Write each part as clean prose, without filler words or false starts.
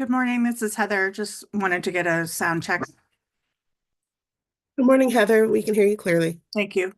Good morning, this is Heather. Just wanted to get a sound check. Good morning, Heather. We can hear you clearly. Thank you.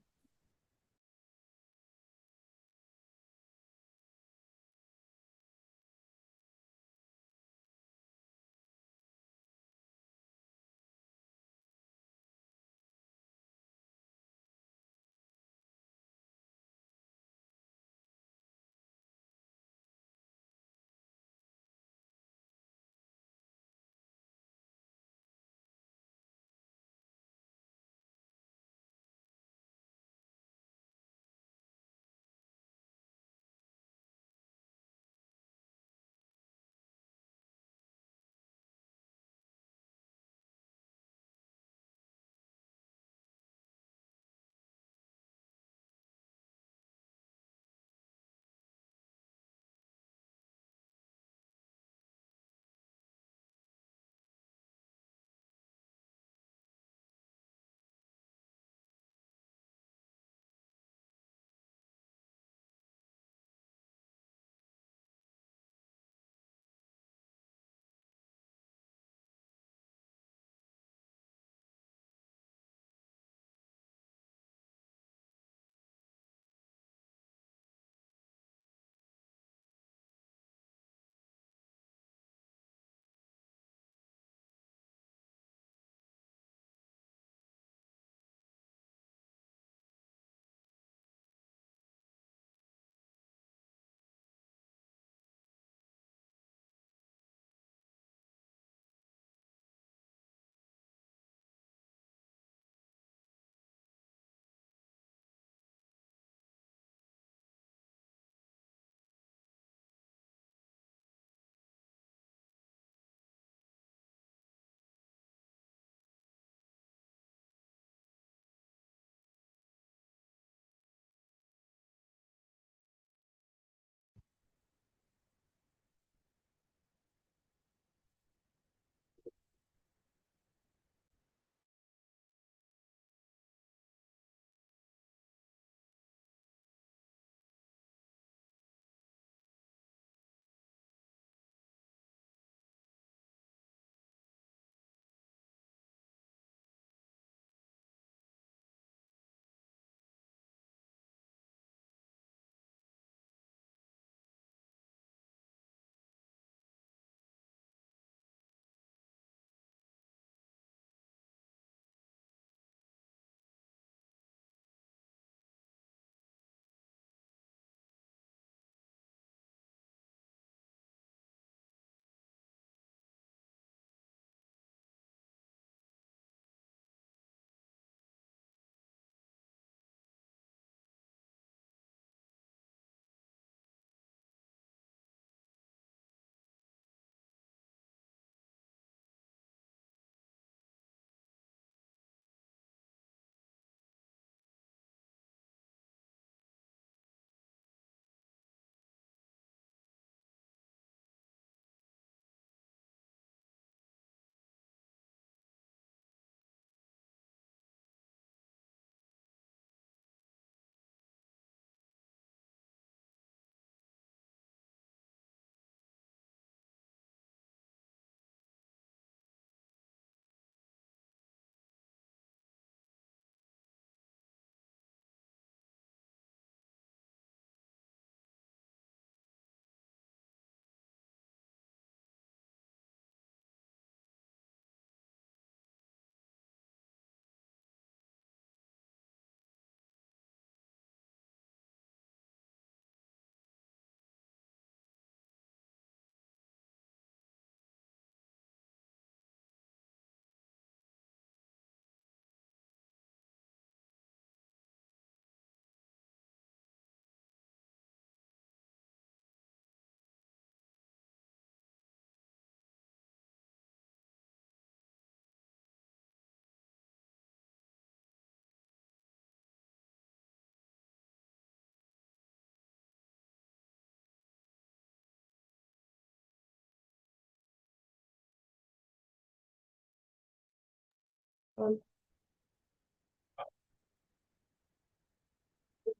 Good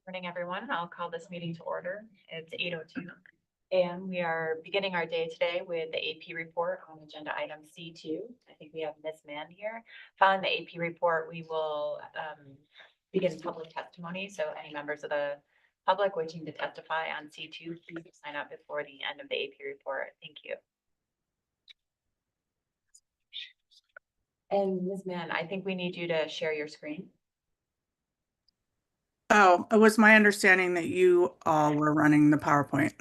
morning, everyone. I'll call this meeting to order. It's 8:02 And we are beginning our day today with the AP report on agenda item C2. I think we have Ms. Mann here. Following the AP report, we will begin public testimony. So any members of the public wishing to testify on C2, please sign up before the end of the AP report. Thank you. And Ms. Mann, I think we need you to share your screen. Oh, it was my understanding that you all were running the PowerPoint.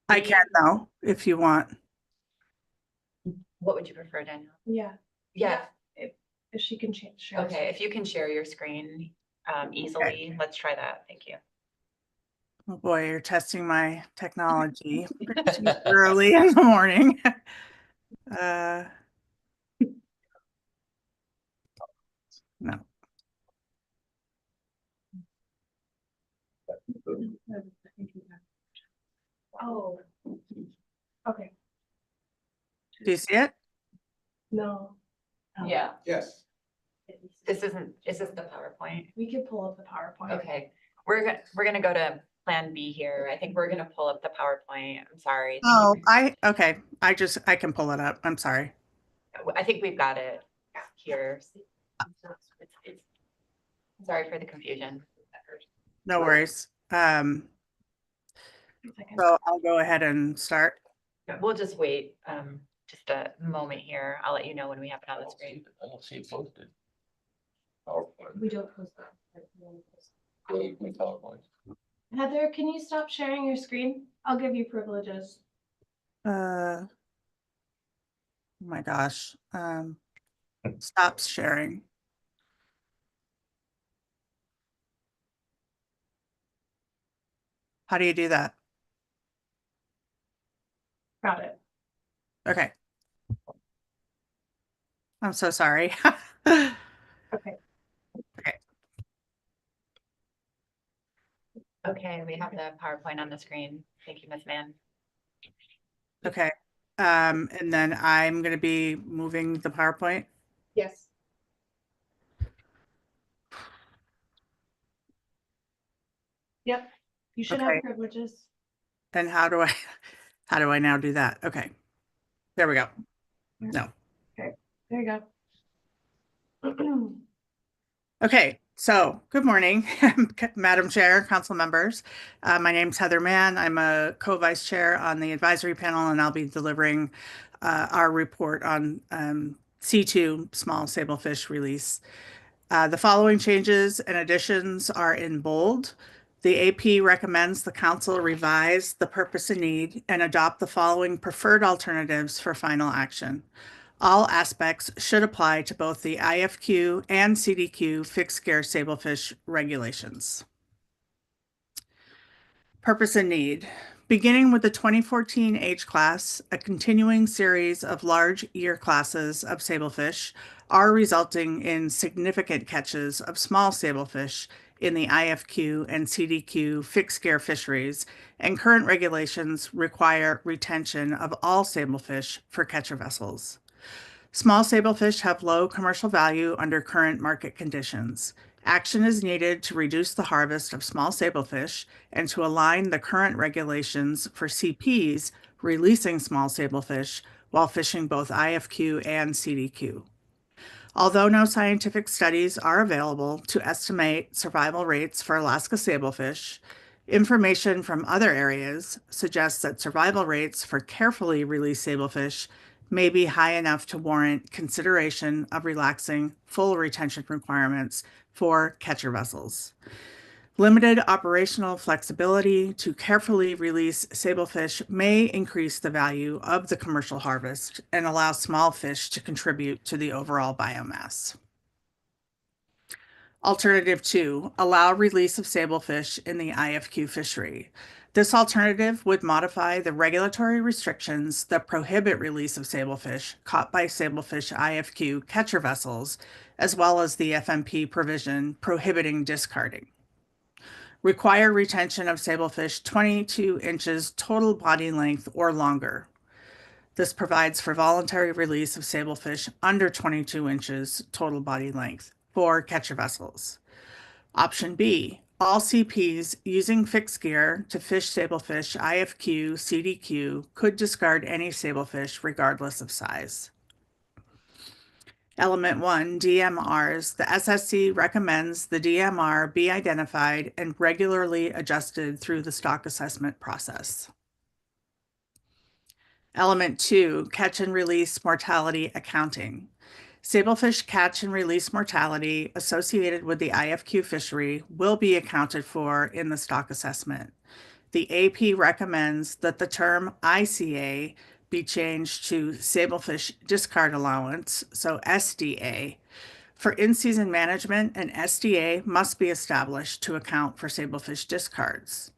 I can though, if you want. What would you prefer, Daniel? Yeah, Yeah. if she can change. Okay, if you can share your screen easily, let's try that. Thank you. Oh boy, you're testing my technology early in the morning. No. Oh. Okay, Do you see it? no, Yeah, Yes. is this the PowerPoint? we can pull up the PowerPoint. Okay, we're gonna go to Plan B here. I think we're gonna pull up the PowerPoint. I'm sorry. Oh, okay. I can pull it up. I'm sorry. I think we've got it here. It's sorry for the confusion. No worries. Second. So I'll go ahead and start. We'll just wait just a moment here. I'll let you know when we have it on the screen. I don't see it posted. PowerPoint. We don't post that. PowerPoint. Heather, can you stop sharing your screen? I'll give you privileges. Oh my gosh. Stop sharing. How do you do that? Got it. Okay. I'm so sorry. Okay. Okay, we have the PowerPoint on the screen. Thank you, Ms. Mann. Okay. And then I'm going to be moving the PowerPoint. Yes. Yep, you should Okay. have privileges. Then how do I now do that? Okay. There we go. No. There you go. Okay, so good morning, Madam Chair, council members. My name's Heather Mann. I'm a co-vice chair on the advisory panel, and I'll be delivering our report on C2 small sablefish release. The following changes and additions are in bold. The AP recommends the council revise the purpose and need and adopt the following preferred alternatives for final action. All aspects should apply to both the IFQ and CDQ fixed scare sablefish regulations. Purpose and need. Beginning with the 2014 H class, a continuing series of large year classes of sablefish are resulting in significant catches of small sablefish in the IFQ and CDQ fixed scare fisheries, and current regulations require retention of all sablefish for catcher vessels. Small sablefish have low commercial value under current market conditions. Action is needed to reduce the harvest of small sablefish and to align the current regulations for CPs releasing small sablefish while fishing both IFQ and CDQ. Although no scientific studies are available to estimate survival rates for Alaska sablefish, information from other areas suggests that survival rates for carefully released sablefish may be high enough to warrant consideration of relaxing full retention requirements for catcher vessels. Limited operational flexibility to carefully release sablefish may increase the value of the commercial harvest and allow small fish to contribute to the overall biomass. Alternative 2, allow release of sablefish in the IFQ fishery. This alternative would modify the regulatory restrictions that prohibit release of sablefish caught by sablefish IFQ catcher vessels, as well as the FMP provision prohibiting discarding. Require retention of sablefish 22 inches total body length or longer. This provides for voluntary release of sablefish under 22 inches total body length for catcher vessels. Option B, All CPs using fixed gear to fish sablefish IFQ, CDQ could discard any sablefish regardless of size. Element 1, DMRs. The SSC recommends the DMR be identified and regularly adjusted through the stock assessment process. Element 2, catch and release mortality accounting. Sablefish catch and release mortality associated with the IFQ fishery will be accounted for in the stock assessment. The AP recommends that the term ICA be changed to Sablefish Discard Allowance, so SDA. For in-season management, an SDA must be established to account for sablefish discards.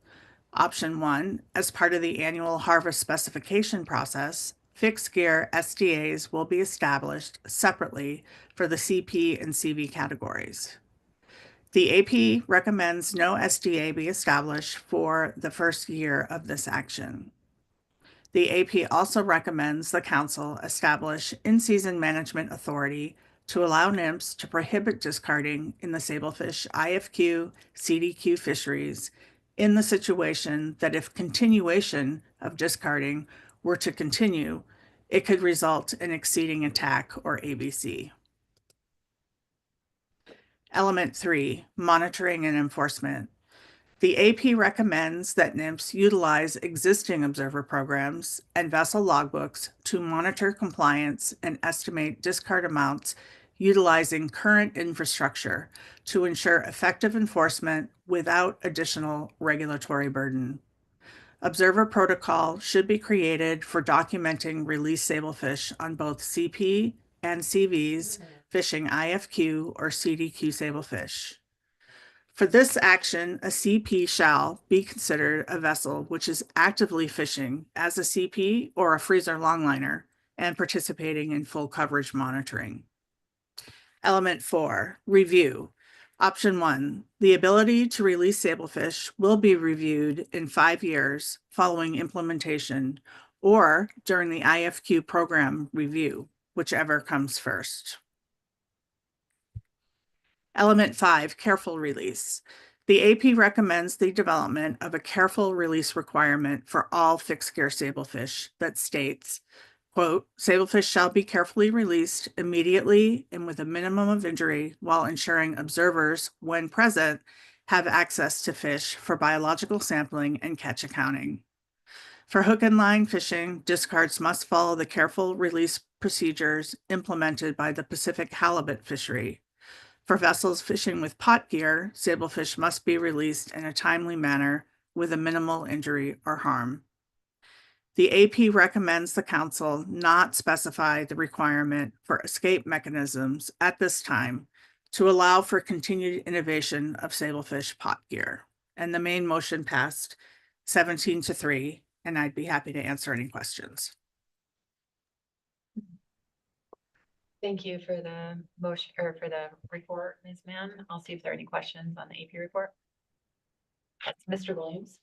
Option 1, as part of the annual harvest specification process, fixed gear SDAs will be established separately for the CP and CV categories. The AP recommends no SDA be established for the first year of this action. The AP also recommends the Council establish in-season management authority to allow NIMS to prohibit discarding in the sablefish IFQ, CDQ fisheries in the situation that if continuation of discarding were to continue, it could result in exceeding attack or ABC. Element 3, monitoring and enforcement. The AP recommends that NIMS utilize existing observer programs and vessel logbooks to monitor compliance and estimate discard amounts utilizing current infrastructure to ensure effective enforcement without additional regulatory burden. Observer protocol should be created for documenting released sablefish on both CP and CVs fishing IFQ or CDQ sablefish. For this action, a CP shall be considered a vessel which is actively fishing as a CP or a freezer longliner and participating in full coverage monitoring. Element 4, review. Option 1, the ability to release sablefish will be reviewed in 5 years following implementation or during the IFQ program review, whichever comes first. Element 5, careful release. The AP recommends the development of a careful release requirement for all fixed gear sablefish that states, quote, sablefish shall be carefully released immediately and with a minimum of injury while ensuring observers, when present, have access to fish for biological sampling and catch accounting. For hook and line fishing, discards must follow the careful release procedures implemented by the Pacific halibut fishery. For vessels fishing with pot gear, sablefish must be released in a timely manner with a minimal injury or harm. The AP recommends the Council not specify the requirement for escape mechanisms at this time to allow for continued innovation of sablefish pot gear. And the main motion passed 17-3, and I'd be happy to answer any questions. Thank you for the motion or for the report, Ms. Mann. I'll see if there are any questions on the AP report. That's Mr. Williams.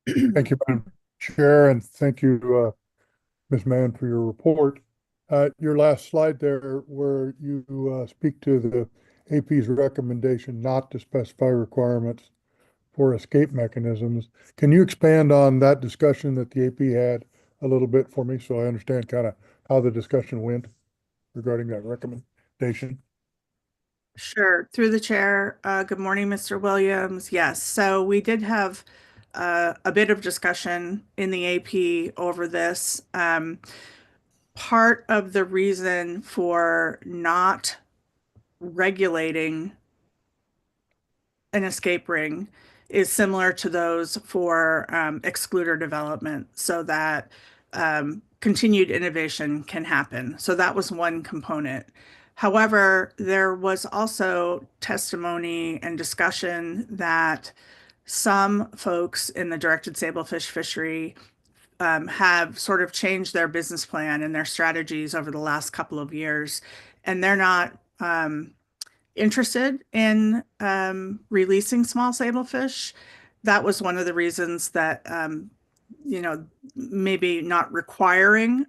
Thank you, Madam Chair, and thank you, Ms. Mann, for your report. Your last slide there where you speak to the AP's recommendation not to specify requirements for escape mechanisms. Can you expand on that discussion that the AP had a little bit for me so I understand kind of how the discussion went regarding that recommendation? Sure. Through the chair. Good morning, Mr. Williams. Yes, so we did have a bit of discussion in the AP over this. Part of the reason for not regulating an escape ring is similar to those for excluder development so that continued innovation can happen. So that was one component. However, there was also testimony and discussion that some folks in the directed sablefish fishery have sort of changed their business plan and their strategies over the last couple of years, and they're not interested in releasing small sablefish. That was one of the reasons that, maybe not requiring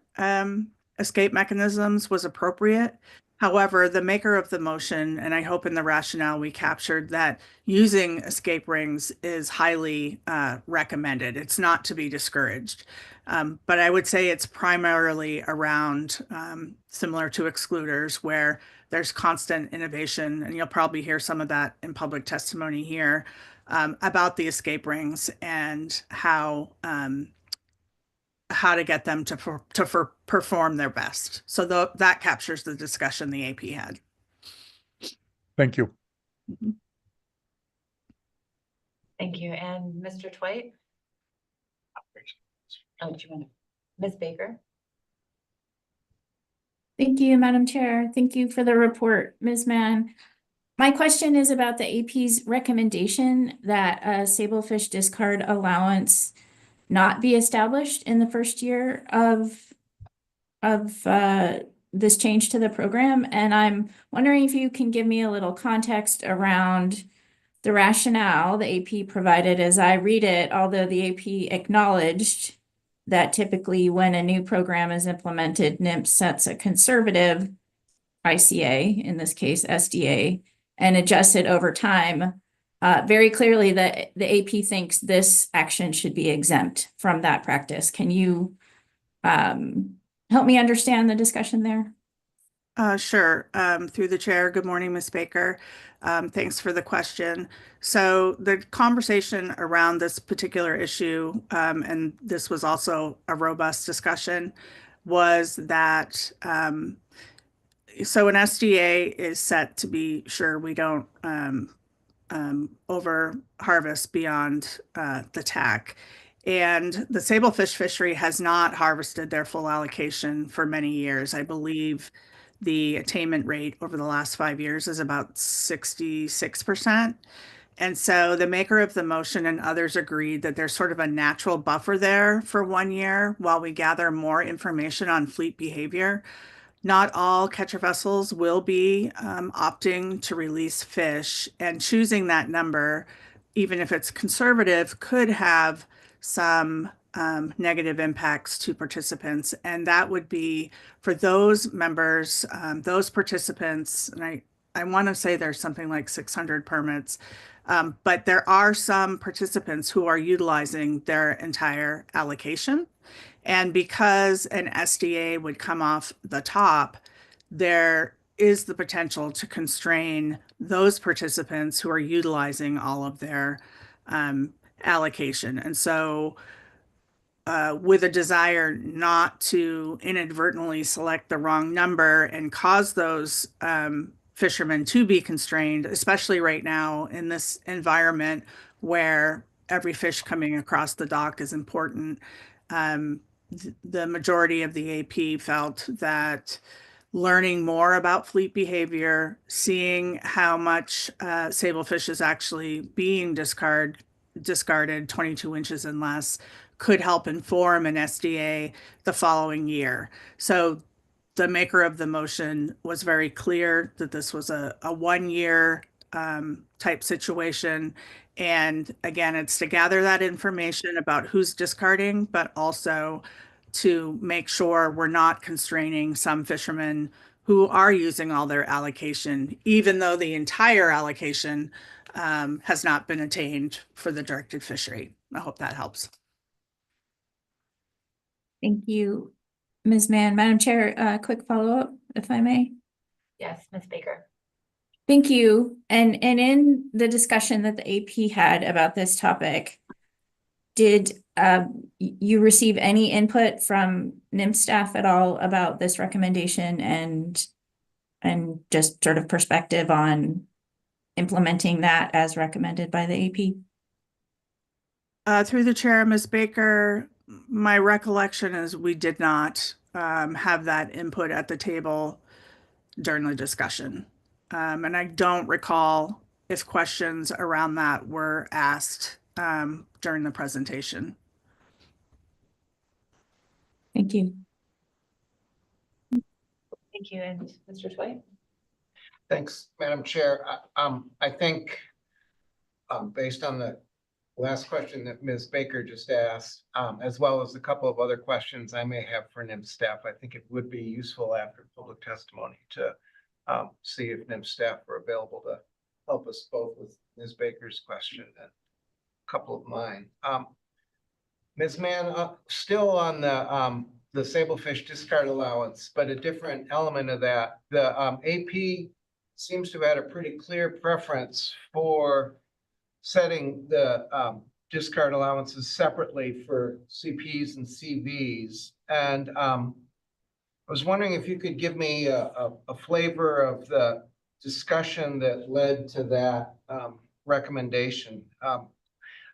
escape mechanisms was appropriate. However, the maker of the motion, and I hope in the rationale we captured that using escape rings is highly recommended. It's not to be discouraged. But I would say it's primarily around similar to excluders where there's constant innovation, and you'll probably hear some of that in public testimony here about the escape rings and how to get them to perform their best. So that captures the discussion the AP had. Thank you. Thank you. And Mr. Twite? Oh, do you want to, Ms. Baker? Thank you, Madam Chair. Thank you for the report, Ms. Mann. My question is about the AP's recommendation that a Sablefish discard allowance not be established in the first year of this change to the program. And I'm wondering if you can give me a little context around the rationale the AP provided as I read it, although the AP acknowledged that typically when a new program is implemented, NIMS sets a conservative ICA, in this case SDA, and adjusts it over time. Very clearly that the AP thinks this action should be exempt from that practice. Can you help me understand the discussion there? Sure. Through the chair, good morning, Ms. Baker. Thanks for the question. So the conversation around this particular issue, and this was also a robust discussion, was that so an SDA is set to be sure we don't over harvest beyond the TAC. And the sablefish fishery has not harvested their full allocation for many years. I believe the attainment rate over the last 5 years is about 66%. And so the maker of the motion and others agreed that there's sort of a natural buffer there for 1 year while we gather more information on fleet behavior. Not all catcher vessels will be opting to release fish, and choosing that number, even if it's conservative, could have some negative impacts to participants. And that would be for those members, those participants, and I want to say there's something like 600 permits, but there are some participants who are utilizing their entire allocation. And because an SDA would come off the top, there is the potential to constrain those participants who are utilizing all of their allocation. And so with a desire not to inadvertently select the wrong number and cause those fishermen to be constrained, especially right now in this environment where every fish coming across the dock is important. The majority of the AP felt that learning more about fleet behavior, seeing how much sablefish is actually being discarded 22 inches and less could help inform an SDA the following year. So the maker of the motion was very clear that this was a 1 year type situation. And again, it's to gather that information about who's discarding, but also to make sure we're not constraining some fishermen who are using all their allocation, even though the entire allocation has not been attained for the directed fishery. I hope that helps. Thank you, Ms. Mann. Madam Chair, quick follow-up, if I may. Yes, Ms. Baker. Thank you. And in the discussion that the AP had about this topic, did you receive any input from NIMS staff at all about this recommendation and just sort of perspective on implementing that as recommended by the AP? Through the chair, Ms. Baker, my recollection is we did not have that input at the table during the discussion. And I don't recall if questions around that were asked during the presentation. Thank you. Thank you. And Mr. Twite? Thanks, Madam Chair. I think based on the last question that Ms. Baker just asked, as well as a couple of other questions I may have for NIMS staff, I think it would be useful after public testimony to see if NIM staff are available to help us both with Ms. Baker's question and a couple of mine. Ms. Mann, still on the Sablefish discard allowance, but a different element of that. The AP seems to have had a pretty clear preference for setting the discard allowances separately for CPs and CVs. And I was wondering if you could give me a flavor of the discussion that led to that recommendation.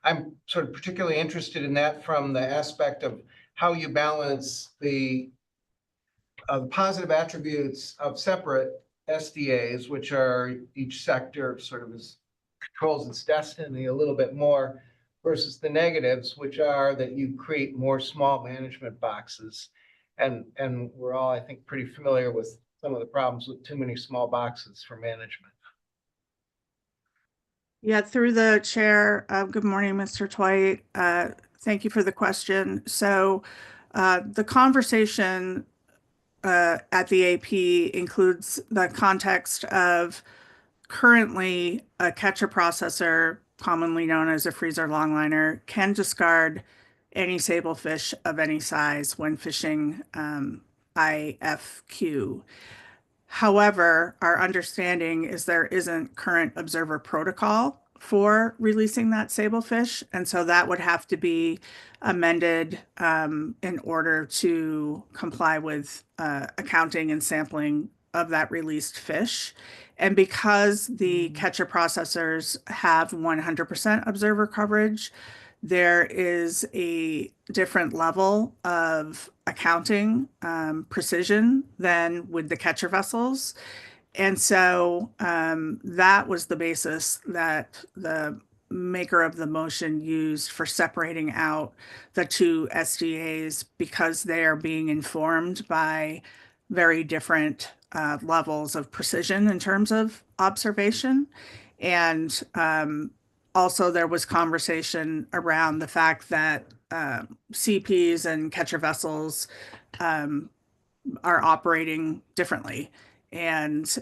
I'm sort of particularly interested in that from the aspect of how you balance the positive attributes of separate SDAs, which are each sector sort of controls its destiny a little bit more, versus the negatives, which are that you create more small management boxes. And we're all, I think, pretty familiar with some of the problems with too many small boxes for management. Yeah, through the chair. Good morning, Mr. Twite. Thank you for the question. So the conversation at the AP includes the context of currently a catcher processor, commonly known as a freezer longliner, can discard any sablefish of any size when fishing IFQ. However, our understanding is there isn't current observer protocol for releasing that sablefish, and so that would have to be amended in order to comply with accounting and sampling of that released fish. And because the catcher processors have 100% observer coverage, there is a different level of accounting precision than with the catcher vessels. And so that was the basis that the maker of the motion used for separating out the two SDAs, because they are being informed by very different levels of precision in terms of observation. And also, there was conversation around the fact that CPs and catcher vessels are operating differently and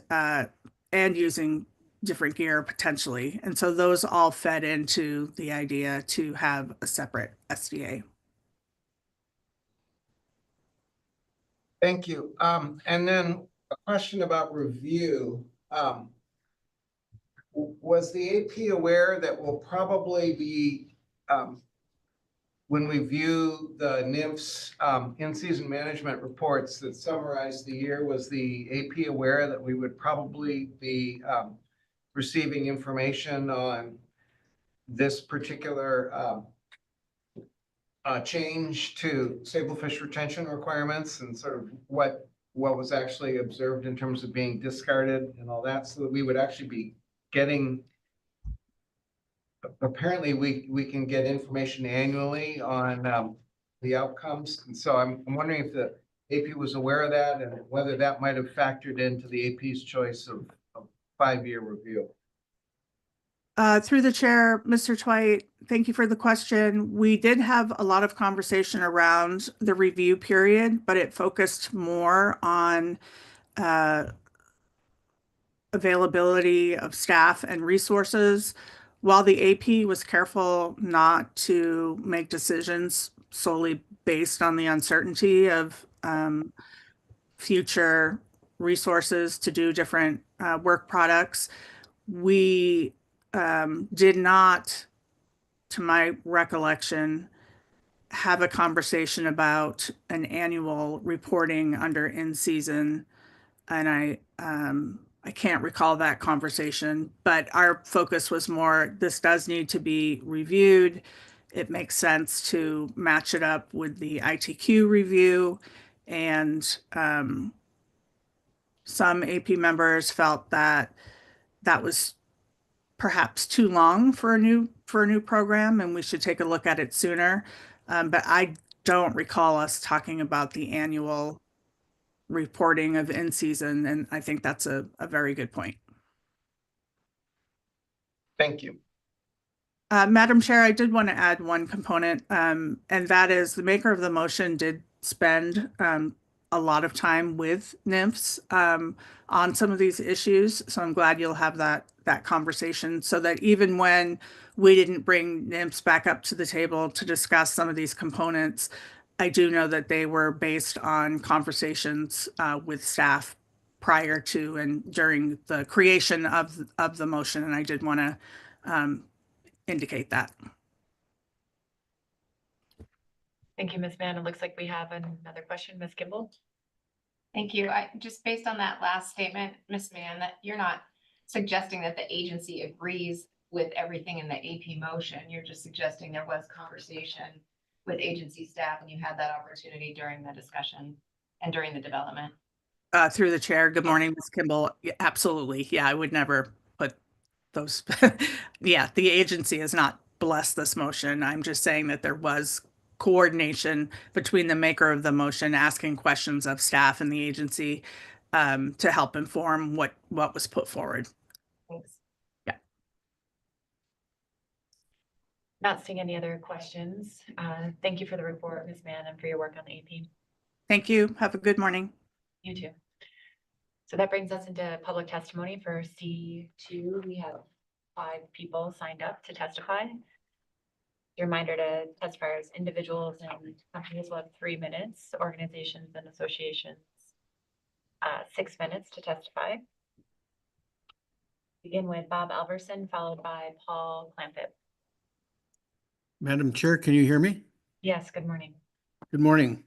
using different gear potentially. And so those all fed into the idea to have a separate SDA. Thank you. And then a question about review. Was the AP aware that we'll probably be, when we view the NIMF's in-season management reports that summarize the year, was the AP aware that we would probably be receiving information on this particular change to sablefish retention requirements and sort of what was actually observed in terms of being discarded and all that, so that we would actually be getting, apparently we can get information annually on the outcomes. And so I'm wondering if the AP was aware of that and whether that might have factored into the AP's choice of 5-year review. Through the chair, Mr. Twite, thank you for the question. We did have a lot of conversation around the review period, but it focused more on availability of staff and resources. While the AP was careful not to make decisions solely based on the uncertainty of future resources to do different work products, we did not, to my recollection, have a conversation about an annual reporting under in-season. And I can't recall that conversation, but our focus was more, this does need to be reviewed. It makes sense to match it up with the ITQ review. And some AP members felt that that was perhaps too long for a new program, and we should take a look at it sooner. But I don't recall us talking about the annual reporting of in-season, and I think that's a very good point. Thank you. Madam Chair, I did want to add one component, and that is the maker of the motion did spend a lot of time with nymphs on some of these issues. So I'm glad you'll have that conversation so that even when we didn't bring nymphs back up to the table to discuss some of these components, I do know that they were based on conversations with staff prior to and during the creation of the motion, and I did want to indicate that. Thank you, Ms. Mann. It looks like we have another question, Ms. Kimball. Thank you. Just based on that last statement, Ms. Mann, that you're not suggesting that the agency agrees with everything in the AP motion. You're just suggesting there was conversation with agency staff and you had that opportunity during the discussion and during the development. Through the chair, good morning, Ms. Kimball. Yeah, absolutely. Yeah, I would never put those. Yeah, the agency has not blessed this motion. I'm just saying that there was coordination between the maker of the motion asking questions of staff and the agency to help inform what was put forward. Thanks. Yeah. Not seeing any other questions. Thank you for the report, Ms. Mann, and for your work on the AP. Thank you. Have a good morning. You too. So that brings us into public testimony for C2. We have 5 people signed up to testify. Your reminder to testify as individuals and companies will have 3 minutes, organizations and associations, 6 minutes to testify. Begin with Bob Alverson, followed by Paul Clampett. Madam Chair, can you hear me? Yes, good morning. Good morning.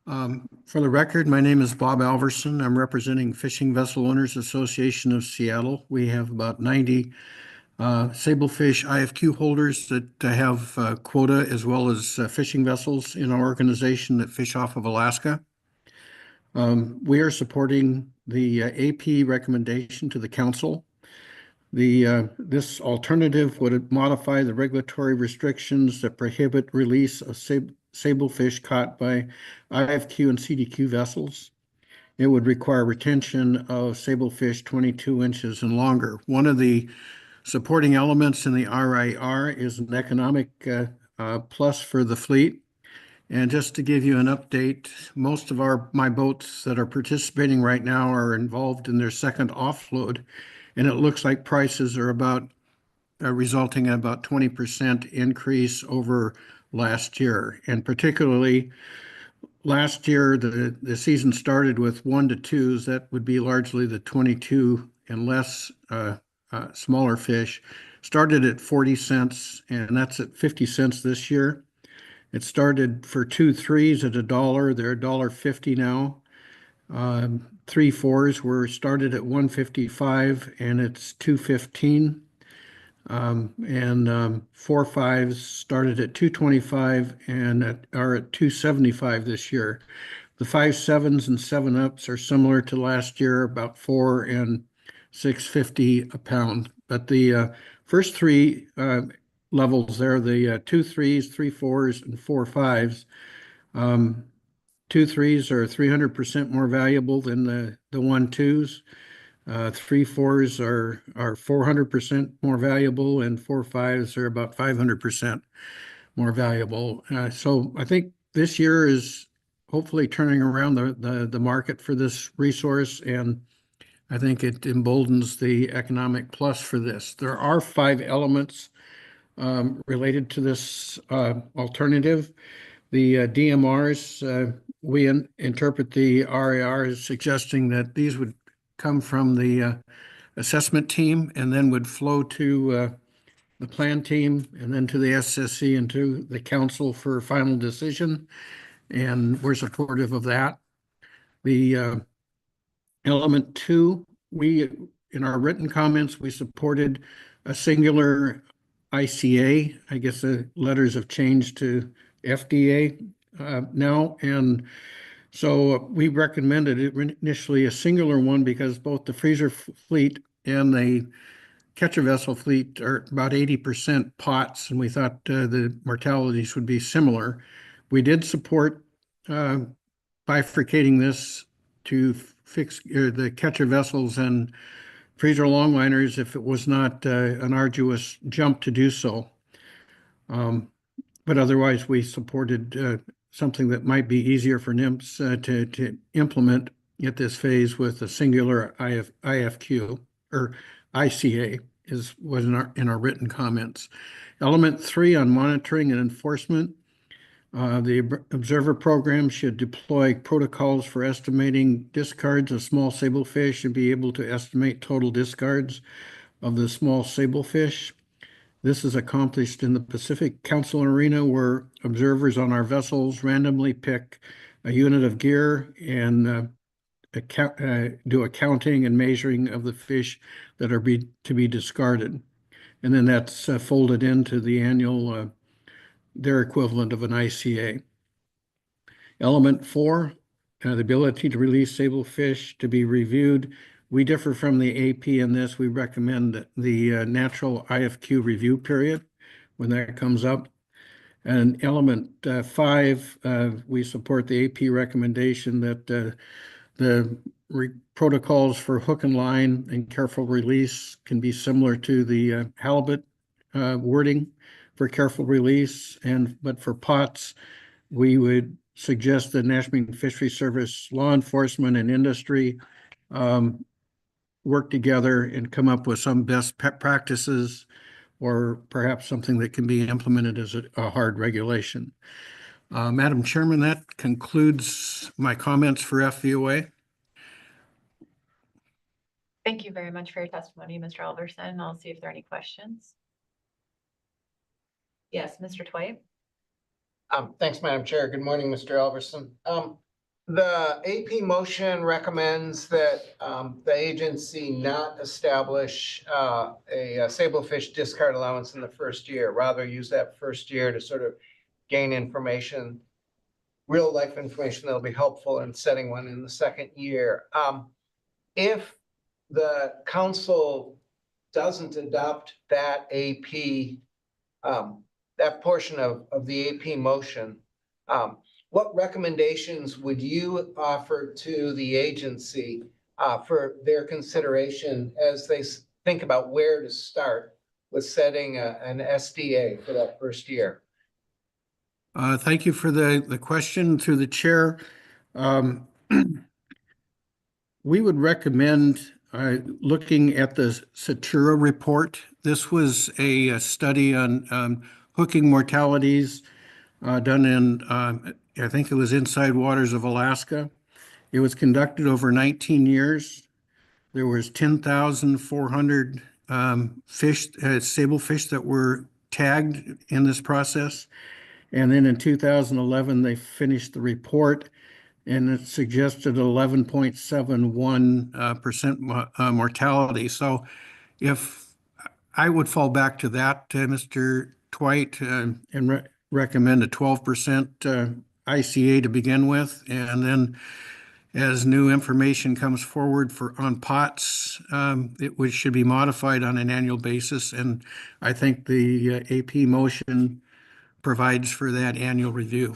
For the record, my name is Bob Alverson. I'm representing Fishing Vessel Owners Association of Seattle. We have about 90 Sablefish IFQ holders that have quota as well as fishing vessels in our organization that fish off of Alaska. We are supporting the AP recommendation to the council. This alternative would modify the regulatory restrictions that prohibit release of sablefish caught by IFQ and CDQ vessels. It would require retention of sablefish 22 inches and longer. One of the supporting elements in the RIR is an economic plus for the fleet. And just to give you an update, most of my boats that are participating right now are involved in their second offload. And it looks like prices are about resulting in about 20% increase over last year. And particularly last year, the season started with 1 to 2s. That would be largely the 22 and less smaller fish. Started at 40 cents, and that's at 50 cents this year. It started for 2 3s at $1. They're $1.50 now. 3 4s were started at $1.55 and it's $2.15. 4 5s started at $2.25 and are at $2.75 this year. The 5 7s and 7 ups are similar to last year, about $4 and $6.50 a pound. But the first 3 levels there, the 2 3s, 3 4s, and 4 5s. 2 3s are 300% more valuable than the 1 2s. 3 4s are 400% more valuable, and 4 5s are about 500% more valuable. So I think this year is hopefully turning around the market for this resource, and I think it emboldens the economic plus for this. There are 5 elements related to this alternative. The DMRs, we interpret the RAR as suggesting that these would come from the assessment team and then would flow to the plan team and then to the SSC and to the council for final decision. And we're supportive of that. The element 2, in our written comments, we supported a singular ICA. I guess the letters have changed to FDA now. And so we recommended it initially a singular one because both the freezer fleet and the catcher vessel fleet are about 80% pots, and we thought the mortalities would be similar. We did support bifurcating this to fix the catcher vessels and freezer longliners if it was not an arduous jump to do so. But otherwise, we supported something that might be easier for NIMS to implement at this phase with a singular IFQ or ICA was in our written comments. Element 3 on monitoring and enforcement. The observer program should deploy protocols for estimating discards of small sablefish and be able to estimate total discards of the small sablefish. This is accomplished in the Pacific Council Arena, where observers on our vessels randomly pick a unit of gear and do accounting and measuring of the fish that are to be discarded. And then that's folded into the annual, their equivalent of an ICA. Element 4, the ability to release sablefish to be reviewed. We differ from the AP in this. We recommend the natural IFQ review period when that comes up. And element 5, we support the AP recommendation that the protocols for hook and line and careful release can be similar to the halibut wording for careful release. But for pots, we would suggest the National Marine Fisheries Service, law enforcement, and industry work together and come up with some best practices, or perhaps something that can be implemented as a hard regulation. Madam Chairman, that concludes my comments for FVOA. Thank you very much for your testimony, Mr. Alverson. I'll see if there are any questions. Yes, Mr. Twite. Thanks, Madam Chair. Good morning, Mr. Alverson. The AP motion recommends that the agency not establish a sablefish discard allowance in the first year, rather use that first year to sort of gain information, real life information that'll be helpful in setting one in the second year. If the council doesn't adopt that AP, that portion of the AP motion, what recommendations would you offer to the agency for their consideration as they think about where to start with setting an SDA for that first year? Thank you for the question through the chair. We would recommend looking at the Satura report. This was a study on hooking mortalities done in, I think it was inside waters of Alaska. It was conducted over 19 years. There was 10,400 fish, sablefish that were tagged in this process. And then in 2011, they finished the report, and it suggested 11.71% mortality. So if I would fall back to that, Mr. Twite, and recommend a 12% ICA to begin with, and then as new information comes forward on pots, it should be modified on an annual basis. And I think the AP motion provides for that annual review.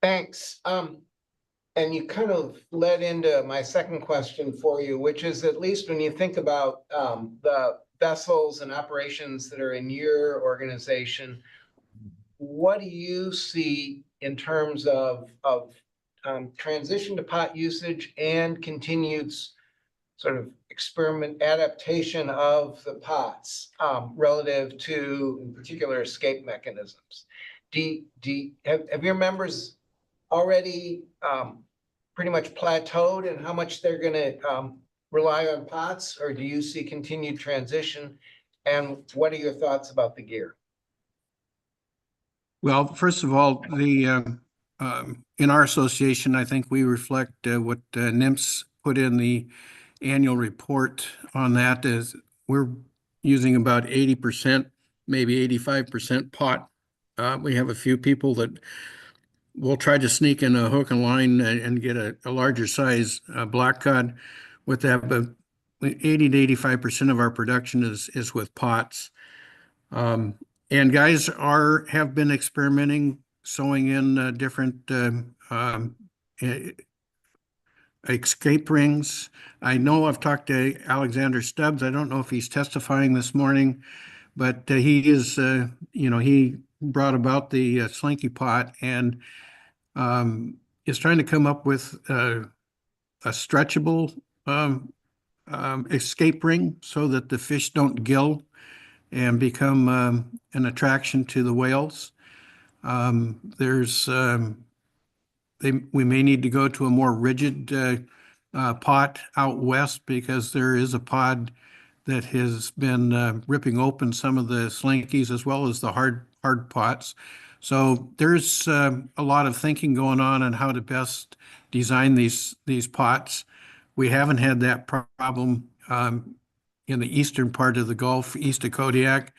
Thanks. And you kind of led into my second question for you, which is, at least when you think about the vessels and operations that are in your organization, what do you see in terms of transition to pot usage and continued sort of experiment adaptation of the pots relative to, in particular, escape mechanisms? Have your members already pretty much plateaued in how much they're going to rely on pots, or do you see continued transition? And what are your thoughts about the gear? Well, first of all, in our association, I think we reflect what NIMS put in the annual report on that. Is we're using about 80%, maybe 85% pot. We have a few people that will try to sneak in a hook and line and get a larger size black cod with that, but 80 to 85% of our production is with pots. And guys have been experimenting, sewing in different escape rings. I know I've talked to Alexander Stubbs. I don't know if he's testifying this morning, but he is, he brought about the slinky pot and is trying to come up with a stretchable escape ring so that the fish don't gill and become an attraction to the whales. We may need to go to a more rigid pot out west because there is a pod that has been ripping open some of the slinkies as well as the hard pots. So there's a lot of thinking going on how to best design these pots. We haven't had that problem in the eastern part of the Gulf, east of Kodiak,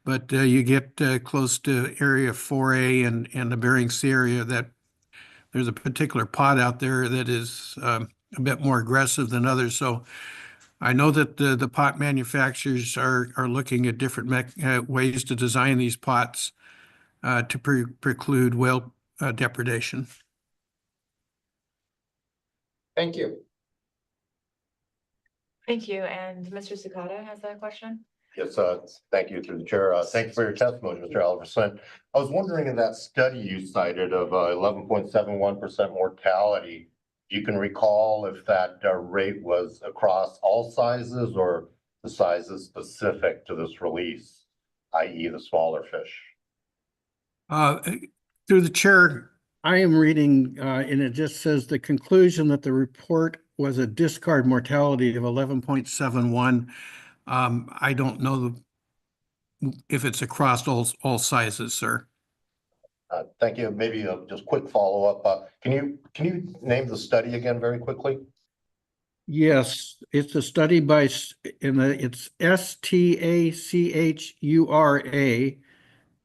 but you get close to Area 4A and the Bering Sea area, that there's a particular pot out there that is a bit more aggressive than others. So I know that the pot manufacturers are looking at different ways to design these pots to preclude whale depredation. Thank you. Thank you. And Mr. Sakata has a question? Yes, thank you through the chair. Thank you for your testimony, Mr. Alverson. I was wondering, in that study you cited of 11.71% mortality, you can recall if that rate was across all sizes or the sizes specific to this release, i.e. the smaller fish? Through the chair, I am reading, and it just says the conclusion that the report was a discard mortality of 11.71. I don't know if it's across all sizes, sir. Thank you. Maybe just quick follow-up. Can you name the study again very quickly? Yes, it's a study by, it's STACHURA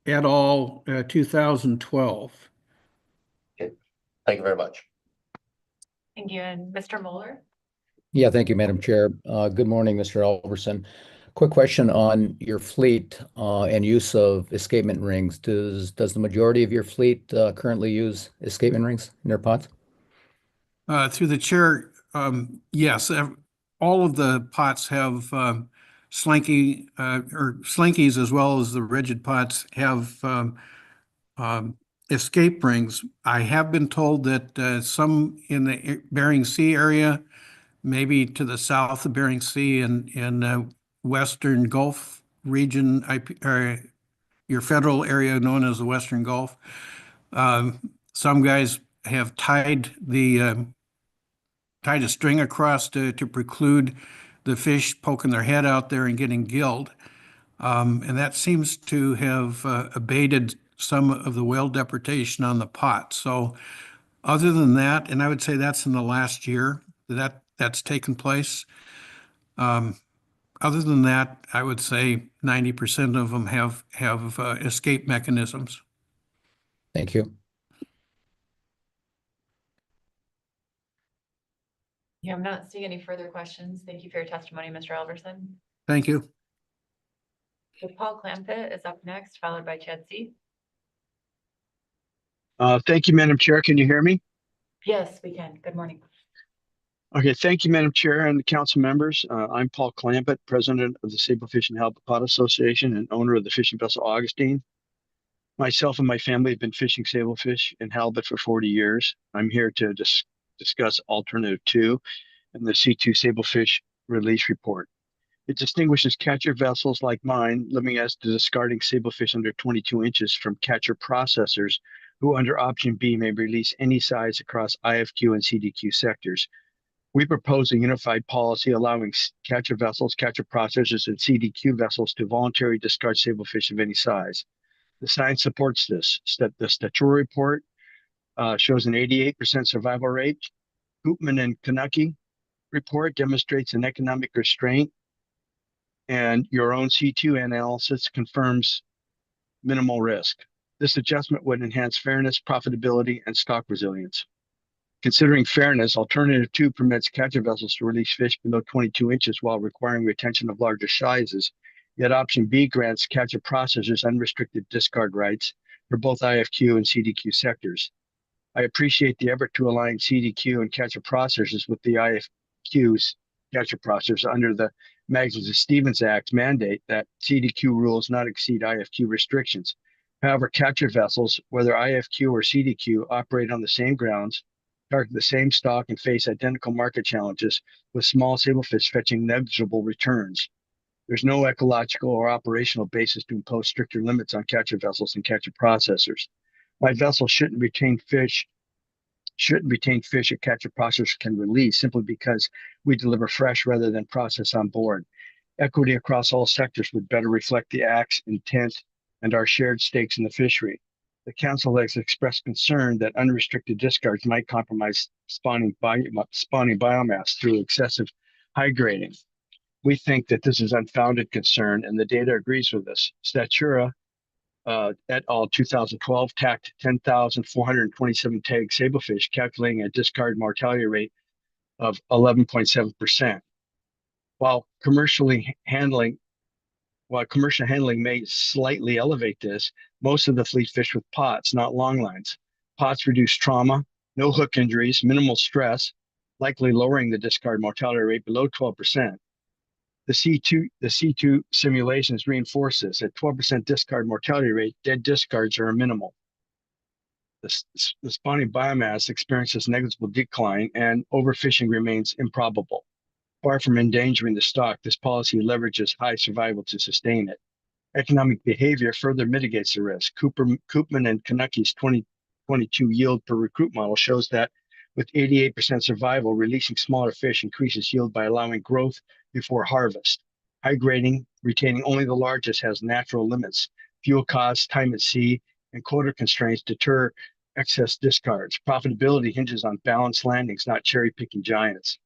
et al. 2012. Okay. Thank you very much. Thank you. And Mr. Moeller? Yeah, thank you, Madam Chair. Good morning, Mr. Alverson. Quick question on your fleet and use of escapement rings. Does the majority of your fleet currently use escapement rings in their pots? Through the chair, yes, all of the pots have slinky or slinkies, as well as the rigid pots have escape rings. I have been told that some in the Bering Sea area, maybe to the south of Bering Sea and Western Gulf region, your federal area known as the Western Gulf, some guys have tied a string across to preclude the fish poking their head out there and getting gilled. And that seems to have abated some of the whale depredation on the pot. So other than that, and I would say that's in the last year that's taken place. Other than that, I would say 90% of them have escape mechanisms. Thank you. Yeah, I'm not seeing any further questions. Thank you for your testimony, Mr. Alverson. Thank you. So Paul Clampett is up next, followed by Chad C. Thank you, Madam Chair. Can you hear me? Yes, we can. Good morning. Okay, thank you, Madam Chair and the council members. I'm Paul Clampett, president of the Sablefish and Halibut Pot Association and owner of the fishing vessel Augustine. Myself and my family have been fishing sablefish and halibut for 40 years. I'm here to discuss Alternative 2 and the C2 Sablefish Release Report. It distinguishes catcher vessels like mine, limiting us to discarding sablefish under 22 inches from catcher processors who under option B may release any size across IFQ and CDQ sectors. We propose a unified policy allowing catcher vessels, catcher processors, and CDQ vessels to voluntarily discard sablefish of any size. The science supports this. The statutory report shows an 88% survival rate. Koopman and Kanucky report demonstrates an economic restraint, and your own C2 analysis confirms minimal risk. This adjustment would enhance fairness, profitability, and stock resilience. Considering fairness, Alternative 2 permits catcher vessels to release fish below 22 inches while requiring retention of larger sizes. Yet option B grants catcher processors unrestricted discard rights for both IFQ and CDQ sectors. I appreciate the effort to align CDQ and catcher processors with the IFQ's catcher processors under the Magnuson-Stevens Act mandate that CDQ rules not exceed IFQ restrictions. However, capture vessels, whether IFQ or CDQ, operate on the same grounds, target the same stock, and face identical market challenges, with small sablefish fetching negligible returns. There's no ecological or operational basis to impose stricter limits on capture vessels and capture processors. My vessel shouldn't retain fish a capture processor can release simply because we deliver fresh rather than process on board. Equity across all sectors would better reflect the act's intent and our shared stakes in the fishery. The council has expressed concern that unrestricted discards might compromise spawning biomass through excessive high grading. We think that this is unfounded concern, and the data agrees with us. Statura et al. 2012 tagged 10,427 tagged sablefish, calculating a discard mortality rate of 11.7%. While commercial handling may slightly elevate this, most of the fleet fish with pots, not long lines. Pots reduce trauma, no hook injuries, minimal stress, likely lowering the discard mortality rate below 12%. The C2 simulations reinforce this. At 12% discard mortality rate, dead discards are minimal. The spawning biomass experiences negligible decline, and overfishing remains improbable. Far from endangering the stock, this policy leverages high survival to sustain it. Economic behavior further mitigates the risk. Koopman and Kanucky's 2022 yield per recruit model shows that with 88% survival, releasing smaller fish increases yield by allowing growth before harvest. High grading, retaining only the largest, has natural limits. Fuel costs, time at sea, and quota constraints deter excess discards. Profitability hinges on balanced landings, not cherry-picking giants.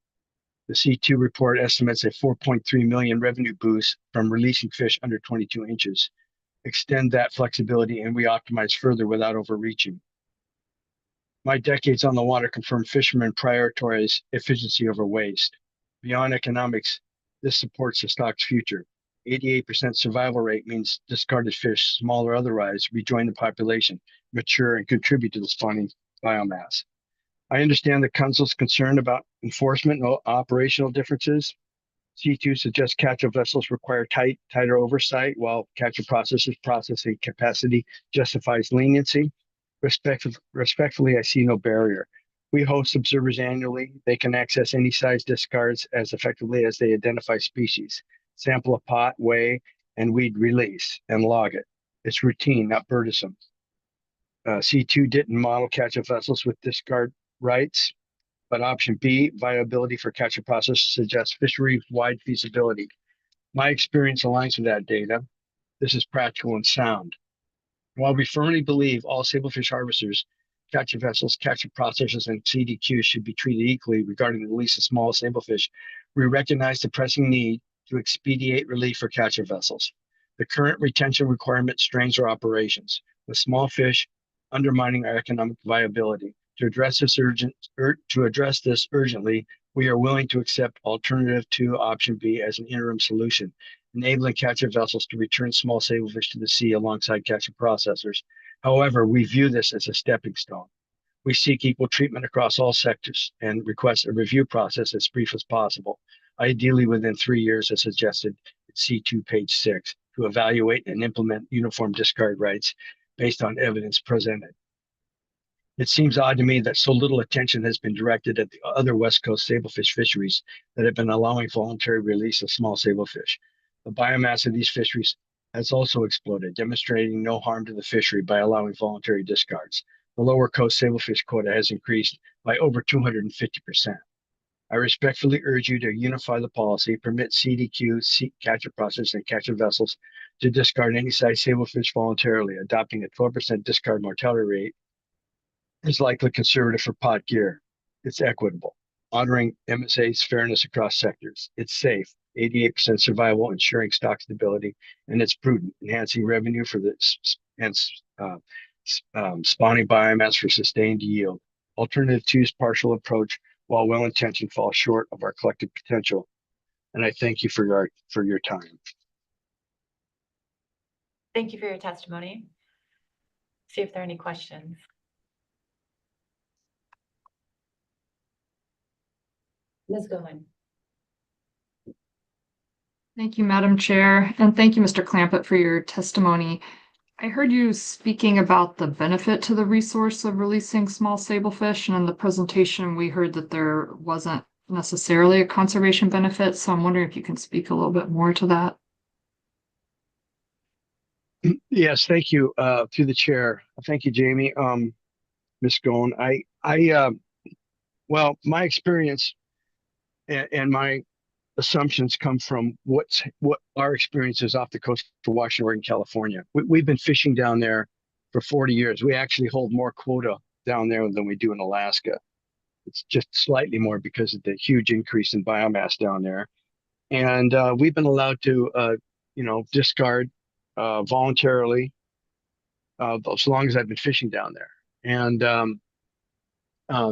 The C2 report estimates a 4.3 million revenue boost from releasing fish under 22 inches. Extend that flexibility and we optimize further without overreaching. My decades on the water confirm fishermen prioritize efficiency over waste. Beyond economics, this supports the stock's future. 88% survival rate means discarded fish, small or otherwise, rejoin the population, mature, and contribute to the spawning biomass. I understand the council's concern about enforcement and operational differences. C2 suggests capture vessels require tighter oversight, while capture processors' processing capacity justifies leniency. Respectfully, I see no barrier. We host observers annually. They can access any size discards as effectively as they identify species, sample a pot, weigh, and weed release, and log it. It's routine, not burdensome. C2 didn't model capture vessels with discard rights, but option B, viability for capture process, suggests fishery-wide feasibility. My experience aligns with that data. This is practical and sound. While we firmly believe all sablefish harvesters, capture vessels, capture processors, and CDQs should be treated equally regarding the release of small sablefish, we recognize the pressing need to expedite relief for capture vessels. The current retention requirement strains our operations, with small fish undermining our economic viability. To address this urgently, we are willing to accept alternative to option B as an interim solution, enabling capture vessels to return small sablefish to the sea alongside capture processors. However, we view this as a stepping stone. We seek equal treatment across all sectors and request a review process as brief as possible, ideally within 3 years as suggested in C2 page 6, to evaluate and implement uniform discard rights based on evidence presented. It seems odd to me that so little attention has been directed at the other West Coast sablefish fisheries that have been allowing voluntary release of small sablefish. The biomass of these fisheries has also exploded, demonstrating no harm to the fishery by allowing voluntary discards. The lower coast sablefish quota has increased by over 250%. I respectfully urge you to unify the policy, permit CDQ, capture processors, and capture vessels to discard any size sablefish voluntarily. Adopting a 12% discard mortality rate is likely conservative for pot gear. It's equitable, honoring MSA's fairness across sectors. It's safe, 88% survival, ensuring stock stability, and it's prudent, enhancing revenue for the spawning biomass for sustained yield. Alternative two's partial approach, while well-intentioned, falls short of our collective potential. And I thank you for your time. Thank you for your testimony. See if there are any questions. Ms. Goodwin. Thank you, Madam Chair, and thank you, Mr. Clampett, for your testimony. I heard you speaking about the benefit to the resource of releasing small sablefish, and in the presentation, we heard that there wasn't necessarily a conservation benefit, so I'm wondering if you can speak a little bit more to that. Yes, thank you, through the chair. Thank you, Jamie. Ms. Goen, well, my experience and my assumptions come from what our experience is off the coast of Washington, Oregon, California. We've been fishing down there for 40 years. We actually hold more quota down there than we do in Alaska. It's just slightly more because of the huge increase in biomass down there. And we've been allowed to, discard voluntarily as long as I've been fishing down there. And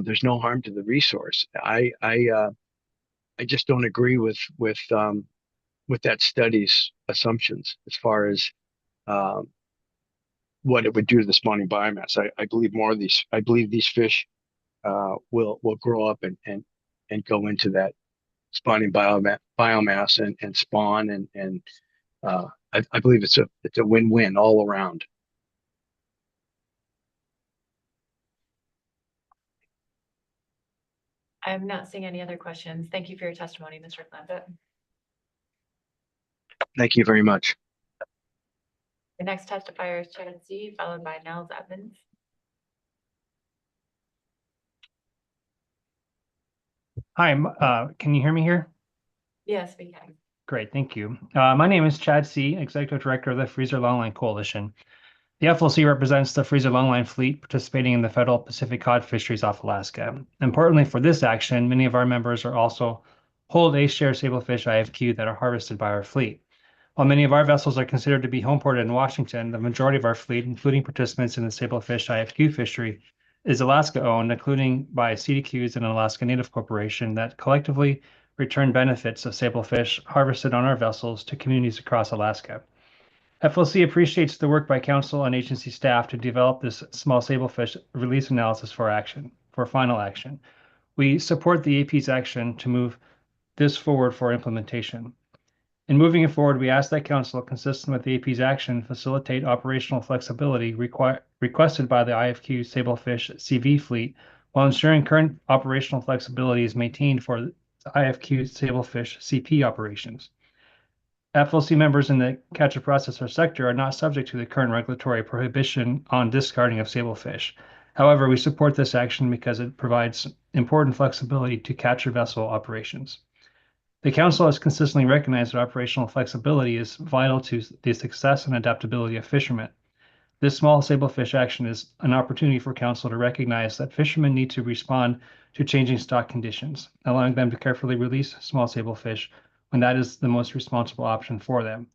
there's no harm to the resource. I just don't agree with that study's assumptions as far as what it would do to the spawning biomass. I believe these fish will grow up and go into that spawning biomass and spawn and I believe it's a win-win all around. I'm not seeing any other questions. Thank you for your testimony, Mr. Clampett. Thank you very much. The next testifier is Chad C., followed by Nels Evans. Hi, can you hear me here? Yes, we can. Great, thank you. My name is Chad C., Executive Director of the Freezer Longline Coalition. The FLC represents the freezer longline fleet participating in the federal Pacific cod fisheries off Alaska. Importantly for this action, many of our members are also hold A-share sablefish IFQ that are harvested by our fleet. While many of our vessels are considered to be homeported in Washington, the majority of our fleet, including participants in the sablefish IFQ fishery, is Alaska-owned, including by CDQs and an Alaska Native Corporation that collectively return benefits of sablefish harvested on our vessels to communities across Alaska. FLC appreciates the work by council and agency staff to develop this small sablefish release analysis for final action. We support the AP's action to move this forward for implementation. In moving it forward, we ask that council, consistent with the AP's action, facilitate operational flexibility requested by the IFQ Sablefish CV fleet while ensuring current operational flexibility is maintained for the IFQ Sablefish CP operations. FLC members in the catcher processor sector are not subject to the current regulatory prohibition on discarding of sablefish. However, we support this action because it provides important flexibility to catcher vessel operations. The Council has consistently recognized that operational flexibility is vital to the success and adaptability of fishermen. This small sablefish action is an opportunity for Council to recognize that fishermen need to respond to changing stock conditions, allowing them to carefully release small sablefish when that is the most responsible option for them.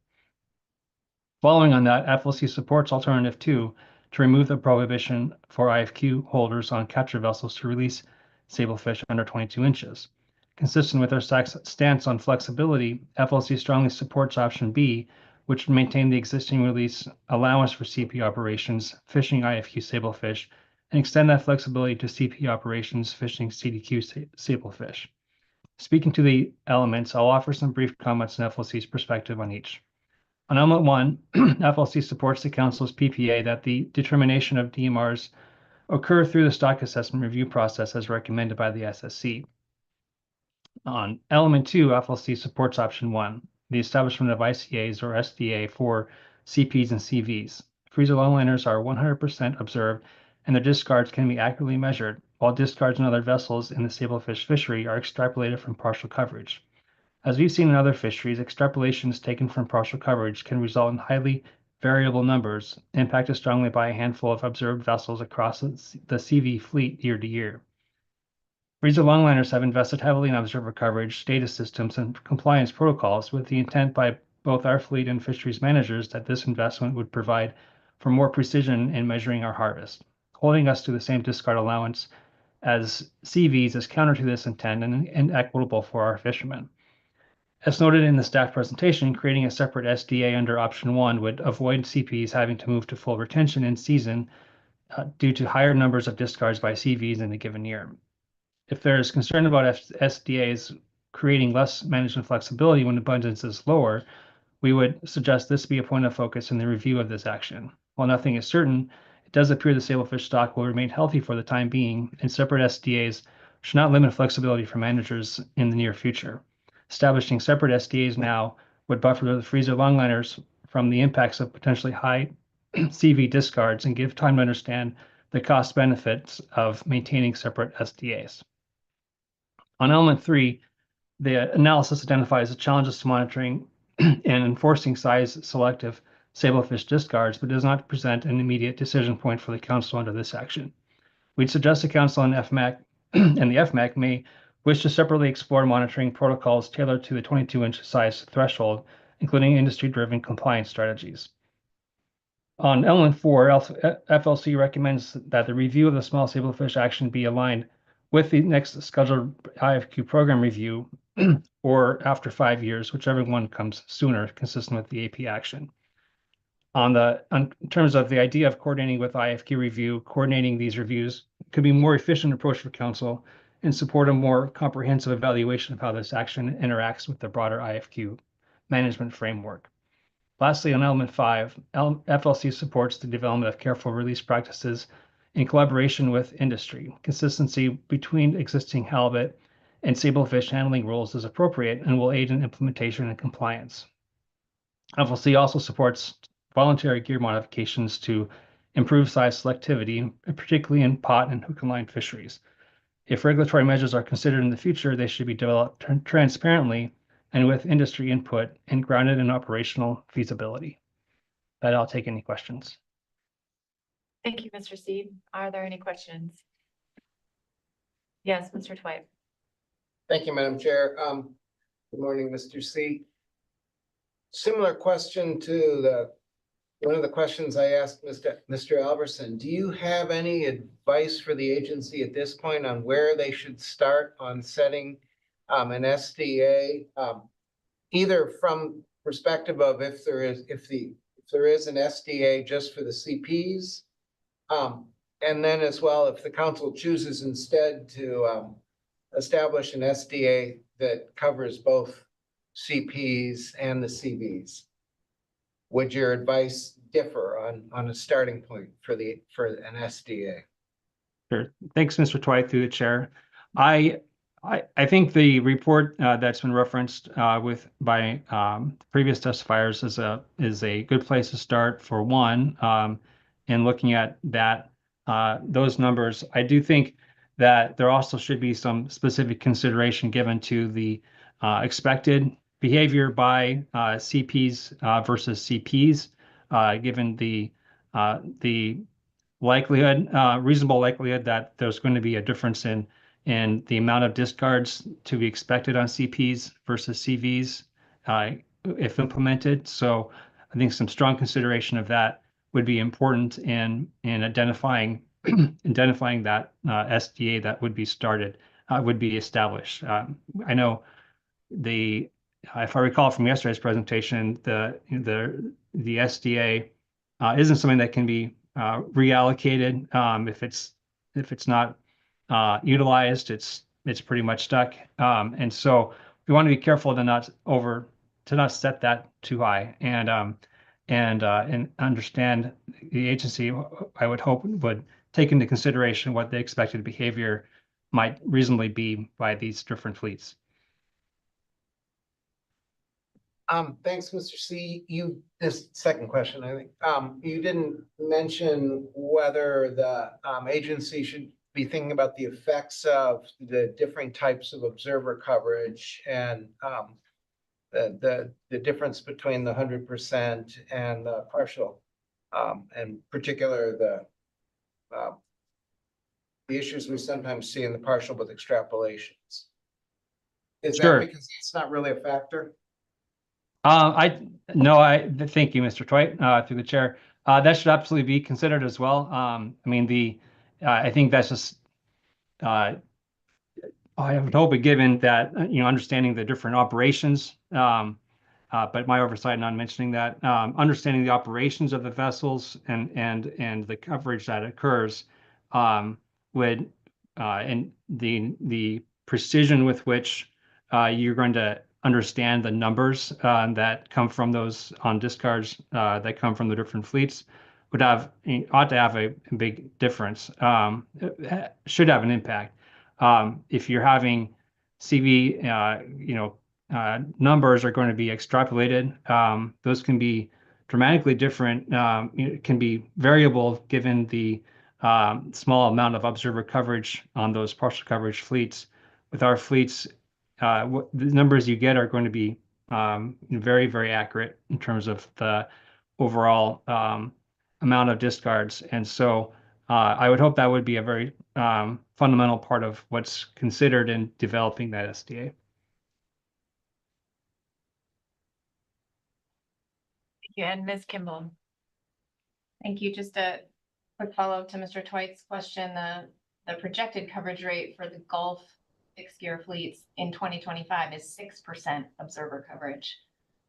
Following on that, FLC supports Alternative 2 to remove the prohibition for IFQ holders on catcher vessels to release sablefish under 22 inches. Consistent with our stance on flexibility, FLC strongly supports Option B, which would maintain the existing release allowance for CP operations fishing IFQ sablefish and extend that flexibility to CP operations fishing CDQ sablefish. Speaking to the elements, I'll offer some brief comments on FLC's perspective on each. On element 1, FLC supports the Council's PPA that the determination of DMRs occur through the stock assessment review process as recommended by the SSC. On element 2, FLC supports option 1, the establishment of ICAs or SDA for CPs and CVs. Freezer longliners are 100% observed and their discards can be accurately measured, while discards in other vessels in the sablefish fishery are extrapolated from partial coverage. As we've seen in other fisheries, extrapolations taken from partial coverage can result in highly variable numbers, impacted strongly by a handful of observed vessels across the CV fleet year to year. Freezer longliners have invested heavily in observer coverage, data systems, and compliance protocols with the intent by both our fleet and fisheries managers that this investment would provide for more precision in measuring our harvest. Holding us to the same discard allowance as CVs is counter to this intent and inequitable for our fishermen. As noted in the staff presentation, creating a separate SDA under option 1 would avoid CPs having to move to full retention in season due to higher numbers of discards by CVs in a given year. If there is concern about SDAs creating less management flexibility when abundance is lower, we would suggest this be a point of focus in the review of this action. While nothing is certain, it does appear the Sablefish stock will remain healthy for the time being, and separate SDAs should not limit flexibility for managers in the near future. Establishing separate SDAs now would buffer the freezer longliners from the impacts of potentially high CV discards and give time to understand the cost benefits of maintaining separate SDAs. On element 3, the analysis identifies the challenges to monitoring and enforcing size selective Sablefish discards, but does not present an immediate decision point for the council under this action. We'd suggest the council and FMAC and the FMAC may wish to separately explore monitoring protocols tailored to the 22-inch size threshold, including industry-driven compliance strategies. On element 4, FLC recommends that the review of the small Sablefish action be aligned with the next scheduled IFQ program review or after 5 years, whichever one comes sooner, consistent with the AP action. In terms of the idea of coordinating with IFQ review, coordinating these reviews could be a more efficient approach for council and support a more comprehensive evaluation of how this action interacts with the broader IFQ management framework. Lastly, on element 5, FLC supports the development of careful release practices in collaboration with industry. Consistency between existing halibut and Sablefish handling rules is appropriate and will aid in implementation and compliance. FLC also supports voluntary gear modifications to improve size selectivity, particularly in pot and hook and line fisheries. If regulatory measures are considered in the future, they should be developed transparently and with industry input and grounded in operational feasibility. But I'll take any questions. Thank you, Mr. Seed. Are there any questions? Yes, Mr. Twite. Thank you, Madam Chair. Good morning, Mr. C. Similar question to one of the questions I asked Mr. Alverson. Do you have any advice for the agency at this point on where they should start on setting an SDA, either from perspective of if there is an SDA just for the CPs, and then as well, if the council chooses instead to establish an SDA that covers both CPs and the CVs? Would your advice differ on a starting point for an SDA? Sure. Thanks, Mr. Twite, through the chair. I think the report that's been referenced by previous testifiers is a good place to start for one in looking at those numbers. I do think that there also should be some specific consideration given to the expected behavior by CPs versus CPs, given the reasonable likelihood that there's going to be a difference in the amount of discards to be expected on CPs versus CVs if implemented. So I think some strong consideration of that would be important in identifying that SDA that would be established. I know if I recall from yesterday's presentation, the SDA isn't something that can be reallocated. If it's not utilized, it's pretty much stuck. And so we want to be careful to not set that too high and understand the agency, I would hope, would take into consideration what the expected behavior might reasonably be by these different fleets. Thanks, Mr. C. This second question, I think, you didn't mention whether the agency should be thinking about the effects of the different types of observer coverage and the difference between the 100% and the partial, and particular the issues we sometimes see in the partial with extrapolations. Is Sure. that because it's not really a factor? Thank you, Mr. Twite, through the chair. That should absolutely be considered as well. I think that's just, I would hope, given that, understanding the different operations, but my oversight not mentioning that, understanding the operations of the vessels and the coverage that occurs would, and the precision with which you're going to understand the numbers that come from those on discards that come from the different fleets ought to have a big difference, should have an impact. If you're having CV, numbers are going to be extrapolated. Those can be dramatically different. It can be variable given the small amount of observer coverage on those partial coverage fleets. With our fleets, the numbers you get are going to be very, very accurate in terms of the overall amount of discards. And so I would hope that would be a very fundamental part of what's considered in developing that SDA. Thank you. And Ms. Kimball. Thank you. Just a quick follow-up to Mr. Twite's question. The projected coverage rate for the Gulf fixed gear fleets in 2025 is 6% observer coverage.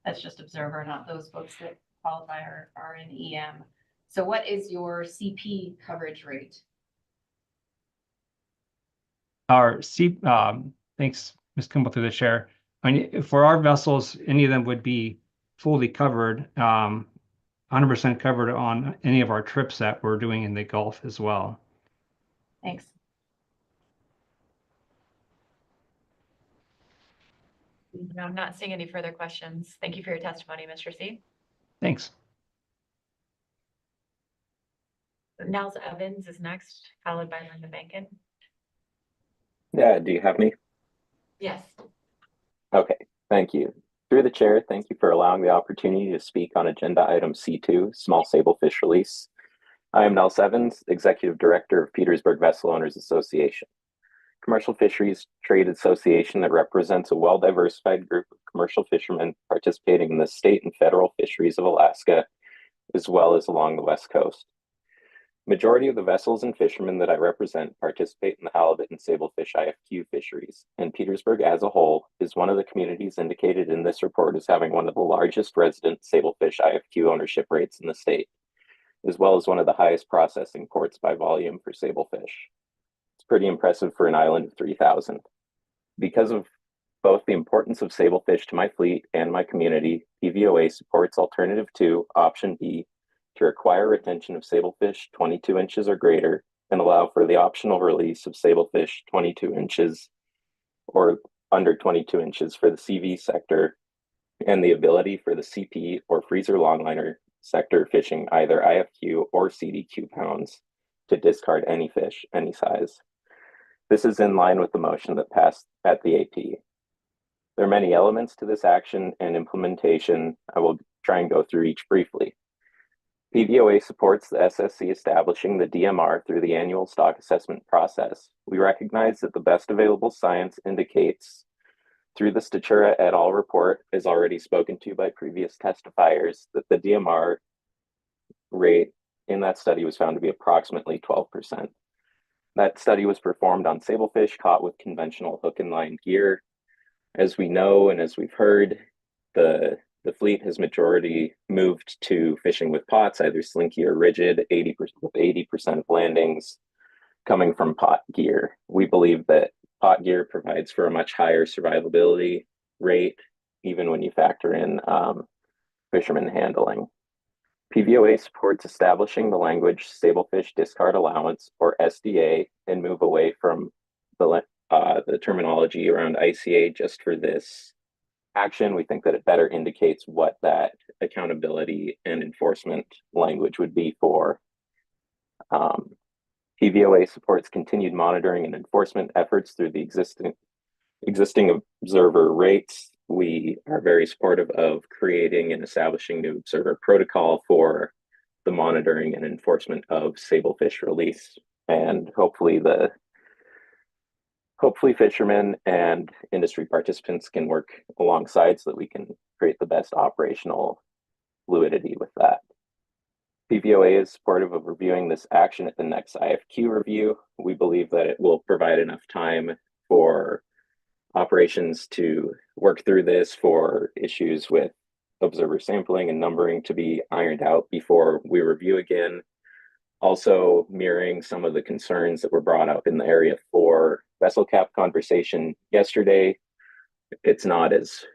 That's just observer, not those folks that qualify are in EM. So what is your CP coverage rate? Our thanks, Ms. Kimball, through the chair. I mean, for our vessels, any of them would be fully covered, 100% covered on any of our trips that we're doing in the Gulf as well. Thanks. No, I'm not seeing any further questions. Thank you for your testimony, Mr. C. Thanks. Nels Evans is next, followed by Linda Bankin. Yeah, do you have me? Yes. Okay, thank you. Through the chair, thank you for allowing the opportunity to speak on agenda item C2, small sablefish release. I am Nels Evans, Executive Director of Petersburg Vessel Owners Association, commercial fisheries trade association that represents a well-diversified group of commercial fishermen participating in the state and federal fisheries of Alaska, as well as along the West Coast. Majority of the vessels and fishermen that I represent participate in the halibut and sablefish IFQ fisheries, and Petersburg as a whole is one of the communities indicated in this report as having one of the largest resident sablefish IFQ ownership rates in the state, as well as one of the highest processing ports by volume for sablefish. It's pretty impressive for an island of 3,000. Because of both the importance of sablefish to my fleet and my community, PVOA supports alternative 2, option B, to require retention of sablefish 22 inches or greater and allow for the optional release of sablefish 22 inches or under 22 inches for the CV sector, and the ability for the CP or freezer longliner sector fishing either IFQ or CDQ pounds to discard any fish, any size. This is in line with the motion that passed at the AP. There are many elements to this action and implementation. I will try and go through each briefly. PVOA supports the SSC establishing the DMR through the annual stock assessment process. We recognize that the best available science indicates through the Statura et al. Report, as already spoken to by previous testifiers, that the DMR rate in that study was found to be approximately 12%. That study was performed on sablefish caught with conventional hook and line gear. As we know and as we've heard, the fleet has majority moved to fishing with pots, either slinky or rigid, 80% of landings coming from pot gear. We believe that pot gear provides for a much higher survivability rate, even when you factor in fishermen handling. PVOA supports establishing the language sablefish discard allowance, or SDA, and move away from the terminology around ICA just for this action. We think that it better indicates what that accountability and enforcement language would be for. PVOA supports continued monitoring and enforcement efforts through the existing observer rates. We are very supportive of creating and establishing new observer protocol for the monitoring and enforcement of sablefish release, and hopefully fishermen and industry participants can work alongside so that we can create the best operational fluidity with that. PVOA is supportive of reviewing this action at the next IFQ review. We believe that it will provide enough time for operations to work through this, for issues with observer sampling and numbering to be ironed out before we review again. Also mirroring some of the concerns that were brought up in the area 4 vessel cap conversation yesterday. It's not as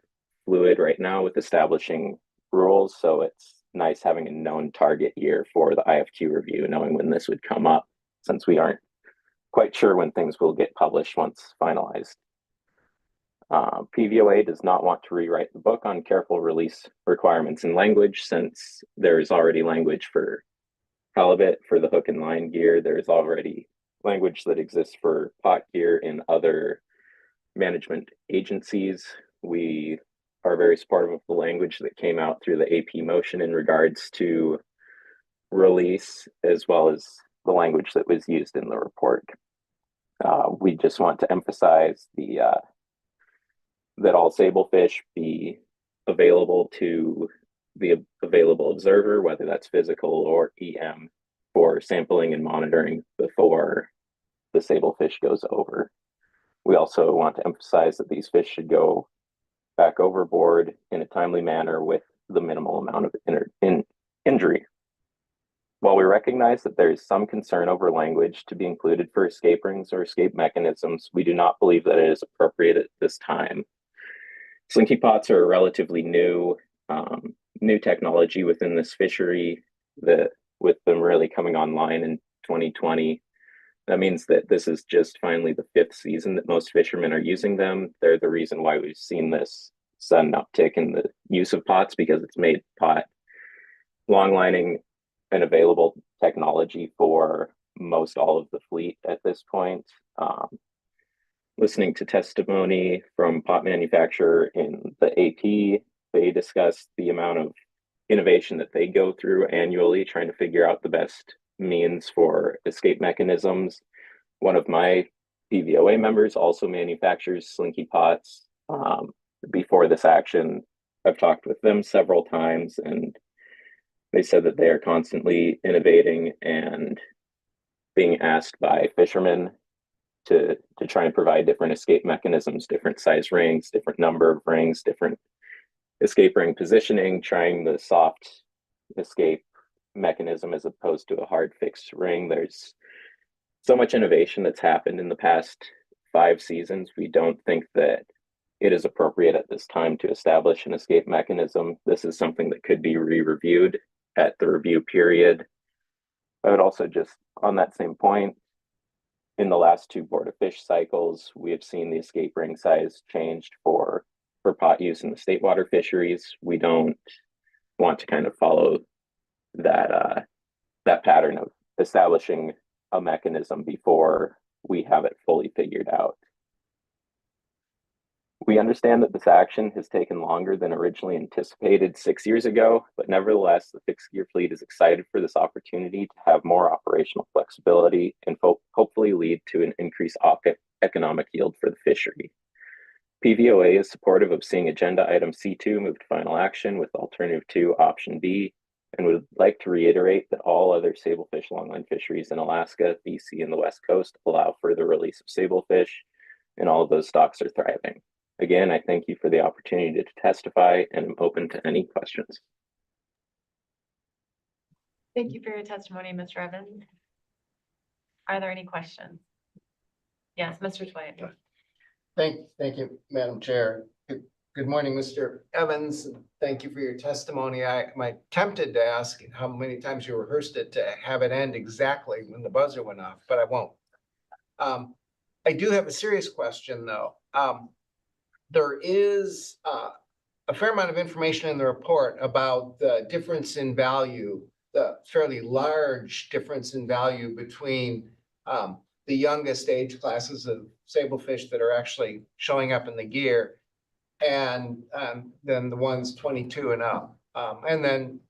fluid right now with establishing rules, so it's nice having a known target year for the IFQ review, knowing when this would come up, since we aren't quite sure when things will get published once finalized. PVOA does not want to rewrite the book on careful release requirements and language, since there is already language for halibut for the hook and line gear. There's already language that exists for pot gear in other management agencies. We are very supportive of the language that came out through the AP motion in regards to release, as well as the language that was used in the report. We just want to emphasize that all sablefish be available to the available observer, whether that's physical or EM, for sampling and monitoring before the sablefish goes over. We also want to emphasize that these fish should go back overboard in a timely manner with the minimal amount of injury. While we recognize that there is some concern over language to be included for escape rings or escape mechanisms, we do not believe that it is appropriate at this time. Slinky pots are a relatively new technology within this fishery, that with them really coming online in 2020. That means that this is just finally the 5th season that most fishermen are using them. They're the reason why we've seen this sudden uptick in the use of pots, because it's made pot longlining an available technology for most all of the fleet at this point. Listening to testimony from pot manufacturer in the AP, they discussed the amount of innovation that they go through annually, trying to figure out the best means for escape mechanisms. One of my PVOA members also manufactures slinky pots. Before this action, I've talked with them several times, and they said that they are constantly innovating and being asked by fishermen to try and provide different escape mechanisms, different size rings, different number of rings, different escape ring positioning, trying the soft escape mechanism as opposed to a hard fixed ring. There's so much innovation that's happened in the past 5 seasons. We don't think that it is appropriate at this time to establish an escape mechanism. This is something that could be re-reviewed at the review period. I would also just, on that same point, in the last 2 Board of Fish cycles, we have seen the escape ring size changed for pot use in the state water fisheries. We don't want to kind of follow that pattern of establishing a mechanism before we have it fully figured out. We understand that this action has taken longer than originally anticipated 6 years ago, but nevertheless, the fixed gear fleet is excited for this opportunity to have more operational flexibility and hopefully lead to an increased economic yield for the fishery. PVOA is supportive of seeing agenda item C2 move to final action with alternative 2 option B, and would like to reiterate that all other sablefish longline fisheries in Alaska, BC, and the West Coast allow further release of sablefish, and all of those stocks are thriving. Again, I thank you for the opportunity to testify, and am open to any questions. Thank you for your testimony, Mr. Evans. Are there any questions? Yes, Mr. Twight. Thank you, Madam Chair. Good morning, Mr. Evans. Thank you for your testimony. I'm tempted to ask how many times you rehearsed it to have it end exactly when the buzzer went off, but I won't. I do have a serious question, though. There is a fair amount of information in the report about the difference in value, the fairly large difference in value between the youngest age classes of sablefish that are actually showing up in the gear, and then the ones 22 and up. And then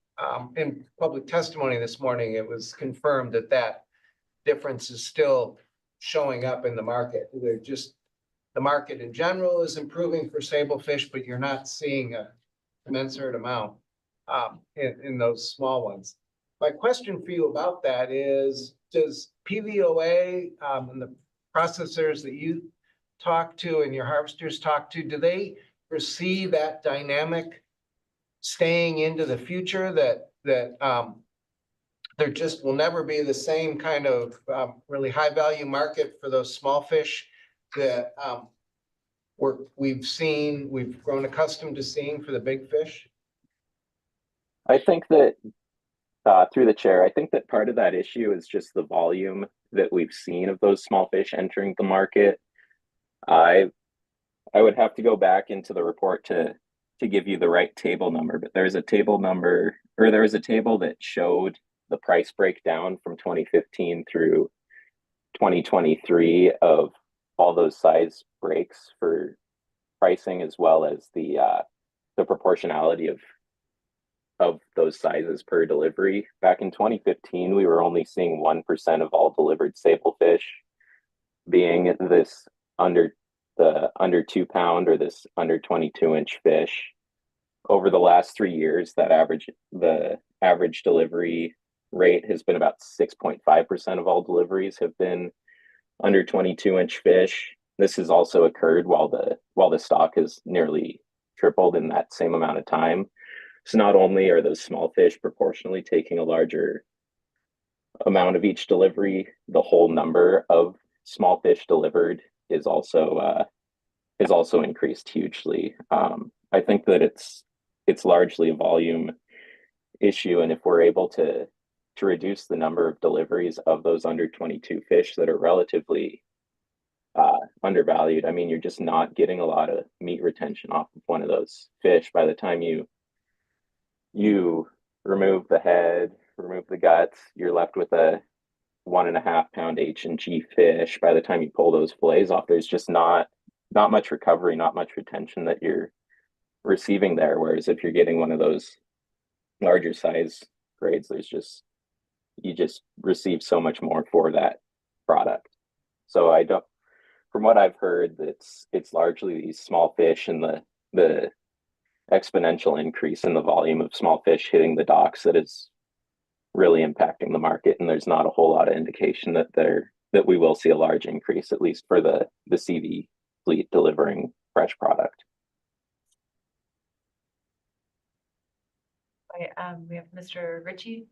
in public testimony this morning, it was confirmed that that difference is still showing up in the market. The market in general is improving for sablefish, but you're not seeing a commensurate amount in those small ones. My question for you about that is, does PVOA and the processors that you talk to and your harvesters talk to, do they foresee that dynamic staying into the future, that there just will never be the same kind of really high value market for those small fish that we've grown accustomed to seeing for the big fish? I think that through the chair, I think that part of that issue is just the volume that we've seen of those small fish entering the market. I would have to go back into the report to give you the right table number, but there's a table number, or there was a table that showed the price breakdown from 2015 through 2023 of all those size breaks for pricing, as well as the proportionality of those sizes per delivery. Back in 2015, we were only seeing 1% of all delivered sablefish being this under 2 pound or this under 22-inch fish. Over the last 3 years, the average delivery rate has been about 6.5% of all deliveries have been under 22-inch fish. This has also occurred while the stock has nearly tripled in that same amount of time. So not only are those small fish proportionally taking a larger amount of each delivery, the whole number of small fish delivered is also increased hugely. I think that it's largely a volume issue, and if we're able to reduce the number of deliveries of those under 22 fish that are relatively undervalued, I mean, you're just not getting a lot of meat retention off of one of those fish. By the time you remove the head, remove the guts, you're left with a 1.5 pound H&G fish. By the time you pull those fillets off, there's just not much recovery, not much retention that you're receiving there. Whereas if you're getting one of those larger size grades, you just receive so much more for that product. So from what I've heard, it's largely these small fish and the exponential increase in the volume of small fish hitting the docks that is really impacting the market. And there's not a whole lot of indication that we will see a large increase, at least for the CV fleet delivering fresh product. We have Mr. Ritchie.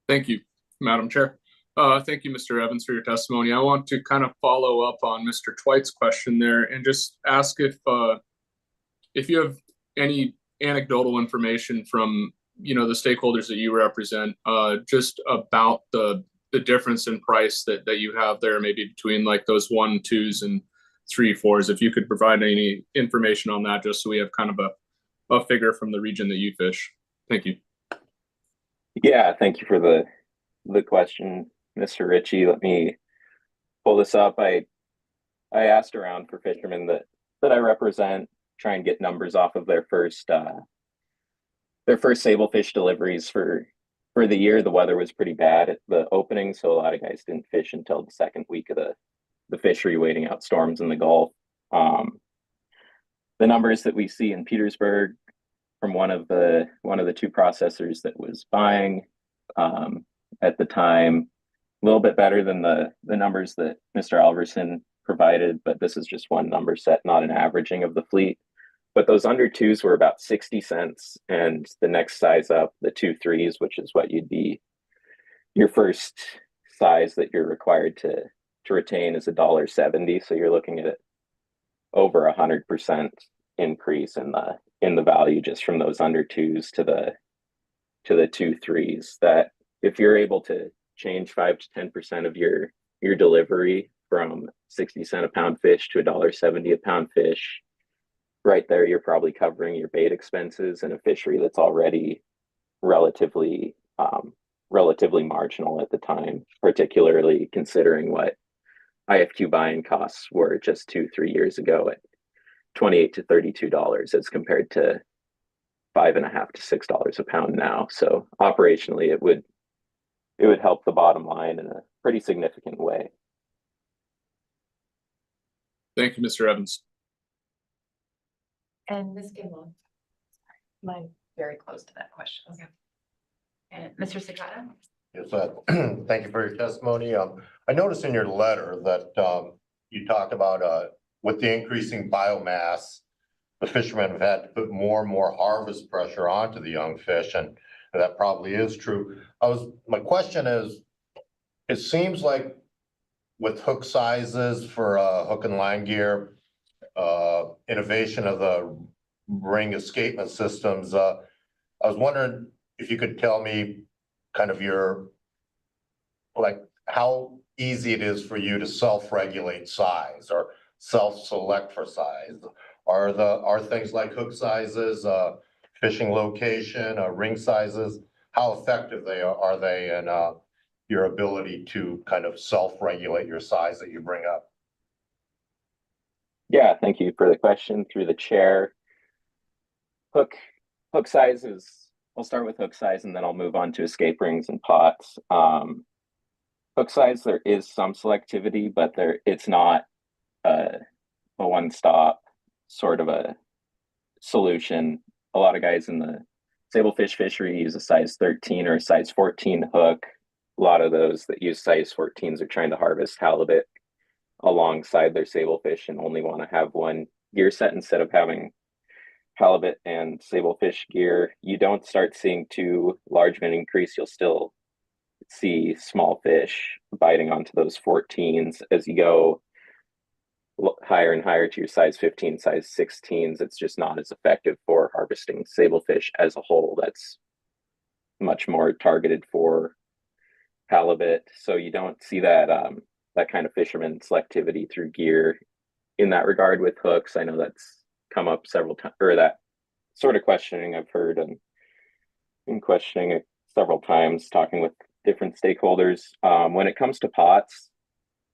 Thank you, Madam Chair. Thank you, Mr. Evans, for your testimony. I want to kind of follow up on Mr. Twite's question there and just ask if you have any anecdotal information from the stakeholders that you represent, just about the difference in price that you have there, maybe between like those 1, 2s and 3, 4s. If you could provide any information on that, just so we have kind of a figure from the region that you fish. Thank you. Yeah, thank you for the question, Mr. Ritchie. Let me pull this up. I asked around for fishermen that I represent, try and get numbers off of their first sablefish deliveries for the year. The weather was pretty bad at the opening, so a lot of guys didn't fish until the second week of the fishery, waiting out storms in the Gulf. The numbers that we see in Petersburg from one of the 2 processors that was buying at the time, a little bit better than the numbers that Mr. Alverson provided, but this is just one number set, not an averaging of the fleet. But those under 2s were about 60 cents, and the next size up, the 2 3s, which is what you'd be your first size that you're required to retain, is $1.70. So you're looking at over 100% increase in the value just from those under 2s to the 2 3s. That if you're able to change 5 to 10% of your delivery from 60 cent a pound fish to $1.70 a pound fish, right there you're probably covering your bait expenses in a fishery that's already relatively marginal at the time, particularly considering what IFQ buying costs were just 2-3 years ago at $28 to $32 as compared to $5.50 to $6 a pound now. So operationally, it would help the bottom line in a pretty significant way. Thank you, Mr. Evans. And Ms. Gimel. I'm very close to that question. Okay. And Mr. Sakata? Yes, thank you for your testimony. I noticed in your letter that you talked about with the increasing biomass, the fishermen have had to put more and more harvest pressure onto the young fish, and that probably is true. My question is, it seems like with hook sizes for hook and line gear, innovation of the ring escapement systems. I was wondering if you could tell me kind of like how easy it is for you to self-regulate size or self-select for size. Are things like hook sizes, fishing location, ring sizes, how effective are they in your ability to kind of self-regulate your size that you bring up? Yeah, thank you for the question through the chair. Hook sizes, I'll start with hook size and then I'll move on to escape rings and pots. Hook size, there is some selectivity, but it's not a one-stop sort of a solution. A lot of guys in the sablefish fishery use a size 13 or a size 14 hook. A lot of those that use size 14s are trying to harvest halibut alongside their sablefish and only want to have one gear set instead of having halibut and sablefish gear. You don't start seeing too large of an increase. You'll still see small fish biting onto those 14s as you go higher and higher to your size 15, size 16s. It's just not as effective for harvesting sablefish as a whole. That's much more targeted for halibut. So you don't see that that kind of fisherman selectivity through gear in that regard with hooks. I know that's come up several times, or that sort of questioning I've heard and questioning it several times, talking with different stakeholders. When it comes to pots,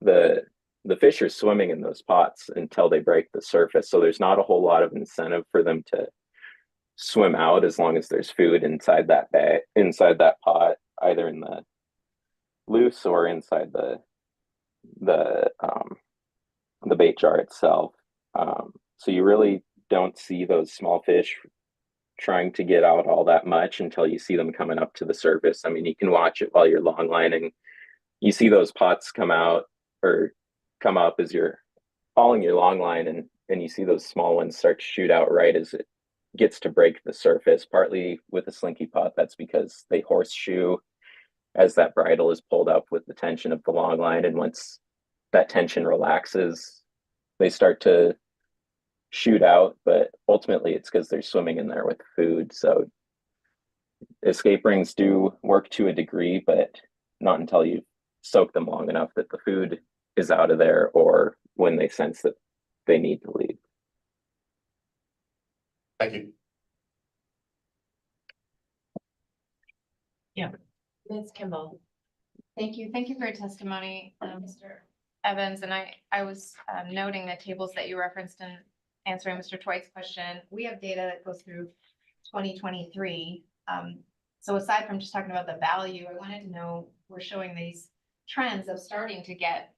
the fish are swimming in those pots until they break the surface. So there's not a whole lot of incentive for them to swim out as long as there's food inside that bag, inside that pot, either in the loose or inside the bait jar itself. So you really don't see those small fish trying to get out all that much until you see them coming up to the surface. I mean, you can watch it while you're long lining. You see those pots come out or come up as you're hauling your long line, and you see those small ones start to shoot out right as it gets to break the surface. Partly with a slinky pot, that's because they horseshoe as that bridle is pulled up with the tension of the long line, and once that tension relaxes, they start to shoot out, but ultimately it's because they're swimming in there with food. So escape rings do work to a degree, but not until you soak them long enough that the food is out of there or when they sense that they need to leave. Thank you. Yeah. Ms. Kimball. Thank you. Thank you for your testimony, Mr. Evans. And I was noting the tables that you referenced in answering Mr. Twite's question. We have data that goes through 2023. So aside from just talking about the value, I wanted to know, we're showing these trends of starting to get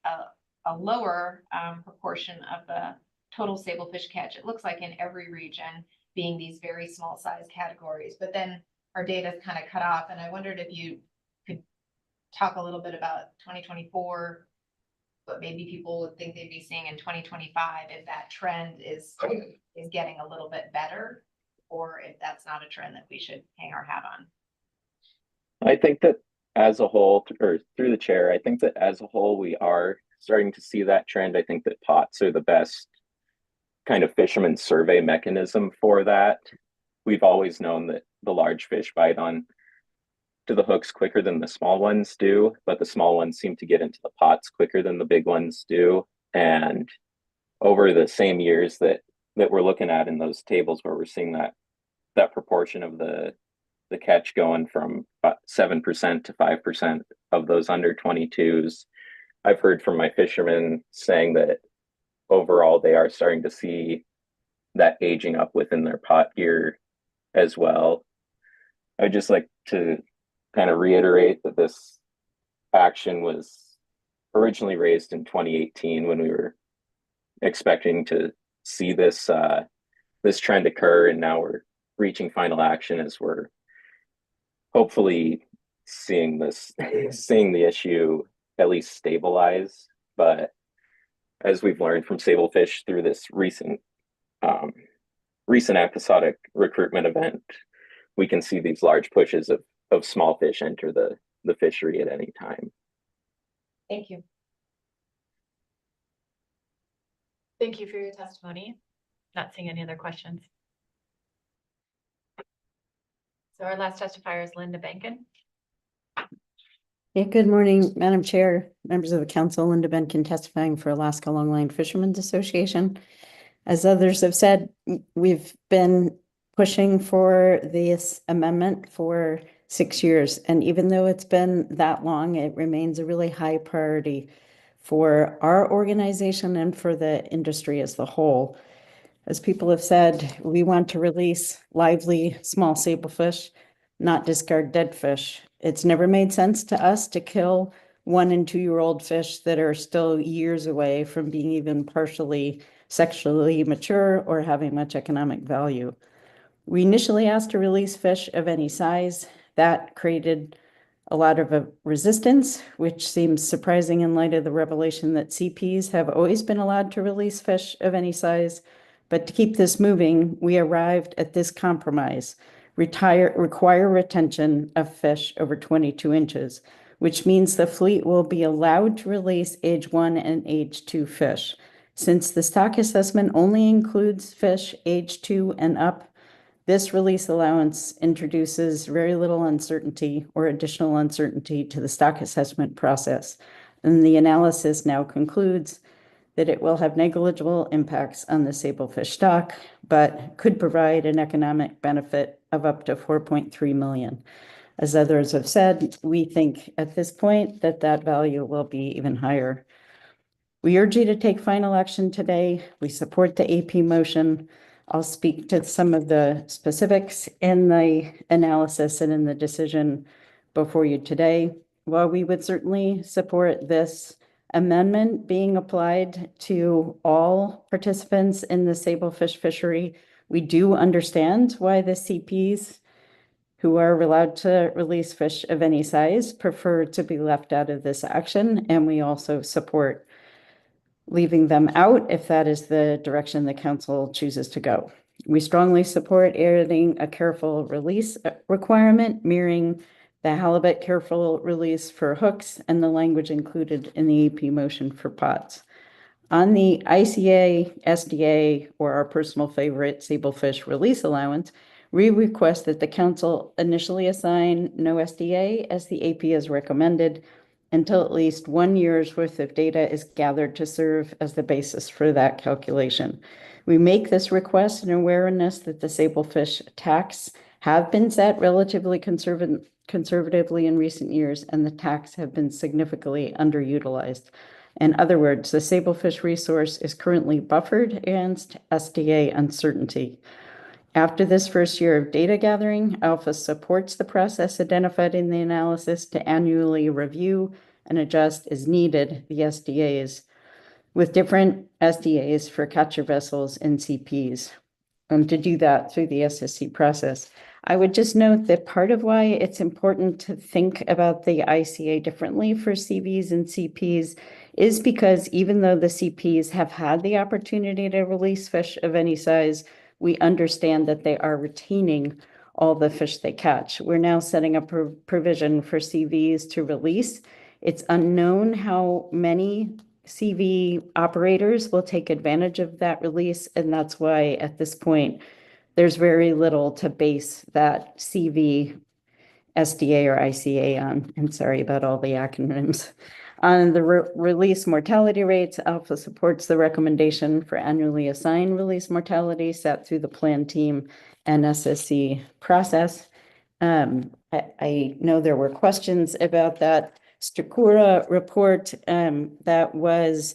a lower proportion of the total sablefish catch. It looks like in every region being these very small size categories, but then our data is kind of cut off. And I wondered if you could talk a little bit about 2024, what maybe people would think they'd be seeing in 2025, if that trend is getting a little bit better, or if that's not a trend that we should hang our hat on. I think that as a whole, or through the chair, I think that as a whole, we are starting to see that trend. I think that pots are the best kind of fisherman survey mechanism for that. We've always known that the large fish bite on to the hooks quicker than the small ones do, but the small ones seem to get into the pots quicker than the big ones do. And over the same years that we're looking at in those tables where we're seeing that proportion of the catch going from about 7% to 5% of those under 22s, I've heard from my fishermen saying that overall they are starting to see that aging up within their pot gear as well. I'd just like to kind of reiterate that this action was originally raised in 2018 when we were expecting to see this this trend occur, and now we're reaching final action as we're hopefully seeing the issue at least stabilize. But as we've learned from sablefish through this recent episodic recruitment event, we can see these large pushes of small fish enter the fishery at any time. Thank you. Thank you for your testimony. Not seeing any other questions. So our last testifier is Linda Benkin. Yeah, good morning, Madam Chair, members of the council. Linda Benkin testifying for Alaska Longline Fishermen's Association. As others have said, we've been pushing for this amendment for 6 years. And even though it's been that long, it remains a really high priority for our organization and for the industry as the whole. As people have said, we want to release lively small sablefish, not discard dead fish. It's never made sense to us to kill 1- and 2-year-old fish that are still years away from being even partially sexually mature or having much economic value. We initially asked to release fish of any size. That created a lot of resistance, which seems surprising in light of the revelation that CPs have always been allowed to release fish of any size. But to keep this moving, we arrived at this compromise: require retention of fish over 22 inches, which means the fleet will be allowed to release age 1 and age 2 fish. Since the stock assessment only includes fish age 2 and up, this release allowance introduces very little uncertainty or additional uncertainty to the stock assessment process. And the analysis now concludes that it will have negligible impacts on the sablefish stock, but could provide an economic benefit of up to 4.3 million. As others have said, we think at this point that that value will be even higher. We urge you to take final action today. We support the AP motion. I'll speak to some of the specifics in the analysis and in the decision before you today. While we would certainly support this amendment being applied to all participants in the sablefish fishery, we do understand why the CPs who are allowed to release fish of any size prefer to be left out of this action, and we also support leaving them out if that is the direction the council chooses to go. We strongly support adding a careful release requirement mirroring the halibut careful release for hooks and the language included in the AP motion for pots. On the ICA, SDA, or our personal favorite sablefish release allowance, we request that the council initially assign no SDA as the AP has recommended until at least 1 year's worth of data is gathered to serve as the basis for that calculation. We make this request in awareness that the sablefish tax have been set relatively conservatively in recent years, and the tax have been significantly underutilized. In other words, the sablefish resource is currently buffered against SDA uncertainty. After this first year of data gathering, Alpha supports the process identified in the analysis to annually review and adjust as needed the SDAs with different SDAs for catcher vessels and CPs, and to do that through the SSC process. I would just note that part of why it's important to think about the ICA differently for CVs and CPs is because even though the CPs have had the opportunity to release fish of any size, we understand that they are retaining all the fish they catch. We're now setting up a provision for CVs to release. It's unknown how many CV operators will take advantage of that release, and that's why at this point, there's very little to base that CV, SDA, or ICA on. And sorry about all the acronyms. On the release mortality rates, Alpha supports the recommendation for annually assigned release mortality set through the plan team and SSC process. I know there were questions about that Stakura report that was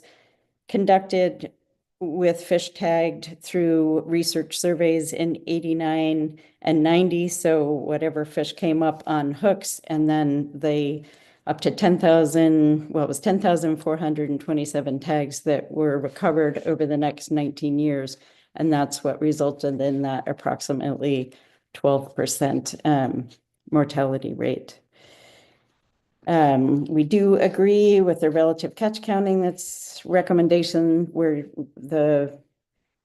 conducted with fish tagged through research surveys in 89 and 90. So whatever fish came up on hooks, and then they up to 10,000, well, it was 10,427 tags that were recovered over the next 19 years. And that's what resulted in that approximately 12% mortality rate. We do agree with the relative catch counting that's recommendation where the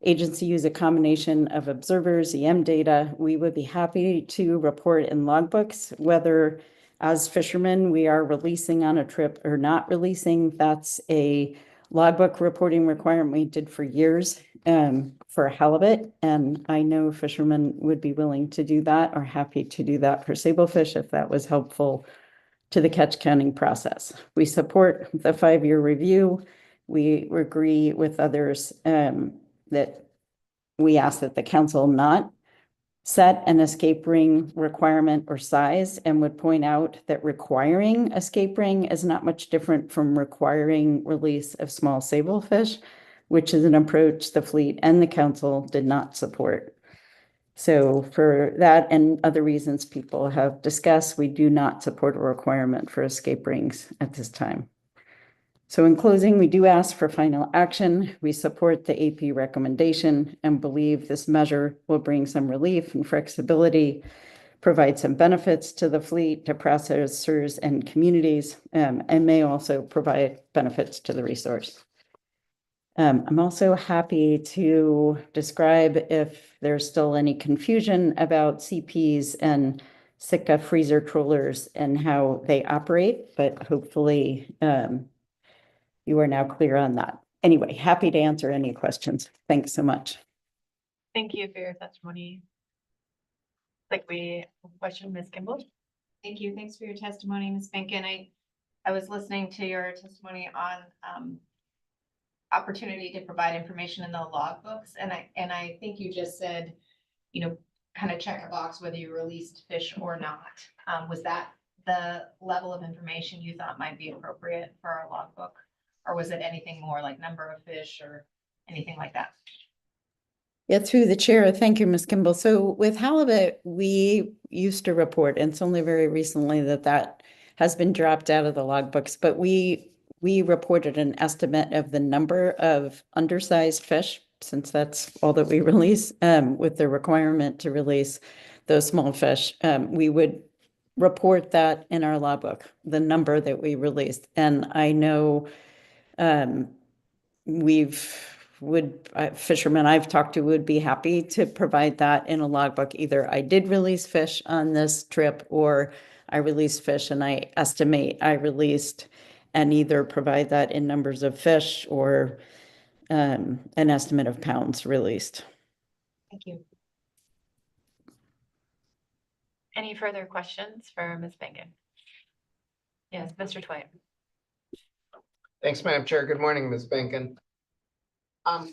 agency use a combination of observers, EM data. We would be happy to report in logbooks whether as fishermen we are releasing on a trip or not releasing. That's a logbook reporting requirement we did for years for halibut. And I know fishermen would be willing to do that or happy to do that for sablefish if that was helpful to the catch counting process. We support the 5-year review. We agree with others that we ask that the council not set an escape ring requirement or size, and would point out that requiring escape ring is not much different from requiring release of small sablefish, which is an approach the fleet and the council did not support. So for that and other reasons people have discussed, we do not support a requirement for escape rings at this time. So in closing, we do ask for final action. We support the AP recommendation and believe this measure will bring some relief and flexibility, provide some benefits to the fleet, to processors and communities, and may also provide benefits to the resource. I'm also happy to describe if there's still any confusion about CPs and Sitka freezer trollers and how they operate, but hopefully you are now clear on that. Anyway, happy to answer any questions. Thanks so much. Thank you for your testimony. Like we question Ms. Kimball. Thank you. Thanks for your testimony, Ms. Finken. I was listening to your testimony on opportunity to provide information in the logbooks, and I think you just said, you know, kind of check a box whether you released fish or not. Was that the level of information you thought might be appropriate for our logbook? Or was it anything more like number of fish or anything like that? Yeah, through the chair. Thank you, Ms. Kimball. So with halibut, we used to report, and it's only very recently that has been dropped out of the logbooks, but we reported an estimate of the number of undersized fish, since that's all that we release, with the requirement to release those small fish. We would report that in our logbook, the number that we released. And I know fishermen I've talked to would be happy to provide that in a logbook. Either I did release fish on this trip, or I released fish and I estimate I released, and either provide that in numbers of fish or an estimate of pounds released. Thank you. Any further questions for Ms. Finken? Yes, Mr. Twite. Thanks, Madam Chair. Good morning, Ms. Benkin. I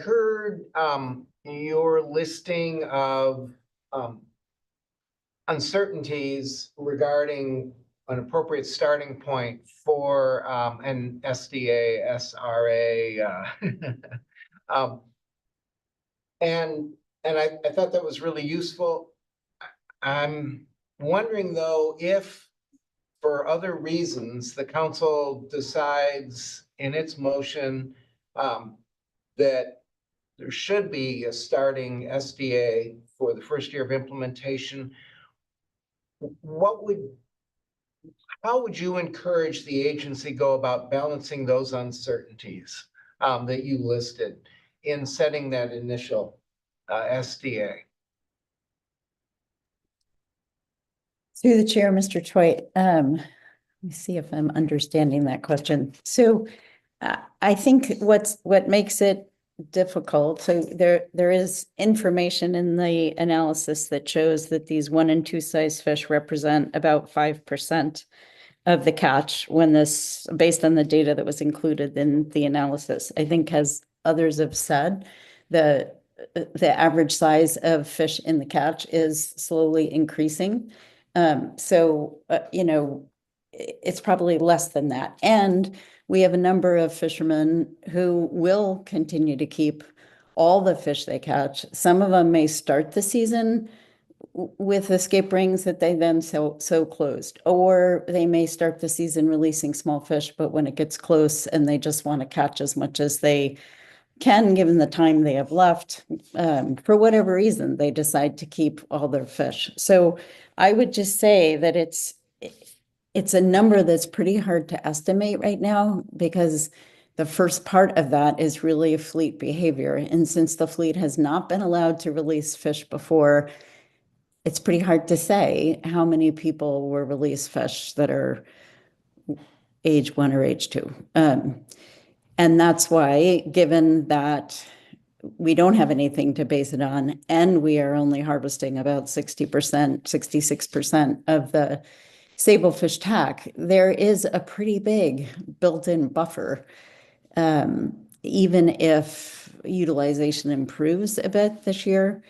heard your listing of uncertainties regarding an appropriate starting point for an SDA, SRA, and I thought that was really useful. I'm wondering though, if for other reasons, the council decides in its motion that there should be a starting SDA for the first year of implementation, how would you encourage the agency go about balancing those uncertainties that you listed in setting that initial SDA? Through the chair, Mr. Twite, let me see if I'm understanding that question. So I think what makes it difficult, so there is information in the analysis that shows that these 1 and 2 size fish represent about 5% of the catch when this, based on the data that was included in the analysis. I think, as others have said, the average size of fish in the catch is slowly increasing. You know, it's probably less than that. And we have a number of fishermen who will continue to keep all the fish they catch. Some of them may start the season with escape rings that they then so closed, or they may start the season releasing small fish, but when it gets close and they just want to catch as much as they can, given the time they have left, for whatever reason, they decide to keep all their fish. So I would just say that it's a number that's pretty hard to estimate right now, because the first part of that is really fleet behavior. And since the fleet has not been allowed to release fish before, it's pretty hard to say how many people will release fish that are age 1 or age 2. And that's why, given that we don't have anything to base it on, and we are only harvesting about 60%, 66% of the sablefish tack, there is a pretty big built-in buffer. Even if utilization improves a bit this year,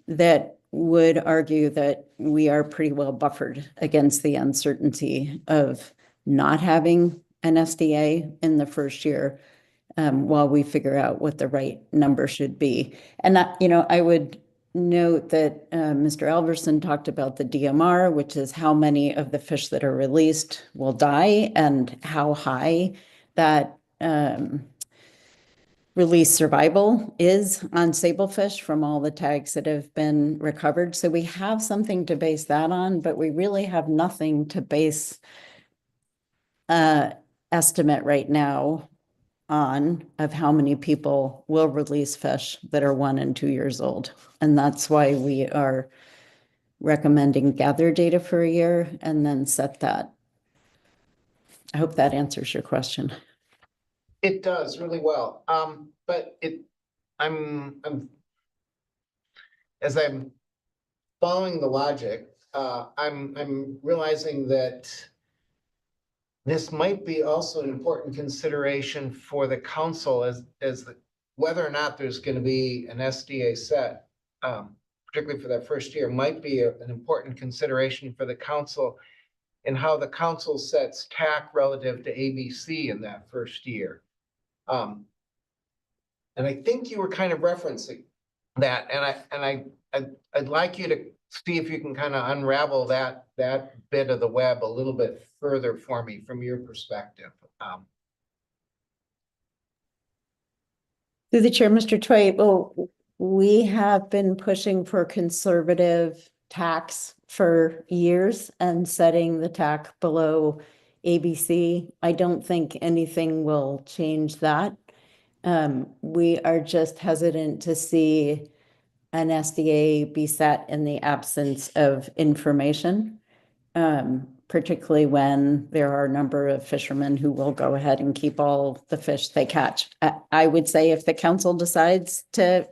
that would argue that we are pretty well buffered against the uncertainty of not having an SDA in the first year, while we figure out what the right number should be. And I would note that Mr. Alverson talked about the DMR, which is how many of the fish that are released will die and how high that release survival is on sablefish from all the tags that have been recovered. So we have something to base that on, but we really have nothing to base estimate right now on of how many people will release fish that are 1 and 2 years old. And that's why we are recommending gather data for a year and then set that. I hope that answers your question. It does really well. But as I'm following the logic, I'm realizing that this might be also an important consideration for the council as whether or not there's going to be an SDA set, particularly for that first year, might be an important consideration for the council in how the council sets TAC relative to ABC in that first year. And I think you were kind of referencing that, and I'd like you to see if you can kind of unravel that bit of the web a little bit further for me from your perspective. Through the chair, Mr. Twait, well, we have been pushing for conservative tax for years and setting the tax below ABC. I don't think anything will change that. We are just hesitant to see an SDA be set in the absence of information, particularly when there are a number of fishermen who will go ahead and keep all the fish they catch. I would say if the council decides to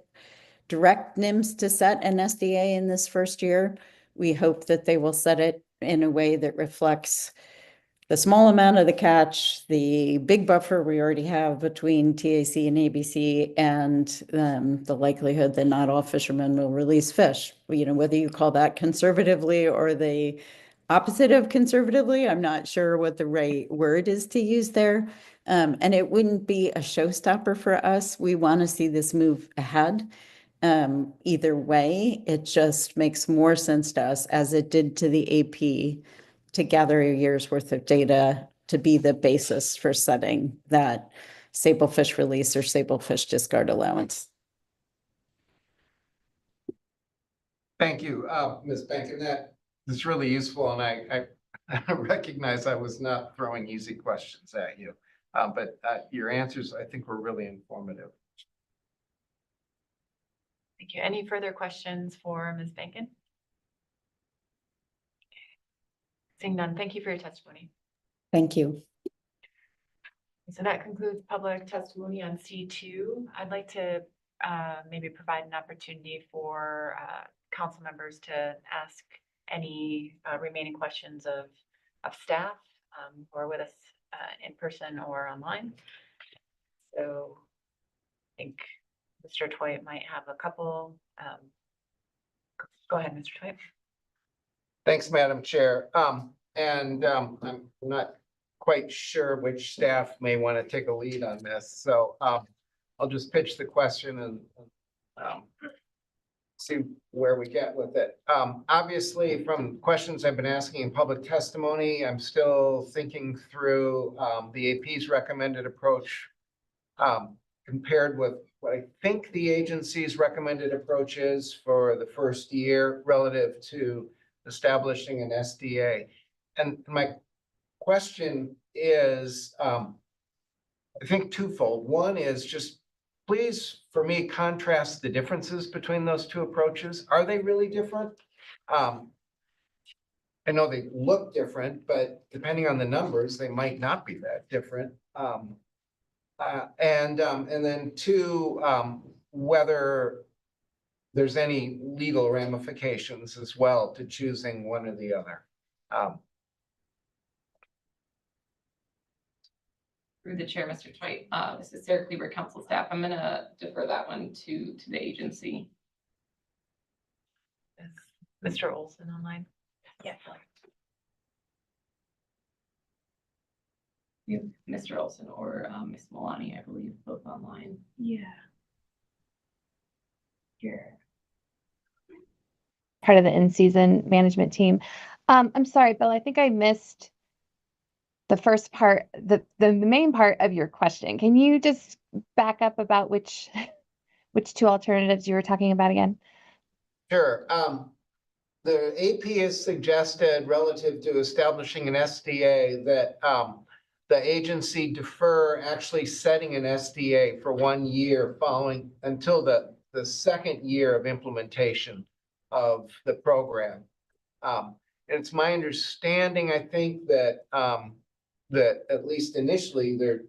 direct NIMS to set an SDA in this first year, we hope that they will set it in a way that reflects the small amount of the catch, the big buffer we already have between TAC and ABC, and the likelihood that not all fishermen will release fish. Whether you call that conservatively or the opposite of conservatively, I'm not sure what the right word is to use there. And it wouldn't be a showstopper for us. We want to see this move ahead. Either way, it just makes more sense to us, as it did to the AP, to gather a year's worth of data to be the basis for setting that sablefish release or sablefish discard allowance. Thank you, Ms. Benkin. That's really useful, and I recognize I was not throwing easy questions at you, but your answers, I think, were really informative. Thank you. Any further questions for Ms. Benkin? Seeing none, thank you for your testimony. Thank you. So that concludes public testimony on C2. I'd like to maybe provide an opportunity for council members to ask any remaining questions of staff who are with us in person or online. So I think Mr. Twite might have a couple. Go ahead, Mr. Twite. Thanks, Madam Chair. I'm not quite sure which staff may want to take a lead on this, so I'll just pitch the question and see where we get with it. Obviously, from questions I've been asking in public testimony, I'm still thinking through the AP's recommended approach compared with what I think the agency's recommended approach is for the first year relative to establishing an SDA. And my question is, I think twofold. One is just please, for me, contrast the differences between those two approaches. Are they really different? I know they look different, but depending on the numbers, they might not be that different. And then two, whether there's any legal ramifications as well to choosing one or the other. Through the chair, Mr. Twite, this is Sarah Kleber, council staff. I'm gonna defer that one to the agency. Is Mr. Olson online? Yeah. You, Mr. Olson or Ms. Milani, I believe, both online. Yeah. Here. Part of the in-season management team. I'm sorry, Bill, I think I missed the first part, the main part of your question. Can you just back up about which two alternatives you were talking about again? Sure. The AP has suggested relative to establishing an SDA that the agency defer actually setting an SDA for 1 year following until the second year of implementation of the program. And it's my understanding, I think, that that at least initially the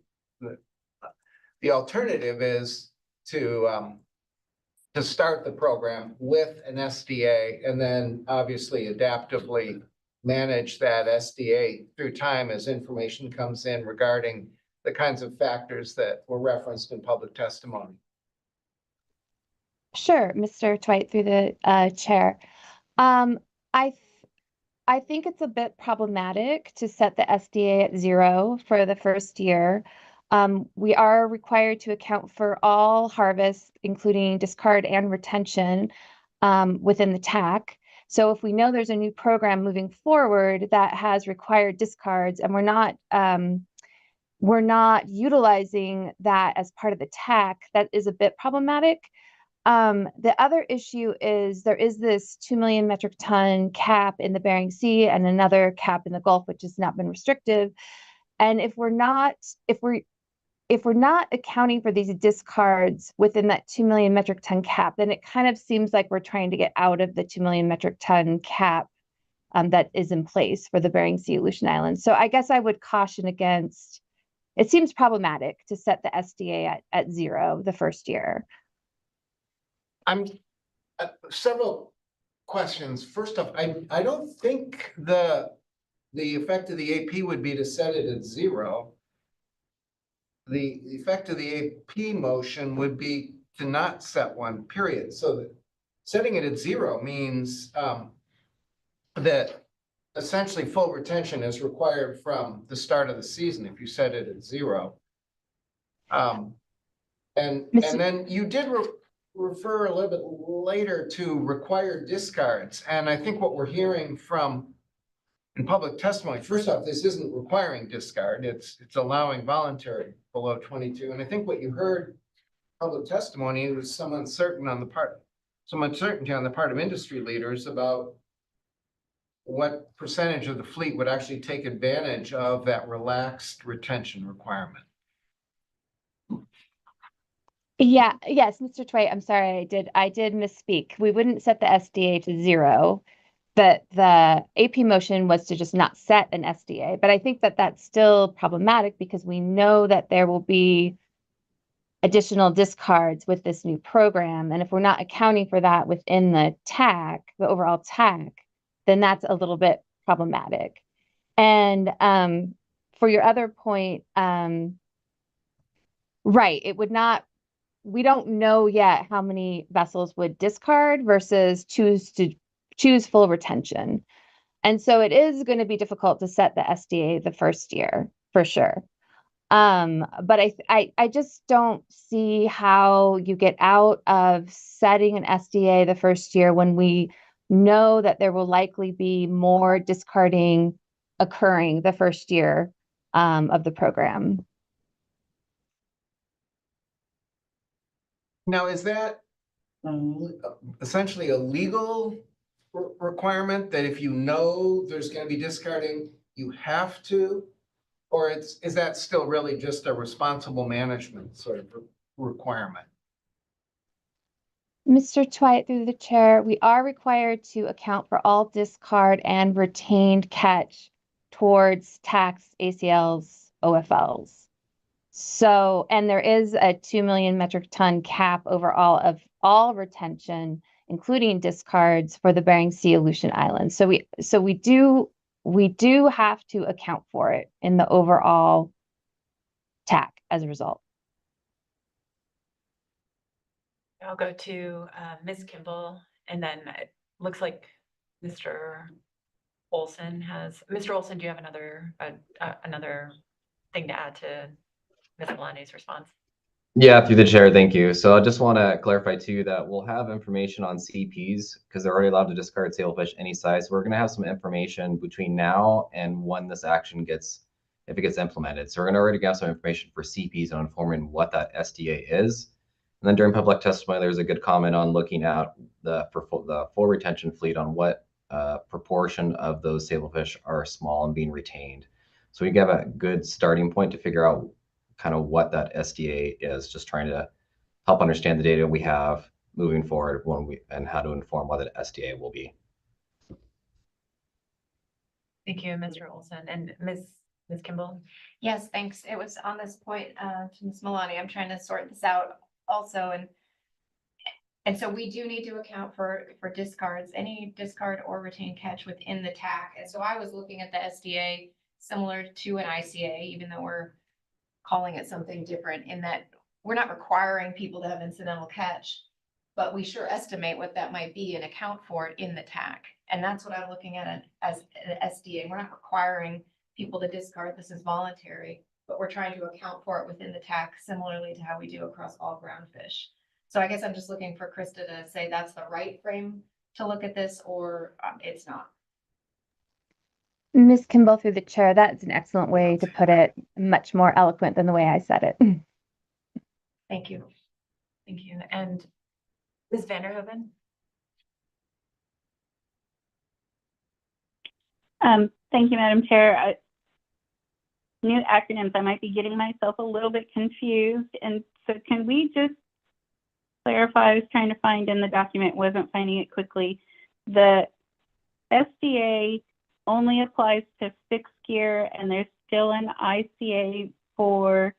alternative is to start the program with an SDA and then obviously adaptively manage that SDA through time as information comes in regarding the kinds of factors that were referenced in public testimony. Sure, Mr. Twite, through the chair. I think it's a bit problematic to set the SDA at 0 for the first year. We are required to account for all harvests, including discard and retention, within the TAC. So if we know there's a new program moving forward that has required discards and we're not utilizing that as part of the TAC, that is a bit problematic. The other issue is there is this 2 million metric ton cap in the Bering Sea and another cap in the Gulf, which has not been restrictive. And if we're not accounting for these discards within that 2 million metric ton cap, then it kind of seems like we're trying to get out of the 2 million metric ton cap that is in place for the Bering Sea Aleutian Islands. So I guess I would caution against, it seems problematic to set the SDA at 0 the first year. I'm several questions. First off, I don't think the effect of the AP would be to set it at 0. The effect of the AP motion would be to not set one, period. So that setting it at 0 means that essentially full retention is required from the start of the season if you set it at 0. And then you did refer a little bit later to required discards. And I think what we're hearing from in public testimony, first off, this isn't requiring discard, it's allowing voluntary below 22. And I think what you heard public testimony was some uncertainty on the part of industry leaders about what percentage of the fleet would actually take advantage of that relaxed retention requirement. Yeah, yes, Mr. Twite, I'm sorry, I did misspeak. We wouldn't set the SDA to 0. The AP motion was to just not set an SDA, but I think that that's still problematic because we know that there will be additional discards with this new program. And if we're not accounting for that within the TAC, the overall TAC, then that's a little bit problematic. And for your other point, right, it would not, we don't know yet how many vessels would discard versus choose full retention. And so it is going to be difficult to set the SDA the first year for sure. But I just don't see how you get out of setting an SDA the first year when we know that there will likely be more discarding occurring the first year of the program. Now, is that essentially a legal requirement that if you know there's going to be discarding, you have to? Or is that still really just a responsible management sort of requirement? Mr. Twite, through the chair, we are required to account for all discard and retained catch towards tax ACLs, OFLs. So, and there is a 2 million metric ton cap overall of all retention, including discards for the Bering Sea Aleutian Islands. So we do have to account for it in the overall TAC as a result. I'll go to Ms. Kimball, and then it looks like Mr. Olson has. Mr. Olson, do you have another thing to add to Ms. Malani's response? Yeah, through the chair, thank you. So I just want to clarify too that we'll have information on CPs because they're already allowed to discard sablefish any size. So we're going to have some information between now and when this action gets, if it gets implemented. So we're going to already have some information for CPs on informing what that SDA is. And then during public testimony, there's a good comment on looking at the full retention fleet on what proportion of those sablefish are small and being retained. So we have a good starting point to figure out kind of what that SDA is, just trying to help understand the data we have moving forward and how to inform what the SDA will be. Thank you, Mr. Olson. And Ms. Kimball? Yes, thanks. It was on this point to Ms. Malani. I'm trying to sort this out also. And so we do need to account for discards, any discard or retained catch within the TAC. And so I was looking at the SDA similar to an ICA, even though we're calling it something different in that we're not requiring people to have incidental catch, but we sure estimate what that might be and account for it in the TAC. And that's what I'm looking at as an SDA. We're not requiring people to discard. This is voluntary, but we're trying to account for it within the TAC similarly to how we do across all ground fish. So I guess I'm just looking for Krista to say that's the right frame to look at this, or it's not. Ms. Kimball, through the chair, that's an excellent way to put it, much more eloquent than the way I said it. Thank you. Thank you. And Ms. Vanderhoven? Thank you, Madam Chair. New acronyms, I might be getting myself a little bit confused. And so can we just clarify, I was trying to find in the document, wasn't finding it quickly. The SDA only applies to fixed gear and there's still an ICA for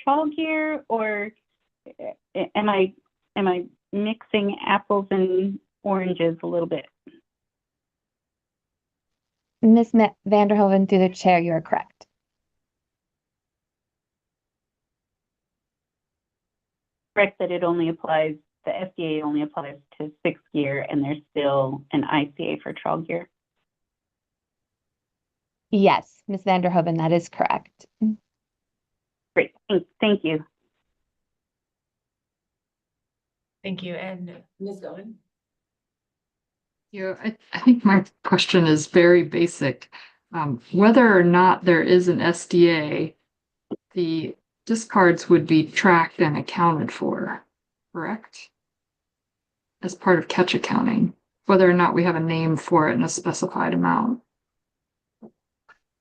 trawl gear, or am I mixing apples and oranges a little bit? Ms. Vanderhoven, through the chair, you are correct. Correct that it only applies, the SDA only applies to fixed gear and there's still an ICA for trawl gear. Yes, Ms. Vanderhoven, that is correct. Great, thank you. Thank you. And Ms. Goen? Yeah, I think my question is very basic. Whether or not there is an SDA, the discards would be tracked and accounted for, correct? As part of catch accounting, whether or not we have a name for it in a specified amount.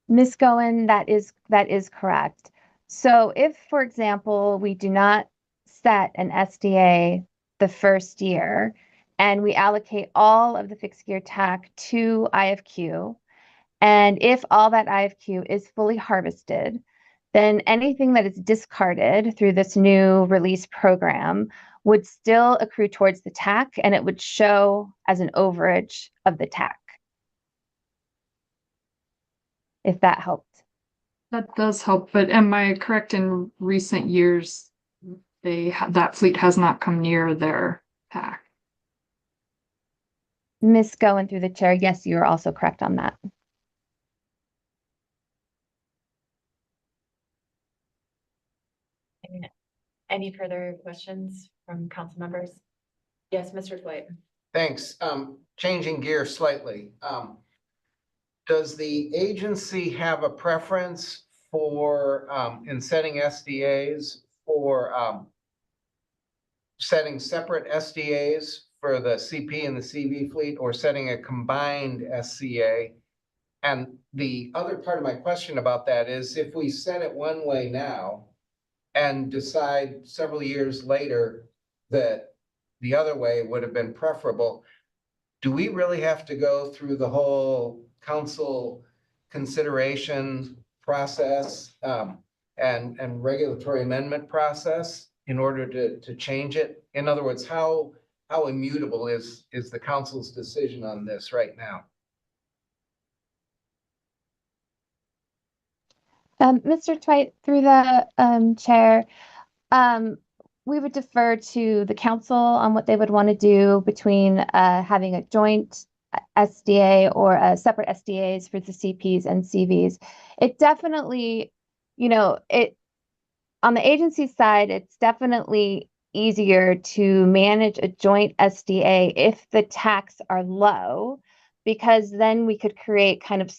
Ms. Goen, that is correct. So if, for example, we do not set an SDA the first year and we allocate all of the fixed gear TAC to IFQ, and if all that IFQ is fully harvested, then anything that is discarded through this new release program would still accrue towards the TAC and it would show as an overage of the TAC. If that helped. That does help, but am I correct in recent years, that fleet has not come near their TAC? Ms. Goen, through the chair, yes, you are also correct on that. Any further questions from council members? Yes, Mr. Dwight. Thanks. Changing gears slightly. Does the agency have a preference for, in setting SDAs, for setting separate SDAs for the CP and the CV fleet, or setting a combined SCA? And the other part of my question about that is, if we set it one way now and decide several years later that the other way would have been preferable. Do we really have to go through the whole council consideration process and regulatory amendment process in order to change it? In other words, how immutable is the council's decision on this right now? Mr. Twite, through the chair, we would defer to the council on what they would want to do between having a joint SDA or separate SDAs for the CPs and CVs. It definitely, on the agency side, it's definitely easier to manage a joint SDA if the tax are low, because then we could create kind of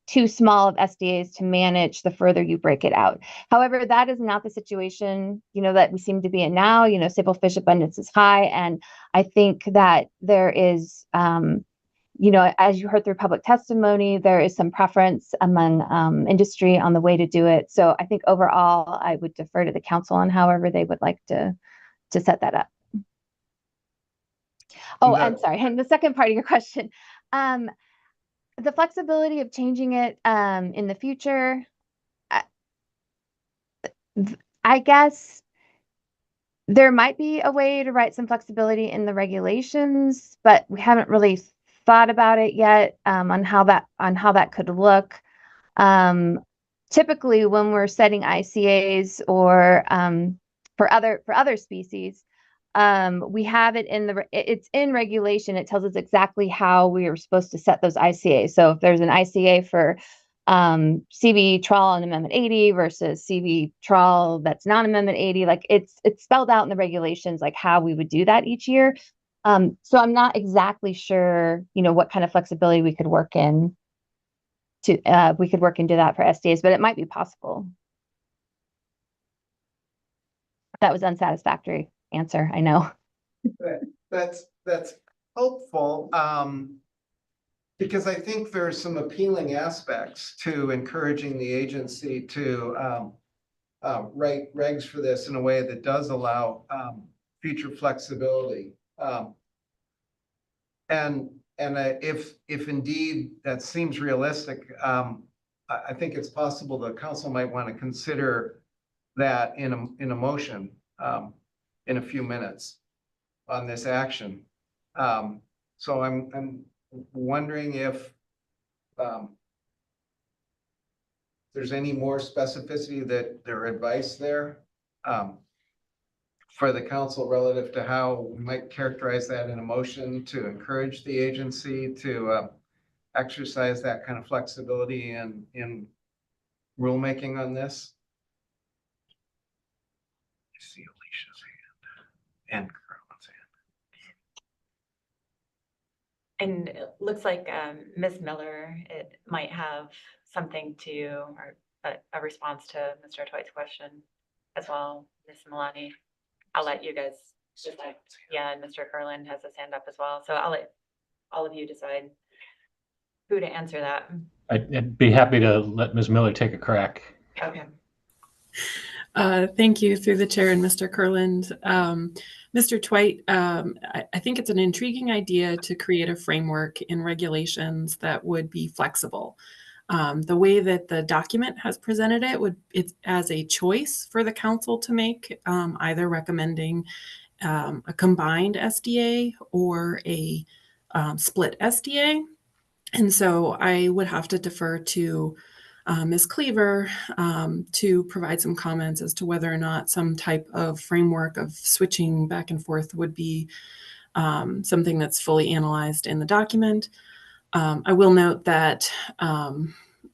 too small of SDAs to manage the further you break it out. However, that is not the situation, that we seem to be in now. Sablefish abundance is high. And I think that there is, as you heard through public testimony, there is some preference among industry on the way to do it. So I think overall, I would defer to the council on however they would like to set that up. Oh, I'm sorry. And the second part of your question, the flexibility of changing it in the future, I guess there might be a way to write some flexibility in the regulations, but we haven't really thought about it yet on how that could look. Typically, when we're setting ICAs or for other species, we have it it's in regulation. It tells us exactly how we are supposed to set those ICAs. So if there's an ICA for CV trawl and Amendment 80 versus CV trawl that's not Amendment 80, like it's spelled out in the regulations, like how we would do that each year. So I'm not exactly sure, what kind of flexibility we could work into that for SDAs, but it might be possible. That was unsatisfactory answer, I know. That's helpful, because I think there's some appealing aspects to encouraging the agency to write regs for this in a way that does allow future flexibility. And if indeed that seems realistic, I think it's possible the council might want to consider that in a motion in a few minutes on this action. So I'm wondering if there's any more specificity that their advice there for the council relative to how we might characterize that in a motion to encourage the agency to exercise that kind of flexibility in rulemaking on this. I see Alicia's hand and Carolyn's hand. And it looks like Ms. Miller, it might have something or a response to Mr. Twite's question as well. Ms. Milani, I'll let you guys decide. Yeah, and Mr. Curlin has his hand up as well. So I'll let all of you decide who to answer that. I'd be happy to let Ms. Miller take a crack. Okay. Thank you through the chair and Mr. Kurland. Mr. Twite, I think it's an intriguing idea to create a framework in regulations that would be flexible. The way that the document has presented it's as a choice for the council to make, either recommending a combined SDA or a split SDA. And so I would have to defer to Ms. Cleaver to provide some comments as to whether or not some type of framework of switching back and forth would be something that's fully analyzed in the document. I will note that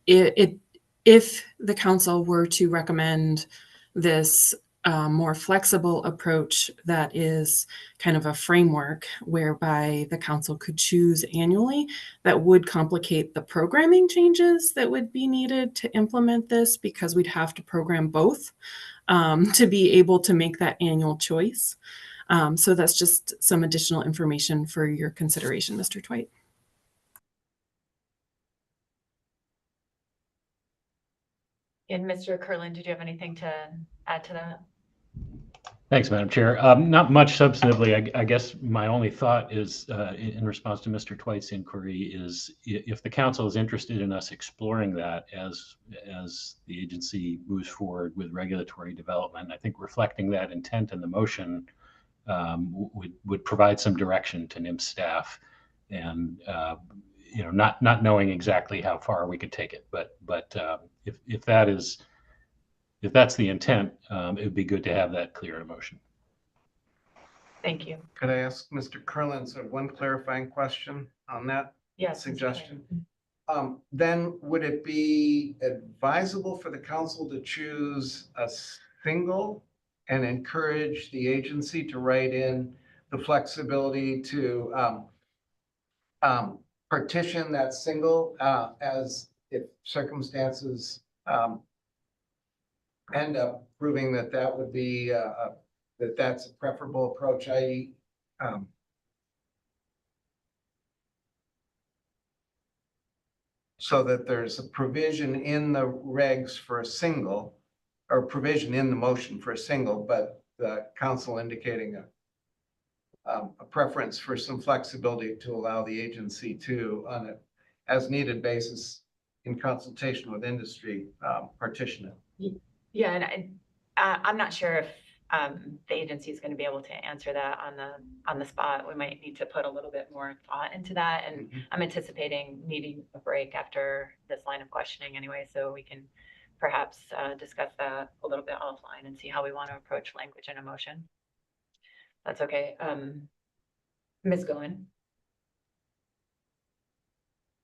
if the council were to recommend this more flexible approach that is kind of a framework whereby the council could choose annually, that would complicate the programming changes that would be needed to implement this, because we'd have to program both to be able to make that annual choice. So that's just some additional information for your consideration, Mr. Twite. And Mr. Curlin, did you have anything to add to that? Thanks, Madam Chair. Not much substantively. I guess my only thought is, in response to Mr. Twite's inquiry, is if the council is interested in us exploring that as the agency moves forward with regulatory development, I think reflecting that intent in the motion would provide some direction to NIM staff, and not knowing exactly how far we could take it, but if that's the intent, it would be good to have that clear in motion. Thank you. Could I ask Mr. Curlin one clarifying question on that Yes. suggestion? Then would it be advisable for the council to choose a single and encourage the agency to write in the flexibility to partition that single as if circumstances end up proving that that would be that's a preferable approach, i.e. So that there's a provision in the regs for a single, or provision in the motion for a single, but the council indicating a preference for some flexibility to allow the agency to, on an as needed basis in consultation with industry, partition it. Yeah, and I'm not sure if the agency is going to be able to answer that on the spot. We might need to put a little bit more thought into that, and I'm anticipating needing a break after this line of questioning anyway, so we can perhaps discuss that a little bit offline and see how we want to approach language and emotion. That's okay. Ms. Goen.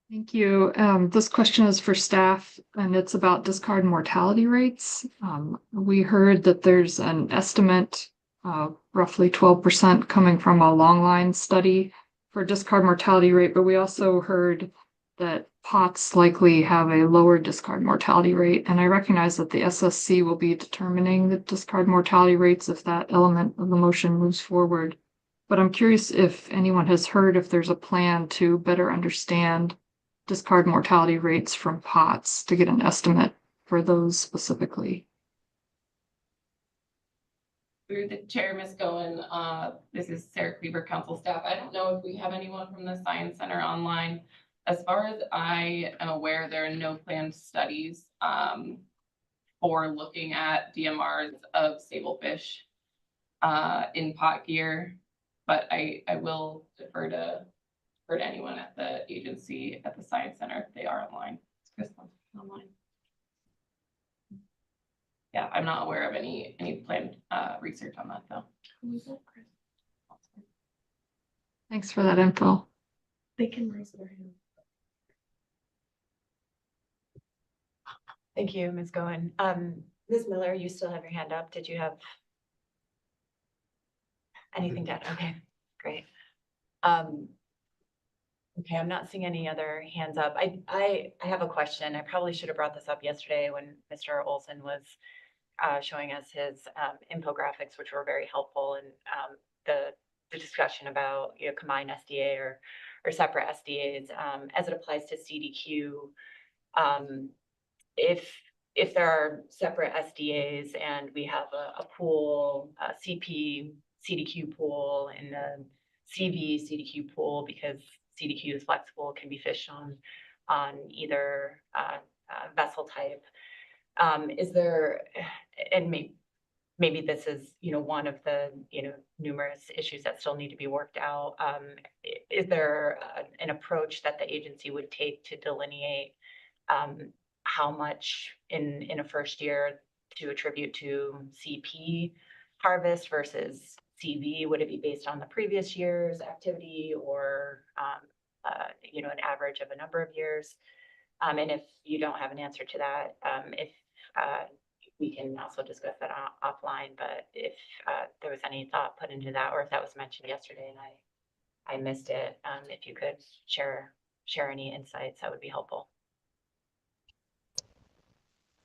Thank you. This question is for staff, and it's about discard mortality rates. We heard that there's an estimate, roughly 12% coming from a long line study for discard mortality rate, but we also heard that POTS likely have a lower discard mortality rate. And I recognize that the SSC will be determining the discard mortality rates if that element of the motion moves forward. But I'm curious if anyone has heard if there's a plan to better understand discard mortality rates from POTS to get an estimate for those specifically. Through the chair, Ms. Goen, this is Sarah Cleaver, council staff. I don't know if we have anyone from the Science Center online. As far as I am aware, there are no planned studies for looking at DMRs of Sablefish in pot gear, but I will defer to anyone at the agency at the Science Center if they are online. Online. Yeah, I'm not aware of any planned research on that though. Thanks for that info. They can raise their hand. Thank you, Ms. Goen. Ms. Miller, you still have your hand up. Did you have anything to add? Okay, great. Okay, I'm not seeing any other hands up. I have a question. I probably should have brought this up yesterday when Mr. Olson was showing us his infographics, which were very helpful, and the discussion about combined SDA or separate SDAs as it applies to CDQ. If there are separate SDAs and we have a pool, a CP CDQ pool and a CV CDQ pool, because CDQ is flexible, can be fished on either vessel type. Is there, and maybe this is one of the numerous issues that still need to be worked out. Is there an approach that the agency would take to delineate how much in a first year to attribute to CP harvest versus CV? Would it be based on the previous year's activity or an average of a number of years? And if you don't have an answer to that, if we can also discuss that offline, but if there was any thought put into that, or if that was mentioned yesterday and I missed it, if you could share any insights, that would be helpful.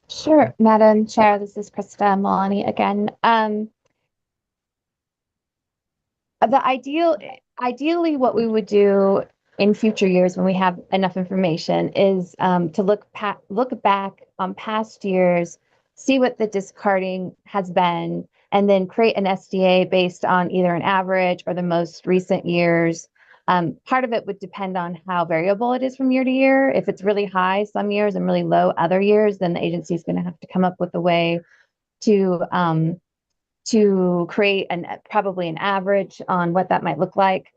Sure, Madam Chair, this is Krista Malani again. Ideally, what we would do in future years when we have enough information is to look back on past years, see what the discarding has been, and then create an SDA based on either an average or the most recent years. Part of it would depend on how variable it is from year to year. If it's really high some years and really low other years, then the agency is going to have to come up with a way to create probably an average on what that might look like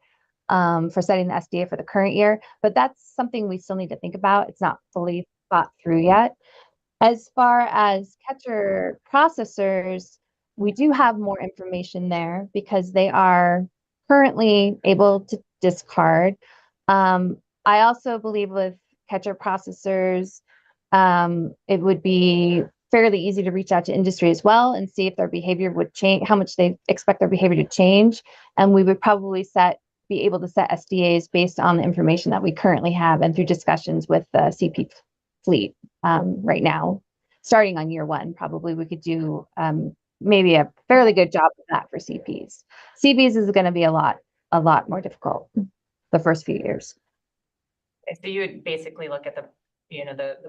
for setting the SDA for the current year. But that's something we still need to think about. It's not fully thought through yet. As far as catcher processors, we do have more information there because they are currently able to discard. I also believe with catcher processors, it would be fairly easy to reach out to industry as well and see if their behavior would change, how much they expect their behavior to change. And we would probably be able to set SDAs based on the information that we currently have and through discussions with the CP fleet right now. Starting on year one, probably we could do maybe a fairly good job of that for CPs. CPs is going to be a lot more difficult the first few years. So you would basically look at the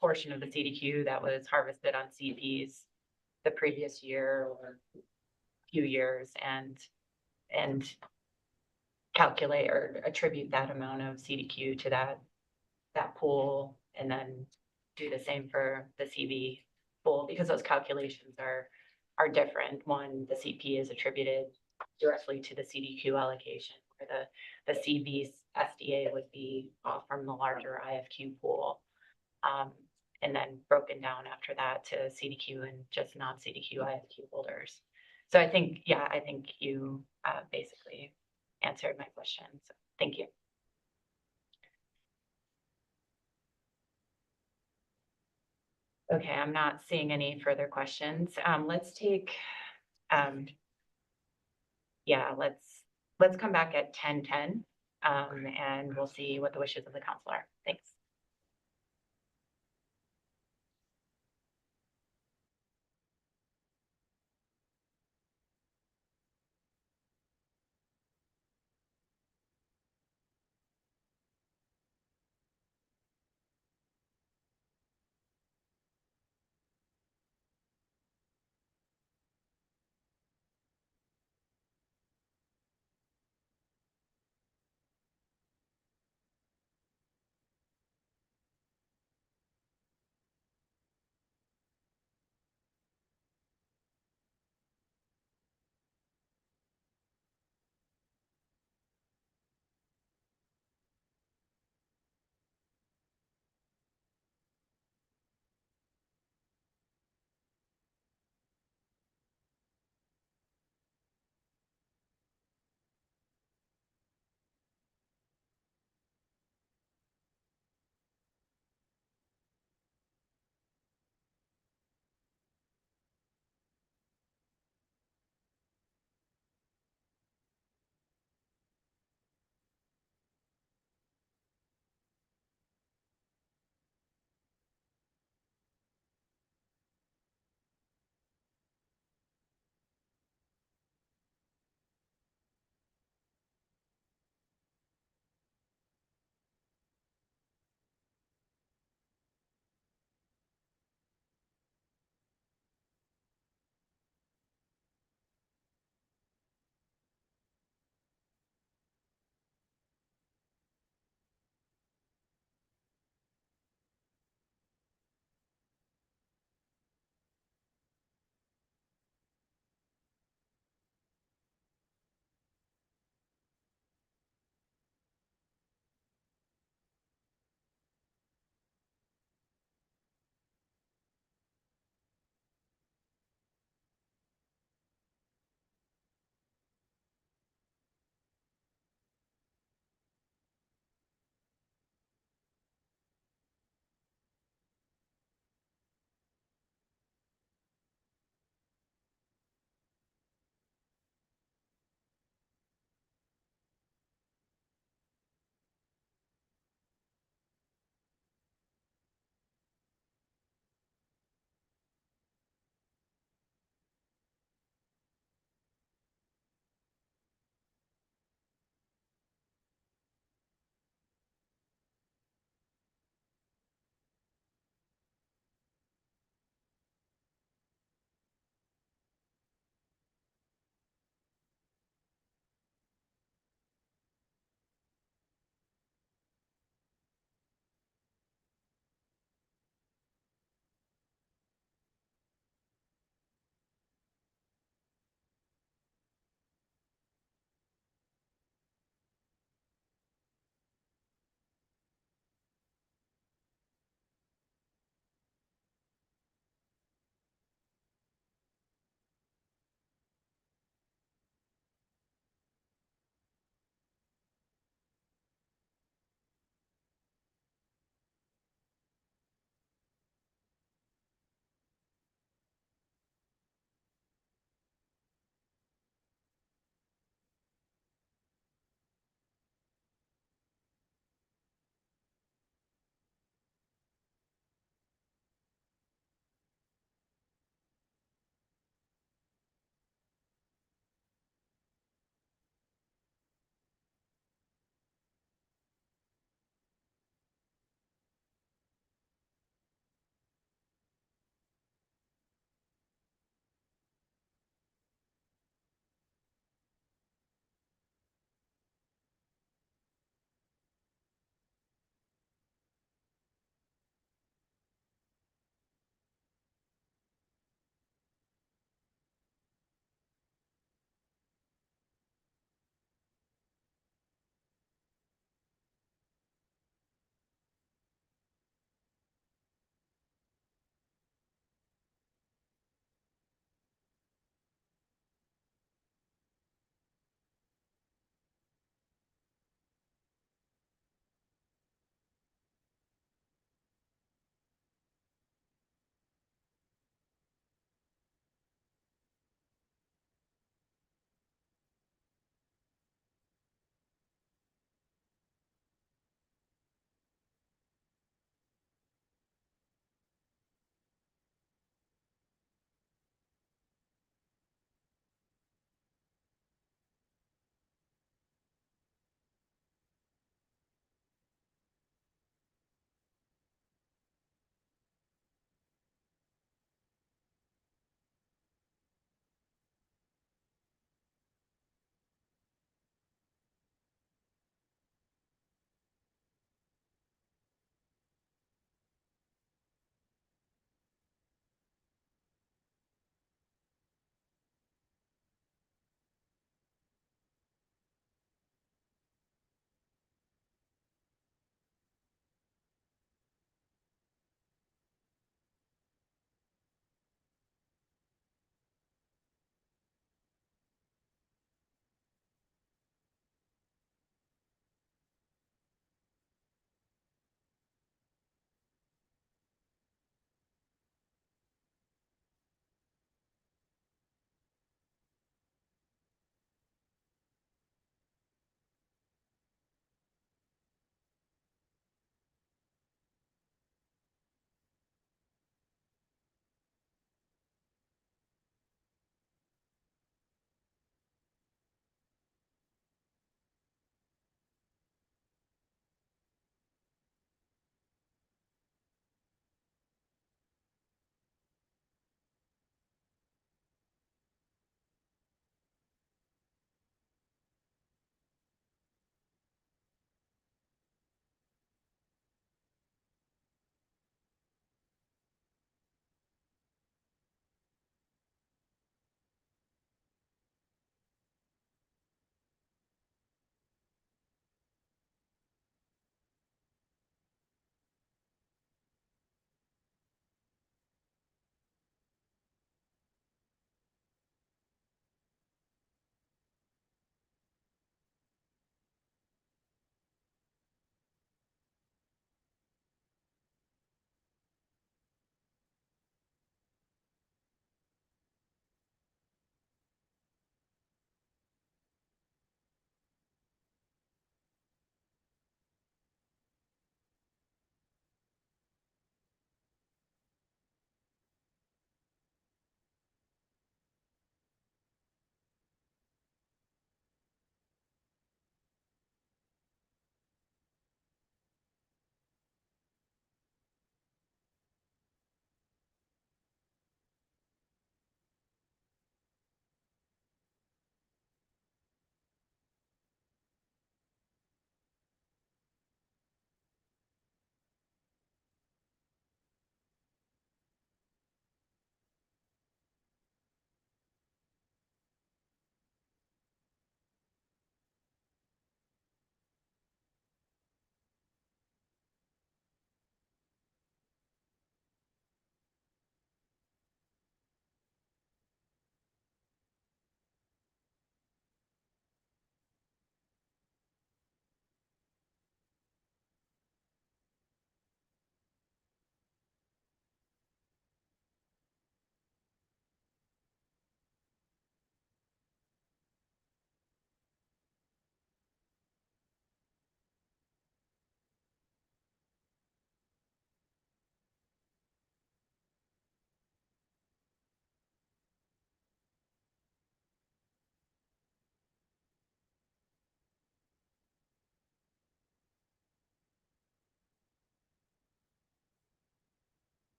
portion of the CDQ that was harvested on CPs the previous year or few years and calculate or attribute that amount of CDQ to that pool, and then do the same for the CV pool, because those calculations are different. One, the CP is attributed directly to the CDQ allocation, where the CV's SDA would be off from the larger IFQ pool. And then broken down after that to CDQ and just non-CDQ IFQ holders. So I think you basically answered my question. So thank you. Okay, I'm not seeing any further questions. Let's take, let's come back at 10:10, and we'll see what the wishes of the council are. Thanks.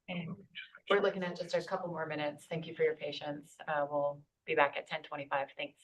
And we're looking at just a couple more minutes. Thank you for your patience. We'll be back at 10:25. Thanks.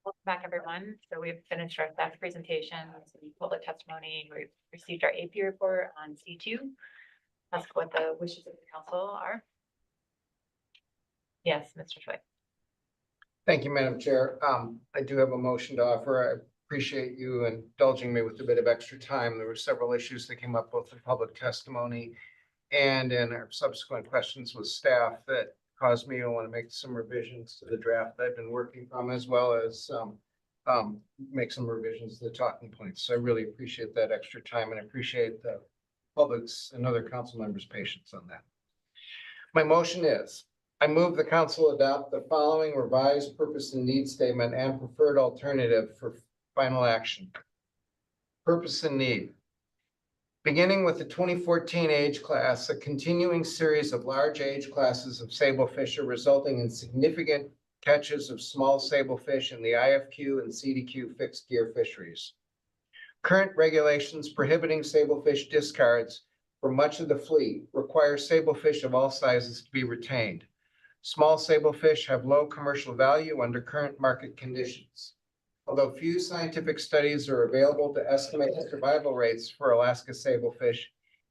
Welcome back, everyone. So we've finished our staff presentation, public testimony. We've received our AP report on C2. Ask what the wishes of the council are. Yes, Mr. Choi. Thank you, Madam Chair. I do have a motion to offer. I appreciate you indulging me with a bit of extra time. There were several issues that came up both in public testimony and in our subsequent questions with staff that caused me to want to make some revisions to the draft I've been working from, as well as make some revisions to the talking points. So I really appreciate that extra time and appreciate the public's and other council members' patience on that. My motion is, I move the council adopt the following revised purpose and need statement and preferred alternative for final action. Purpose and need. Beginning with the 2014 age class, a continuing series of large age classes of sablefish are resulting in significant catches of small sablefish in the IFQ and CDQ fixed gear fisheries. Current regulations prohibiting sablefish discards for much of the fleet require sablefish of all sizes to be retained. Small sablefish have low commercial value under current market conditions. Although few scientific studies are available to estimate the survival rates for Alaska sablefish,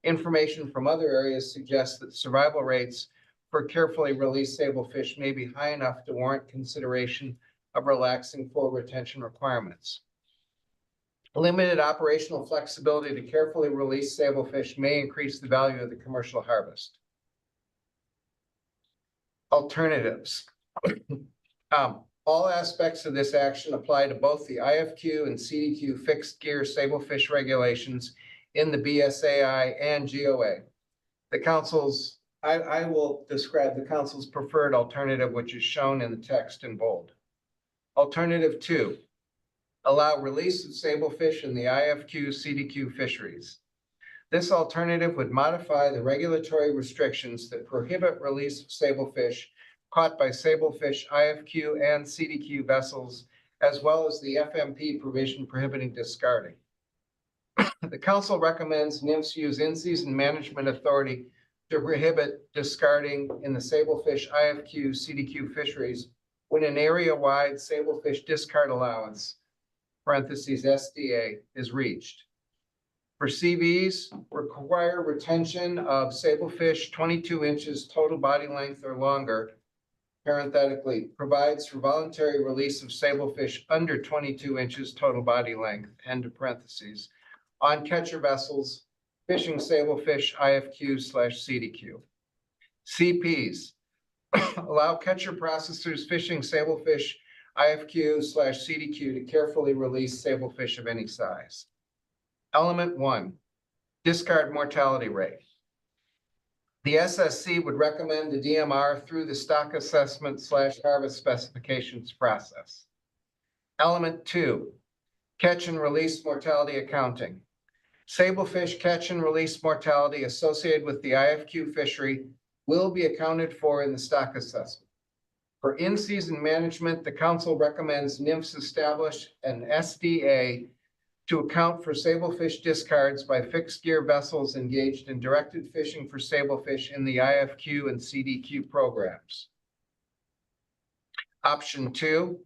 information from other areas suggests that survival rates for carefully released sablefish may be high enough to warrant consideration of relaxing full retention requirements. Limited operational flexibility to carefully release sablefish may increase the value of the commercial harvest. Alternatives. All aspects of this action apply to both the IFQ and CDQ fixed gear sablefish regulations in the BSAI and GOA. The council's, I will describe the council's preferred alternative, which is shown in the text in bold. Alternative 2, allow release of sablefish in the IFQ CDQ fisheries. This alternative would modify the regulatory restrictions that prohibit release of sablefish caught by sablefish IFQ and CDQ vessels, as well as the FMP provision prohibiting discarding. The council recommends NIMS use in-season management authority to prohibit discarding in the sablefish IFQ CDQ fisheries when an area-wide sablefish discard allowance parentheses SDA is reached. For CVs, require retention of sablefish 22 inches total body length or longer, parenthetically, provides for voluntary release of sablefish under 22 inches total body length, end of parentheses, on catcher vessels fishing sablefish IFQ/CDQ. CPs, allow catcher processors fishing sablefish IFQ/CDQ to carefully release sablefish of any size. Element 1, discard mortality rate. The SSC would recommend the DMR through the stock assessment/harvest specifications process. Element 2, catch and release mortality accounting. Sablefish catch and release mortality associated with the IFQ fishery will be accounted for in the stock assessment. For in-season management, the council recommends NIMS establish an SDA to account for sablefish discards by fixed gear vessels engaged in directed fishing for sablefish in the IFQ and CDQ programs. Option 2,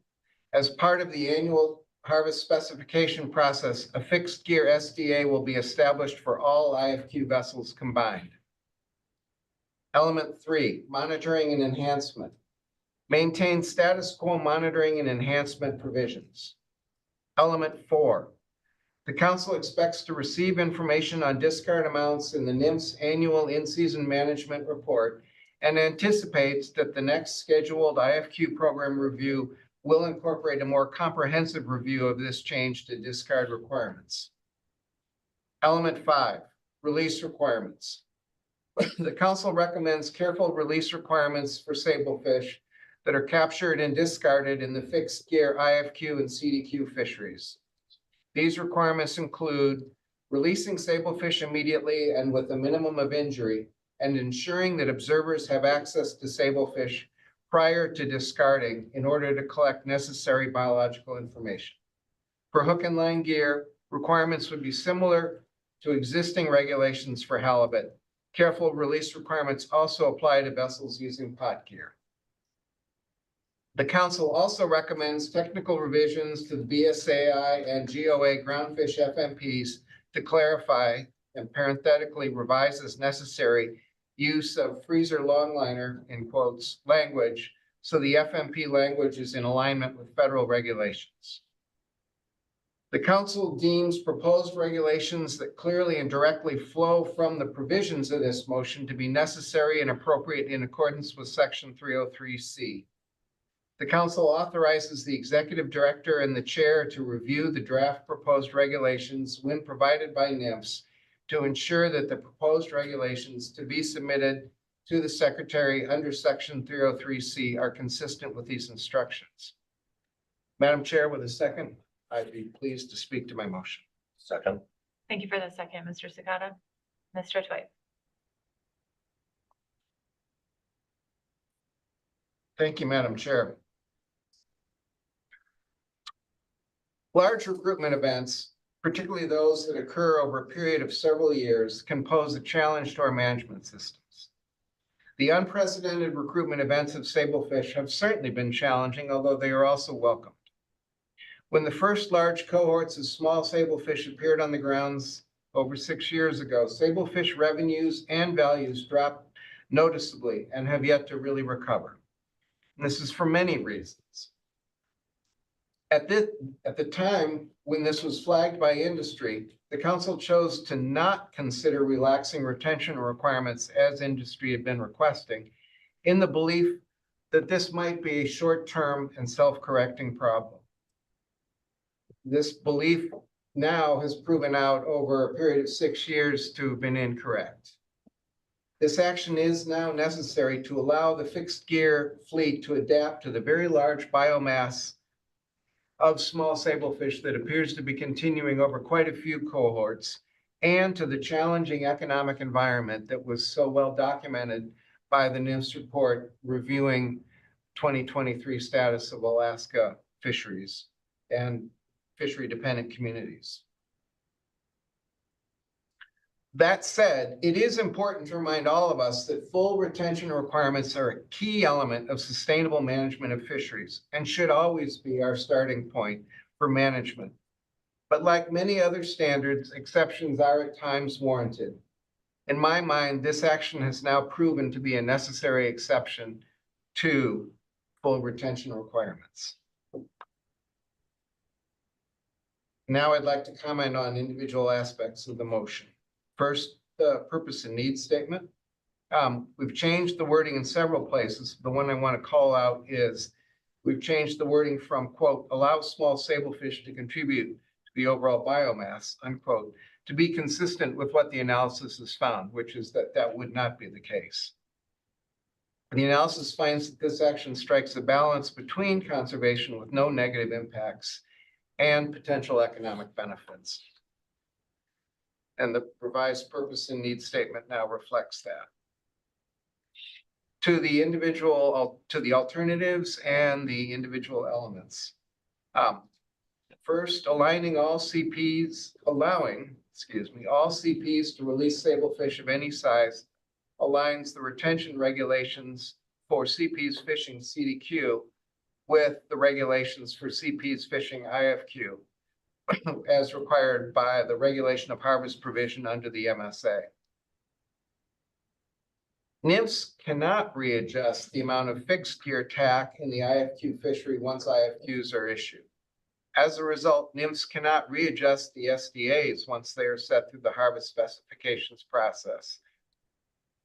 as part of the annual harvest specification process, a fixed gear SDA will be established for all IFQ vessels combined. Element 3, monitoring and enhancement. Maintain status quo monitoring and enhancement provisions. Element 4, the council expects to receive information on discard amounts in the NIMS annual in-season management report and anticipates that the next scheduled IFQ program review will incorporate a more comprehensive review of this change to discard requirements. Element 5, release requirements. The council recommends careful release requirements for sablefish that are captured and discarded in the fixed gear IFQ and CDQ fisheries. These requirements include releasing sablefish immediately and with a minimum of injury, and ensuring that observers have access to sablefish prior to discarding in order to collect necessary biological information. For hook and line gear, requirements would be similar to existing regulations for halibut. Careful release requirements also apply to vessels using pot gear. The council also recommends technical revisions to the BSAI and GOA groundfish FMPs to clarify and parenthetically revise as necessary use of freezer longliner, in quotes, language, so the FMP language is in alignment with federal regulations. The council deems proposed regulations that clearly and directly flow from the provisions of this motion to be necessary and appropriate in accordance with Section 303C. The council authorizes the executive director and the chair to review the draft proposed regulations when provided by NIMS to ensure that the proposed regulations to be submitted to the secretary under Section 303C are consistent with these instructions. Madam Chair, with a second, I'd be pleased to speak to my motion. Second. Thank you for the second, Mr. Sakata. Mr. Twite. Thank you, Madam Chair. Large recruitment events, particularly those that occur over a period of several years, can pose a challenge to our management systems. The unprecedented recruitment events of sablefish have certainly been challenging, although they are also welcomed. When the first large cohorts of small sablefish appeared on the grounds over 6 years ago, sablefish revenues and values dropped noticeably and have yet to really recover. And this is for many reasons. At the time when this was flagged by industry, the council chose to not consider relaxing retention requirements as industry had been requesting, in the belief that this might be a short-term and self-correcting problem. This belief now has proven out over a period of 6 years to have been incorrect. This action is now necessary to allow the fixed gear fleet to adapt to the very large biomass of small sablefish that appears to be continuing over quite a few cohorts, and to the challenging economic environment that was so well documented by the NIMS report reviewing 2023 status of Alaska fisheries and fishery dependent communities. That said, it is important to remind all of us that full retention requirements are a key element of sustainable management of fisheries and should always be our starting point for management. But like many other standards, exceptions are at times warranted. In my mind, this action has now proven to be a necessary exception to full retention requirements. Now I'd like to comment on individual aspects of the motion. First, the purpose and needs statement. We've changed the wording in several places. The one I want to call out is we've changed the wording from, quote, allow small sablefish to contribute to the overall biomass, unquote, to be consistent with what the analysis has found, which is that that would not be the case. The analysis finds that this action strikes a balance between conservation with no negative impacts and potential economic benefits. And the revised purpose and need statement now reflects that. To the alternatives and the individual elements. First, allowing all CPs to release sablefish of any size aligns the retention regulations for CPs fishing CDQ with the regulations for CPs fishing IFQ as required by the regulation of harvest provision under the MSA. NIMS cannot readjust the amount of fixed gear tack in the IFQ fishery once IFQs are issued. As a result, NIMS cannot readjust the SDAs once they are set through the harvest specifications process,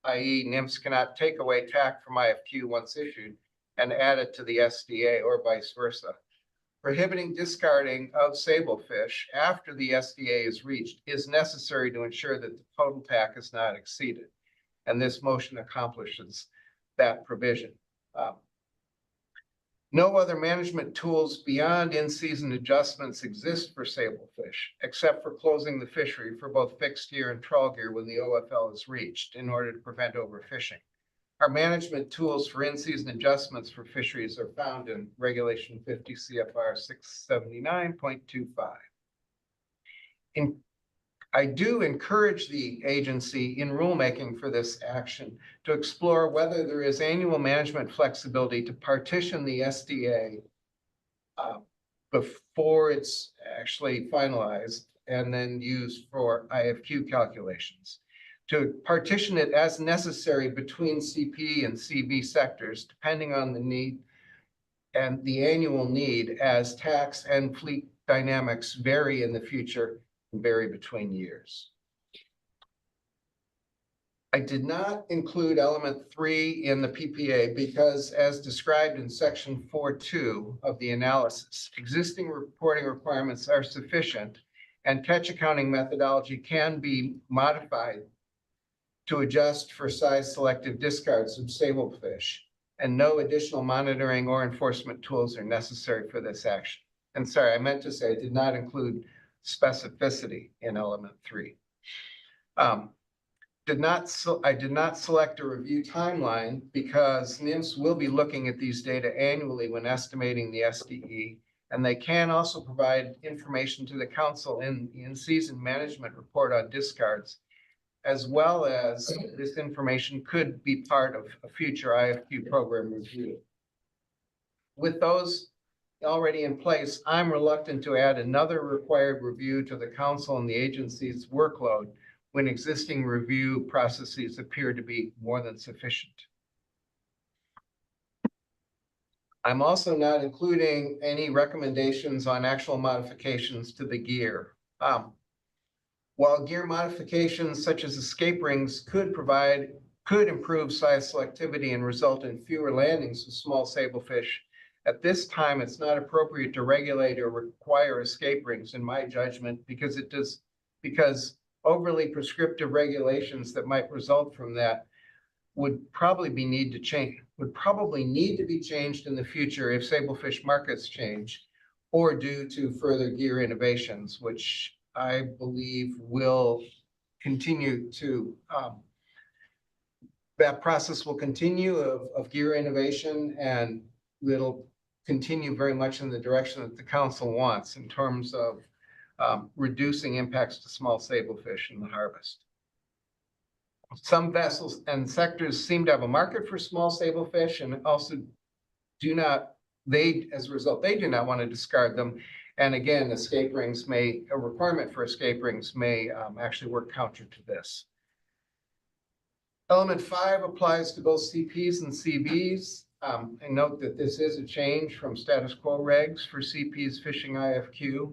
i.e. NIMS cannot take away tack from IFQ once issued and add it to the SDA or vice versa. Prohibiting discarding of sablefish after the SDA is reached is necessary to ensure that the total tack is not exceeded. And this motion accomplishes that provision. No other management tools beyond in-season adjustments exist for sablefish, except for closing the fishery for both fixed gear and trawl gear when the OFL is reached in order to prevent overfishing. Our management tools for in-season adjustments for fisheries are found in Regulation 50 CFR 679.25. I do encourage the agency in rulemaking for this action to explore whether there is annual management flexibility to partition the SDA before it's actually finalized and then used for IFQ calculations. To partition it as necessary between CP and CB sectors, depending on the need and the annual need as tax and fleet dynamics vary in the future and vary between years. I did not include element 3 in the PPA because, as described in section 4.2 of the analysis, existing reporting requirements are sufficient and catch accounting methodology can be modified to adjust for size selective discards of sablefish, and no additional monitoring or enforcement tools are necessary for this action. And sorry, I meant to say I did not include specificity in element 3. I did not select a review timeline because NIMS will be looking at these data annually when estimating the SDE, and they can also provide information to the council in the in-season management report on discards, as well as this information could be part of a future IFQ program review. With those already in place, I'm reluctant to add another required review to the council and the agency's workload when existing review processes appear to be more than sufficient. I'm also not including any recommendations on actual modifications to the gear. While gear modifications such as escape rings could improve size selectivity and result in fewer landings of small sablefish, at this time it's not appropriate to regulate or require escape rings, in my judgment, because overly prescriptive regulations that might result from that would probably need to be changed in the future if sablefish markets change or due to further gear innovations, which I believe will continue to, that process will continue of gear innovation, and it'll continue very much in the direction that the council wants in terms of reducing impacts to small sablefish in the harvest. some vessels and sectors seem to have a market for small sablefish and also as a result, they do not want to discard them. And again, a requirement for escape rings may actually work counter to this. Element 5 applies to both CPs and CBs. And note that this is a change from status quo regs for CPs fishing IFQ.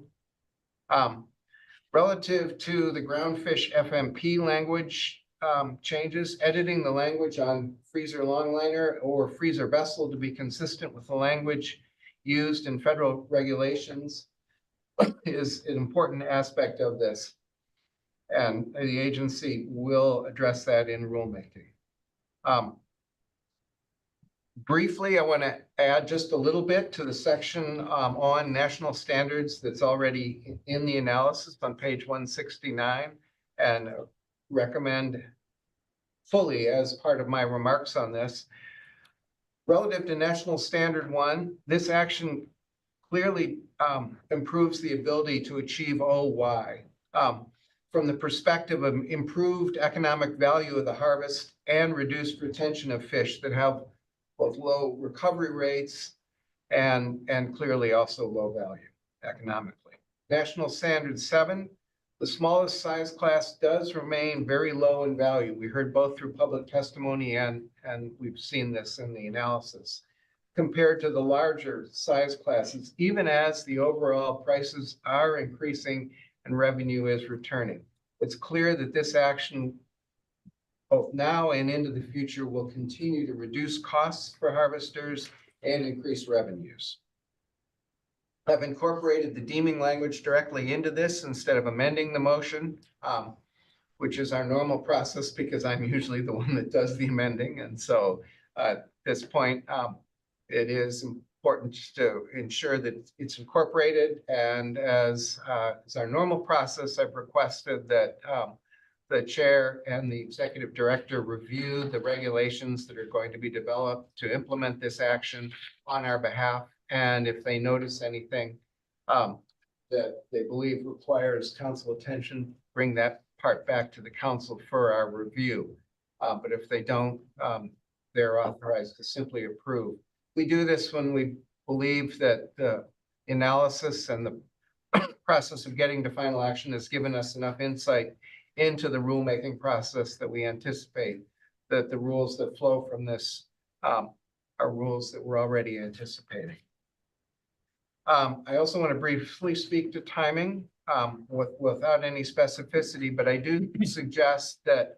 Relative to the groundfish FMP language changes, editing the language on freezer longliner or freezer vessel to be consistent with the language used in federal regulations is an important aspect of this. And the agency will address that in rulemaking. Briefly, I want to add just a little bit to the section on national standards that's already in the analysis on page 169 and recommend fully as part of my remarks on this. Relative to National Standard 1, this action clearly improves the ability to achieve OY from the perspective of improved economic value of the harvest and reduced retention of fish that have both low recovery rates and clearly also low value economically. National Standard 7, the smallest size class does remain very low in value. We heard both through public testimony and we've seen this in the analysis compared to the larger size classes, even as the overall prices are increasing and revenue is returning. It's clear that this action both now and into the future will continue to reduce costs for harvesters and increase revenues. I've incorporated the deeming language directly into this instead of amending the motion, which is our normal process because I'm usually the one that does the amending. And so at this point, it is important to ensure that it's incorporated. And as our normal process, I've requested that the chair and the executive director review the regulations that are going to be developed to implement this action on our behalf. And if they notice anything that they believe requires council attention, bring that part back to the council for our review. But if they don't, they're authorized to simply approve. We do this when we believe that the analysis and the process of getting to final action has given us enough insight into the rulemaking process that we anticipate that the rules that flow from this are rules that we're already anticipating. I also want to briefly speak to timing without any specificity, but I do suggest that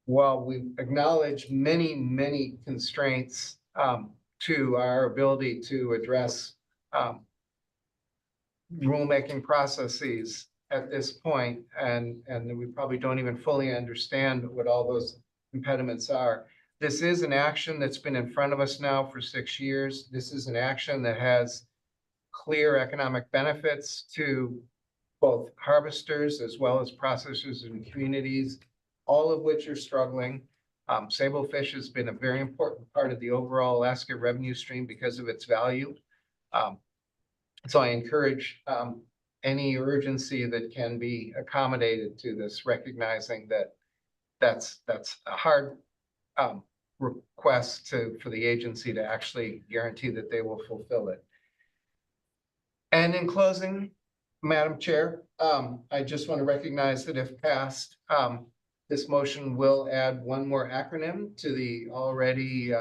while we acknowledge many constraints to our ability to address rulemaking processes at this point, and we probably don't even fully understand what all those impediments are. This is an action that's been in front of us now for 6 years. This is an action that has clear economic benefits to both harvesters as well as processors and communities, all of which are struggling. Sablefish has been a very important part of the overall Alaska revenue stream because of its value. So I encourage any urgency that can be accommodated to this, recognizing that that's a hard request for the agency to actually guarantee that they will fulfill it. And in closing, Madam Chair, I just want to recognize that if passed, this motion will add one more acronym to the already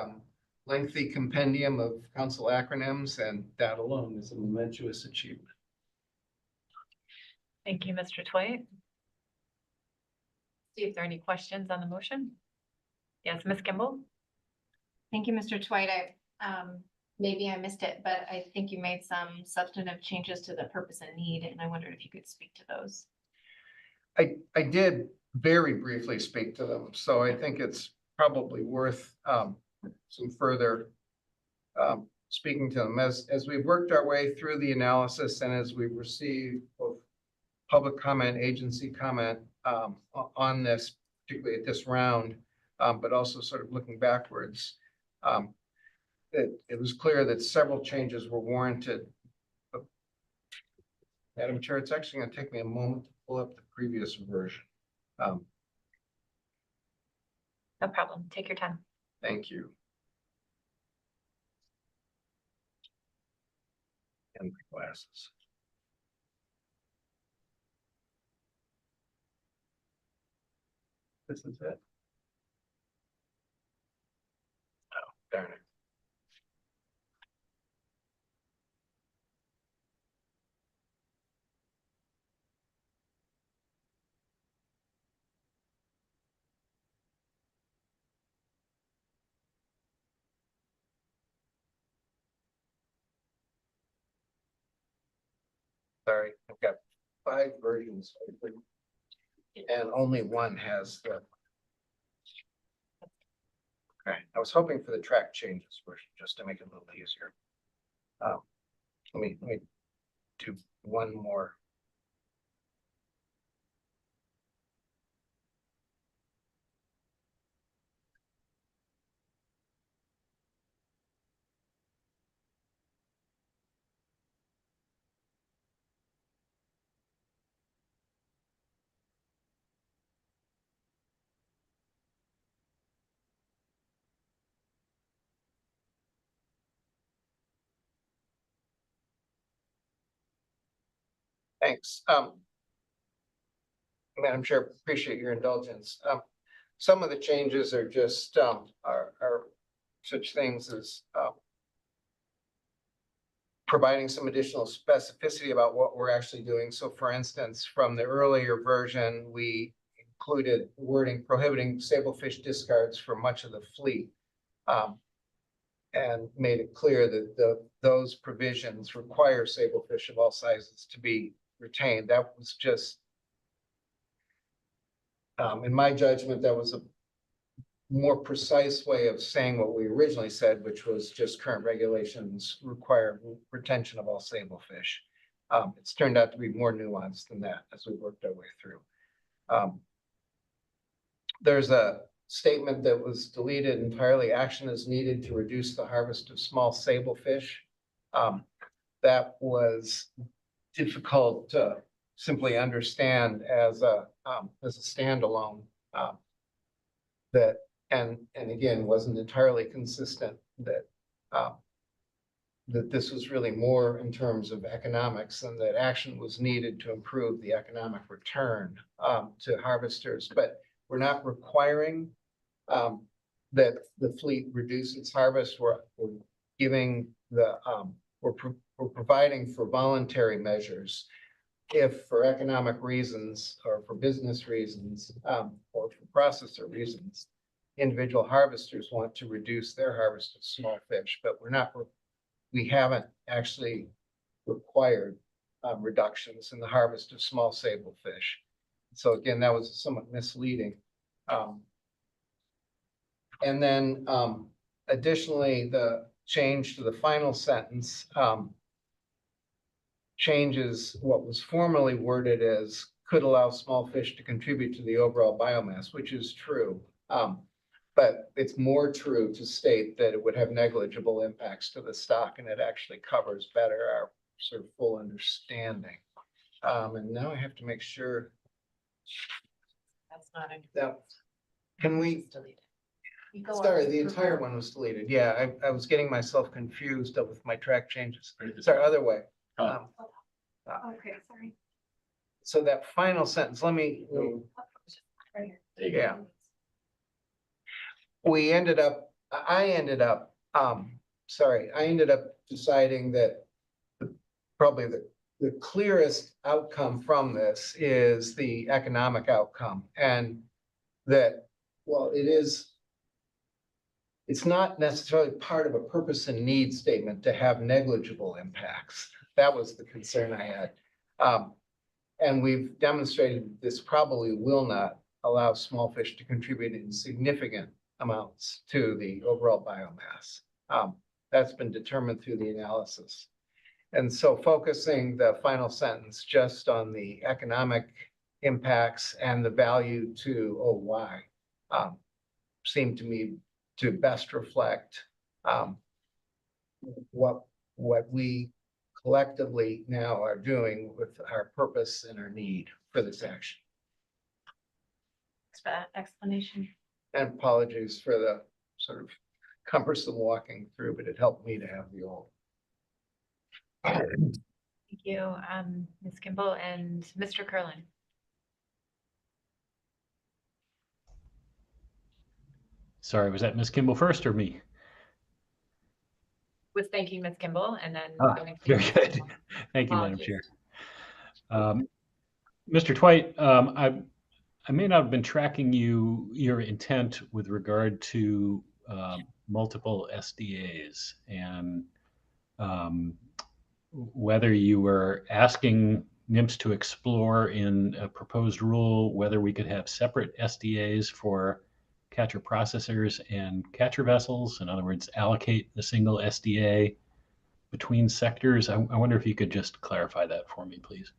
lengthy compendium of council acronyms, and that alone is a momentous achievement. Thank you, Mr. Twite. See if there are any questions on the motion. Yes, Ms. Kimball. Thank you, Mr. Twite. Maybe I missed it, but I think you made some substantive changes to the purpose and need, and I wondered if you could speak to those. I did very briefly speak to them, so I think it's probably worth some further speaking to them. As we've worked our way through the analysis and as we've received both public comment, agency comment on this, particularly at this round, but also sort of looking backwards, it was clear that several changes were warranted. Madam Chair, it's actually going to take me a moment to pull up the previous version. No problem. Take your time. Thank you. And my glasses. This is it. Oh, darn it. Sorry, I've got 5 versions. And only one has the. Okay, I was hoping for the track changes version just to make it a little easier. Let me do one more. Thanks. Madam Chair, appreciate your indulgence. Some of the changes are just are such things as providing some additional specificity about what we're actually doing. So for instance, from the earlier version, we included wording prohibiting sablefish discards for much of the fleet. And made it clear that those provisions require sablefish of all sizes to be retained. That was just, in my judgment, that was a more precise way of saying what we originally said, which was just current regulations require retention of all sablefish. It's turned out to be more nuanced than that as we worked our way through. There's a statement that was deleted entirely. Action is needed to reduce the harvest of small sablefish. That was difficult to simply understand as a standalone. That and again wasn't entirely consistent that that this was really more in terms of economics and that action was needed to improve the economic return to harvesters. But we're not requiring that the fleet reduce its harvest. We're giving the we're providing for voluntary measures if for economic reasons or for business reasons or for processor reasons, individual harvesters want to reduce their harvest of small fish, but we haven't actually required reductions in the harvest of small sablefish. So again, that was somewhat misleading. And then additionally, the change to the final sentence changes what was formerly worded as could allow small fish to contribute to the overall biomass, which is true. But it's more true to state that it would have negligible impacts to the stock, and it actually covers better our sort of full understanding. And now I have to make sure. That's not in. That, can we? Sorry, the entire one was deleted. Yeah, I was getting myself confused with my track changes. Sorry, other way. Okay, sorry. So that final sentence, let me. Yeah. I ended up deciding that probably the clearest outcome from this is the economic outcome, and that, well, it's not necessarily part of a purpose and need statement to have negligible impacts. That was the concern I had. And we've demonstrated that this probably will not allow small fish to contribute in significant amounts to the overall biomass. That's been determined through the analysis. And so focusing the final sentence just on the economic impacts and the value to OY seemed to me to best reflect what we collectively now are doing with our purpose and our need for this action. Thanks for that explanation. And apologies for the sort of cumbersome walking through, but it helped me to have the old. Thank you, Ms. Kimball and Mr. Curlin. Sorry, was that Ms. Kimball first or me? Was thanking Ms. Kimball and then going to Very good. Thank you, Madam Chair. Mr. Twite, I may not have been tracking your intent with regard to multiple SDAs and whether you were asking NIMS to explore in a proposed rule whether we could have separate SDAs for catcher processors and catcher vessels. In other words, allocate the single SDA between sectors. I wonder if you could just clarify that for me, please.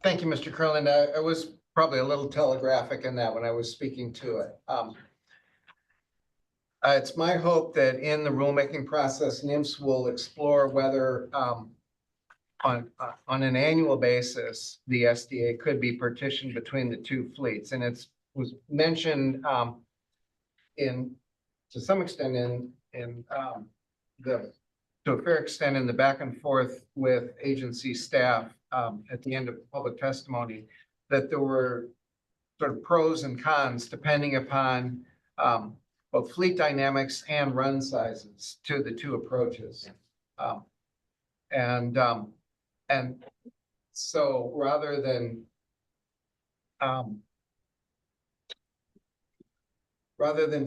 Thank you, Mr. Curlin. I was probably a little telegraphic in that when I was speaking to it. It's my hope that in the rulemaking process, NIMS will explore whether on an annual basis, the SDA could be partitioned between the two fleets. And it was mentioned to some extent to a fair extent in the back and forth with agency staff at the end of public testimony, that there were sort of pros and cons depending upon both fleet dynamics and run sizes to the two approaches. And so rather than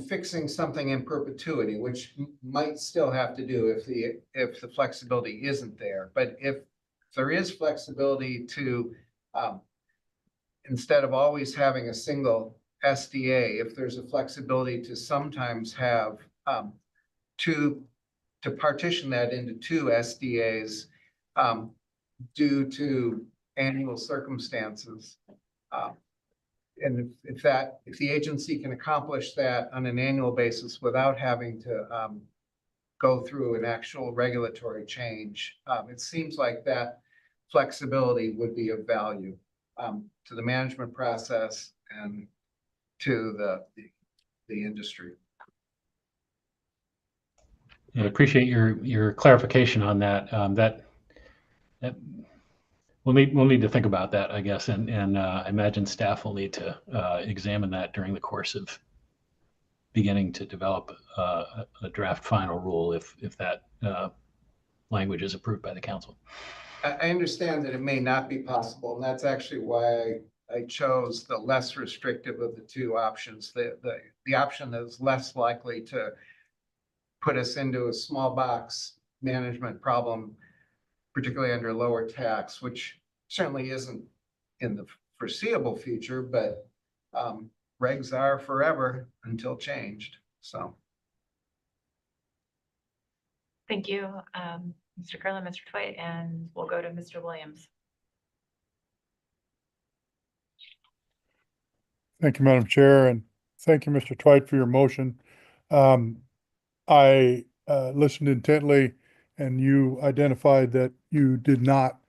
fixing something in perpetuity, which might still have to do if the flexibility isn't there, but if there is flexibility to instead of always having a single SDA, if there's a flexibility to sometimes have to partition that into two SDAs due to annual circumstances. And if the agency can accomplish that on an annual basis without having to go through an actual regulatory change, it seems like that flexibility would be of value to the management process and to the industry. I appreciate your clarification on that. That we'll need to think about that, I guess, and I imagine staff will need to examine that during the course of beginning to develop a draft final rule if that language is approved by the council. I understand that it may not be possible, and that's actually why I chose the less restrictive of the two options. The option that is less likely to put us into a small box management problem, particularly under lower tax, which certainly isn't in the foreseeable future, but regs are forever until changed. So. Thank you, Mr. Curlin, Mr. Twite, and we'll go to Mr. Williams. Thank you, Madam Chair, and thank you, Mr. Twite, for your motion. I listened intently, and you identified that you did not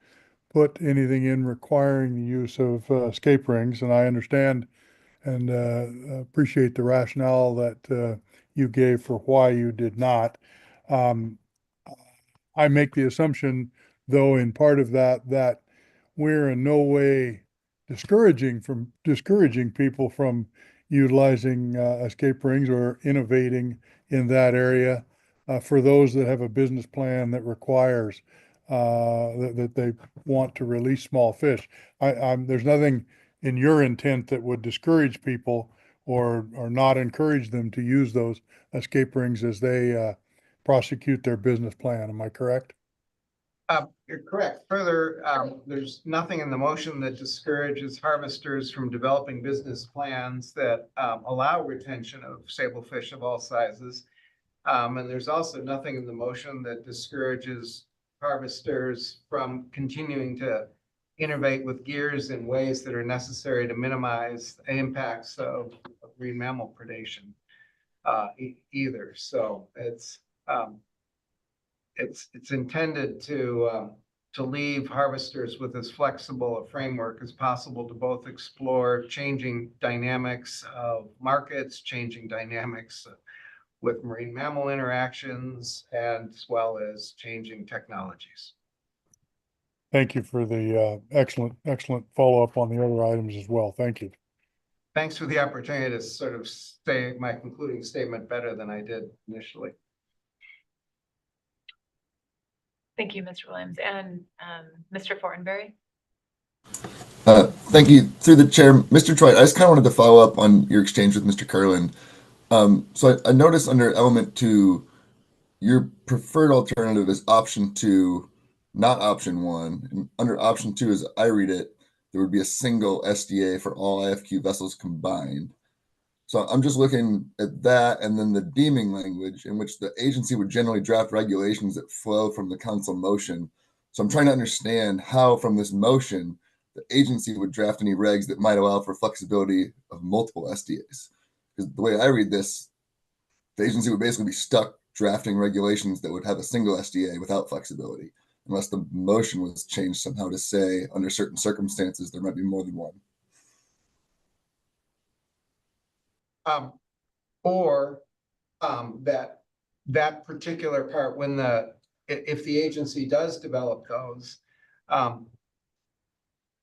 put anything in requiring the use of escape rings, and I understand and appreciate the rationale that you gave for why you did not. I make the assumption, though, in part of that we're in no way discouraging people from utilizing escape rings or innovating in that area for those that have a business plan that requires that they want to release small fish. There's nothing in your intent that would discourage people or not encourage them to use those escape rings as they prosecute their business plan. Am I correct? You're correct. Further, there's nothing in the motion that discourages harvesters from developing business plans that allow retention of sablefish of all sizes. And there's also nothing in the motion that discourages harvesters from continuing to innovate with gears in ways that are necessary to minimize the impacts of marine mammal predation either. So it's intended to to leave harvesters with as flexible a framework as possible to both explore changing dynamics of markets, changing dynamics with marine mammal interactions, and as well as changing technologies. Thank you for the excellent follow-up on the other items as well. Thank you. Thanks for the opportunity to sort of say my concluding statement better than I did initially. Thank you, Mr. Williams. And Mr. Fortenberry? Thank you. Through the chair, Mr. Troy, I just kind of wanted to follow up on your exchange with Mr. Kurland. So I noticed under element 2, your preferred alternative is option 2, not option 1. And under option 2, as I read it, there would be a single SDA for all IFQ vessels combined. So I'm just looking at that and then the deeming language in which the agency would generally draft regulations that flow from the council motion. So I'm trying to understand how from this motion, the agency would draft any regs that might allow for flexibility of multiple SDAs. Because the way I read this, the agency would basically be stuck drafting regulations that would have a single SDA without flexibility, unless the motion was changed somehow to say under certain circumstances there might be more than one. Or that particular part, when if the agency does develop those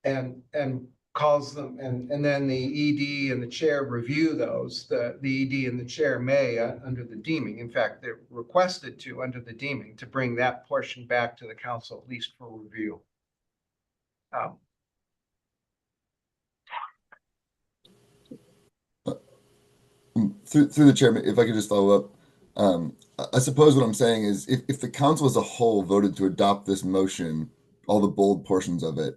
and calls them, and then the ED and the chair review those, the ED and the chair may under the deeming. In fact, they're requested to under the deeming to bring that portion back to the council at least for review. Through the chairman, if I could just follow up, I suppose what I'm saying is if the council as a whole voted to adopt this motion, all the bold portions of it,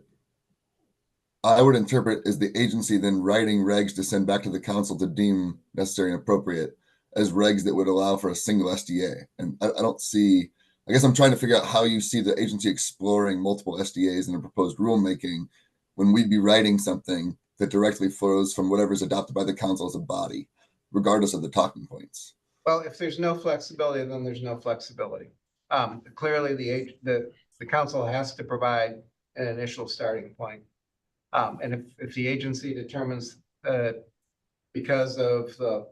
I would interpret as the agency then writing regs to send back to the council to deem necessary and appropriate as regs that would allow for a single SDA. And I don't see, I guess I'm trying to figure out how you see the agency exploring multiple SDAs in a proposed rulemaking when we'd be writing something that directly flows from whatever's adopted by the council as a body, regardless of the talking points. Well, if there's no flexibility, then there's no flexibility. Clearly, the council has to provide an initial starting point. And if the agency determines because of the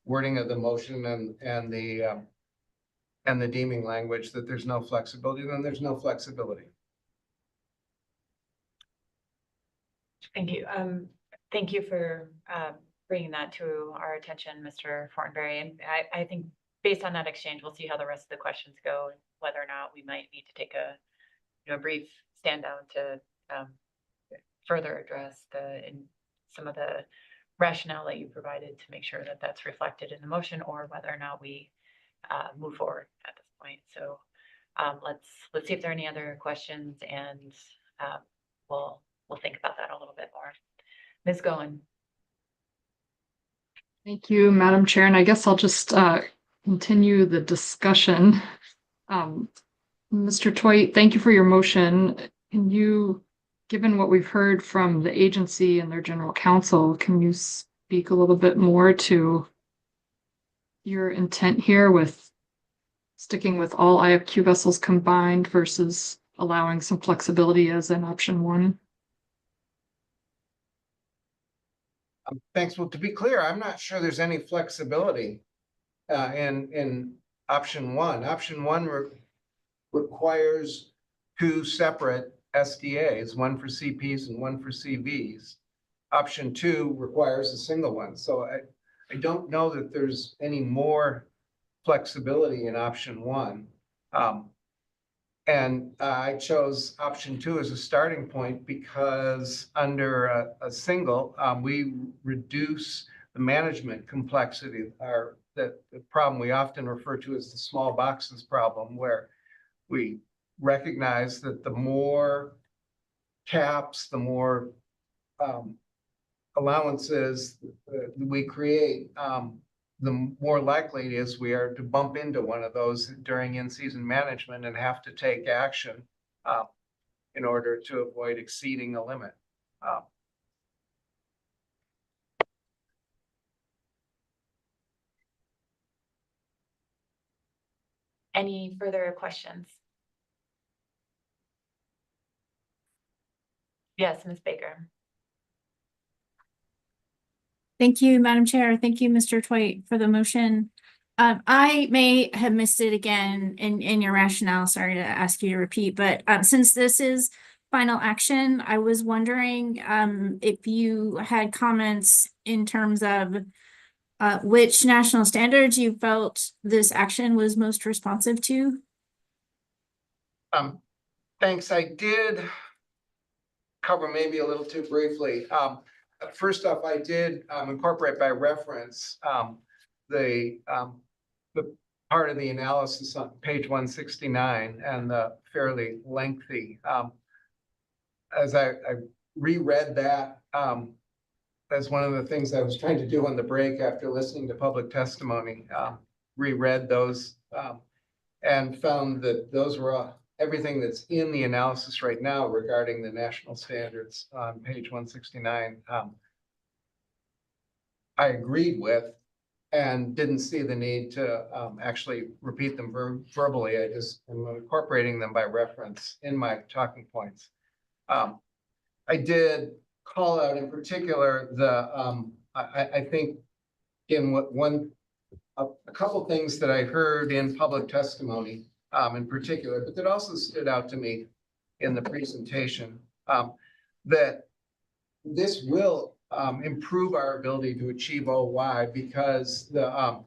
wording of the motion and the deeming language that there's no flexibility, then there's no flexibility. Thank you. Thank you for bringing that to our attention, Mr. Fortenberry. And I think based on that exchange, we'll see how the rest of the questions go and whether or not we might need to take a brief stand down to further address some of the rationale that you provided to make sure that that's reflected in the motion, or whether or not we move forward at this point. So let's see if there are any other questions, and we'll think about that a little bit more. Ms. Goen. Thank you, Madam Chair. And I guess I'll just continue the discussion. Mr. Toit, thank you for your motion. Can you, given what we've heard from the agency and their general counsel, can you speak a little bit more to your intent here with sticking with all IFQ vessels combined versus allowing some flexibility as in option 1? Thanks. Well, to be clear, I'm not sure there's any flexibility in option 1. Option 1 requires 2 separate SDAs, one for CPs and one for CVs. Option 2 requires a single one. So I don't know that there's any more flexibility in option 1. And I chose option 2 as a starting point because under a single, we reduce the management complexity, the problem we often refer to as the small boxes problem, where we recognize that the more caps, the more allowances we create, the more likely it is we are to bump into one of those during in-season management and have to take action in order to avoid exceeding a limit. Any further questions? Yes, Ms. Baker. Thank you, Madam Chair. Thank you, Mr. Twite, for the motion. I may have missed it again in your rationale. Sorry to ask you to repeat, but since this is final action, I was wondering if you had comments in terms of which national standards you felt this action was most responsive to. Thanks. I did cover maybe a little too briefly. First off, I did incorporate by reference the part of the analysis on page 169 and the fairly lengthy. As I reread that, as one of the things I was trying to do on the break after listening to public testimony, reread those and found that those were everything that's in the analysis right now regarding the national standards on page 169. I agreed with and didn't see the need to actually repeat them verbally. I just am incorporating them by reference in my talking points. I did call out in particular the, I think in a couple things that I heard in public testimony in particular, but that also stood out to me in the presentation, that this will improve our ability to achieve OY because the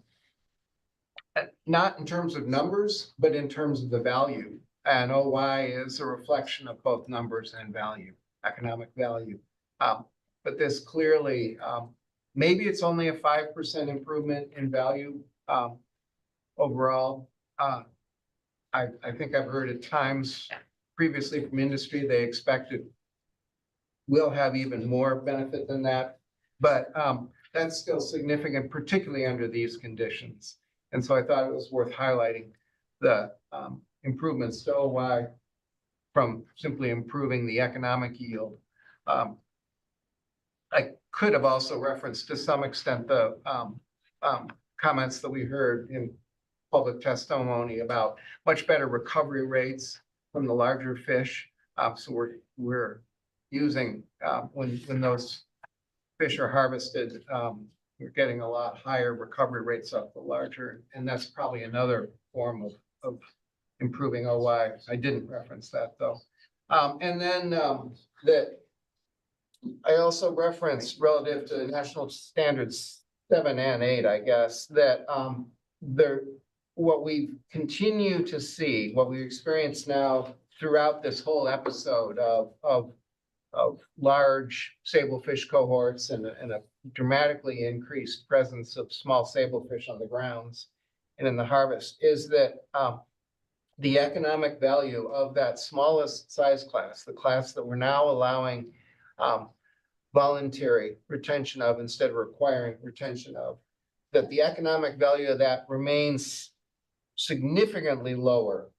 not in terms of numbers, but in terms of the value. And OY is a reflection of both numbers and value, economic value. But this clearly, maybe it's only a 5% improvement in value overall. I think I've heard at times previously from industry, they expected we'll have even more benefit than that. But that's still significant, particularly under these conditions. And so I thought it was worth highlighting the improvements to OY from simply improving the economic yield. I could have also referenced to some extent the comments that we heard in public testimony about much better recovery rates from the larger fish. So we're using when those fish are harvested, we're getting a lot higher recovery rates off the larger, and that's probably another form of improving OY. I didn't reference that though. And then that I also referenced relative to national standards 7 and 8, I guess, that what we continue to see, what we experience now throughout this whole episode of large sablefish cohorts and a dramatically increased presence of small sablefish on the grounds and in the harvest is that the economic value of that smallest size class, the class that we're now allowing voluntary retention of instead of requiring retention of, that the economic value of that remains significantly lower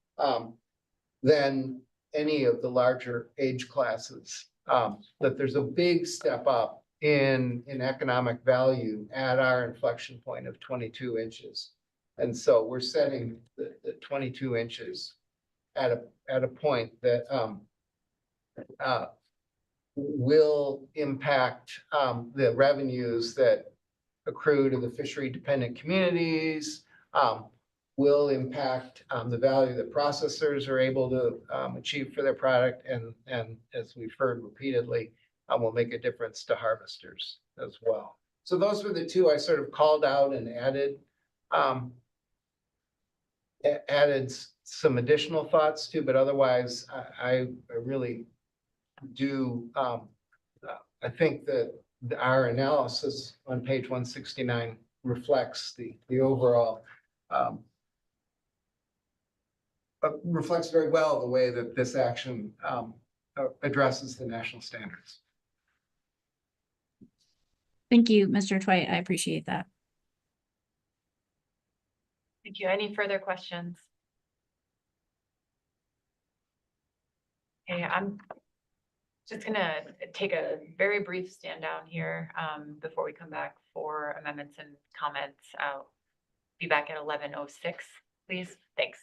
than any of the larger age classes. That there's a big step up in economic value at our inflection point of 22 inches. And so we're setting the 22 inches at a point that will impact the revenues that accrue to the fishery dependent communities, will impact the value that processors are able to achieve for their product, and as we've heard repeatedly, will make a difference to harvesters as well. So those were the two I sort of called out and added some additional thoughts to, but otherwise I really do, I think that our analysis on page 169 reflects the overall, reflects very well the way that this action addresses the national standards. Thank you, Mr. Twite. I appreciate that. Thank you. Any further questions? Okay, I'm just gonna take a very brief stand down here before we come back for amendments and comments. I'll be back at 11:06, please. Thanks.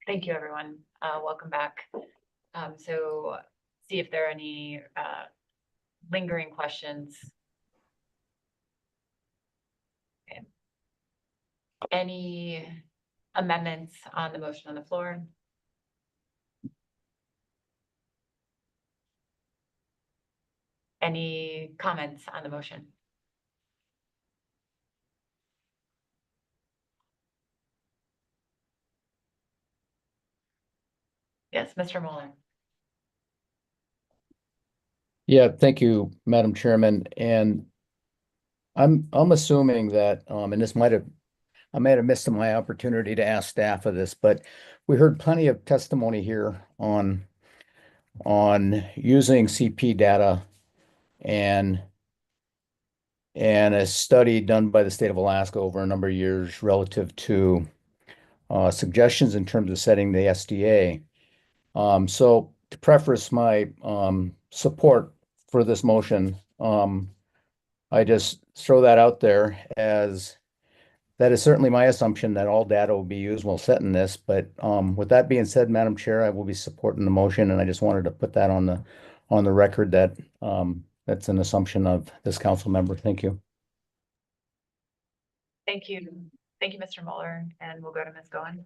Thank you, everyone. Welcome back. So see if there are any lingering questions. Okay. Any amendments on the motion on the floor? Any comments on the motion? Yes, Mr. Mueller. Yeah, thank you, Madam Chairman. And I'm assuming that, and I might have missed my opportunity to ask staff of this, but we heard plenty of testimony here on using CP data and a study done by the state of Alaska over a number of years relative to suggestions in terms of setting the SDA. So to preface my support for this motion, I just throw that out there as that is certainly my assumption that all data will be used while setting this. But with that being said, Madam Chair, I will be supporting the motion, and I just wanted to put that on the record that that's an assumption of this council member. Thank you. Thank you. Thank you, Mr. Mueller, and we'll go to Ms. Goen.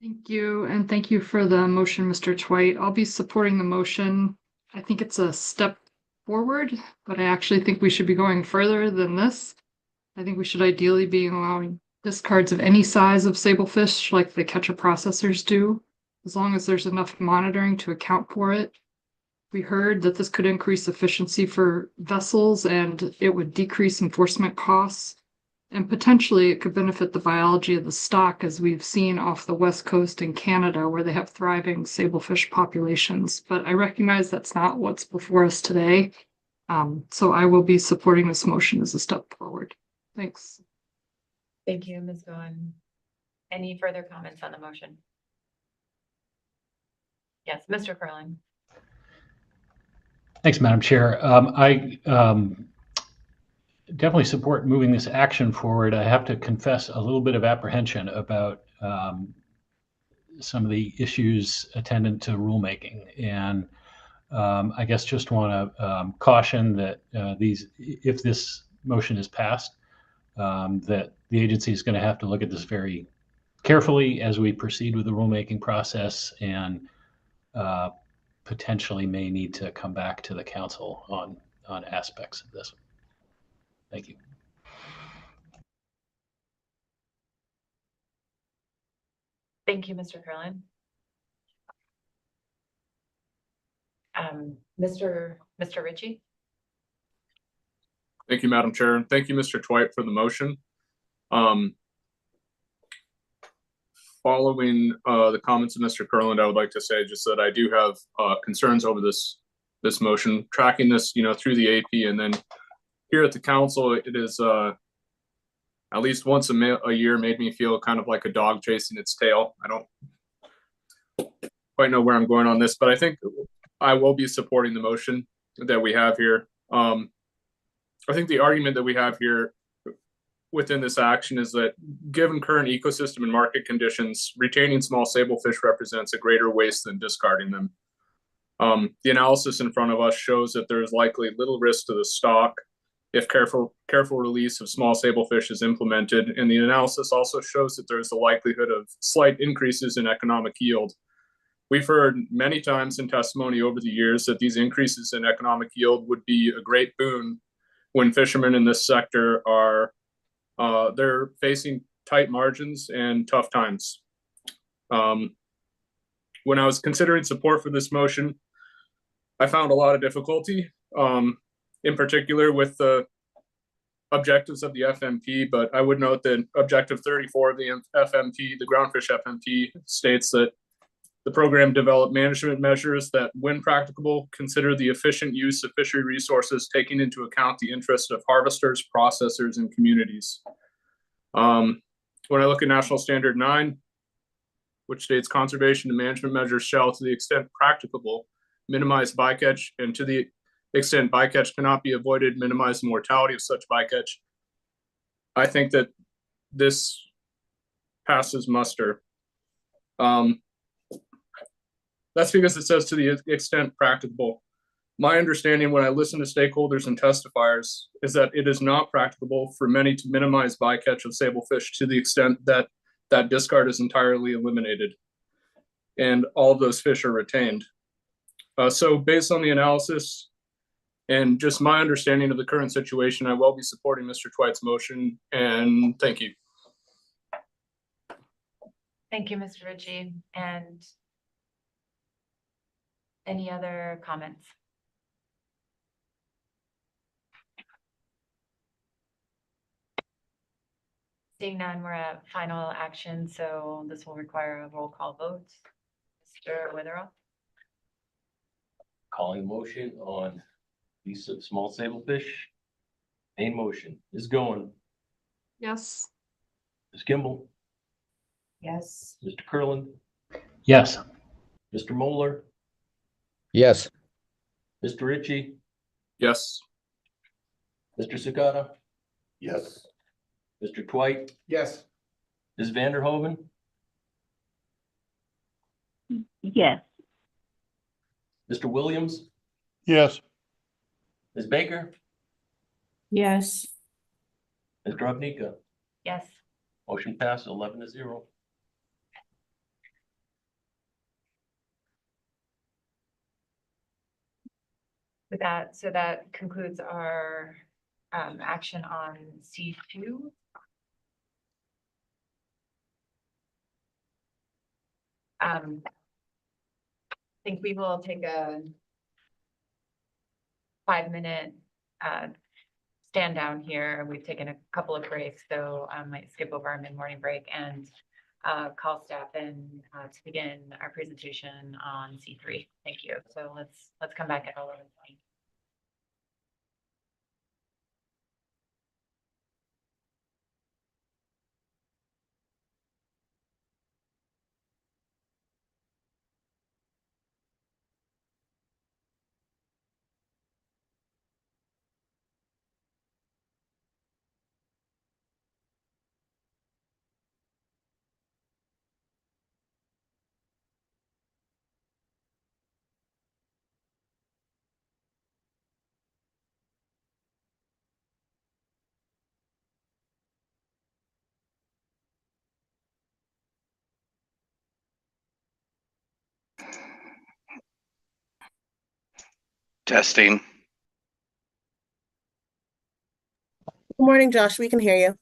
Thank you, and thank you for the motion, Mr. Twite. I'll be supporting the motion. I think it's a step forward, but I actually think we should be going further than this. I think we should ideally be allowing discards of any size of sablefish like the catcher processors do, as long as there's enough monitoring to account for it. We heard that this could increase efficiency for vessels and it would decrease enforcement costs. And potentially it could benefit the biology of the stock, as we've seen off the West Coast in Canada, where they have thriving sablefish populations. But I recognize that's not what's before us today. So I will be supporting this motion as a step forward. Thanks. Thank you, Ms. Goen. Any further comments on the motion? Yes, Mr. Curlin. Thanks, Madam Chair. I definitely support moving this action forward. I have to confess a little bit of apprehension about some of the issues attendant to rulemaking. And I guess just want to caution that if this motion is passed, that the agency is going to have to look at this very carefully as we proceed with the rulemaking process, and potentially may need to come back to the council on aspects of this. Thank you. Thank you, Mr. Curlin. Mr. Ritchie. Thank you, Madam Chair, and thank you, Mr. Twite, for the motion. Following the comments of Mr. Curlin, I would like to say just that I do have concerns over this motion. Tracking this, through the AP, and then here at the council, it is at least once a year made me feel kind of like a dog chasing its tail. I don't quite know where I'm going on this, but I think I will be supporting the motion that we have here. I think the argument that we have here within this action is that given current ecosystem and market conditions, retaining small sablefish represents a greater waste than discarding them. The analysis in front of us shows that there is likely little risk to the stock if careful release of small sablefish is implemented. And the analysis also shows that there is the likelihood of slight increases in economic yield. We've heard many times in testimony over the years that these increases in economic yield would be a great boon when fishermen in this sector are they're facing tight margins and tough times. When I was considering support for this motion, I found a lot of difficulty, in particular with the objectives of the FMP, but I would note that objective 34 of the FMP, the groundfish FMP, states that the program develop management measures that, when practicable, consider the efficient use of fishery resources, taking into account the interests of harvesters, processors, and communities. When I look at National Standard 9, which states conservation and management measures shall, to the extent practicable, minimize bycatch, and to the extent bycatch cannot be avoided, minimize the mortality of such bycatch. I think that this passes muster. That's because it says to the extent practicable. My understanding when I listen to stakeholders and testifiers is that it is not practicable for many to minimize bycatch of sablefish to the extent that that discard is entirely eliminated and all of those fish are retained. So based on the analysis and just my understanding of the current situation, I will be supporting Mr. Twite's motion, and thank you. Thank you, Mr. Ritchie. And any other comments? Seeing none, we're at final action, so this will require a roll call vote. Mr. Witherell? Calling motion on lease of small sablefish. Main motion is going. Yes. Ms. Kimball, Yes. Mr. Curlin, Yes. Mr. Moeller, Yes. Mr. Ritchie, Yes. Mr. Sakata, Yes. Mr. Twite, Yes. Ms. Vanderhoven, Yes. Mr. Williams, Yes. Ms. Baker, Yes. Ms. Grabnika. Yes. Motion passed 11-0. With that, so that concludes our action on C2. I think we will take a 5-minute stand down here. We've taken a couple of breaks, so I might skip over our mid-morning break and call staff in to begin our presentation on C3. Thank you. So let's come back at 11:20. Testing. Good morning, Josh. We can hear you.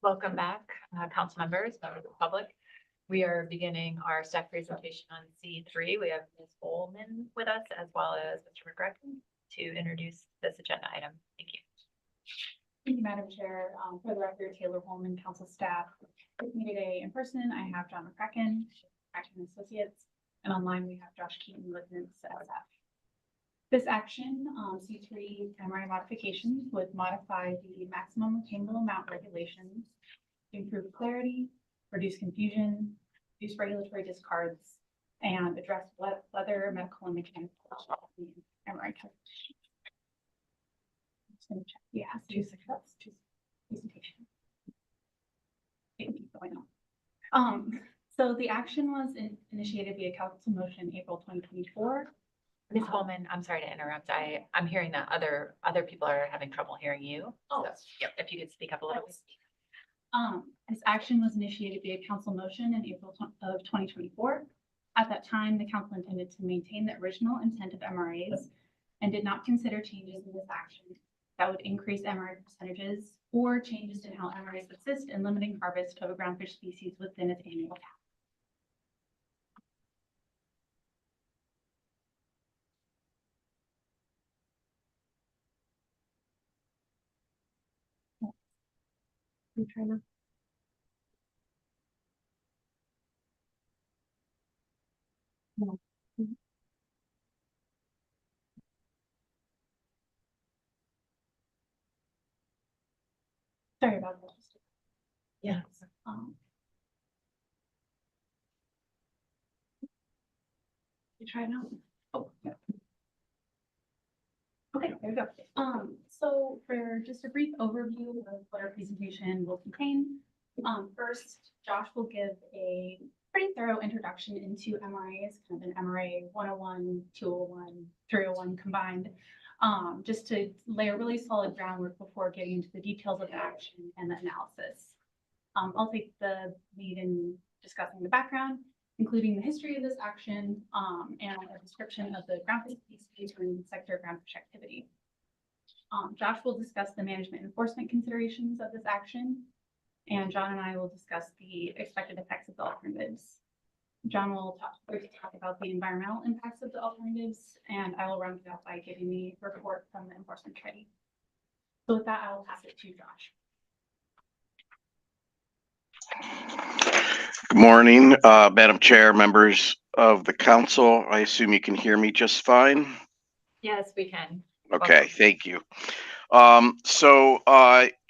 Welcome back, council members, members of the public. We are beginning our staff presentation on C3. We have Ms. Bowman with us as well as Mr. McGregor to introduce this agenda item. Thank you. Thank you, Madam Chair. For the record, Taylor Holman, council staff. With me today in person, I have John McCracken, Action Associates, and online we have Josh Keaton, Lieutenant SF. This action, C3 MRA modifications would modify the maximum attainable amount regulations to improve clarity, reduce confusion, reduce regulatory discards, and address whether medical and mechanical MRA calculation. Yeah, two success, two presentation. Going on. So the action was initiated via council motion April 2024. Ms. Holman, I'm sorry to interrupt. I'm hearing that other people are having trouble hearing you. Oh, so, yep. If you could speak up a little bit. This action was initiated via council motion in April of 2024. At that time, the council intended to maintain the original intent of MRAs and did not consider changes in this action that would increase MRA percentages or changes in how MRAs assist in limiting harvest of a groundfish species within its annual cap. Try now. No. Sorry about that. Yeah. You try now. Oh, yeah. Okay, there we go. So for just a brief overview of what our presentation will contain, first, Josh will give a pretty thorough introduction into MRAs, kind of an MRA 101, 201, 301 combined, just to lay a really solid groundwork before getting into the details of the action and the analysis. I'll take the lead in discussing the background, including the history of this action, and a description of the groundfish species and sector groundfish activity. Josh will discuss the management enforcement considerations of this action, and John and I will discuss the expected effects of the alternatives. John will talk about the environmental impacts of the alternatives, and I will round it out by giving the report from the enforcement committee. So with that, I will pass it to Josh. Good morning, Madam Chair, members of the council. I assume you can hear me just fine. Yes, we can. Okay, thank you.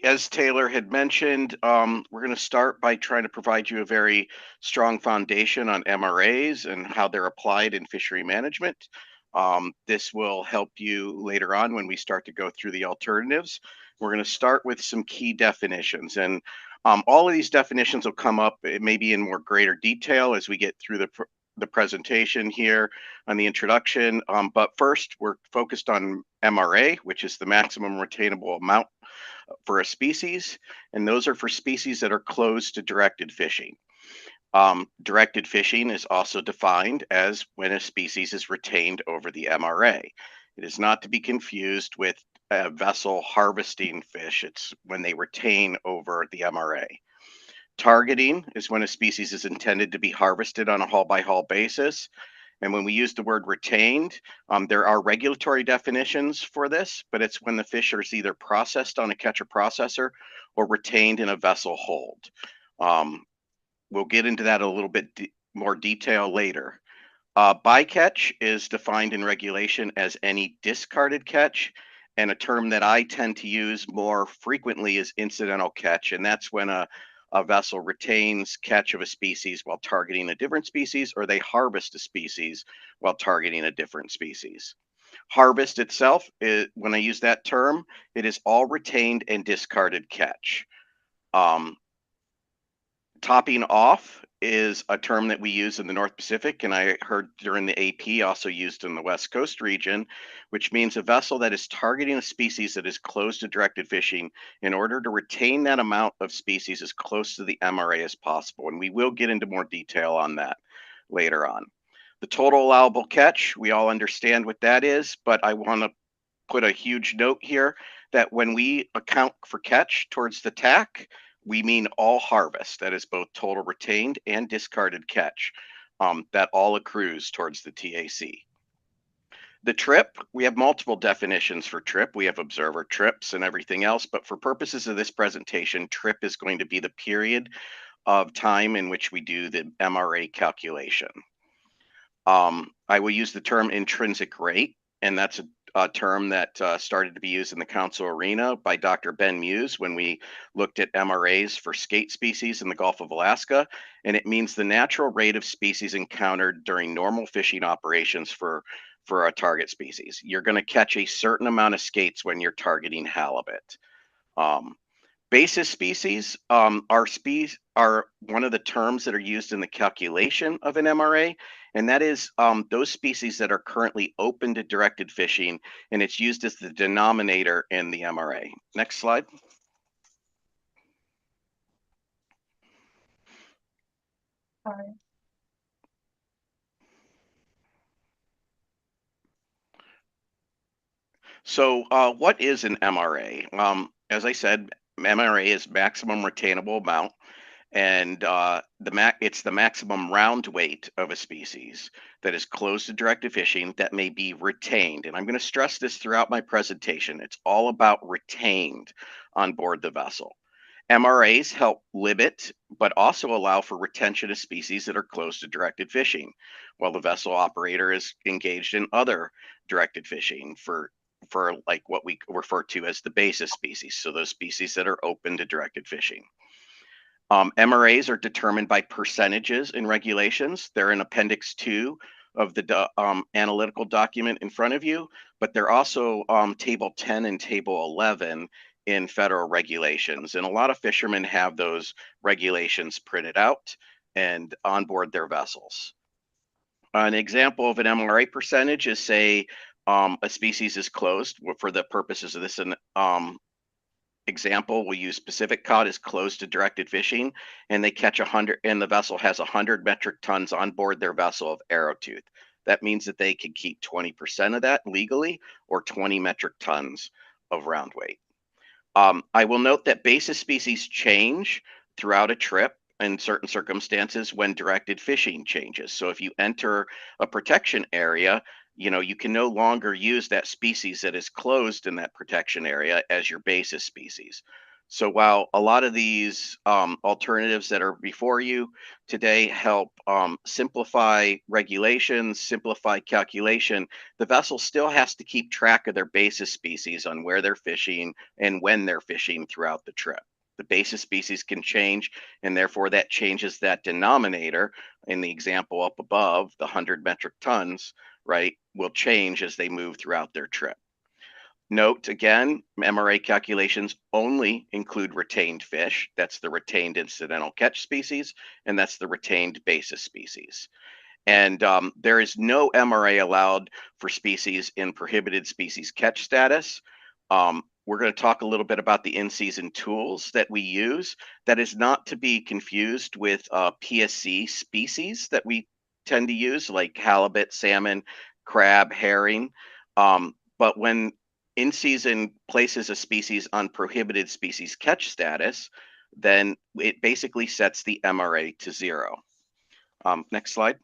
As Taylor had mentioned, we're going to start by trying to provide you a very strong foundation on MRAs and how they're applied in fishery management. This will help you later on when we start to go through the alternatives. We're going to start with some key definitions, and all of these definitions will come up maybe in more greater detail as we get through the presentation here on the introduction. But first, we're focused on MRA, which is the maximum retainable amount for a species. And those are for species that are closed to directed fishing. Directed fishing is also defined as when a species is retained over the MRA. It is not to be confused with a vessel harvesting fish. It's when they retain over the MRA. Targeting is when a species is intended to be harvested on a haul-by-haul basis. And when we use the word retained, there are regulatory definitions for this, but it's when the fish is either processed on a catcher processor or retained in a vessel hold. We'll get into that a little bit more detail later. Bycatch is defined in regulation as any discarded catch, and a term that I tend to use more frequently is incidental catch, and that's when a vessel retains catch of a species while targeting a different species, or they harvest a species while targeting a different species. Harvest itself, when I use that term, it is all retained and discarded catch. Topping off is a term that we use in the North Pacific, and I heard during the AP also used in the West Coast region, which means a vessel that is targeting a species that is close to directed fishing in order to retain that amount of species as close to the MRA as possible. And we will get into more detail on that later on. The total allowable catch, we all understand what that is, but I want to put a huge note here that when we account for catch towards the TAC, we mean all harvest, that is both total retained and discarded catch, that all accrues towards the TAC. The trip, we have multiple definitions for trip. We have observer trips and everything else, but for purposes of this presentation, trip is going to be the period of time in which we do the MRA calculation. I will use the term intrinsic rate, and that's a term that started to be used in the council arena by Dr. Ben Muse when we looked at MRAs for skate species in the Gulf of Alaska, and it means the natural rate of species encountered during normal fishing operations for a target species. You're going to catch a certain amount of skates when you're targeting halibut. Basis species are one of the terms that are used in the calculation of an MRA, and that is those species that are currently open to directed fishing, and it's used as the denominator in the MRA. Next slide. Sorry. So what is an MRA? As I said, MRA is maximum retainable amount, and it's the maximum round weight of a species that is closed to directed fishing that may be retained. And I'm going to stress this throughout my presentation. It's all about retained on board the vessel. MRAs help limit, but also allow for retention of species that are close to directed fishing, while the vessel operator is engaged in other directed fishing for like what we refer to as the basis species. So those species that are open to directed fishing. MRAs are determined by percentages in regulations. They're in Appendix 2 of the analytical document in front of you, but they're also Table 10 and Table 11 in federal regulations. And a lot of fishermen have those regulations printed out and on board their vessels. An example of an MRA percentage is, say, a species is closed. For the purposes of this example, we use Pacific cod is closed to directed fishing, and they catch 100, and the vessel has 100 metric tons on board their vessel of arrowtooth. That means that they can keep 20% of that legally, or 20 metric tons of round weight. I will note that basis species change throughout a trip in certain circumstances when directed fishing changes. So if you enter a protection area, you can no longer use that species that is closed in that protection area as your basis species. So while a lot of these alternatives that are before you today help simplify regulations, simplify calculation, the vessel still has to keep track of their basis species on where they're fishing and when they're fishing throughout the trip. The basis species can change, and therefore that changes that denominator. In the example up above, the 100 metric tons, right, will change as they move throughout their trip. Note again, MRA calculations only include retained fish. That's the retained incidental catch species, and that's the retained basis species. And there is no MRA allowed for species in prohibited species catch status. We're going to talk a little bit about the in-season tools that we use. That is not to be confused with PSC species that we tend to use, like halibut, salmon, crab, herring. But when in-season places a species on prohibited species catch status, then it basically sets the MRA to 0. Next slide.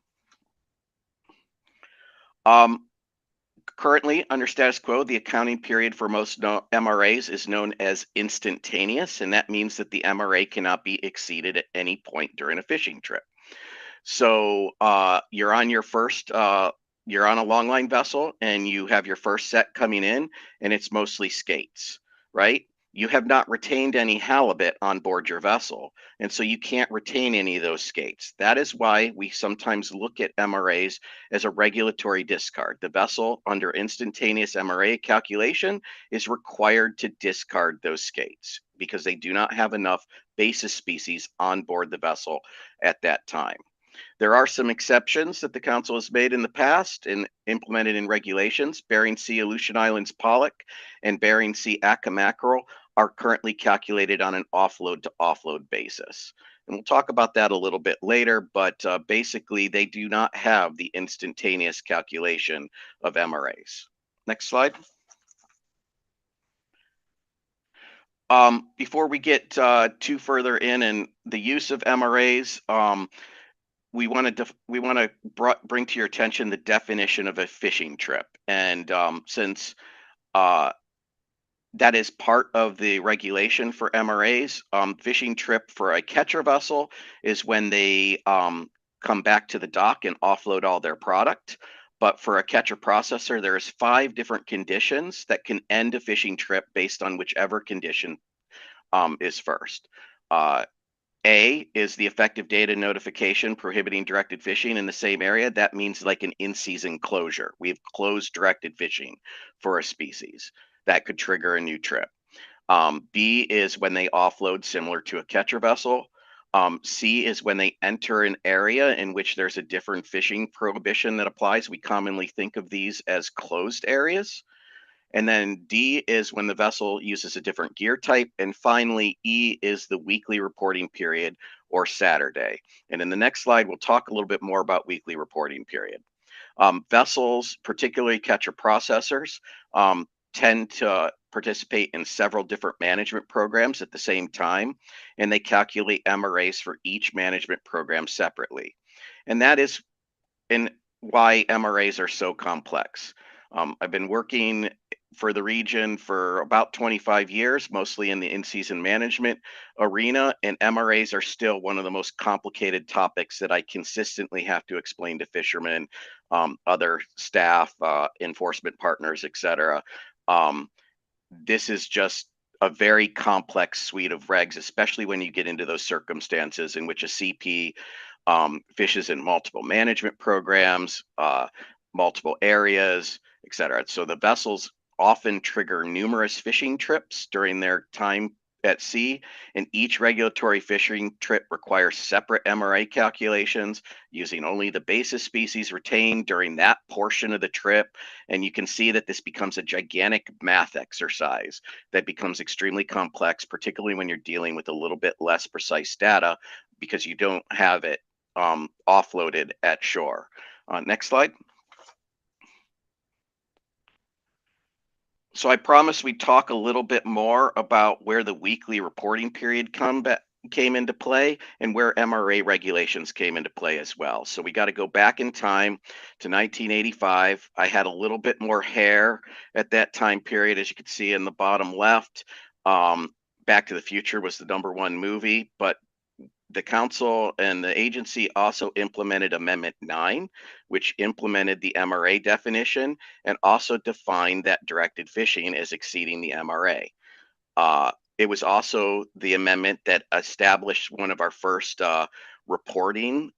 Currently, under status quo, the accounting period for most MRAs is known as instantaneous, and that means that the MRA cannot be exceeded at any point during a fishing trip. So you're on your first you're on a longline vessel and you have your first set coming in, and it's mostly skates, right? You have not retained any halibut on board your vessel, and so you can't retain any of those skates. That is why we sometimes look at MRAs as a regulatory discard. The vessel, under instantaneous MRA calculation, is required to discard those skates because they do not have enough basis species on board the vessel at that time. There are some exceptions that the council has made in the past and implemented in regulations. Bering Sea Aleutian Islands pollock and Bering Sea Atka mackerel are currently calculated on an offload to offload basis. And we'll talk about that a little bit later, but basically they do not have the instantaneous calculation of MRAs. Next slide. Before we get too further in the use of MRAs, we want to bring to your attention the definition of a fishing trip, and since that is part of the regulation for MRAs, fishing trip for a catcher vessel is when they come back to the dock and offload all their product. But for a catcher processor, there's 5 different conditions that can end a fishing trip based on whichever condition is first. A is the effective date of notification prohibiting directed fishing in the same area. That means like an in-season closure. We've closed directed fishing for a species. That could trigger a new trip. B is when they offload similar to a catcher vessel. C is when they enter an area in which there's a different fishing prohibition that applies. We commonly think of these as closed areas. And then D is when the vessel uses a different gear type. And finally, E is the weekly reporting period or Saturday. And in the next slide, we'll talk a little bit more about weekly reporting period. Vessels, particularly catcher processors, tend to participate in several different management programs at the same time, and they calculate MRAs for each management program separately. And that is why MRAs are so complex. I've been working for the region for about 25 years, mostly in the in-season management arena, and MRAs are still one of the most complicated topics that I consistently have to explain to fishermen, other staff, enforcement partners, etc. This is just a very complex suite of regs, especially when you get into those circumstances in which a CP fishes in multiple management programs, multiple areas, etc. So the vessels often trigger numerous fishing trips during their time at sea, and each regulatory fishing trip requires separate MRA calculations using only the basis species retained during that portion of the trip. And you can see that this becomes a gigantic math exercise that becomes extremely complex, particularly when you're dealing with a little bit less precise data because you don't have it offloaded at shore. Next slide. So I promised we'd talk a little bit more about where the weekly reporting period came into play and where MRA regulations came into play as well. So we got to go back in time to 1985. I had a little bit more hair at that time period, as you can see in the bottom left. Back to the Future was the #1 movie, but the council and the agency also implemented Amendment 9, which implemented the MRA definition and also defined that directed fishing as exceeding the MRA. It was also the amendment that established one of our first reporting,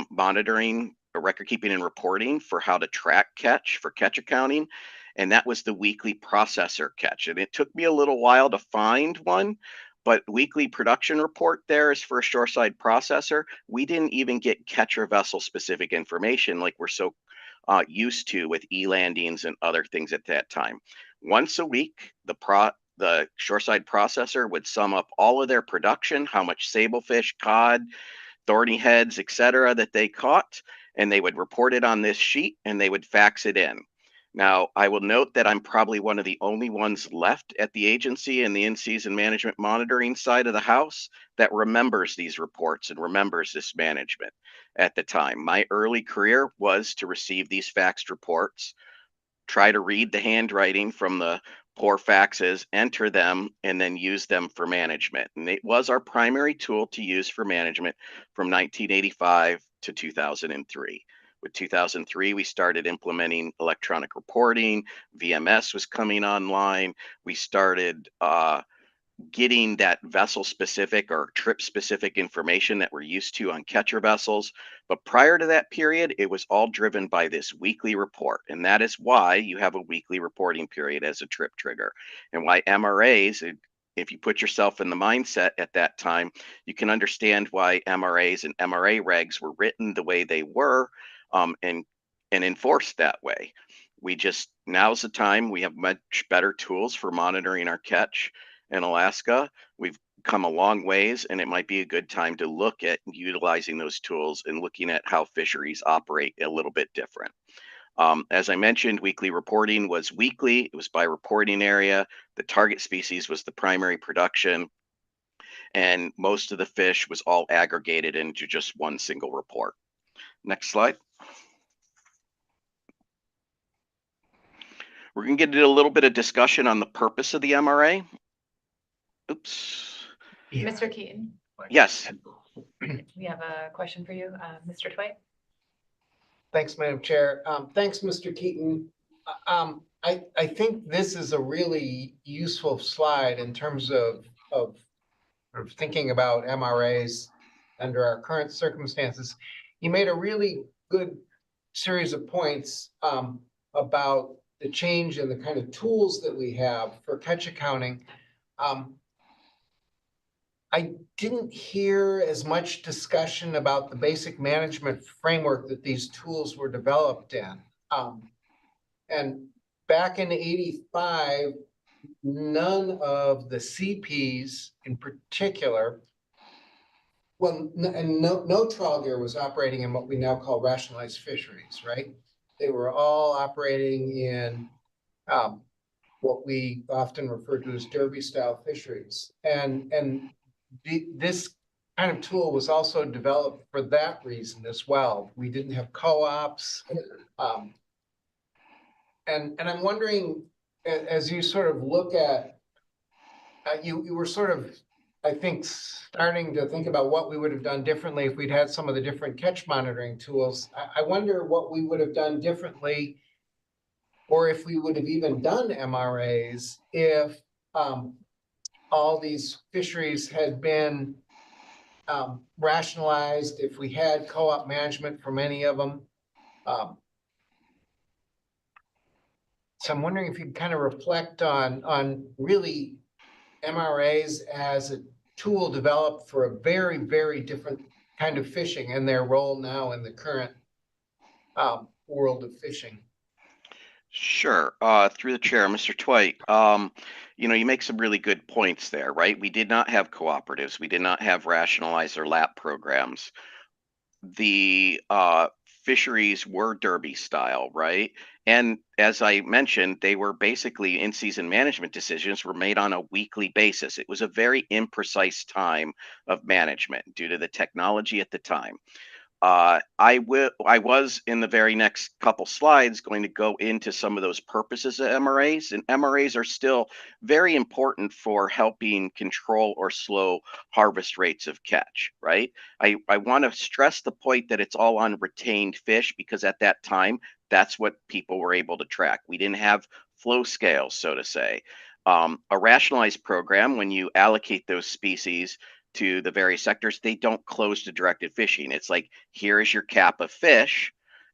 monitoring, record keeping and reporting for how to track catch for catch accounting. And that was the weekly processor catch. And it took me a little while to find one, but weekly production report there is for a shoreside processor. We didn't even get catcher vessel specific information like we're so used to with e-landings and other things at that time. Once a week, the shoreside processor would sum up all of their production, how much sablefish, cod, thorny heads, etc. that they caught, and they would report it on this sheet and they would fax it in. Now, I will note that I'm probably one of the only ones left at the agency in the in-season management monitoring side of the house that remembers these reports and remembers this management at the time. My early career was to receive these faxed reports, try to read the handwriting from the poor faxes, enter them, and then use them for management. And it was our primary tool to use for management from 1985 to 2003. With 2003, we started implementing electronic reporting. VMS was coming online. We started getting that vessel specific or trip specific information that we're used to on catcher vessels. But prior to that period, it was all driven by this weekly report. And that is why you have a weekly reporting period as a trip trigger, and why MRAs, if you put yourself in the mindset at that time, you can understand why MRAs and MRA regs were written the way they were and enforced that way. Now's the time. We have much better tools for monitoring our catch in Alaska. We've come a long ways, and it might be a good time to look at utilizing those tools and looking at how fisheries operate a little bit different. As I mentioned, weekly reporting was weekly. It was by reporting area. The target species was the primary production, and most of the fish was all aggregated into just one single report. Next slide. We're going to get into a little bit of discussion on the purpose of the MRA. Oops. Mr. Keaton, Yes. we have a question for you, Mr. Twite. Thanks, Madam Chair. Thanks, Mr. Keaton. I think this is a really useful slide in terms of thinking about MRAs under our current circumstances. You made a really good series of points about the change in the kind of tools that we have for catch accounting. I didn't hear as much discussion about the basic management framework that these tools were developed in. And back in '85, none of the CPs in particular, well, and no trial gear was operating in what we now call rationalized fisheries, right? They were all operating in what we often refer to as derby style fisheries. And this kind of tool was also developed for that reason as well. We didn't have co-ops. And I'm wondering, as you sort of look at, you were sort of, I think, starting to think about what we would have done differently if we'd had some of the different catch monitoring tools. I wonder what we would have done differently, or if we would have even done MRAs if all these fisheries had been rationalized, if we had co-op management for many of them. So I'm wondering if you kind of reflect on really MRAs as a tool developed for a very, very different kind of fishing and their role now in the current world of fishing. Sure. Through the chair, Mr. Twite, you make some really good points there, right? We did not have cooperatives. We did not have rationalized or LAP programs. The fisheries were derby style, right? And as I mentioned, they were basically in-season management decisions were made on a weekly basis. It was a very imprecise time of management due to the technology at the time. I was in the very next couple slides going to go into some of those purposes of MRAs, and MRAs are still very important for helping control or slow harvest rates of catch, right? I want to stress the point that it's all on retained fish because at that time, that's what people were able to track. We didn't have flow scales, so to say. A rationalized program, when you allocate those species to the various sectors, they don't close to directed fishing. It's like, here is your cap of fish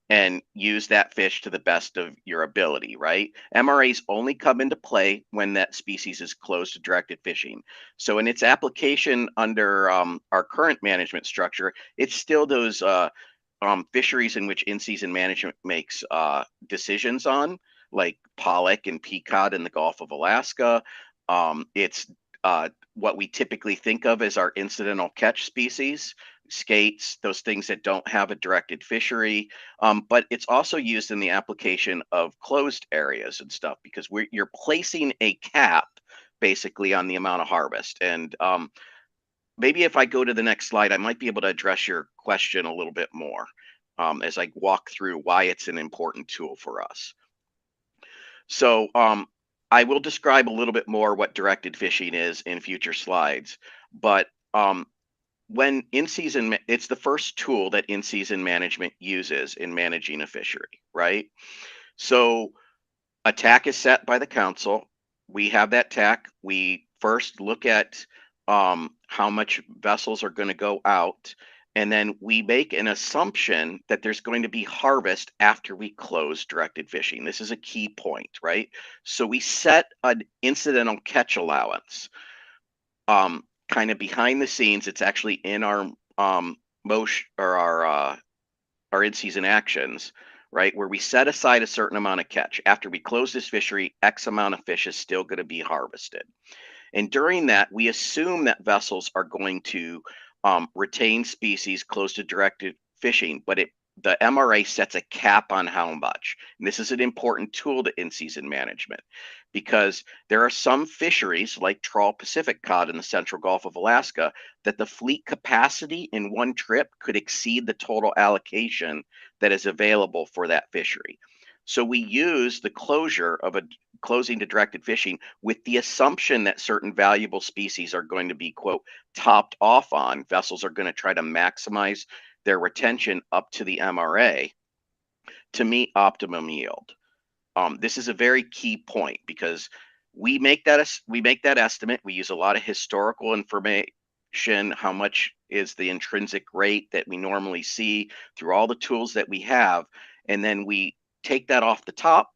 and use that fish to the best of your ability, right? MRAs only come into play when that species is closed to directed fishing. So in its application under our current management structure, it's still those fisheries in which in-season management makes decisions on, like pollock and peacock in the Gulf of Alaska. It's what we typically think of as our incidental catch species, skates, those things that don't have a directed fishery. But it's also used in the application of closed areas and stuff because you're placing a cap basically on the amount of harvest. And maybe if I go to the next slide, I might be able to address your question a little bit more as I walk through why it's an important tool for us. So I will describe a little bit more what directed fishing is in future slides, but when in-season, it's the first tool that in-season management uses in managing a fishery, right? So a TAC is set by the council. We have that TAC. We first look at how much vessels are going to go out, and then we make an assumption that there's going to be harvest after we close directed fishing. This is a key point, right? So we set an incidental catch allowance. Kind of behind the scenes, it's actually in our motion or our in-season actions, right? Where we set aside a certain amount of catch. After we close this fishery, X amount of fish is still going to be harvested. And during that, we assume that vessels are going to retain species close to directed fishing, but it the MRA sets a cap on how much. And this is an important tool to in-season management because there are some fisheries like trawl Pacific cod in the central Gulf of Alaska that the fleet capacity in one trip could exceed the total allocation that is available for that fishery. So we use the closure of a closing to directed fishing with the assumption that certain valuable species are going to be, quote, topped off on. Vessels are going to try to maximize their retention up to the MRA to meet optimum yield. This is a very key point because we make that estimate. We use a lot of historical information. How much is the intrinsic rate that we normally see through all the tools that we have, and then we take that off the top.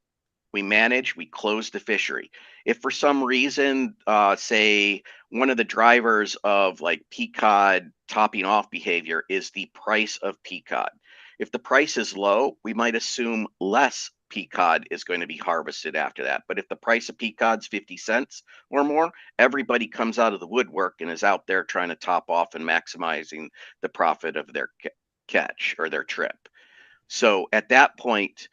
We manage, we close the fishery. If for some reason, say one of the drivers of like peacod topping off behavior is the price of peacod. If the price is low, we might assume less peacod is going to be harvested after that. But if the price of peacod's 50 cents or more, everybody comes out of the woodwork and is out there trying to top off and maximizing the profit of their catch or their trip. So at that point,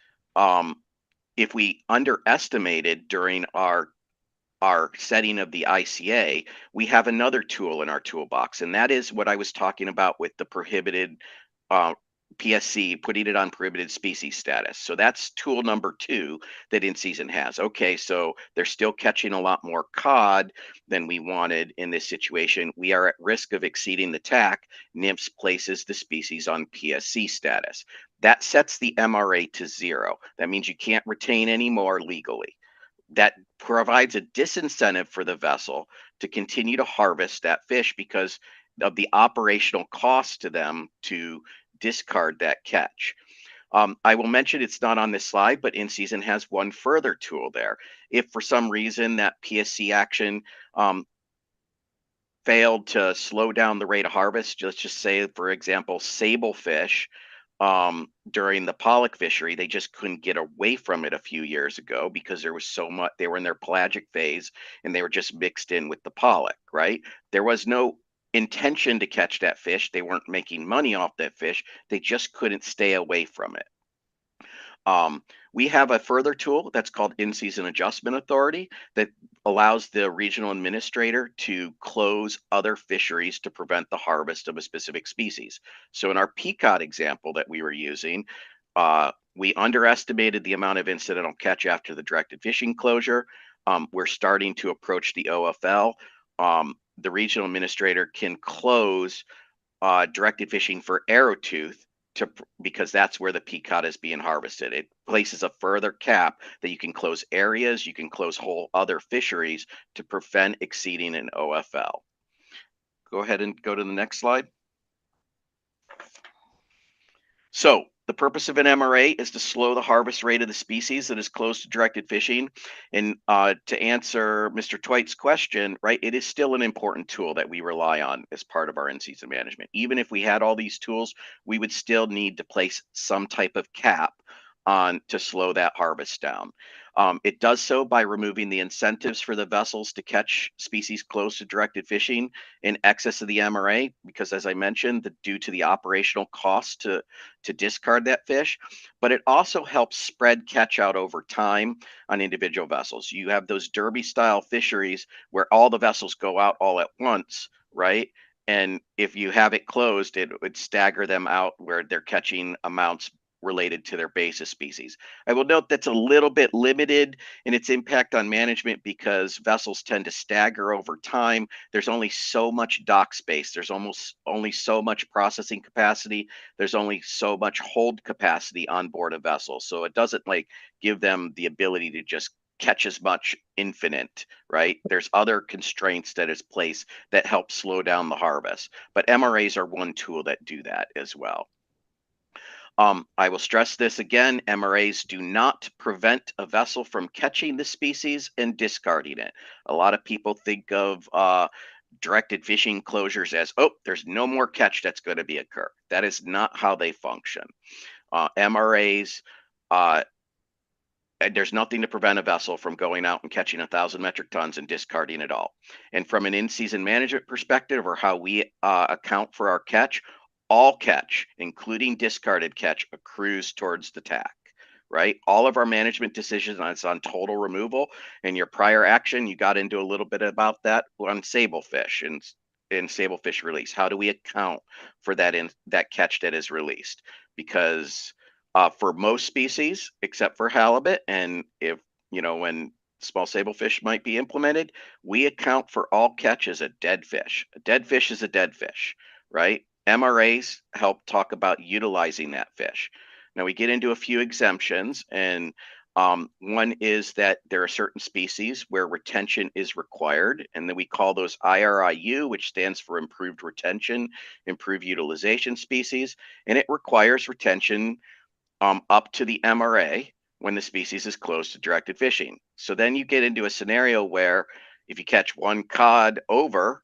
if we underestimated during our setting of the ICA, we have another tool in our toolbox, and that is what I was talking about with the prohibited PSC, putting it on prohibited species status. So that's tool number 2 that in-season has. Okay, so they're still catching a lot more cod than we wanted in this situation. We are at risk of exceeding the TAC. NMFS places the species on PSC status. That sets the MRA to 0. That means you can't retain any more legally. That provides a disincentive for the vessel to continue to harvest that fish because of the operational cost to them to discard that catch. I will mention it's not on this slide, but in-season has one further tool there. If for some reason that PSC action failed to slow down the rate of harvest, let's just say, for example, sablefish during the pollock fishery, they just couldn't get away from it a few years ago because there was so much, they were in their pelagic phase and they were just mixed in with the pollock, right? There was no intention to catch that fish. They weren't making money off that fish. They just couldn't stay away from it. We have a further tool that's called In-Season Adjustment Authority that allows the regional administrator to close other fisheries to prevent the harvest of a specific species. So in our peacod example that we were using, we underestimated the amount of incidental catch after the directed fishing closure. We're starting to approach the OFL. The regional administrator can close directed fishing for arrowtooth because that's where the peacod is being harvested. It places a further cap that you can close areas, you can close whole other fisheries to prevent exceeding an OFL. Go ahead and go to the next slide. So the purpose of an MRA is to slow the harvest rate of the species that is close to directed fishing. And to answer Mr. Twite's question, right, it is still an important tool that we rely on as part of our in-season management. Even if we had all these tools, we would still need to place some type of cap on to slow that harvest down. It does so by removing the incentives for the vessels to catch species close to directed fishing in excess of the MRA, because as I mentioned, due to the operational cost to discard that fish, but it also helps spread catch out over time on individual vessels. You have those derby style fisheries where all the vessels go out all at once, right? And if you have it closed, it would stagger them out where they're catching amounts related to their basis species. I will note that's a little bit limited in its impact on management because vessels tend to stagger over time. There's only so much dock space. There's almost only so much processing capacity. There's only so much hold capacity on board a vessel. So it doesn't like give them the ability to just catch as much infinite, right? There's other constraints that is placed that help slow down the harvest. But MRAs are one tool that do that as well. I will stress this again, MRAs do not prevent a vessel from catching the species and discarding it. A lot of people think of directed fishing closures as, oh, there's no more catch that's going to be occur. That is not how they function. MRAs, there's nothing to prevent a vessel from going out and catching 1,000 metric tons and discarding it all. And from an in-season management perspective or how we account for our catch, all catch, including discarded catch, accrues towards the TAC, right? All of our management decisions on total removal. In your prior action, you got into a little bit about that on Sablefish and in Sablefish release. How do we account for that catch that is released? Because for most species, except for halibut, and if when small sablefish might be implemented, we account for all catch as a dead fish. A dead fish is a dead fish, right? MRAs help talk about utilizing that fish. Now we get into a few exemptions, and one is that there are certain species where retention is required, and then we call those IRIU, which stands for improved retention, improved utilization species, and it requires retention up to the MRA when the species is close to directed fishing. So then you get into a scenario where if you catch one cod over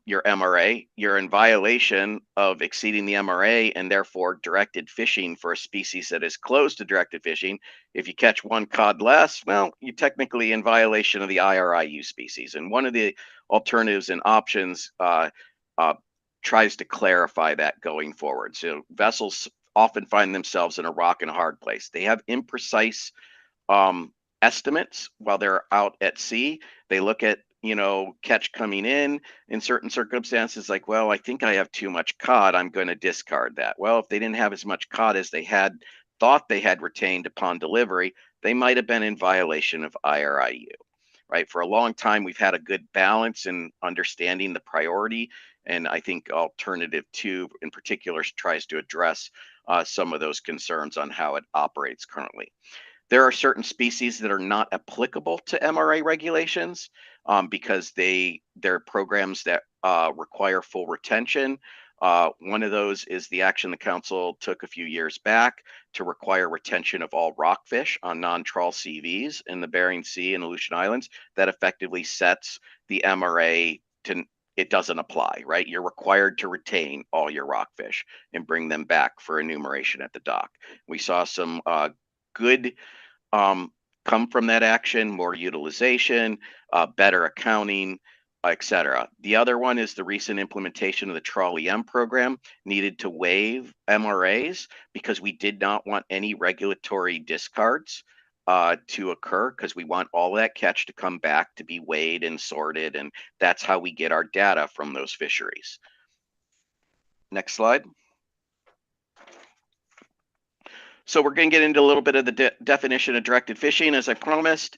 your MRA, you're in violation of exceeding the MRA and therefore directed fishing for a species that is close to directed fishing. If you catch one cod less, well, you're technically in violation of the IRIU species. And one of the alternatives and options tries to clarify that going forward. So vessels often find themselves in a rock and a hard place. They have imprecise estimates while they're out at sea. They look at catch coming in certain circumstances, like, well, I think I have too much cod, I'm going to discard that. Well, if they didn't have as much cod as they had thought they had retained upon delivery, they might have been in violation of IRIU, right? For a long time, we've had a good balance in understanding the priority, and I think Alternative 2 in particular tries to address some of those concerns on how it operates currently. There are certain species that are not applicable to MRA regulations because they're programs that require full retention. One of those is the action the council took a few years back to require retention of all rockfish on non-trawl CVs in the Bering Sea and Aleutian Islands. That effectively sets the MRA to, it doesn't apply, right? You're required to retain all your rockfish and bring them back for enumeration at the dock. We saw some good come from that action, more utilization, better accounting, etc. The other one is the recent implementation of the Trawl EM program needed to waive MRAs because we did not want any regulatory discards to occur, because we want all that catch to come back to be weighed and sorted, and that's how we get our data from those fisheries. Next slide. So we're going to get into a little bit of the definition of directed fishing, as I promised.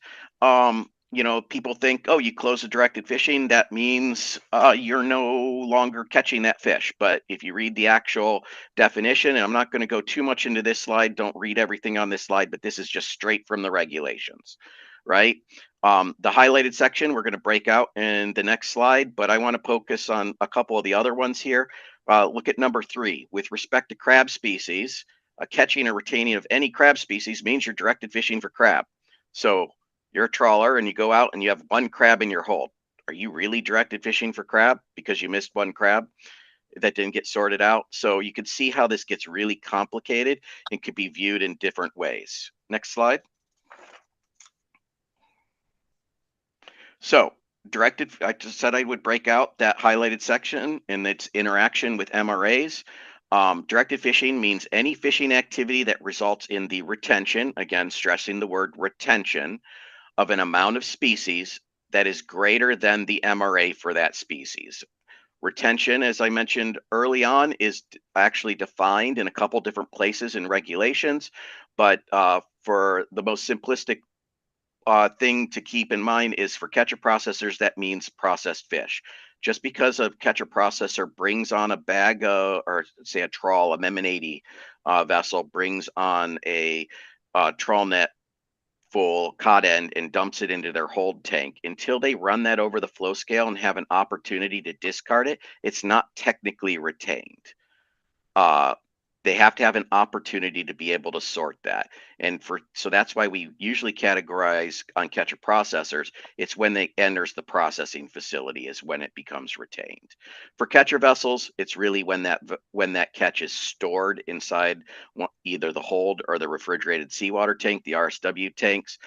People think, oh, you close the directed fishing, that means you're no longer catching that fish. But if you read the actual definition, and I'm not going to go too much into this slide, don't read everything on this slide, but this is just straight from the regulations, right? The highlighted section we're going to break out in the next slide, but I want to focus on a couple of the other ones here. Look at number 3. With respect to crab species, catching or retaining of any crab species means you're directed fishing for crab. So you're a trawler and you go out and you have one crab in your hold. Are you really directed fishing for crab because you missed one crab that didn't get sorted out? So you can see how this gets really complicated and could be viewed in different ways. Next slide. So directed, I just said I would break out that highlighted section and its interaction with MRAs. Directed fishing means any fishing activity that results in the retention, again, stressing the word retention, of an amount of species that is greater than the MRA for that species. Retention, as I mentioned early on, is actually defined in a couple different places in regulations, but for the most simplistic thing to keep in mind is for catcher processors, that means processed fish. Just because a catcher processor brings on a bag of, or say a trawl, a Memon 80 vessel brings on a trawl net full cod end and dumps it into their hold tank, until they run that over the flow scale and have an opportunity to discard it, it's not technically retained. They have to have an opportunity to be able to sort that. And so that's why we usually categorize on catcher processors. It's when they enters the processing facility is when it becomes retained. For catcher vessels, it's really when that catch is stored inside either the hold or the refrigerated seawater tank, the RSW tanks.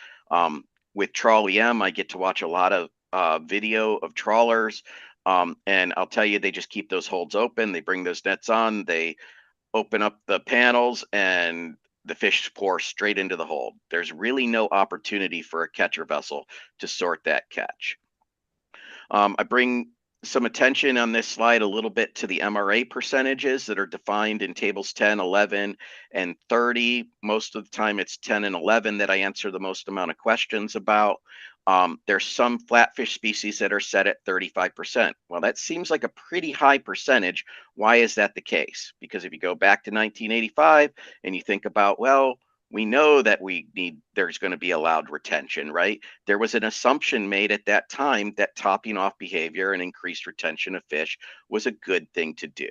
With Trawl EM, I get to watch a lot of video of trawlers And I'll tell you, they just keep those holds open. They bring those nets on, they open up the panels, and the fish pour straight into the hold. There's really no opportunity for a catcher vessel to sort that catch. I bring some attention on this slide a little bit to the MRA percentages that are defined in tables 10, 11, and 30. Most of the time it's 10 and 11 that I answer the most amount of questions about. There's some flatfish species that are set at 35%. Well, that seems like a pretty high percentage. Why is that the case? Because if you go back to 1985 and you think about, well, we know that there's going to be allowed retention, right? There was an assumption made at that time that topping off behavior and increased retention of fish was a good thing to do.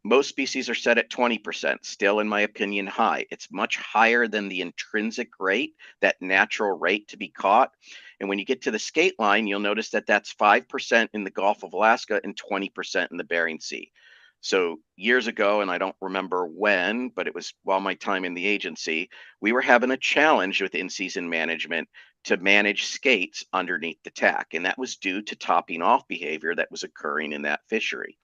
Most species are set at 20%, still in my opinion high. It's much higher than the intrinsic rate, that natural rate to be caught. And when you get to the skate line, you'll notice that that's 5% in the Gulf of Alaska and 20% in the Bering Sea. So years ago, and I don't remember when, but it was while my time in the agency, we were having a challenge with in-season management to manage skates underneath the tack. And that was due to topping off behavior that was occurring in that fishery.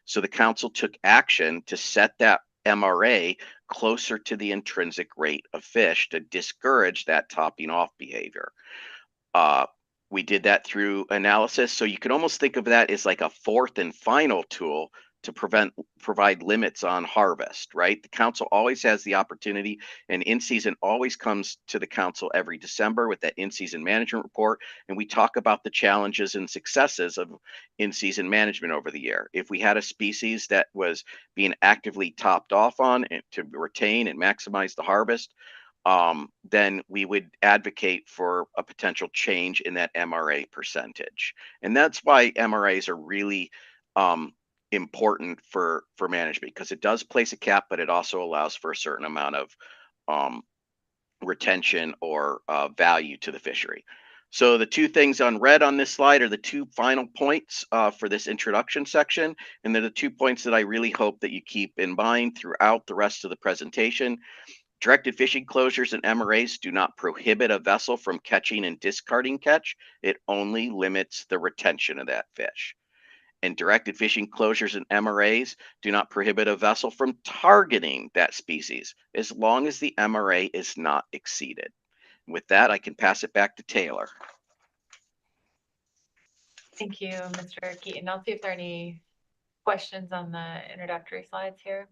So the council took action to set that MRA closer to the intrinsic rate of fish to discourage that topping off behavior. We did that through analysis. So you could almost think of that as like a fourth and final tool to provide limits on harvest, right? The council always has the opportunity, and in-season always comes to the council every December with that in-season management report. And we talk about the challenges and successes of in-season management over the year. If we had a species that was being actively topped off on and to retain and maximize the harvest, then we would advocate for a potential change in that MRA percentage. And that's why MRAs are really important for management, because it does place a cap, but it also allows for a certain amount of retention or value to the fishery. So the two things on red on this slide are the two final points for this introduction section. And they're the 2 points that I really hope that you keep in mind throughout the rest of the presentation. Directed fishing closures and MRAs do not prohibit a vessel from catching and discarding catch. It only limits the retention of that fish. And directed fishing closures and MRAs do not prohibit a vessel from targeting that species as long as the MRA is not exceeded. With that, I can pass it back to Taylor. Thank you, Mr. Keaton. I'll see if there are any questions on the introductory slides here.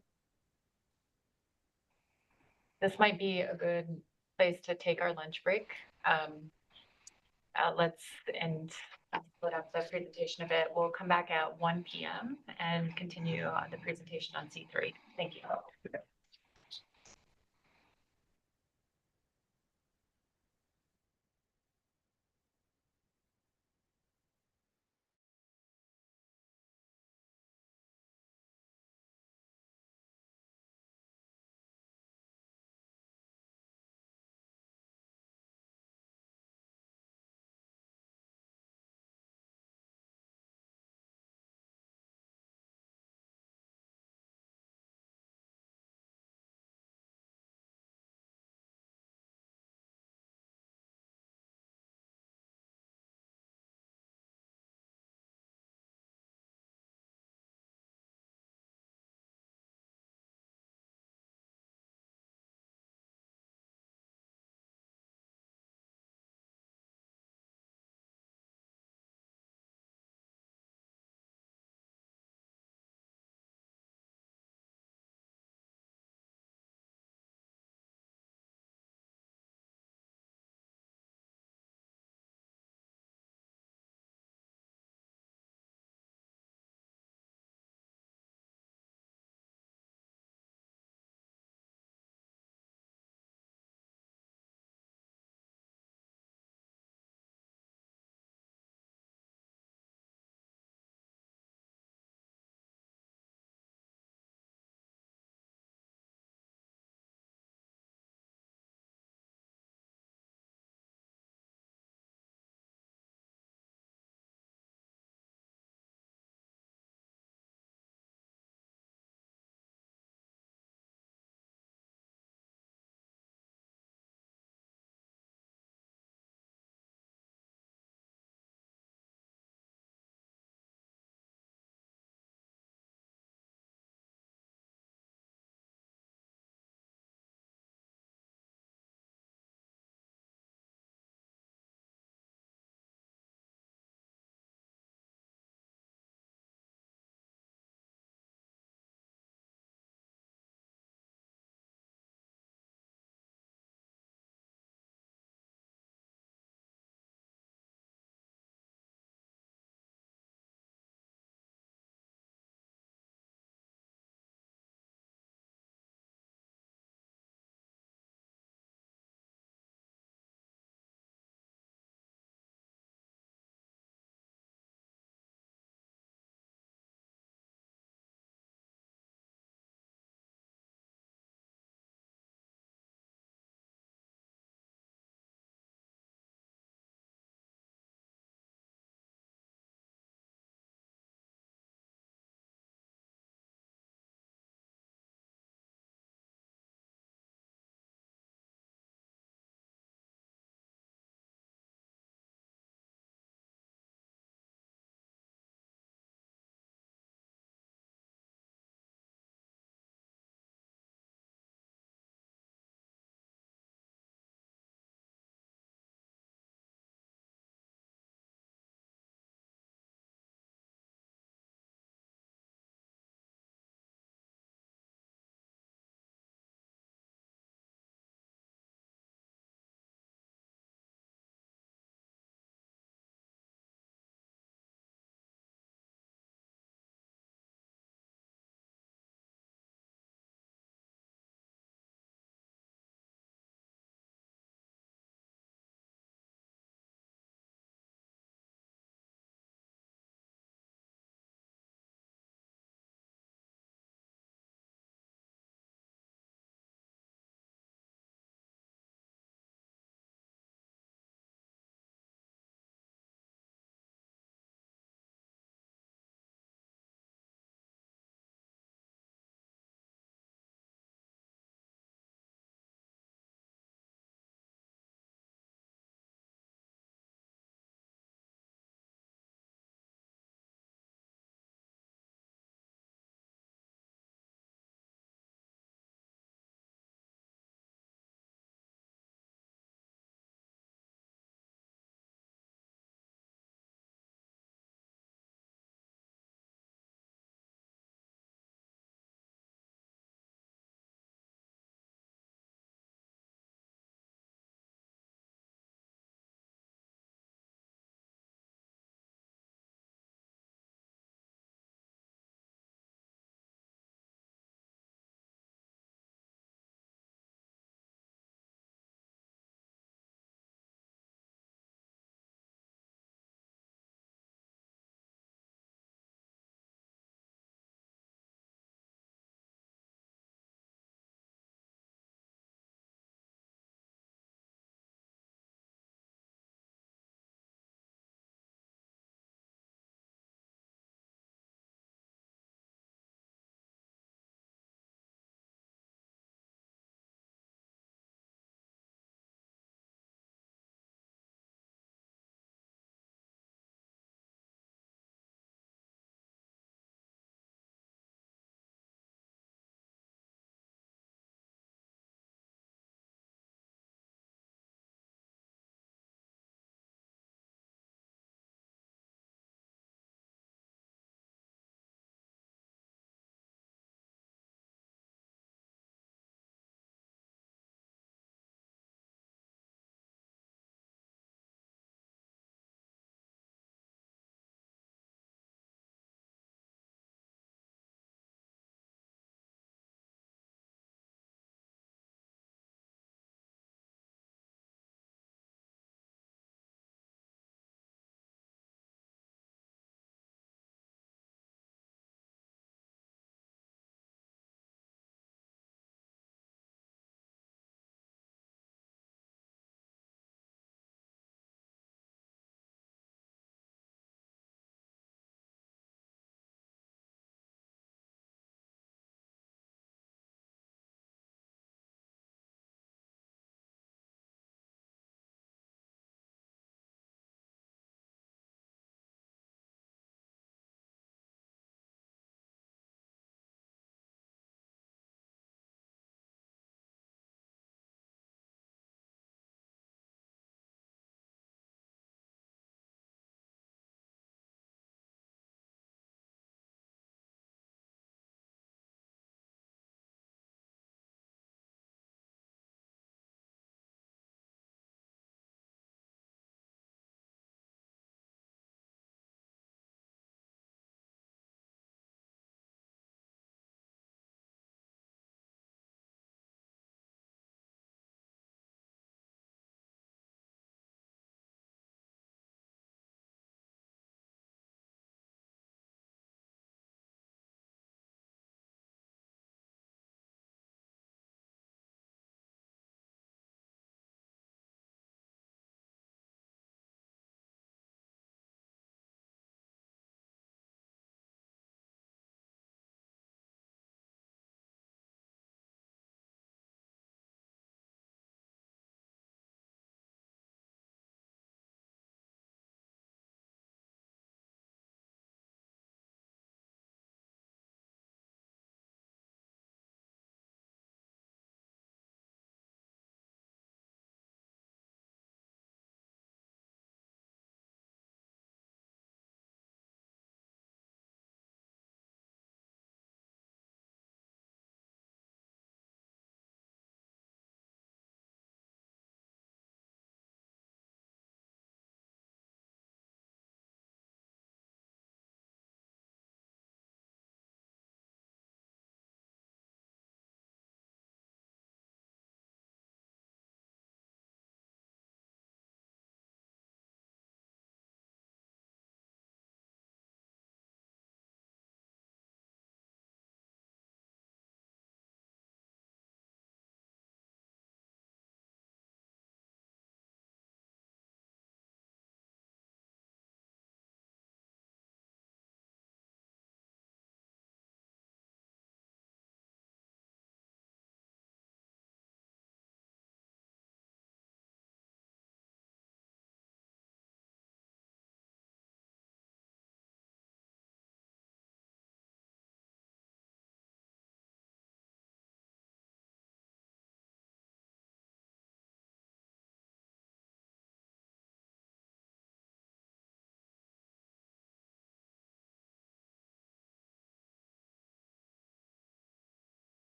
This might be a good place to take our lunch break. Let's split up the presentation a bit. We'll come back at 1 p.m. and continue the presentation on C3. Thank you.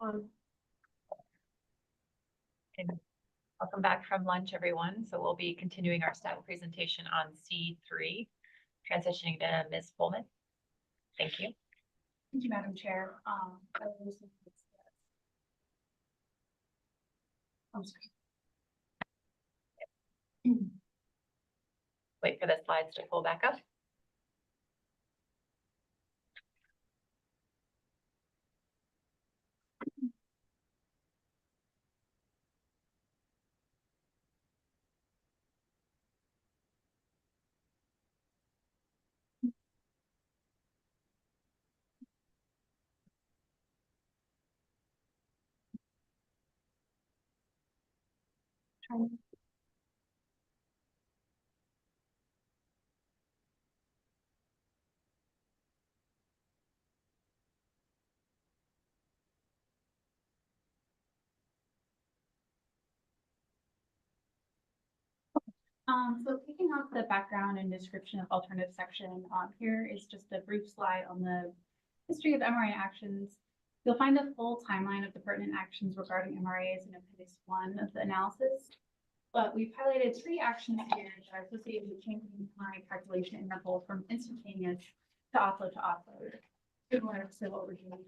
And welcome back from lunch, everyone. So we'll be continuing our staff presentation on C3, transitioning to Ms. Pullman. Thank you. Thank you, Madam Chair. Wait for the slides to pull back up. So kicking off the background and description of alternative section, here is just a brief slide on the history of MRA actions. You'll find a full timeline of the pertinent actions regarding MRAs in Appendix 1 of the analysis. But we've highlighted 3 actions here that are associated with changing MRA calculation interval from instantaneous to offload, similar to what we're doing.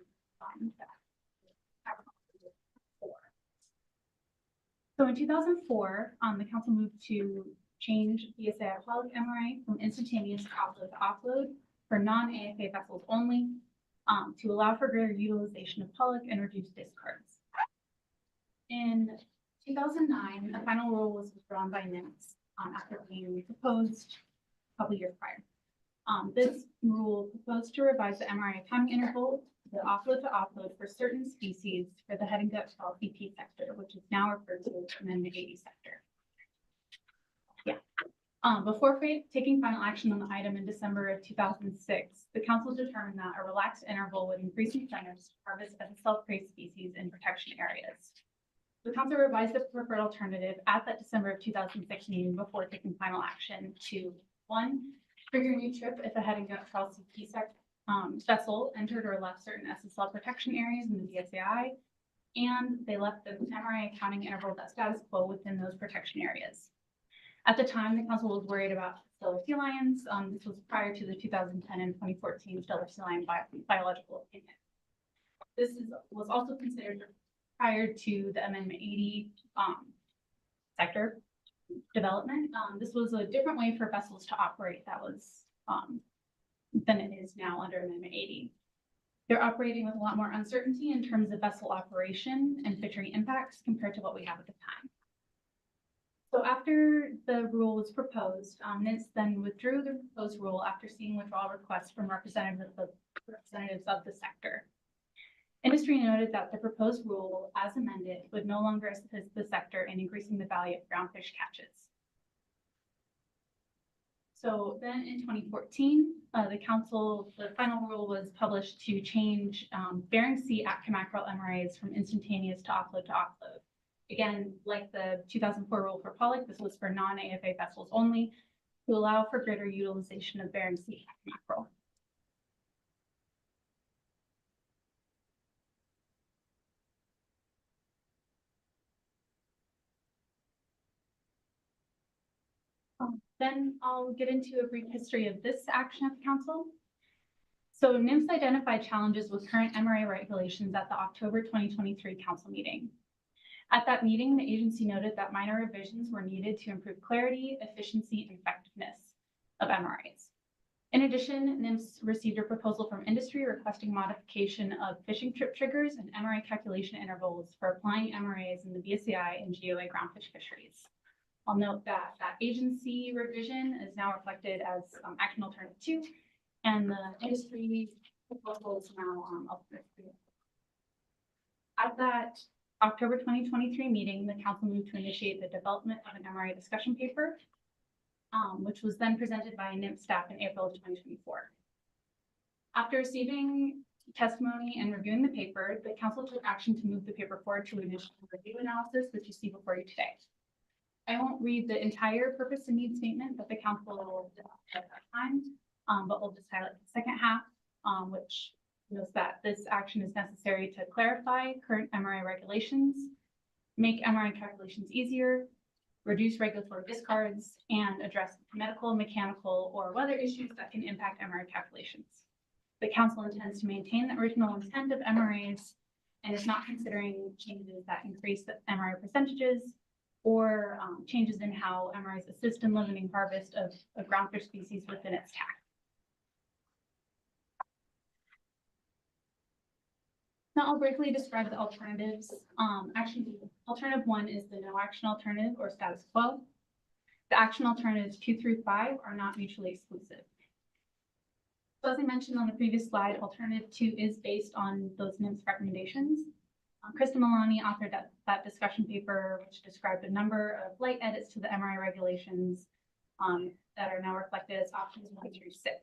So in 2004, the council moved to change BSA hydraulic MRA from instantaneous to offload for non-AFA vessels only, to allow for greater utilization of public and reduce discards. In 2009, the final rule was withdrawn by NIMS after being proposed a couple years prior. This rule proposed to revise the MRA accounting interval, the offload to offload for certain species for the head and gut shell CP sector, which is now referred to as Amendment 80 sector. Before taking final action on the item in December of 2006, the council determined that a relaxed interval would increase incentives to harvest as a self-praised species in protection areas. The council revised the preferred alternative at that December of 2006 meeting before taking final action to 1, trigger a new trip if a head and gut shell CP vessel entered or left certain SSL protection areas in the BSAI, and they left the MRA accounting interval at status quo within those protection areas. At the time, the council was worried about stellar sea lions. This was prior to the 2010 and 2014 stellar sea lion biological opinion. This was also considered prior to the Amendment 80 sector development. This was a different way for vessels to operate that was than it is now under Amendment 80. They're operating with a lot more uncertainty in terms of vessel operation and fishery impacts compared to what we have at the time. So after the rule was proposed, NIST then withdrew the proposed rule after seeing withdrawal requests from representatives of the sector. Industry noted that the proposed rule, as amended, would no longer assist the sector in increasing the value of groundfish catches. So then in 2014, the final rule was published to change Bering Sea Atka mackerel MRAs from instantaneous to offload to offload. Again, like the 2004 rule for pollock, this was for non-AFA vessels only to allow for greater utilization of Bering Sea mackerel. Then I'll get into a brief history of this action of the council. So NIMS identified challenges with current MRA regulations at the October 2023 council meeting. At that meeting, the agency noted that minor revisions were needed to improve clarity, efficiency, and effectiveness of MRAs. In addition, NIMS received a proposal from industry requesting modification of fishing trip triggers and MRA calculation intervals for applying MRAs in the BSCI and GOA groundfish fisheries. I'll note that that agency revision is now reflected as action alternative 2, and the industry proposal is now alternative 3. At that October 2023 meeting, the council moved to initiate the development of an MRA discussion paper, which was then presented by NIMS staff in April of 2024. After receiving testimony and reviewing the paper, the council took action to move the paper forward to initial review analysis, which you see before you today. I won't read the entire purpose and need statement that the council will develop at that time, but we'll just highlight the second half, which notes that this action is necessary to clarify current MRA regulations, make MRA calculations easier, reduce regulatory discards, and address medical, mechanical, or weather issues that can impact MRA calculations. The council intends to maintain the original intent of MRAs and is not considering changes that increase the MRA percentages or changes in how MRAs assist in limiting harvest of groundfish species within its TAC. Now I'll briefly describe the alternatives. Actually, alternative 1 is the no action alternative or status quo. The action alternatives 2 through 5 are not mutually exclusive. So as I mentioned on the previous slide, alternative 2 is based on those NIMS recommendations. Krista Maloney authored that discussion paper, which described a number of light edits to the MRA regulations that are now reflected as options 1 through 6.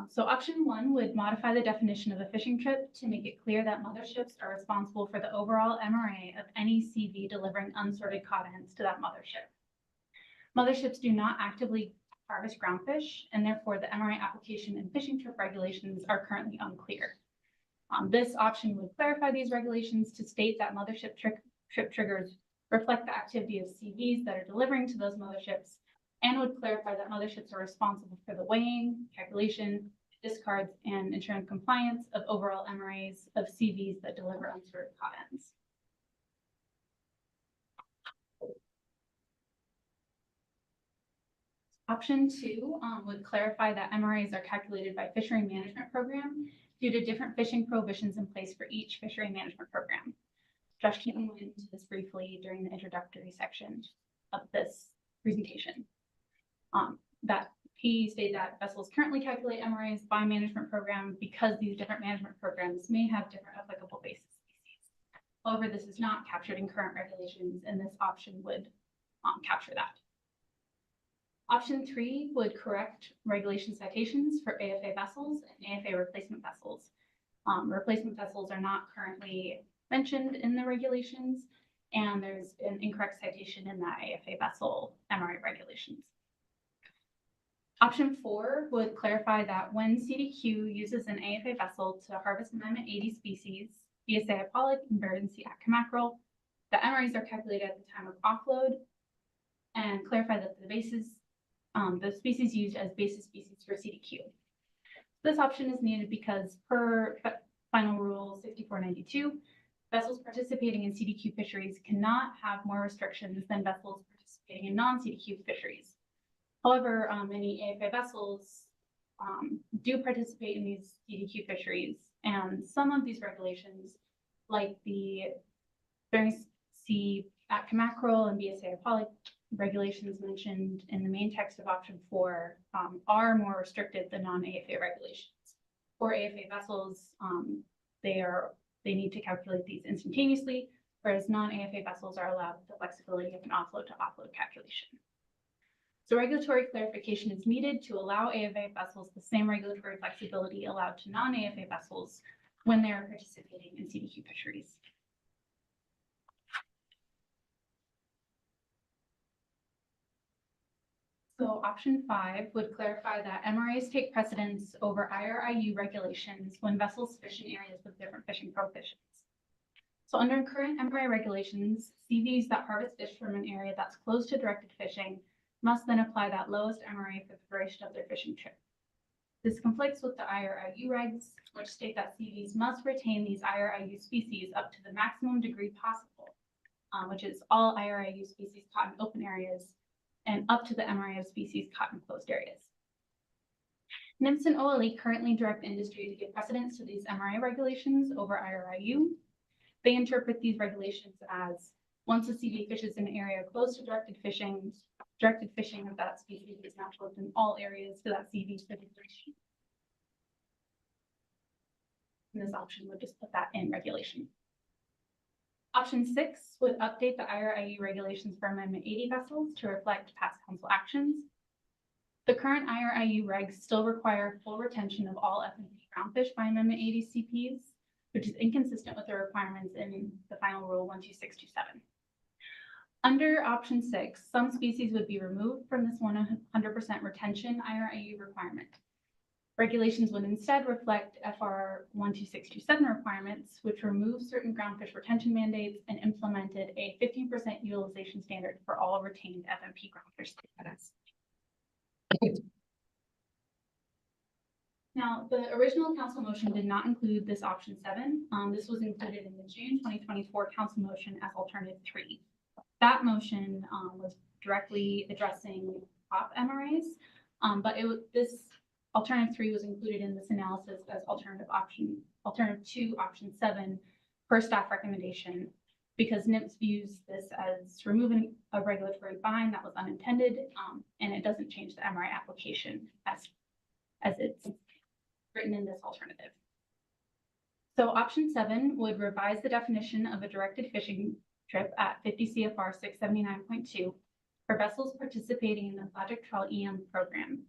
So option 1 would modify the definition of a fishing trip to make it clear that motherships are responsible for the overall MRA of any CV delivering unsorted cod ends to that mothership. Motherships do not actively harvest groundfish, and therefore the MRA application and fishing trip regulations are currently unclear. This option would clarify these regulations to state that mothership trip triggers reflect the activity of CVs that are delivering to those motherships, and would clarify that motherships are responsible for the weighing, calculation, discards, and ensuring compliance of overall MRAs of CVs that deliver unsorted cod ends. Option 2 would clarify that MRAs are calculated by fishery management program due to different fishing prohibitions in place for each fishery management program. Josh Keaton went into this briefly during the introductory section of this presentation. That he stated that vessels currently calculate MRAs by management program because these different management programs may have different applicable basis species. However, this is not captured in current regulations, and this option would capture that. Option 3 would correct regulation citations for AFA vessels and AFA replacement vessels. Replacement vessels are not currently mentioned in the regulations, and there's an incorrect citation in that AFA vessel MRA regulations. Option 4 would clarify that when CDQ uses an AFA vessel to harvest Amendment 80 species, BSA pollock and Verdant Atka mackerel, the MRAs are calculated at the time of offload, and clarify that the species used as basis species for CDQ. This option is needed because per Final Rule 6492, vessels participating in CDQ fisheries cannot have more restrictions than vessels participating in non-CDQ fisheries. However, many AFA vessels do participate in these CDQ fisheries, and some of these regulations, like the Bering Sea Atka mackerel and BSA pollock regulations mentioned in the main text of option 4, are more restricted than non-AFA regulations. For AFA vessels, they need to calculate these instantaneously, whereas non-AFA vessels are allowed the flexibility of an offload to offload calculation. So regulatory clarification is needed to allow AFA vessels the same regulatory flexibility allowed to non-AFA vessels when they are participating in CDQ fisheries. So option 5 would clarify that MRAs take precedence over IRIU regulations when vessels fish in areas with different fishing prohibitions. So under current MRA regulations, CVs that harvest fish from an area that's close to directed fishing must then apply that lowest MRA for the duration of their fishing trip. This conflicts with the IRIU regs, which state that CVs must retain these IRIU species up to the maximum degree possible, which is all IRIU species caught in open areas and up to the MRA of species caught in closed areas. NIMS and OLE currently direct industry to give precedence to these MRA regulations over IRIU. They interpret these regulations as once a CV fishes in an area close to directed fishing of that species is now closed in all areas to that CV's duration. And this option would just put that in regulation. Option 6 would update the IRIU regulations for Amendment 80 vessels to reflect past council actions. The current IRIU regs still require full retention of all F&P groundfish by Amendment 80 CPs, which is inconsistent with the requirements in the Final Rule 12627. Under option 6, some species would be removed from this 100% retention IRIU requirement. Regulations would instead reflect FR 12627 requirements, which remove certain groundfish retention mandates and implemented a 15% utilization standard for all retained FMP groundfish status. Now, the original council motion did not include this option 7. This was included in the June 2024 council motion as alternative 3. That motion was directly addressing top MRAs, but this alternative 3 was included in this analysis as alternative 2, option 7 per staff recommendation, because NIPS views this as removing a regulatory bind that was unintended, and it doesn't change the MRA application as it's written in this alternative. So option 7 would revise the definition of a directed fishing trip at 50 CFR 679.2 for vessels participating in the pelagic trawl EM program,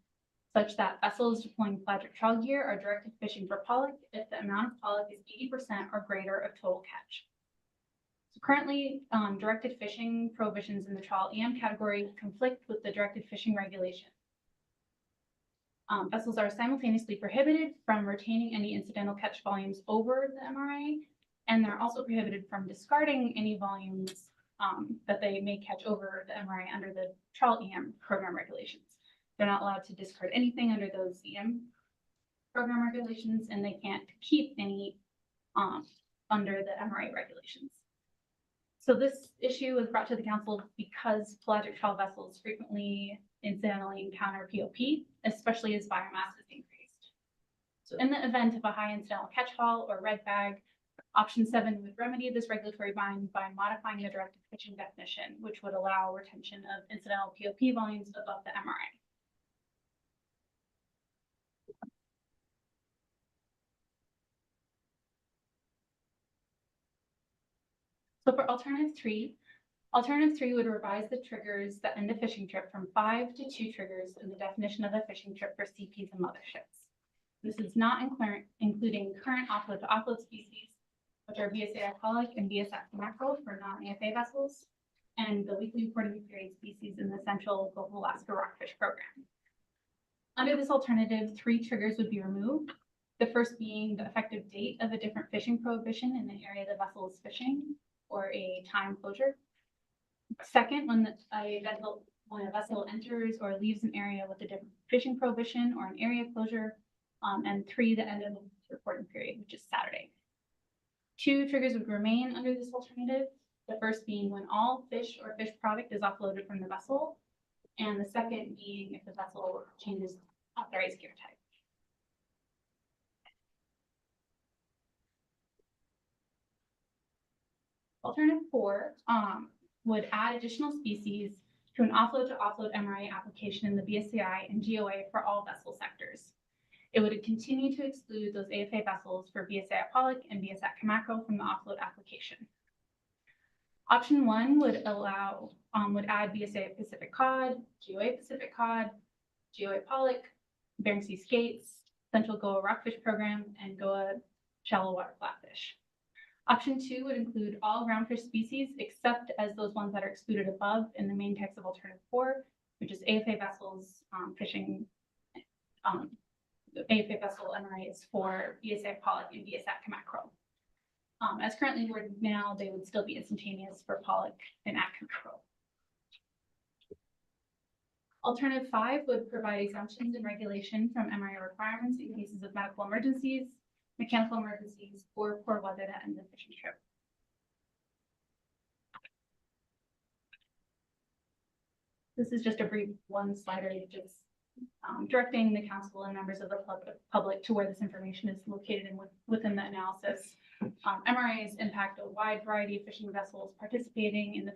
such that vessels deploying pelagic trawl gear are directed fishing for pollock if the amount of pollock is 80% or greater of total catch. So currently, directed fishing prohibitions in the trawl EM category conflict with the directed fishing regulation. Vessels are simultaneously prohibited from retaining any incidental catch volumes over the MRA, and they're also prohibited from discarding any volumes that they may catch over the MRA under the trawl EM program regulations. They're not allowed to discard anything under those EM program regulations, and they can't keep any under the MRA regulations. So this issue was brought to the council because pelagic trawl vessels frequently incidentally encounter POP, especially as biomass is increased. So in the event of a high incidental catch haul or red bag, option 7 would remedy this regulatory bind by modifying the directed fishing definition, which would allow retention of incidental POP volumes above the MRA. So for alternative 3 would revise the triggers that end a fishing trip from 5 to 2 triggers in the definition of a fishing trip for CPs and motherships. This is not including current offload to offload species, which are BSA pollock and BSA mackerel for non-AFA vessels, and the weekly reporting period species in the Central Gulf of Alaska Rockfish Program. Under this alternative, 3 triggers would be removed. The first being the effective date of a different fishing prohibition in the area the vessel is fishing, or a time closure. Second, when a vessel enters or leaves an area with a different fishing prohibition or an area closure. And 3, the end of the reporting period, which is Saturday. 2 triggers would remain under this alternative. The first being when all fish or fish product is offloaded from the vessel, and the second being if the vessel changes authorized gear type. Alternative 4 would add additional species to an offload to offload MRA application in the BSCI and GOA for all vessel sectors. It would continue to exclude those AFA vessels for BSA pollock and BSA mackerel from the offload application. Option 1 would add BSA Pacific cod, GOA Pacific cod, GOA pollock, Bering Sea skates, Central Goa Rockfish Program, and Goa shallow water flatfish. Option 2 would include all groundfish species except as those ones that are excluded above in the main text of alternative 4, which is AFA vessels fishing AFA vessel MRAs for BSA pollock and BSA mackerel. As currently worded now, they would still be instantaneous for pollock and mackerel. Alternative 5 would provide exemptions and regulation from MRA requirements in cases of medical emergencies, mechanical emergencies, or poor weather that ends the fishing trip. This is just a brief one-slider, just directing the council and members of the public to where this information is located and within the analysis. MRAs impact a wide variety of fishing vessels participating in the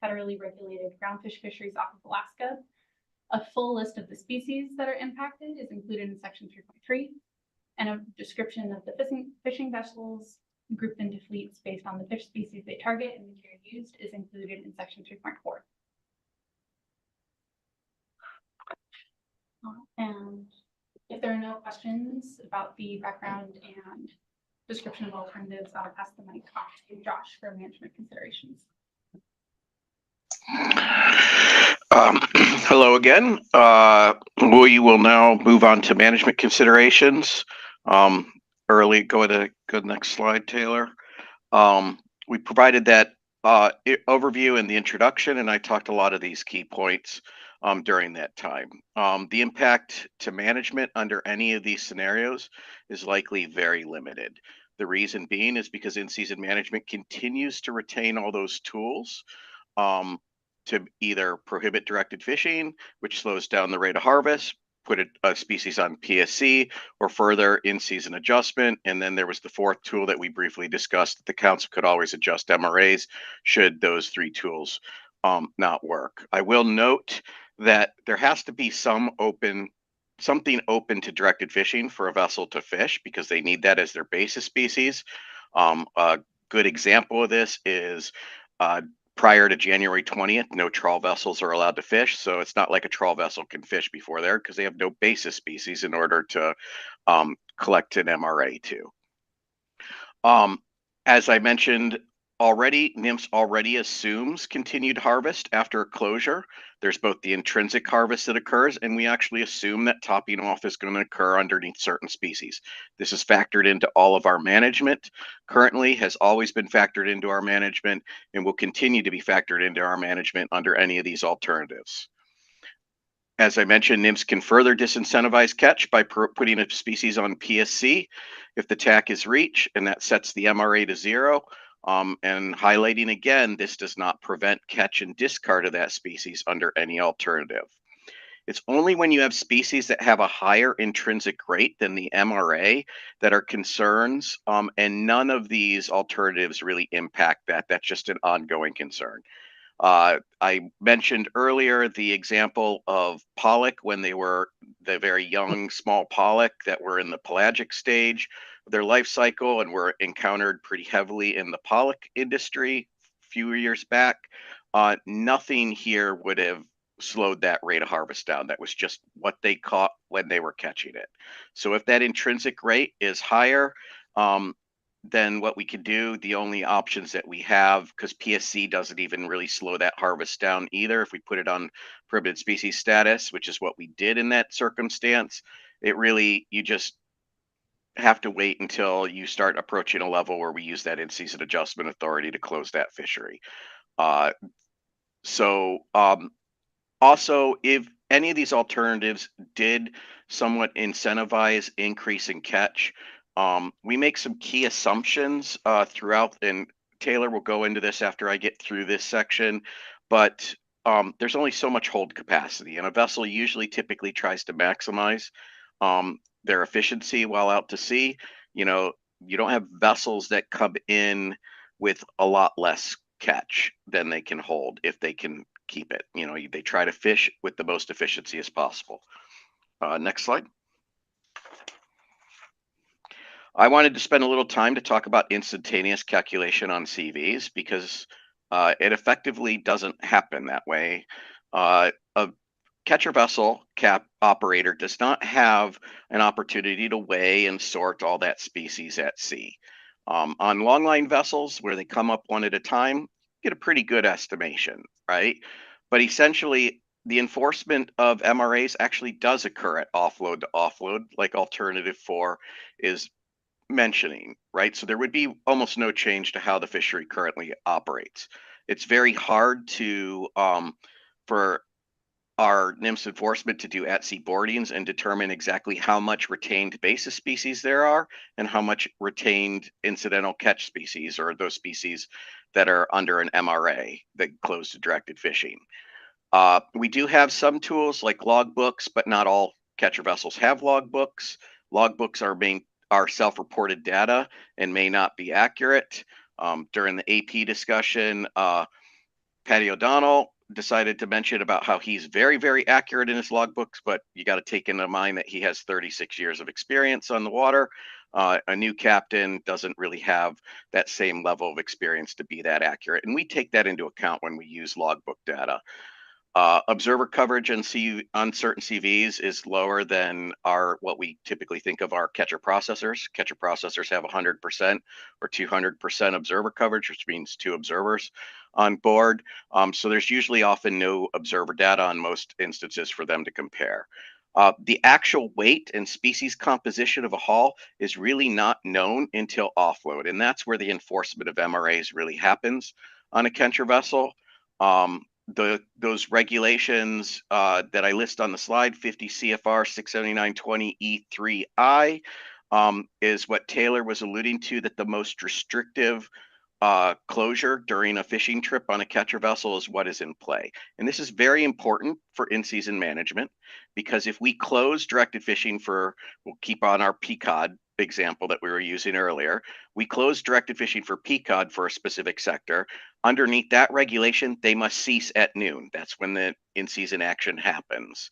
federally regulated groundfish fisheries off of Alaska. A full list of the species that are impacted is included in section 3.3, and a description of the fishing vessels grouped into fleets based on the fish species they target and the gear used is included in section 3.4. And if there are no questions about the background and description of alternatives, I'll pass the mic off to Josh for management considerations. Hello again. We will now move on to management considerations. Go to the next slide, Taylor. We provided that overview in the introduction, and I talked a lot of these key points during that time. The impact to management under any of these scenarios is likely very limited. The reason being is because in-season management continues to retain all those tools to either prohibit directed fishing, which slows down the rate of harvest, put a species on PSC, or further in-season adjustment. And then there was the fourth tool that we briefly discussed, that the council could always adjust MRAs should those three tools not work. I will note that there has to be something open to directed fishing for a vessel to fish, because they need that as their basis species. A good example of this is prior to January 20th, no trawl vessels are allowed to fish. So it's not like a trawl vessel can fish before there, because they have no basis species in order to collect an MRA to. As I mentioned already, NMFS already assumes continued harvest after closure. There's both the intrinsic harvest that occurs, and we actually assume that topping off is going to occur underneath certain species. This is factored into all of our management. Currently has always been factored into our management, and will continue to be factored into our management under any of these alternatives. As I mentioned, NMFS can further disincentivize catch by putting a species on PSC if the TAC is reached, and that sets the MRA to 0. And highlighting again, this does not prevent catch and discard of that species under any alternative. It's only when you have species that have a higher intrinsic rate than the MRA that are concerns, and none of these alternatives really impact that. That's just an ongoing concern. I mentioned earlier the example of pollock when they were the very young, small pollock that were in the pelagic stage of their life cycle and were encountered pretty heavily in the pollock industry a few years back. Nothing here would have slowed that rate of harvest down. That was just what they caught when they were catching it. So if that intrinsic rate is higher, then what we could do, the only options that we have, because PSC doesn't even really slow that harvest down either. If we put it on prohibited species status, which is what we did in that circumstance, you just have to wait until you start approaching a level where we use that in-season adjustment authority to close that fishery. Also, if any of these alternatives did somewhat incentivize increase in catch, we make some key assumptions throughout, and Taylor will go into this after I get through this section, but there's only so much hold capacity, and a vessel typically tries to maximize their efficiency while out to sea. You don't have vessels that come in with a lot less catch than they can hold if they can keep it. They try to fish with the most efficiency as possible. Next slide. I wanted to spend a little time to talk about instantaneous calculation on CVs, because it effectively doesn't happen that way. A catcher vessel cap operator does not have an opportunity to weigh and sort all that species at sea. On longline vessels, where they come up one at a time, you get a pretty good estimation, right? But essentially, the enforcement of MRAs actually does occur at offload to offload, like alternative 4 is mentioning, right? So there would be almost no change to how the fishery currently operates. It's very hard for our NMFS enforcement to do at-sea boardings and determine exactly how much retained basis species there are and how much retained incidental catch species, or those species that are under an MRA that close to directed fishing. We do have some tools like logbooks, but not all catcher vessels have logbooks. Logbooks are self-reported data and may not be accurate. During the AP discussion, Patty O'Donnell decided to mention about how he's very, very accurate in his logbooks, but you got to take into mind that he has 36 years of experience on the water. A new captain doesn't really have that same level of experience to be that accurate, and we take that into account when we use logbook data. Observer coverage on certain CVs is lower than what we typically think of our catcher processors. Catcher processors have 100% or 200% observer coverage, which means 2 observers on board. So there's usually often no observer data on most instances for them to compare. The actual weight and species composition of a haul is really not known until offload, and that's where the enforcement of MRAs really happens on a catcher vessel. Those regulations that I list on the slide, 50 CFR 67920 E3I, is what Taylor was alluding to, that the most restrictive closure during a fishing trip on a catcher vessel is what is in play. And this is very important for in-season management, because if we close directed fishing we'll keep on our peacod example that we were using earlier, we close directed fishing for peacod for a specific sector. Underneath that regulation, they must cease at noon. That's when the in-season action happens.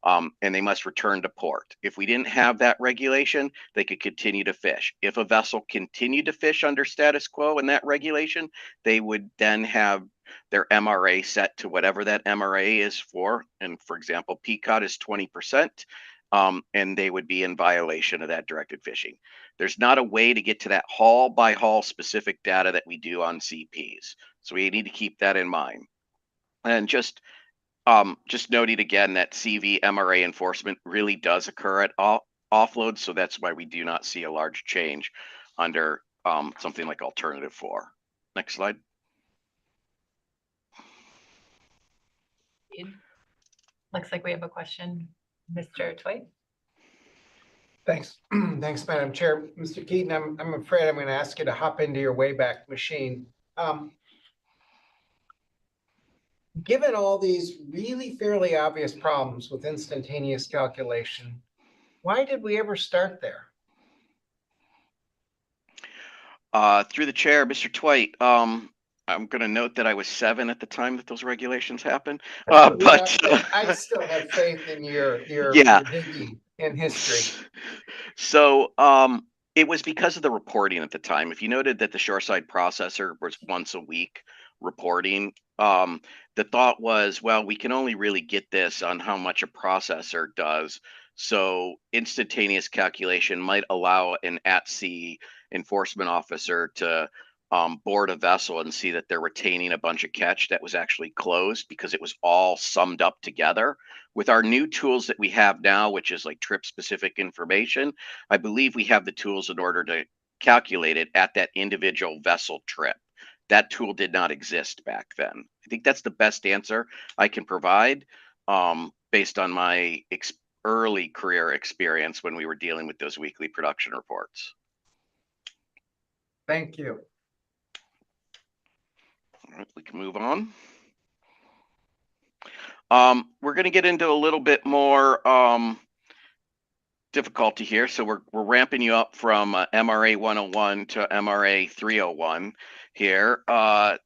And they must return to port. If we didn't have that regulation, they could continue to fish. If a vessel continued to fish under status quo in that regulation, they would then have their MRA set to whatever that MRA is for. And for example, peacod is 20%, and they would be in violation of that directed fishing. There's not a way to get to that haul by haul specific data that we do on CPs. So we need to keep that in mind. And just noting again that CV MRA enforcement really does occur at offload, so that's why we do not see a large change under something like alternative 4. Next slide. Looks like we have a question, Mr. Twite. Thanks. Thanks, Madam Chair. Mr. Keaton, I'm afraid I'm going to ask you to hop into your Wayback Machine. Given all these really fairly obvious problems with instantaneous calculation, why did we ever start there? Through the chair, Mr. Twite, I'm going to note that I was 7 at the time that those regulations happened. I still have faith in your digging in history. So it was because of the reporting at the time. If you noted that the shoreside processor was once a week reporting, the thought was, well, we can only really get this on how much a processor does. So instantaneous calculation might allow an at-sea enforcement officer to board a vessel and see that they're retaining a bunch of catch that was actually closed, because it was all summed up together. With our new tools that we have now, which is like trip specific information, I believe we have the tools in order to calculate it at that individual vessel trip. That tool did not exist back then. I think that's the best answer I can provide based on my early career experience when we were dealing with those weekly production reports. Thank you. All right, we can move on. We're going to get into a little bit more difficulty here. So we're ramping you up from MRA 101 to MRA 301 here.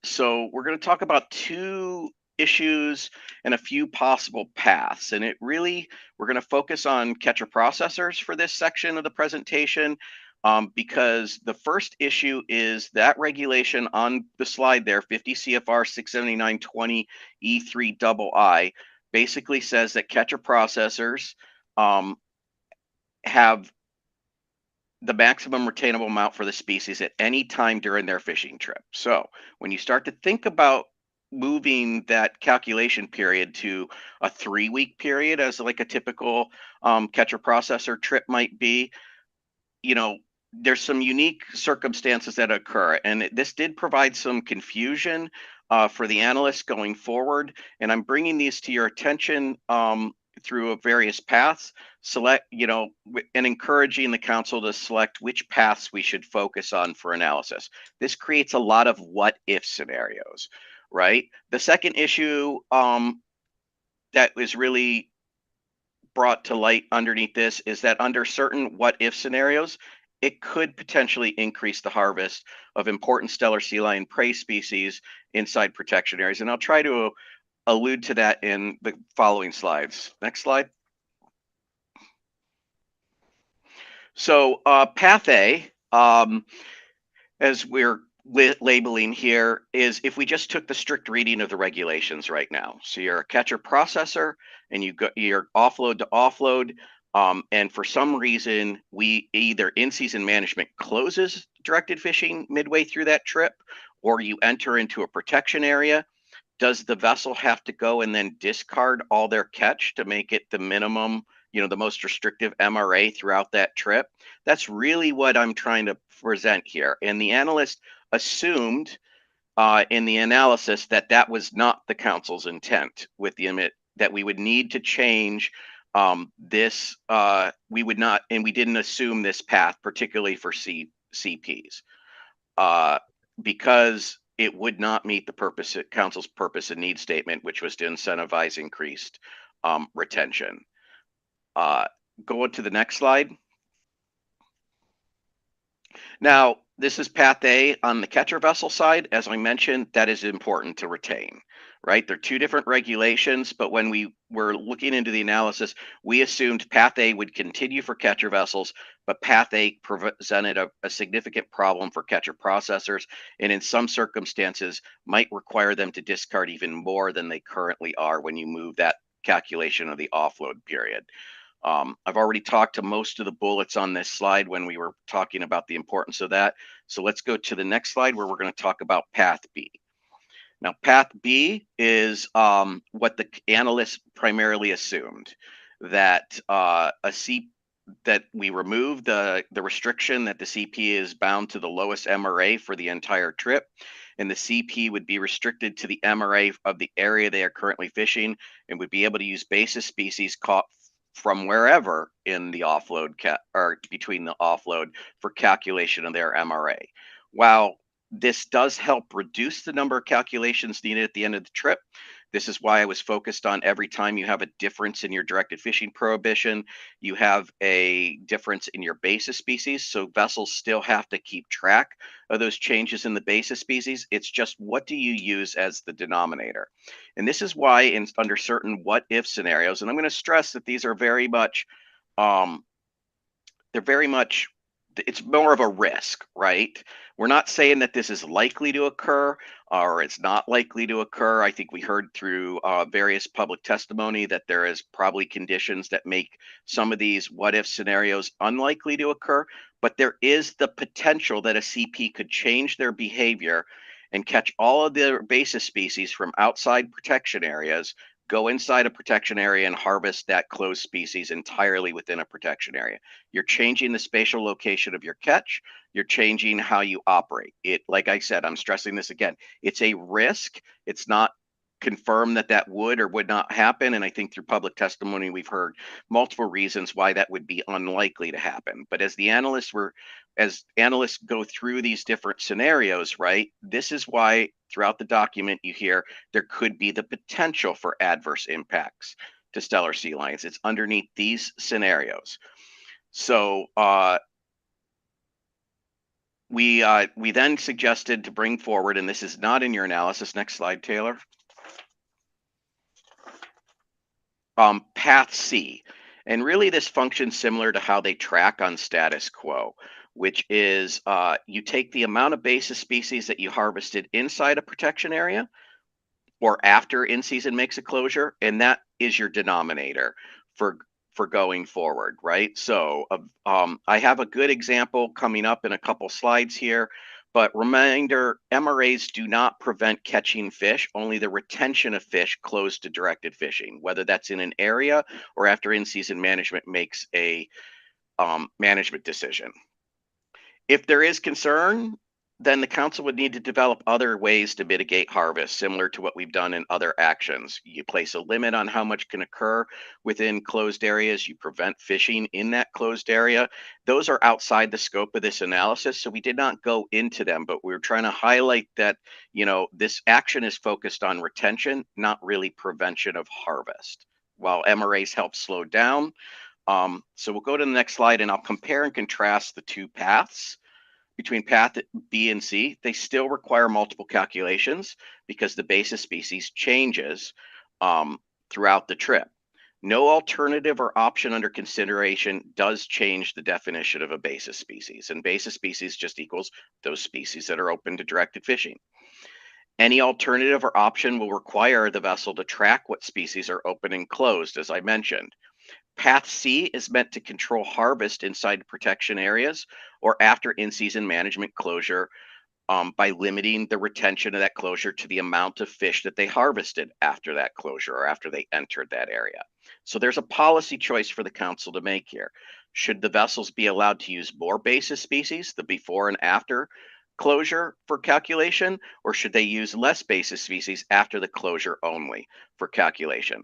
So we're going to talk about 2 issues and a few possible paths. And we're going to focus on catcher processors for this section of the presentation, because the first issue is that regulation on the slide there, 50 CFR 67920 E3II, basically says that catcher processors have the maximum retainable amount for the species at any time during their fishing trip. So when you start to think about moving that calculation period to a 3-week period, as like a typical catcher processor trip might be, there's some unique circumstances that occur, and this did provide some confusion for the analysts going forward. And I'm bringing these to your attention through various paths, and encouraging the council to select which paths we should focus on for analysis. This creates a lot of what if scenarios, right? The second issue that was really brought to light underneath this is that under certain what if scenarios, it could potentially increase the harvest of important stellar sea lion prey species inside protection areas. And I'll try to allude to that in the following slides. Next slide. So path A, as we're labeling here is if we just took the strict reading of the regulations right now. So you're a catcher processor and you got your offload to offload. And for some reason, we either in-season management closes directed fishing midway through that trip, or you enter into a protection area. Does the vessel have to go and then discard all their catch to make it the minimum, the most restrictive MRA throughout that trip? That's really what I'm trying to present here. And the analyst assumed in the analysis that that was not the council's intent with the emit, that we would need to change this. We would not, and we didn't assume this path, particularly for CPs, because it would not meet the council's purpose and need statement, which was to incentivize increased retention. Go to the next slide. Now, this is path A on the catcher vessel side. As I mentioned, that is important to retain, right? They're two different regulations, but when we were looking into the analysis, we assumed path A would continue for catcher vessels, but path A presented a significant problem for catcher processors, and in some circumstances might require them to discard even more than they currently are when you move that calculation of the offload period. I've already talked to most of the bullets on this slide when we were talking about the importance of that. So let's go to the next slide where we're going to talk about path B. Now, path B is what the analysts primarily assumed, that that we remove the restriction that the CP is bound to the lowest MRA for the entire trip, and the CP would be restricted to the MRA of the area they are currently fishing and would be able to use basis species caught from wherever in the offload or between the offload for calculation of their MRA. While this does help reduce the number of calculations needed at the end of the trip, this is why I was focused on every time you have a difference in your directed fishing prohibition, you have a difference in your basis species. So vessels still have to keep track of those changes in the basis species. It's just what do you use as the denominator? And this is why under certain what if scenarios, and I'm going to stress that these are very much, it's more of a risk, right? We're not saying that this is likely to occur or it's not likely to occur. I think we heard through various public testimony that there is probably conditions that make some of these what if scenarios unlikely to occur, but there is the potential that a CP could change their behavior and catch all of their basis species from outside protection areas, go inside a protection area and harvest that closed species entirely within a protection area. You're changing the spatial location of your catch. You're changing how you operate it. Like I said, I'm stressing this again. It's a risk. It's not confirmed that that would or would not happen. And I think through public testimony, we've heard multiple reasons why that would be unlikely to happen. But as analysts go through these different scenarios, right, this is why throughout the document you hear there could be the potential for adverse impacts to stellar sea lions. It's underneath these scenarios. So we then suggested to bring forward, and this is not in your analysis. Next slide, Taylor. Path C. And really this functions similar to how they track on status quo, which is you take the amount of basis species that you harvested inside a protection area or after in-season makes a closure, and that is your denominator for going forward, right? So I have a good example coming up in a couple slides here, but reminder, MRAs do not prevent catching fish, only the retention of fish close to directed fishing, whether that's in an area or after in-season management makes a management decision. If there is concern, then the council would need to develop other ways to mitigate harvest, similar to what we've done in other actions. You place a limit on how much can occur within closed areas. You prevent fishing in that closed area. Those are outside the scope of this analysis, so we did not go into them, but we were trying to highlight that, this action is focused on retention, not really prevention of harvest, while MRAs help slow down. So we'll go to the next slide and I'll compare and contrast the two paths. Between path B and C, they still require multiple calculations because the basis species changes throughout the trip. No alternative or option under consideration does change the definition of a basis species, and basis species just equals those species that are open to directed fishing. Any alternative or option will require the vessel to track what species are open and closed, as I mentioned. Path C is meant to control harvest inside protection areas or after in-season management closure by limiting the retention of that closure to the amount of fish that they harvested after that closure or after they entered that area. So there's a policy choice for the council to make here. Should the vessels be allowed to use more basis species, the before and after closure for calculation, or should they use less basis species after the closure only for calculation?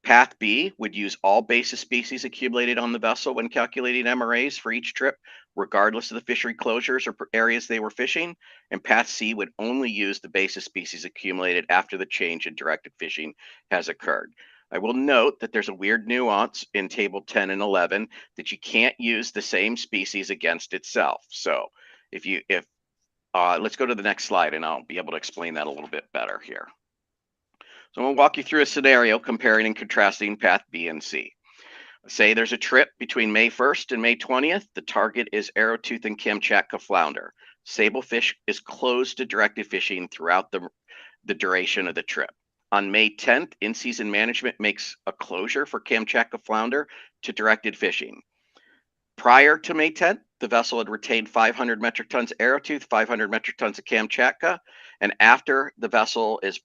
Path B would use all basis species accumulated on the vessel when calculating MRAs for each trip, regardless of the fishery closures or areas they were fishing. And Path C would only use the basis species accumulated after the change in directed fishing has occurred. I will note that there's a weird nuance in table 10 and 11 that you can't use the same species against itself. So let's go to the next slide and I'll be able to explain that a little bit better here. So I'm going to walk you through a scenario comparing and contrasting path B and C. Say there's a trip between May 1st and May 20th. The target is arrowtooth and Kamchatka flounder. Sablefish is closed to directed fishing throughout the duration of the trip. On May 10th, in-season management makes a closure for Kamchatka flounder to directed fishing. Prior to May 10th, the vessel had retained 500 metric tons arrowtooth, 500 metric tons of Kamchatka, and after the vessel is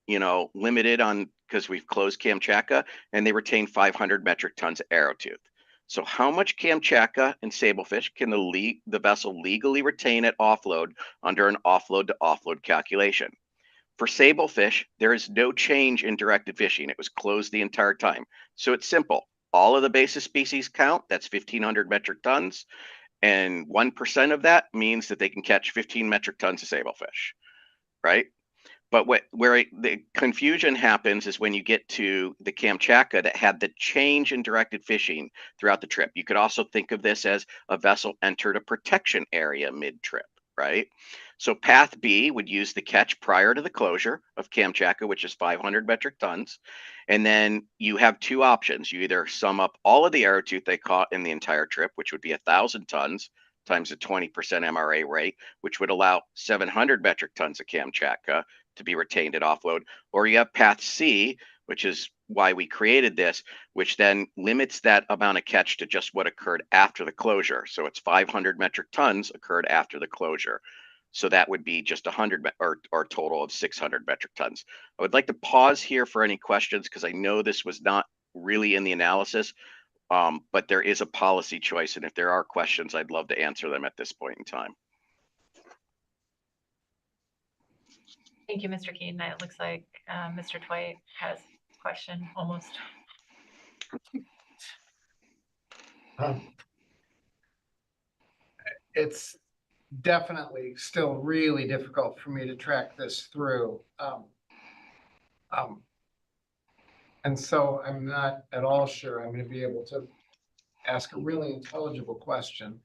limited on because we've closed Kamchatka, and they retain 500 metric tons of arrowtooth. So how much Kamchatka and Sablefish can the vessel legally retain at offload under an offload to offload calculation? For Sablefish, there is no change in directed fishing. It was closed the entire time. So it's simple. All of the basis species count, that's 1,500 metric tons, and 1% of that means that they can catch 15 metric tons of Sablefish, right? But where the confusion happens is when you get to the Kamchatka that had the change in directed fishing throughout the trip. You could also think of this as a vessel entered a protection area mid-trip, right? So path B would use the catch prior to the closure of Kamchatka, which is 500 metric tons. And then you have two options. You either sum up all of the arrowtooth they caught in the entire trip, which would be 1,000 tons times a 20% MRA rate, which would allow 700 metric tons of Kamchatka to be retained at offload, or you have path C, which is why we created this, which then limits that amount of catch to just what occurred after the closure. So it's 500 metric tons occurred after the closure. So that would be just 100 or a total of 600 metric tons. I would like to pause here for any questions because I know this was not really in the analysis, but there is a policy choice. And if there are questions, I'd love to answer them at this point in time. Thank you, Mr. Keaton. It looks like Mr. Twite has a question almost. It's definitely still really difficult for me to track this through. And so I'm not at all sure I'm going to be able to ask a really intelligible question.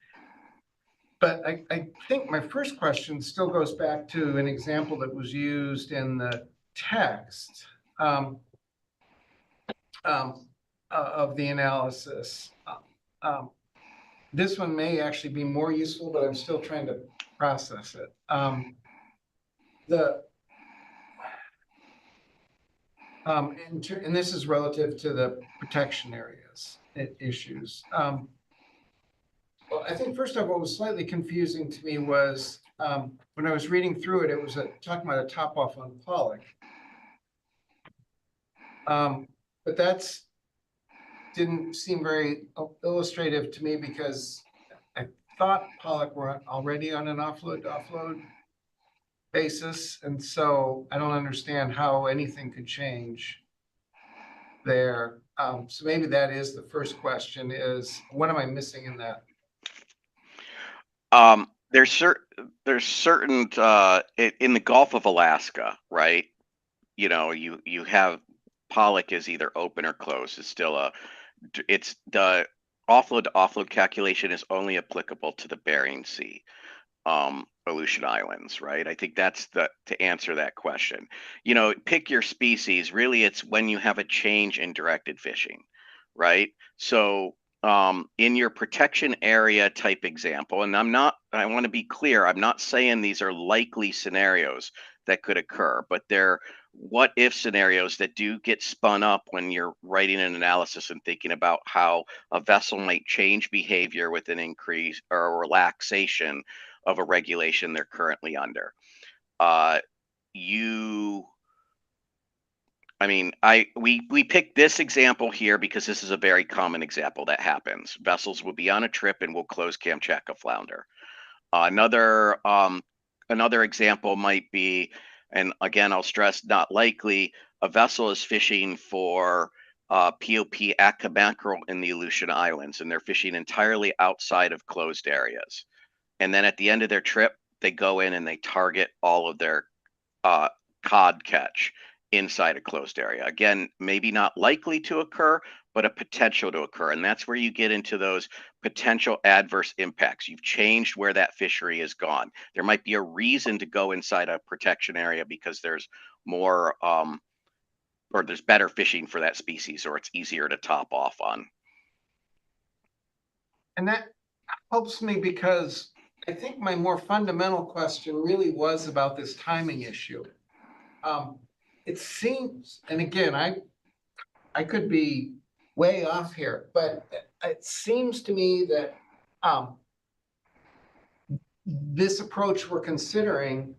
But I think my first question still goes back to an example that was used in the text of the analysis. This one may actually be more useful, but I'm still trying to process it. And this is relative to the protection areas issues. Well, I think first off, what was slightly confusing to me was when I was reading through it, it was talking about a top off on pollock. But that's didn't seem very illustrative to me because I thought pollock were already on an offload to offload basis. And so I don't understand how anything could change there. So maybe that is the first question is, what am I missing in that? There's certain in the Gulf of Alaska, right? You have pollock is either open or closed. It's the offload to offload calculation is only applicable to the Bering Sea, Aleutian Islands, right? I think that's to answer that question. Pick your species. Really, it's when you have a change in directed fishing, right? So in your protection area type example, and I want to be clear, I'm not saying these are likely scenarios that could occur, but they're what if scenarios that do get spun up when you're writing an analysis and thinking about how a vessel might change behavior with an increase or relaxation of a regulation they're currently under. We picked this example here because this is a very common example that happens. Vessels will be on a trip and will close cam check a flounder. Another example might be, and again, I'll stress not likely, a vessel is fishing for POP Atka mackerel in the Aleutian Islands, and they're fishing entirely outside of closed areas. And then at the end of their trip, they go in and they target all of their cod catch inside a closed area. Again, maybe not likely to occur, but a potential to occur. And that's where you get into those potential adverse impacts. You've changed where that fishery is gone. There might be a reason to go inside a protection area because there's more or there's better fishing for that species, or it's easier to top off on. And that helps me because I think my more fundamental question really was about this timing issue. It seems, and again, I could be way off here, but it seems to me that this approach we're considering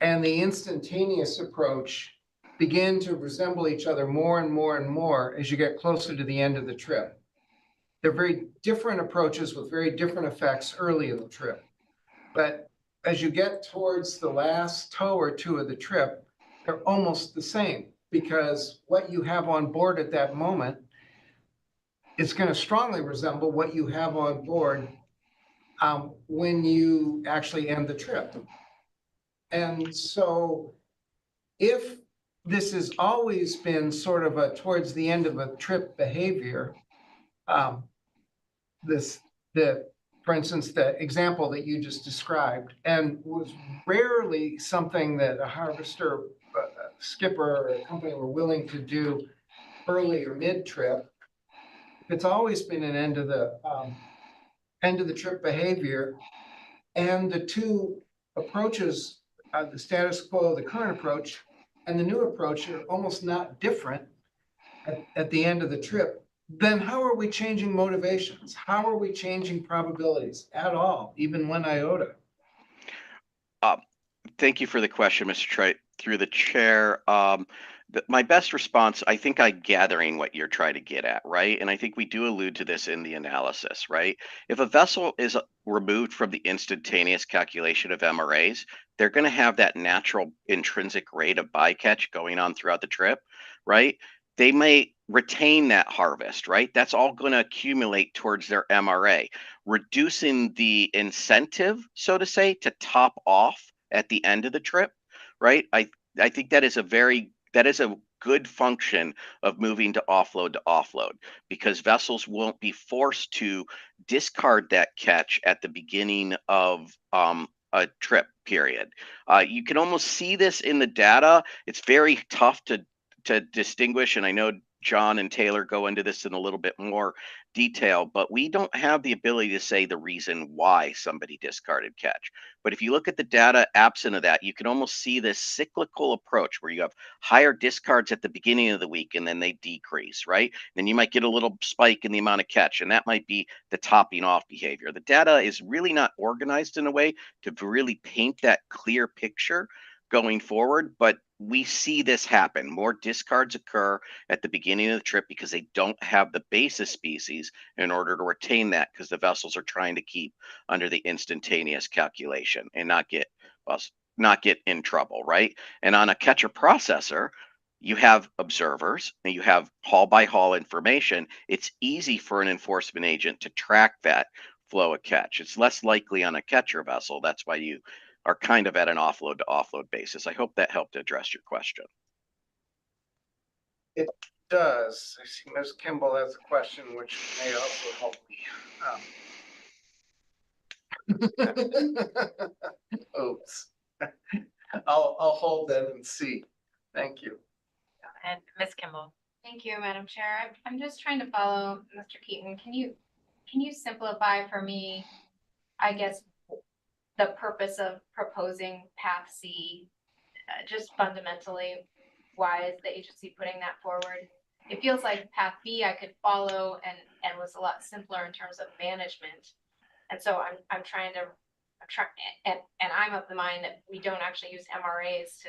and the instantaneous approach begin to resemble each other more and more and more as you get closer to the end of the trip. They're very different approaches with very different effects early in the trip. But as you get towards the last tow or two of the trip, they're almost the same, because what you have on board at that moment is going to strongly resemble what you have on board when you actually end the trip. And so if this has always been sort of a towards the end of a trip behavior, for instance, the example that you just described, and was rarely something that a harvester, a skipper, or a company were willing to do early or mid-trip. It's always been an end of the trip behavior, and the two approaches, the status quo, the current approach, and the new approach are almost not different at the end of the trip. Then how are we changing motivations? How are we changing probabilities at all, even 1 iota? Thank you for the question, Mr. Trite. Through the chair, my best response, I think I'm gathering what you're trying to get at, right? And I think we do allude to this in the analysis, right? If a vessel is removed from the instantaneous calculation of MRAs, they're going to have that natural intrinsic rate of bycatch going on throughout the trip, right? They may retain that harvest, right? That's all going to accumulate towards their MRA, reducing the incentive, so to say, to top off at the end of the trip, right? I think that is a good function of moving to offload, because vessels won't be forced to discard that catch at the beginning of a trip period. You can almost see this in the data. It's very tough to distinguish, and I know John and Taylor go into this in a little bit more detail, but we don't have the ability to say the reason why somebody discarded catch. But if you look at the data absent of that, you can almost see this cyclical approach where you have higher discards at the beginning of the week and then they decrease, right? Then you might get a little spike in the amount of catch, and that might be the topping off behavior. The data is really not organized in a way to really paint that clear picture going forward, but we see this happen. More discards occur at the beginning of the trip because they don't have the basis species in order to retain that, because the vessels are trying to keep under the instantaneous calculation and not get in trouble, right? And on a catcher processor, you have observers and you have haul by haul information. It's easy for an enforcement agent to track that flow of catch. It's less likely on a catcher vessel. That's why you are kind of at an offload to offload basis. I hope that helped address your question. It does. I see Ms. Kimball has a question which may also help me. Oops. I'll hold that and see. Thank you. And Ms. Kimball. Thank you, Madam Chair. I'm just trying to follow Mr. Keaton. Can you simplify for me, I guess, the purpose of proposing Path C? Just fundamentally, why is the agency putting that forward? It feels like Path B I could follow and was a lot simpler in terms of management. And so I'm trying and I'm of the mind that we don't actually use MRAs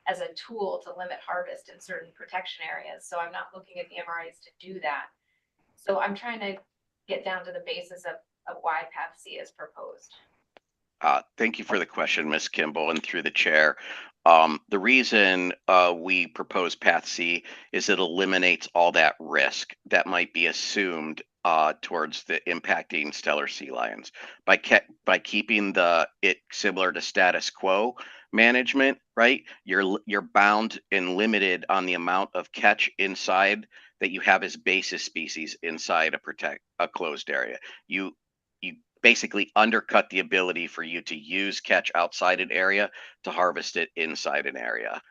as a tool to limit harvest in certain protection areas. So I'm not looking at the MRAs to do that. So I'm trying to get down to the basis of why Path C is proposed. Thank you for the question, Ms. Kimball, and through the chair. The reason we propose Path C is it eliminates all that risk that might be assumed towards the impacting stellar sea lions by keeping it similar to status quo management. Right, you're bound and limited on the amount of catch inside that you have as basis species inside a closed area. You basically undercut the ability for you to use catch outside an area to harvest it inside an area.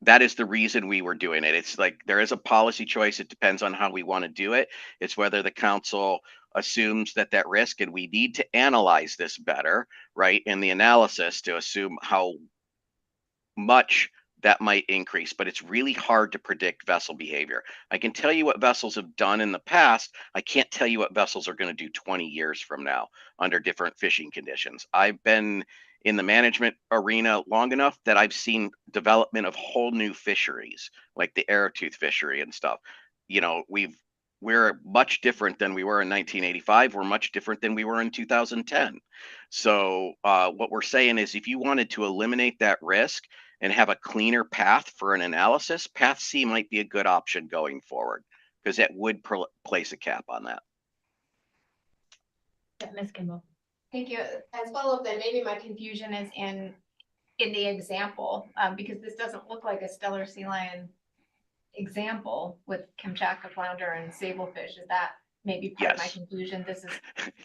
That is the reason we were doing it. It's like there is a policy choice. It depends on how we want to do it. It's whether the council assumes that risk, and we need to analyze this better, right, in the analysis to assume how much that might increase, but it's really hard to predict vessel behavior. I can tell you what vessels have done in the past. I can't tell you what vessels are going to do 20 years from now under different fishing conditions. I've been in the management arena long enough that I've seen development of whole new fisheries, like the arrowtooth fishery and stuff. You know, we're much different than we were in 1985. We're much different than we were in 2010. So what we're saying is if you wanted to eliminate that risk and have a cleaner path for an analysis, Path C might be a good option going forward because it would place a cap on that. Ms. Kimball. Thank you. As follow-up, then maybe my confusion is in the example, because this doesn't look like a stellar sea lion example with Kamchatka flounder and sablefish. Is that maybe part of my confusion? This is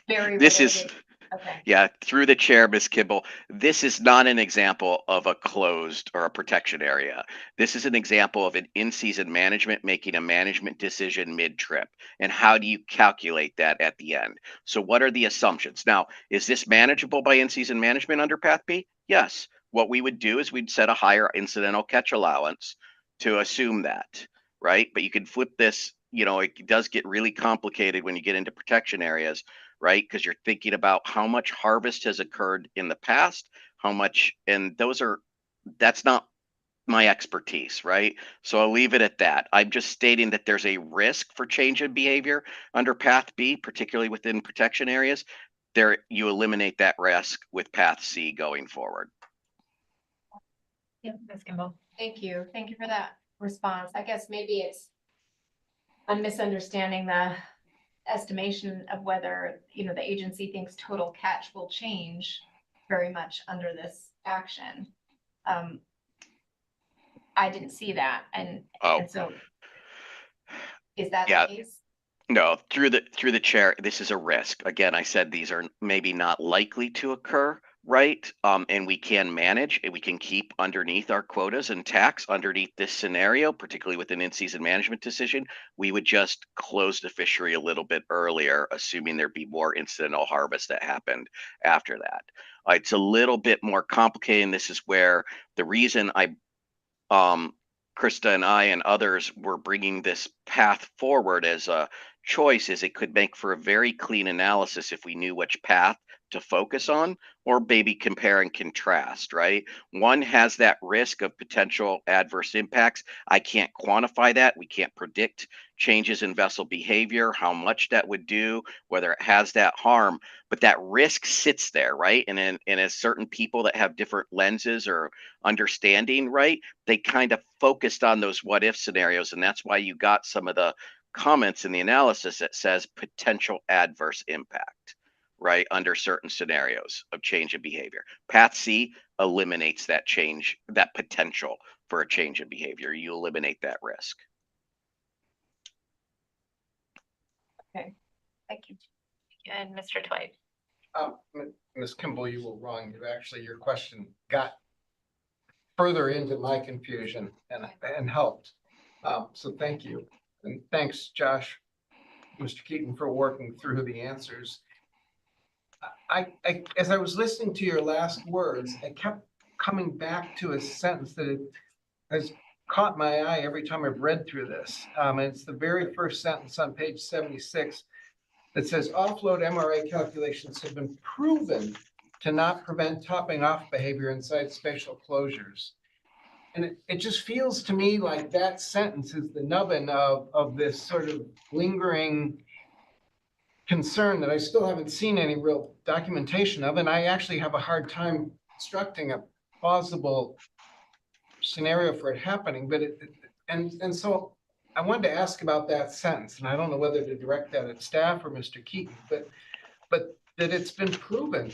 very related. Okay. Yeah, through the chair, Ms. Kimball, this is not an example of a closed or a protection area. This is an example of an in-season management making a management decision mid-trip. And how do you calculate that at the end? So what are the assumptions? Now, is this manageable by in-season management under Path B? Yes. What we would do is we'd set a higher incidental catch allowance to assume that, right? But you can flip this, you know, it does get really complicated when you get into protection areas, right? Because you're thinking about how much harvest has occurred in the past, how much, and that's not my expertise, right? So I'll leave it at that. I'm just stating that there's a risk for change in behavior under Path B, particularly within protection areas. There, you eliminate that risk with Path C going forward. Yeah, Ms. Kimball. Thank you. Thank you for that response. I guess maybe I'm misunderstanding the estimation of whether, you know, the agency thinks total catch will change very much under this action. I didn't see that. And so is that the case? No, through the chair, this is a risk. Again, I said these are maybe not likely to occur, right? And we can manage and we can keep underneath our quotas and tax underneath this scenario, particularly with an in-season management decision. We would just close the fishery a little bit earlier, assuming there'd be more incidental harvest that happened after that. It's a little bit more complicated, and this is where the reason Krista and I and others were bringing this path forward as a choice is it could make for a very clean analysis if we knew which path to focus on, or maybe compare and contrast, right? One has that risk of potential adverse impacts. I can't quantify that. We can't predict changes in vessel behavior, how much that would do, whether it has that harm, but that risk sits there, right? And as certain people that have different lenses or understanding, right, they kind of focused on those what if scenarios. And that's why you got some of the comments in the analysis that says potential adverse impact, right, under certain scenarios of change in behavior. Path C eliminates that change, that potential for a change in behavior. You eliminate that risk. Okay, thank you. And Mr. Twite. Ms. Kimball, you were wrong. Your question got further into my confusion and helped. So thank you. And thanks, Josh, Mr. Keaton, for working through the answers. As I was listening to your last words, I kept coming back to a sentence that has caught my eye every time I've read through this. It's the very first sentence on page 76 that says offload MRA calculations have been proven to not prevent topping off behavior inside spatial closures. And it just feels to me like that sentence is the nubbin of this sort of lingering concern that I still haven't seen any real documentation of. And I actually have a hard time constructing a plausible scenario for it happening. But so I wanted to ask about that sentence, and I don't know whether to direct that at staff or Mr. Keaton, but that it's been proven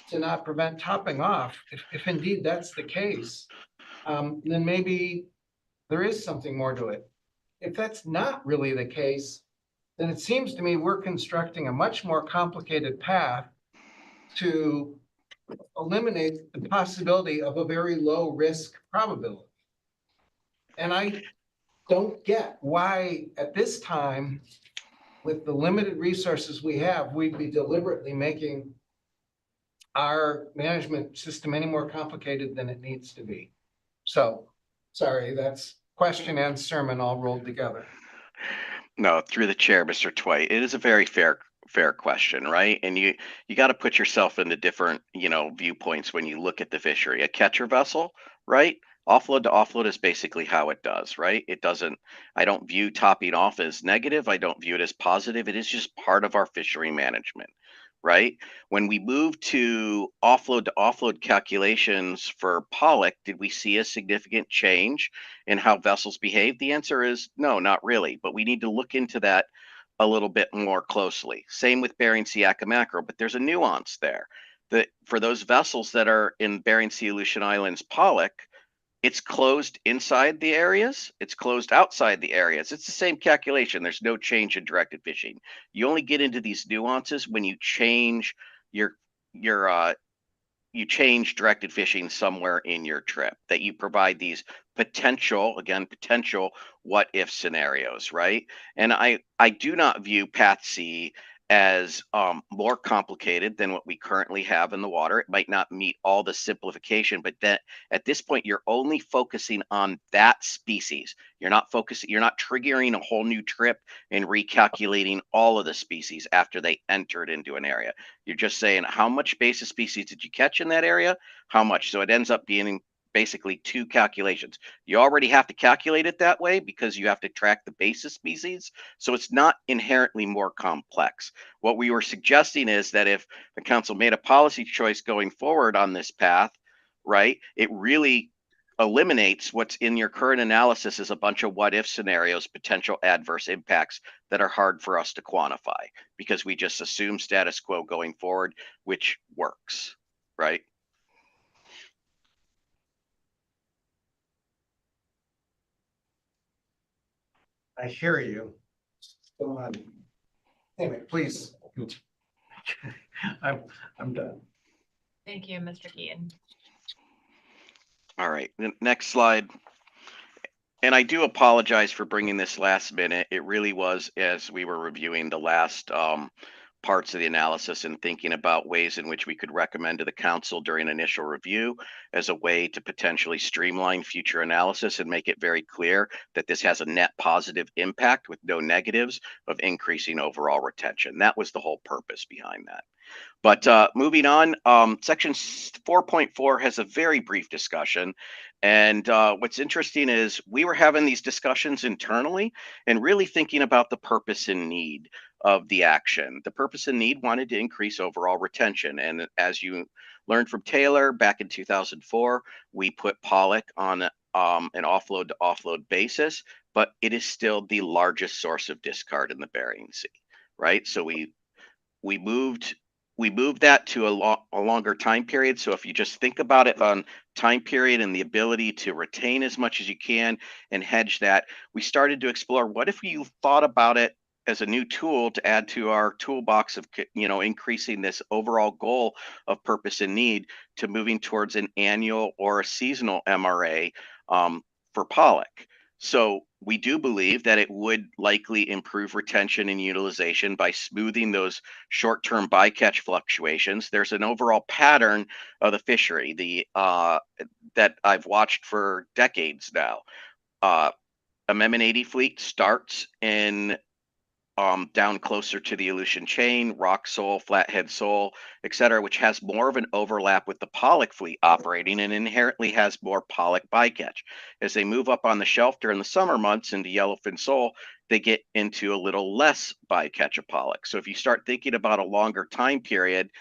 to not prevent topping off. If indeed that's the case, then maybe there is something more to it. If that's not really the case, then it seems to me we're constructing a much more complicated path to eliminate the possibility of a very low risk probability. And I don't get why at this time, with the limited resources we have, we'd be deliberately making our management system any more complicated than it needs to be. So, sorry, that's question and sermon all rolled together. No, through the chair, Mr. Twite, it is a very fair question, right? And you got to put yourself into different, viewpoints when you look at the fishery. A catcher vessel, right? Offload to offload is basically how it does, right? I don't view topping off as negative. I don't view it as positive. It is just part of our fishery management, right? When we move to offload calculations for pollock, did we see a significant change in how vessels behave? The answer is no, not really, but we need to look into that a little bit more closely. Same with Bering Sea mackerel, but there's a nuance there that for those vessels that are in Bering Sea Aleutian Islands pollock, it's closed inside the areas, it's closed outside the areas. It's the same calculation. There's no change in directed fishing. You only get into these nuances when you change you change directed fishing somewhere in your trip, that you provide these potential what if scenarios, right? And I do not view Path C as more complicated than what we currently have in the water. It might not meet all the simplification, but that at this point, you're only focusing on that species. You're not triggering a whole new trip and recalculating all of the species after they entered into an area. You're just saying, how much basis species did you catch in that area? How much? So it ends up being basically two calculations. You already have to calculate it that way because you have to track the basis species. So it's not inherently more complex. What we were suggesting is that if the council made a policy choice going forward on this path, right, it really eliminates what's in your current analysis is a bunch of what if scenarios, potential adverse impacts that are hard for us to quantify because we just assume status quo going forward, which works, right? I hear you. Go on. Anyway, please. I'm done. Thank you, Mr. Keaton. All right, next slide. And I do apologize for bringing this last minute. It really was as we were reviewing the last parts of the analysis and thinking about ways in which we could recommend to the council during initial review as a way to potentially streamline future analysis and make it very clear that this has a net positive impact with no negatives of increasing overall retention. That was the whole purpose behind that. But moving on, section 4.4 has a very brief discussion. And what's interesting is we were having these discussions internally and really thinking about the purpose and need of the action. The purpose and need wanted to increase overall retention. And as you learned from Taylor back in 2004, we put pollock on an offload to offload basis, but it is still the largest source of discard in the Bering Sea, right? So we moved that to a longer time period. So if you just think about it on time period and the ability to retain as much as you can and hedge that, we started to explore what if you thought about it as a new tool to add to our toolbox of, increasing this overall goal of purpose and need to moving towards an annual or a seasonal MRA for pollock. So we do believe that it would likely improve retention and utilization by smoothing those short-term bycatch fluctuations. There's an overall pattern of the fishery, that I've watched for decades now. Amendment 80 fleet starts in down closer to the Aleutian chain, rock sole, flathead sole, etc., which has more of an overlap with the pollock fleet operating and inherently has more pollock bycatch. As they move up on the shelf during the summer months into yellowfin sole, they get into a little less bycatch of pollock. So if you start thinking about a longer time period,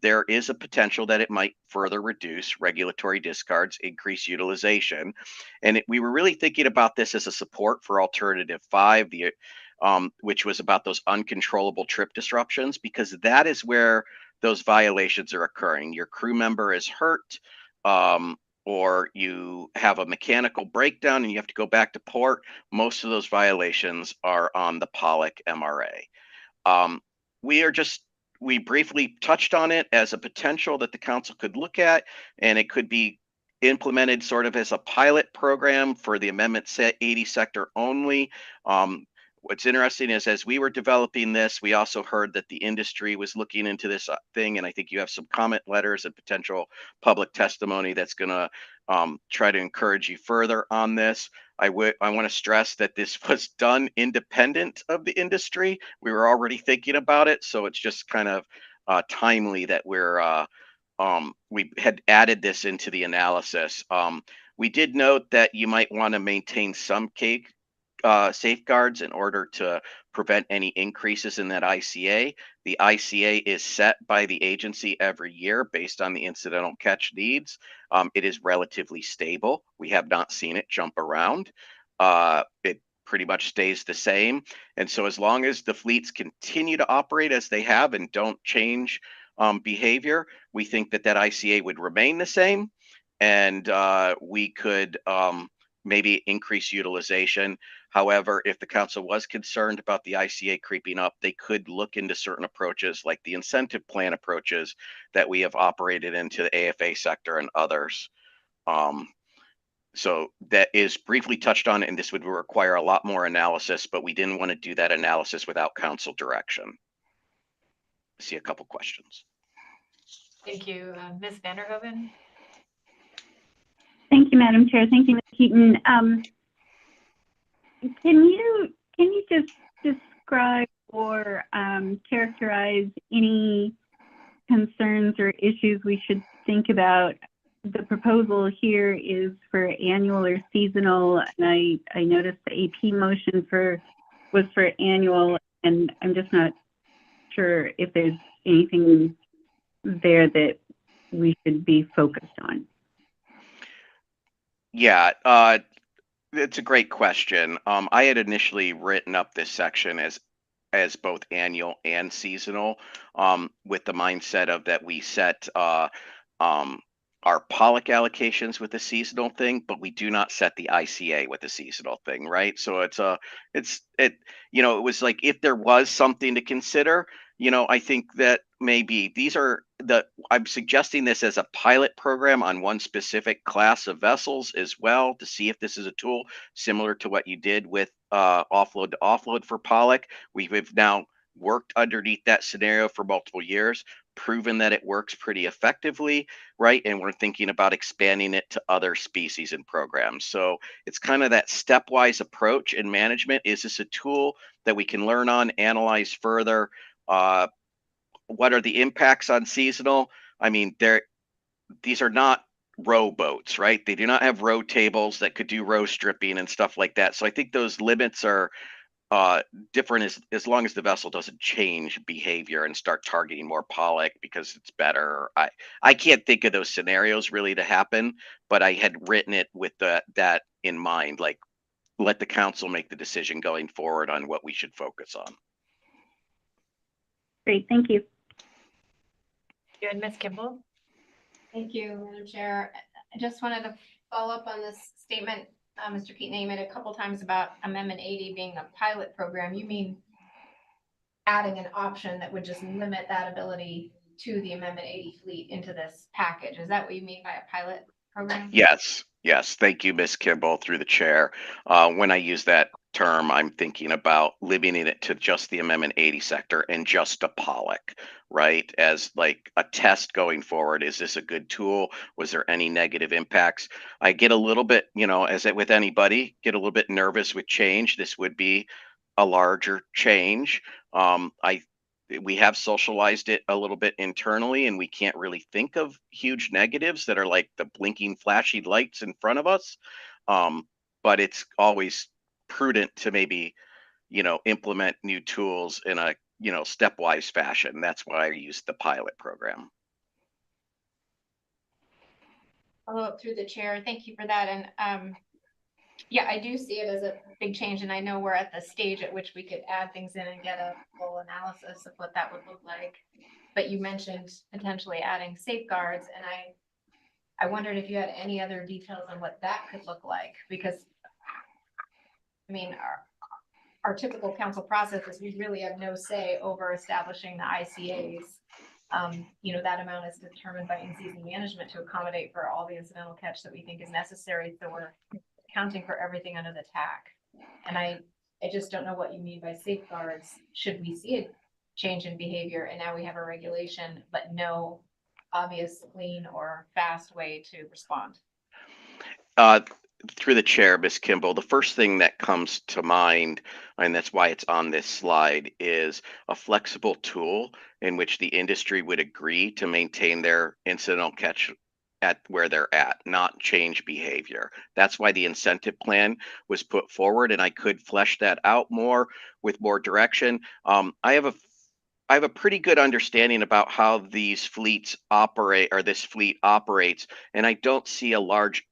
there is a potential that it might further reduce regulatory discards, increase utilization. And we were really thinking about this as a support for Alternative 5, which was about those uncontrollable trip disruptions, because that is where those violations are occurring. Your crew member is hurt, or you have a mechanical breakdown and you have to go back to port. Most of those violations are on the pollock MRA. We briefly touched on it as a potential that the council could look at, and it could be implemented sort of as a pilot program for the Amendment 80 sector only. What's interesting is, as we were developing this, we also heard that the industry was looking into this thing, and I think you have some comment letters and potential public testimony that's going to try to encourage you further on this. I want to stress that this was done independent of the industry. We were already thinking about it, so it's just kind of timely that we had added this into the analysis. We did note that you might want to maintain some safeguards in order to prevent any increases in that ICA. The ICA is set by the agency every year based on the incidental catch needs. It is relatively stable. We have not seen it jump around. It pretty much stays the same. And so as long as the fleets continue to operate as they have and don't change behavior, we think that ICA would remain the same, and we could maybe increase utilization. However, if the council was concerned about the ICA creeping up, they could look into certain approaches like the incentive plan approaches that we have operated into the AFA sector and others. So that is briefly touched on, and this would require a lot more analysis, but we didn't want to do that analysis without council direction. I see a couple questions. Thank you. Ms. Vanderhoven? Thank you, Madam Chair. Thank you, Ms. Keaton. Can you just describe or characterize any concerns or issues we should think about? The proposal here is for annual or seasonal, and I noticed the AP motion was for annual, and I'm just not sure if there's anything there that we should be focused on. Yeah, it's a great question. I had initially written up this section as both annual and seasonal, with the mindset of that we set our pollock allocations with the seasonal thing, but we do not set the ICA with the seasonal thing, right? So it was like, if there was something to consider, I think that maybe I'm suggesting this as a pilot program on one specific class of vessels as well, to see if this is a tool similar to what you did with offload to offload for pollock. We've now worked underneath that scenario for multiple years, proven that it works pretty effectively, right? And we're thinking about expanding it to other species and programs. So it's kind of that stepwise approach in management. Is this a tool that we can learn on, analyze further? What are the impacts on seasonal? I mean, these are not row boats, right? They do not have row tables that could do row stripping and stuff like that. So I think those limits are different as long as the vessel doesn't change behavior and start targeting more pollock because it's better. I can't think of those scenarios really to happen, but I had written it with that in mind, like, let the council make the decision going forward on what we should focus on. Great, thank you. Good, Ms. Kimball? Thank you, Madam Chair. I just wanted to follow up on this statement Mr. Keaton, you made a couple times about Amendment 80 being a pilot program. You mean adding an option that would just limit that ability to the Amendment 80 fleet into this package? Is that what you mean by a pilot program? Yes. Yes, thank you, Ms. Kimball, through the chair. When I use that term, I'm thinking about limiting it to just the Amendment 80 sector and just to pollock, right? As like a test going forward. Is this a good tool? Was there any negative impacts? I get a little bit, as it with anybody, get a little bit nervous with change. This would be a larger change. We have socialized it a little bit internally, and we can't really think of huge negatives that are like the blinking flashy lights in front of us. But it's always prudent to maybe implement new tools in a stepwise fashion. That's why I use the pilot program. Follow up through the chair. Thank you for that. And yeah, I do see it as a big change, and I know we're at the stage at which we could add things in and get a full analysis of what that would look like. But you mentioned potentially adding safeguards, and I wondered if you had any other details on what that could look like, because I mean, our typical council process is we really have no say over establishing the ICAs. That amount is determined by in-season management to accommodate for all the incidental catch that we think is necessary. So we're accounting for everything under the TAC. And I just don't know what you mean by safeguards. Should we see a change in behavior and now we have a regulation, but no obvious, clean or fast way to respond? Through the chair, Ms. Kimball, the first thing that comes to mind, and that's why it's on this slide, is a flexible tool in which the industry would agree to maintain their incidental catch at where they're at, not change behavior. That's why the incentive plan was put forward, and I could flesh that out more with more direction. I have a pretty good understanding about how these fleets operate, or this fleet operates, and I don't see a large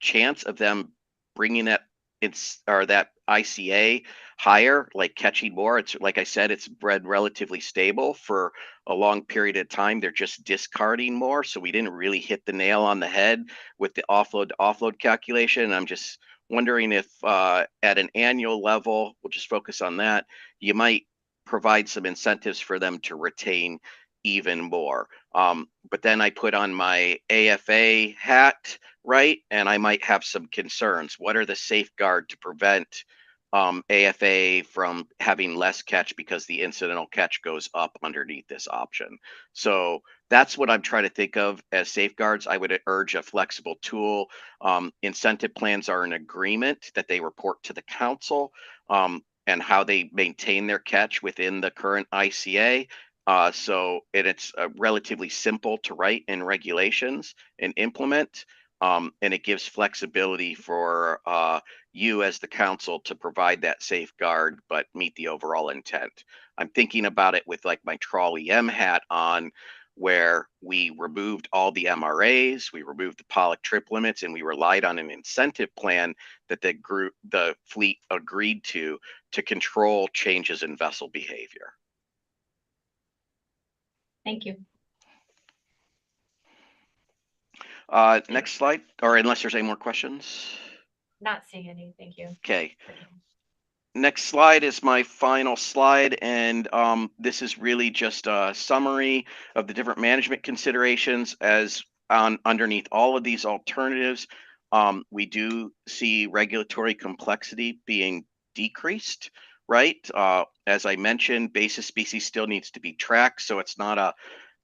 chance of them bringing that that ICA higher, like catching more. It's like I said, it's bred relatively stable for a long period of time. They're just discarding more, so we didn't really hit the nail on the head with the offload to offload calculation. I'm just wondering if at an annual level, we'll just focus on that, you might provide some incentives for them to retain even more. But then I put on my AFA hat, right? And I might have some concerns. What are the safeguards to prevent AFA from having less catch because the incidental catch goes up underneath this option? So that's what I'm trying to think of as safeguards. I would urge a flexible tool. Incentive plans are an agreement that they report to the council and how they maintain their catch within the current ICA. So it's relatively simple to write in regulations and implement, and it gives flexibility for you as the council to provide that safeguard, but meet the overall intent. I'm thinking about it with like my trolley M hat on, where we removed all the MRAs, we removed the pollock trip limits, and we relied on an incentive plan that the fleet agreed to control changes in vessel behavior. Thank you. Next slide, or unless there's any more questions. Not seeing any, thank you. Okay. Next slide is my final slide, and this is really just a summary of the different management considerations as underneath all of these alternatives. We do see regulatory complexity being decreased, right? As I mentioned, basis species still needs to be tracked, so it's not a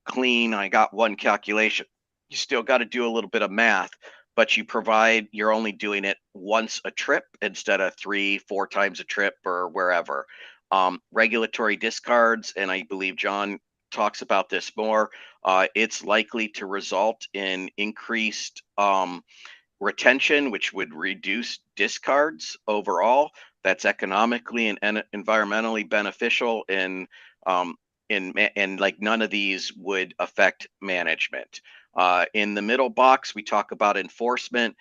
clean, I got one calculation. You still got to do a little bit of math, but you're only doing it once a trip instead of 3-4 times a trip or wherever. Regulatory discards, and I believe John talks about this more, it's likely to result in increased retention, which would reduce discards overall. That's economically and environmentally beneficial, and like none of these would affect management. In the middle box, we talk about enforcement.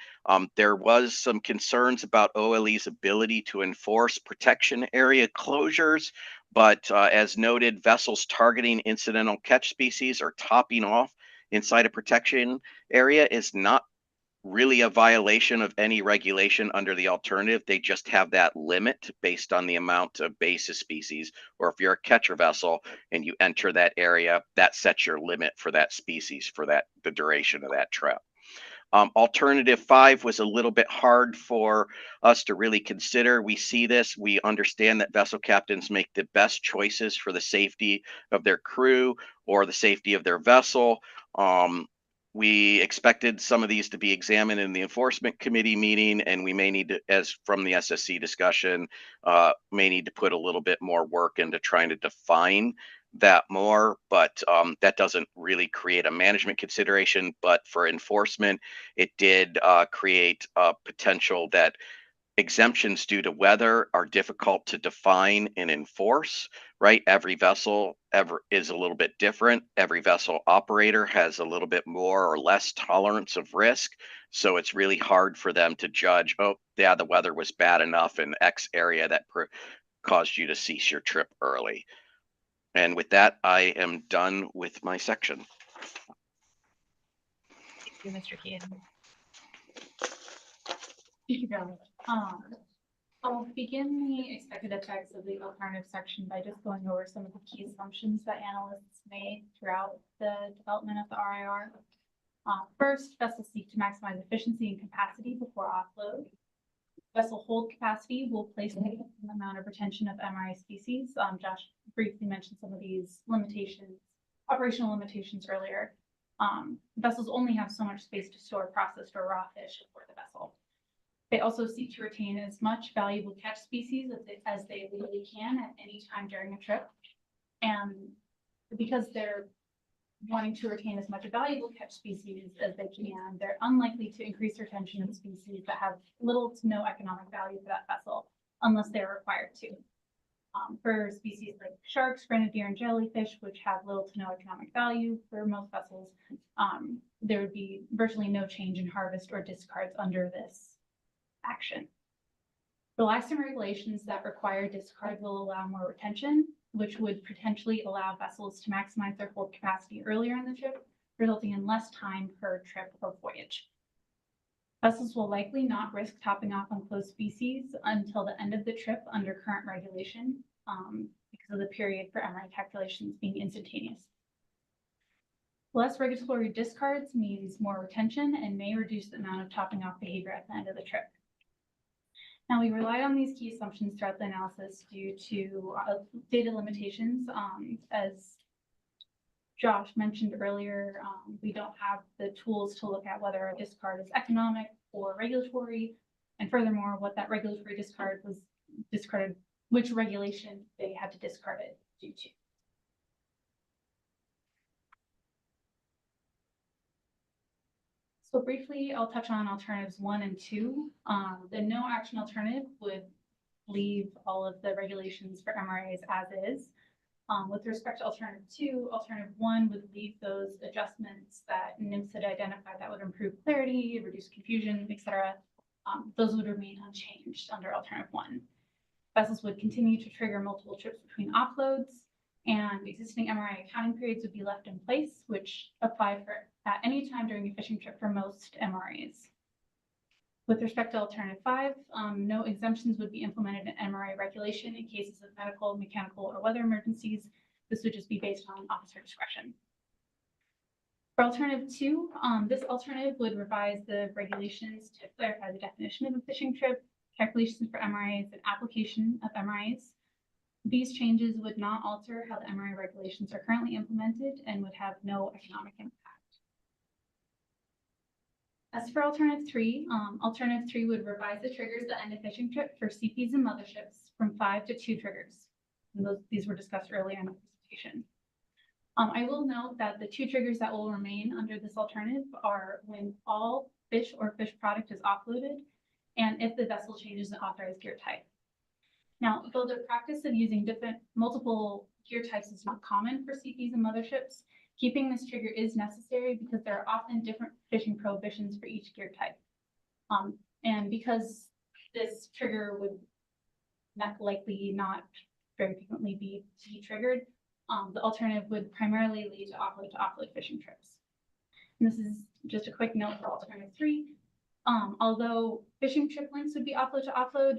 There was some concerns about OLE's ability to enforce protection area closures, but as noted, vessels targeting incidental catch species or topping off inside a protection area is not really a violation of any regulation under the alternative. They just have that limit based on the amount of basis species, or if you're a catcher vessel and you enter that area, that sets your limit for that species for the duration of that trip. Alternative 5 was a little bit hard for us to really consider. We see this, we understand that vessel captains make the best choices for the safety of their crew or the safety of their vessel. We expected some of these to be examined in the enforcement committee meeting, and we may need to, as from the SSC discussion, may need to put a little bit more work into trying to define that more, but that doesn't really create a management consideration. But for enforcement, it did create a potential that exemptions due to weather are difficult to define and enforce, right? Every vessel is a little bit different. Every vessel operator has a little bit more or less tolerance of risk. So it's really hard for them to judge, oh, yeah, the weather was bad enough in X area that caused you to cease your trip early. And with that, I am done with my section. Thank you, Mr. Keaton. Thank you, Bill. I'll begin the expected effects of the alternative section by just going over some of the key assumptions that analysts made throughout the development of the RIR. First, vessels seek to maximize efficiency and capacity before offload. Vessel hold capacity will place an amount of retention of MRA species. Josh briefly mentioned some of these limitations, operational limitations earlier. Vessels only have so much space to store processed or raw fish for the vessel. They also seek to retain as much valuable catch species as they legally can at any time during a trip. And because they're wanting to retain as much valuable catch species as they can, they're unlikely to increase retention of species that have little to no economic value for that vessel unless they're required to. For species like sharks, grenadier, and jellyfish, which have little to no economic value for most vessels, there would be virtually no change in harvest or discards under this action. Relaxing regulations that require discard will allow more retention, which would potentially allow vessels to maximize their hold capacity earlier in the trip, resulting in less time per trip or voyage. Vessels will likely not risk topping off on closed species until the end of the trip under current regulation, because of the period for MRA calculations being instantaneous. Less regulatory discards means more retention and may reduce the amount of topping off behavior at the end of the trip. Now, we relied on these key assumptions throughout the analysis due to data limitations. As Josh mentioned earlier, we don't have the tools to look at whether a discard is economic or regulatory, and furthermore, what that regulatory discard was discarded, which regulation they had to discard it due to. So briefly, I'll touch on alternatives 1 and 2. The no action alternative would leave all of the regulations for MRAs as is. With respect to alternative 2, alternative 1 would leave those adjustments that NIMS had identified that would improve clarity, reduce confusion, etc. Those would remain unchanged under alternative 1. Vessels would continue to trigger multiple trips between offloads, and existing MRA accounting periods would be left in place, which apply for at any time during a fishing trip for most MRAs. With respect to alternative 5, no exemptions would be implemented in MRA regulation in cases of medical, mechanical, or weather emergencies. This would just be based on officer discretion. For alternative 2, this alternative would revise the regulations to clarify the definition of a fishing trip, calculations for MRAs, and application of MRAs. These changes would not alter how the MRA regulations are currently implemented and would have no economic impact. As for alternative 3 would revise the triggers that end a fishing trip for CPs and motherships from 5 to 2 triggers. And these were discussed earlier in the presentation. I will note that the 2 triggers that will remain under this alternative are when all fish or fish product is offloaded and if the vessel changes the authorized gear type. Now, though the practice of using multiple gear types is not common for CPs and motherships, keeping this trigger is necessary because there are often different fishing prohibitions for each gear type. And because this trigger would likely not very frequently be triggered, the alternative would primarily lead to offload fishing trips. And this is just a quick note for alternative 3. Although fishing trip lengths would be offload to offload,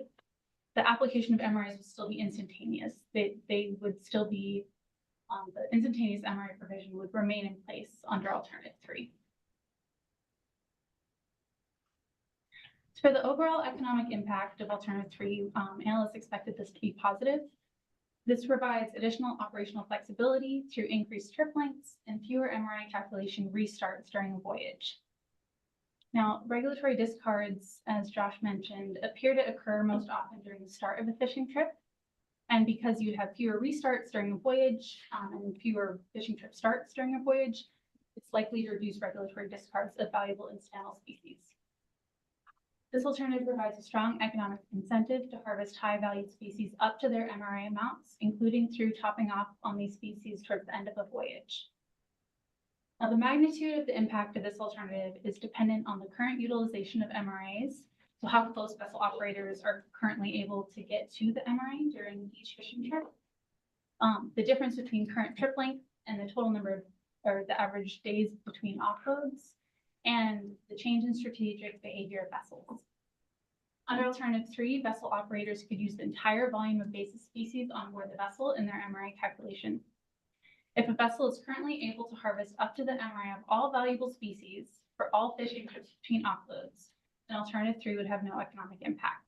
the application of MRAs would still be instantaneous. They would still be, the instantaneous MRA provision would remain in place under alternative 3. For the overall economic impact of alternative 3, analysts expected this to be positive. This provides additional operational flexibility through increased trip lengths and fewer MRA calculation restarts during a voyage. Now, regulatory discards, as Josh mentioned, appear to occur most often during the start of a fishing trip. And because you have fewer restarts during a voyage and fewer fishing trip starts during a voyage, it's likely to reduce regulatory discards of valuable incidental species. This alternative provides a strong economic incentive to harvest high-valued species up to their MRA amounts, including through topping off on these species towards the end of a voyage. Now, the magnitude of the impact of this alternative is dependent on the current utilization of MRAs, so how close vessel operators are currently able to get to the MRA during each fishing trip. The difference between current trip length and the total number of, or the average days between offloads, and the change in strategic behavior of vessels. Under alternative 3, vessel operators could use the entire volume of basis species on board the vessel in their MRA calculation. If a vessel is currently able to harvest up to the MRA of all valuable species for all fishing trips between offloads, then alternative 3 would have no economic impact.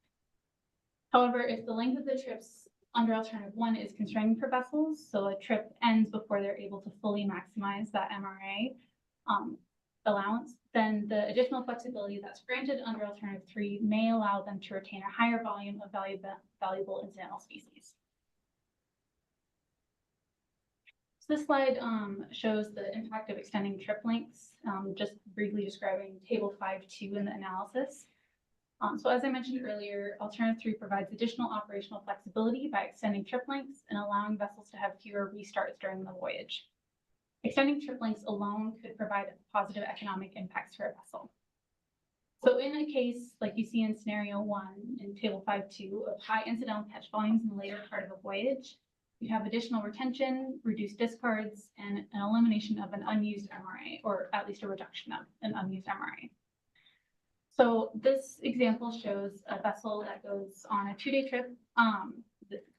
However, if the length of the trips under alternative 1 is constraining for vessels, so a trip ends before they're able to fully maximize that MRA allowance, then the additional flexibility that's granted under alternative 3 may allow them to retain a higher volume of valuable incidental species. So this slide shows the impact of extending trip lengths, just briefly describing table 5.2 in the analysis. So as I mentioned earlier, alternative 3 provides additional operational flexibility by extending trip lengths and allowing vessels to have fewer restarts during the voyage. Extending trip lengths alone could provide positive economic impacts for a vessel. So in a case like you see in scenario 1 in table 5.2 of high incidental catch volumes in the later part of a voyage, you have additional retention, reduced discards, and an elimination of an unused MRA, or at least a reduction of an unused MRA. So this example shows a vessel that goes on a 2-day trip.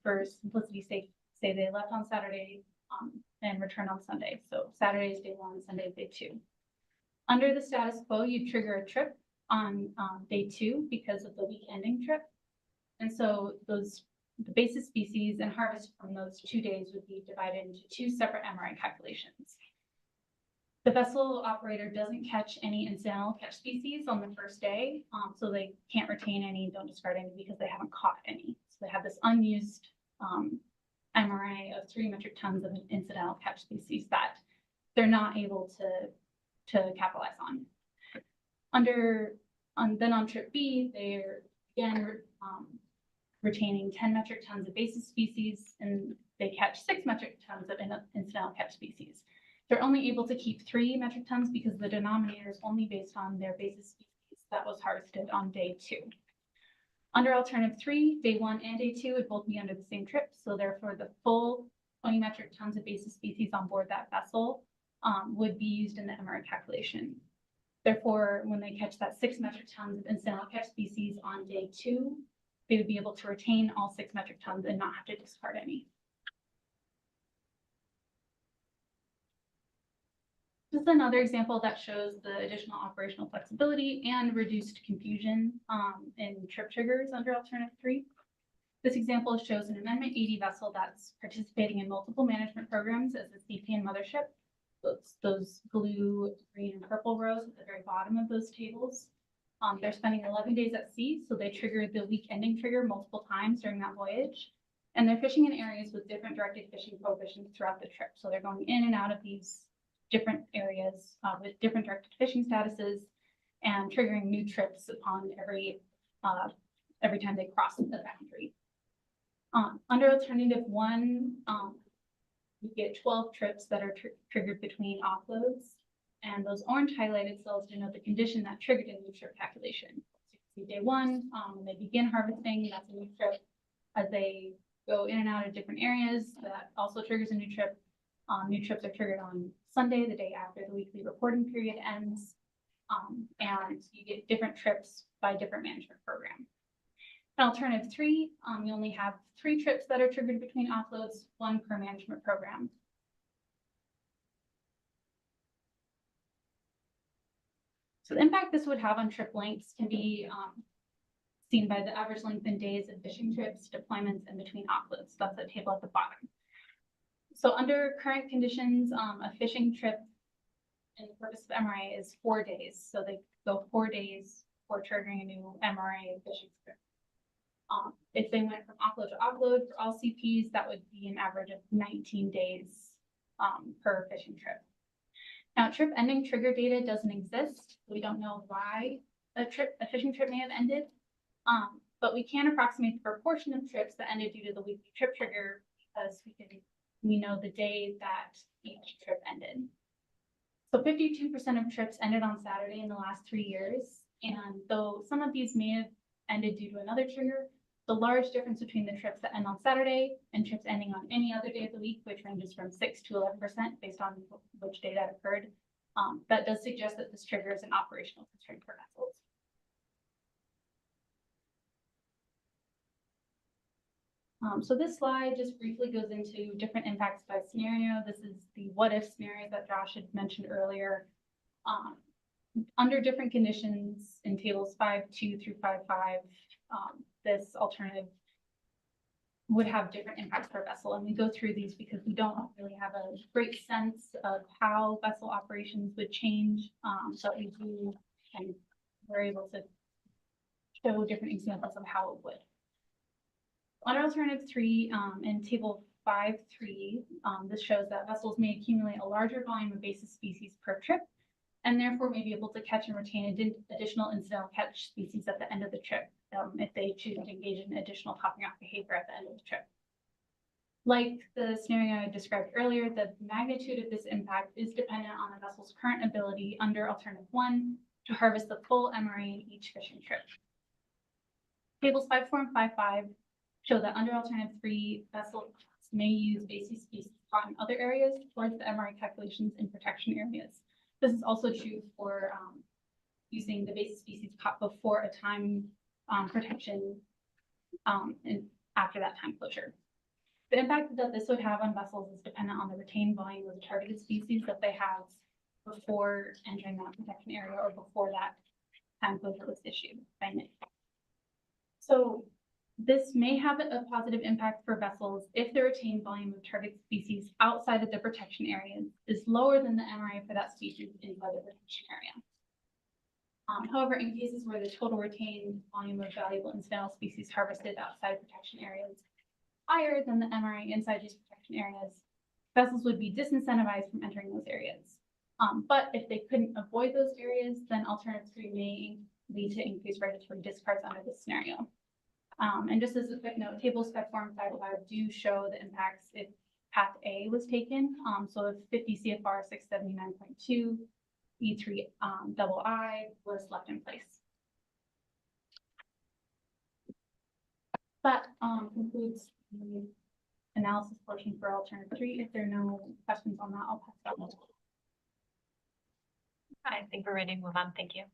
For simplicity's sake, say they left on Saturday and returned on Sunday. So Saturday is day 1, Sunday is day 2. Under the status quo, you trigger a trip on day 2 because of the week ending trip. And so the basis species and harvest from those 2 days would be divided into 2 separate MRA calculations. The vessel operator doesn't catch any incidental catch species on the first day, so they can't retain any, don't discard any because they haven't caught any. So they have this unused MRA of 3 metric tons of an incidental catch species that they're not able to capitalize on. Then on trip B, they're again retaining 10 metric tons of basis species, and they catch 6 metric tons of incidental catch species. They're only able to keep 3 metric tons because the denominator is only based on their basis species that was harvested on day 2. Under alternative 3, day 1 and day 2 would both be under the same trip. So therefore the full 20 metric tons of basis species on board that vessel would be used in the MRA calculation. Therefore, when they catch that 6 metric tons of incidental catch species on day 2, they would be able to retain all 6 metric tons and not have to discard any. This is another example that shows the additional operational flexibility and reduced confusion in trip triggers under alternative 3. This example shows an Amendment 80 vessel that's participating in multiple management programs as a CPN mothership. Those blue, green, and purple rows at the very bottom of those tables. They're spending 11 days at sea, so they trigger the week ending trigger multiple times during that voyage. And they're fishing in areas with different directed fishing prohibitions throughout the trip. So they're going in and out of these different areas with different directed fishing statuses and triggering new trips upon every time they cross the boundary. Under alternative 1, you get 12 trips that are triggered between offloads, and those orange highlighted cells denote the condition that triggered a new trip calculation. So you can see day 1, when they begin harvesting, that's a new trip. As they go in and out of different areas, that also triggers a new trip. New trips are triggered on Sunday, the day after the weekly reporting period ends, and you get different trips by different management program. In alternative 3, you only have 3 trips that are triggered between offloads, 1 per management program. So the impact this would have on trip lengths can be seen by the average length in days of fishing trips, deployments, and between offloads. That's the table at the bottom. So under current conditions, a fishing trip and the purpose of MRA is 4 days. So they go 4 days for triggering a new MRA fishing trip. If they went from offload to offload for all CPs, that would be an average of 19 days per fishing trip. Now, trip ending trigger data doesn't exist. We don't know why a fishing trip may have ended, but we can approximate the proportion of trips that ended due to the weekly trip trigger because we know the day that each trip ended. So 52% of trips ended on Saturday in the last 3 years, and though some of these may have ended due to another trigger, the large difference between the trips that end on Saturday and trips ending on any other day of the week, which ranges from 6 to 11% based on which day that occurred, that does suggest that this trigger is an operational constraint for vessels. So this slide just briefly goes into different impacts by scenario. This is the what if scenario that Josh had mentioned earlier. Under different conditions in tables 5.2 through 5.5, this alternative would have different impacts per vessel. And we go through these because we don't really have a great sense of how vessel operations would change. But we do, and we're able to show different examples of how it would. Under alternative 3, in table 5.3, this shows that vessels may accumulate a larger volume of basis species per trip, and therefore may be able to catch and retain additional incidental catch species at the end of the trip, if they choose to engage in additional popping off behavior at the end of the trip. Like the scenario I described earlier, the magnitude of this impact is dependent on the vessel's current ability under alternative 1 to harvest the full MRA in each fishing trip. Tables 5.4 and 5.5 show that under alternative 3, vessels may use basis species caught in other areas towards the MRA calculations in protection areas. This is also true for using the basis species caught before a time protection and after that time closure. The impact that this would have on vessels is dependent on the retained volume of the targeted species that they have before entering that protection area or before that time closure was issued by NIC. So this may have a positive impact for vessels if the retained volume of target species outside of the protection areas is lower than the MRA for that species inside the protection area. However, in cases where the total retained volume of valuable incidental species harvested outside protection areas is higher than the MRA inside these protection areas, vessels would be disincentivized from entering those areas. But if they couldn't avoid those areas, then alternative 3 may lead to increased regulatory discards under this scenario. And just as a quick note, tables 5.4 and 5.5 do show the impacts if path A was taken. So if 50 CFR 679.2 E3 II was left in place. That concludes the analysis portion for alternative 3. If there are no questions on that, I'll pass that on. I think we're ready to move on. Thank you.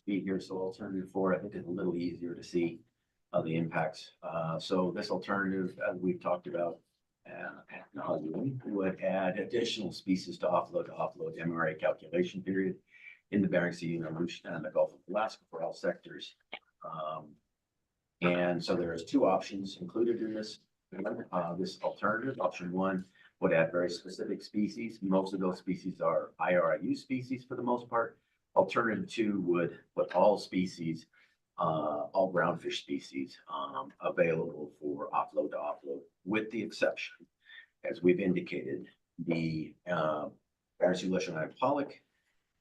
Be here, so alternative 4, I think, is a little easier to see the impacts. So this alternative, as we've talked about, would add additional species to offload MRA calculation period in the Bering Sea, and the Gulf of Alaska for all sectors. And so there's 2 options included in this alternative. Option 1 would add very specific species. Most of those species are IRIU species for the most part. Alternative 2 would put all species, all groundfish species, available for offload to offload, with the exception, as we've indicated, the Bering Sea Leishman pollock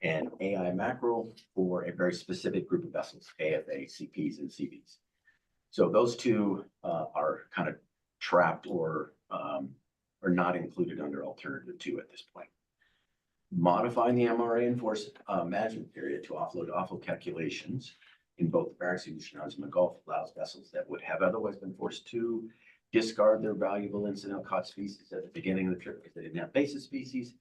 and AI mackerel for a very specific group of vessels, AFA, CPs, and CVs. So those 2 are kind of trapped or are not included under alternative 2 at this point. Modifying the MRA enforced management period to offload calculations in both the Bering Sea and the Gulf allows vessels that would have otherwise been forced to discard their valuable incidental caught species at the beginning of the trip because they didn't have basis species,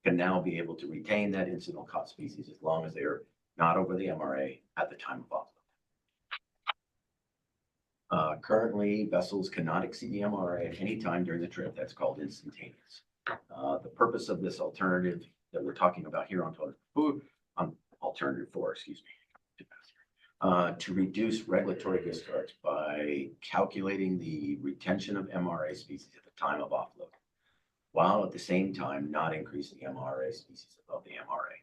can now be able to retain that incidental caught species as long as they're not over the MRA at the time of offload. Currently, vessels cannot exceed the MRA at any time during the trip. That's called instantaneous. The purpose of this alternative that we're talking about here on alternative 4, To reduce regulatory discards by calculating the retention of MRA species at the time of offload, while at the same time not increasing the MRA species above the MRA.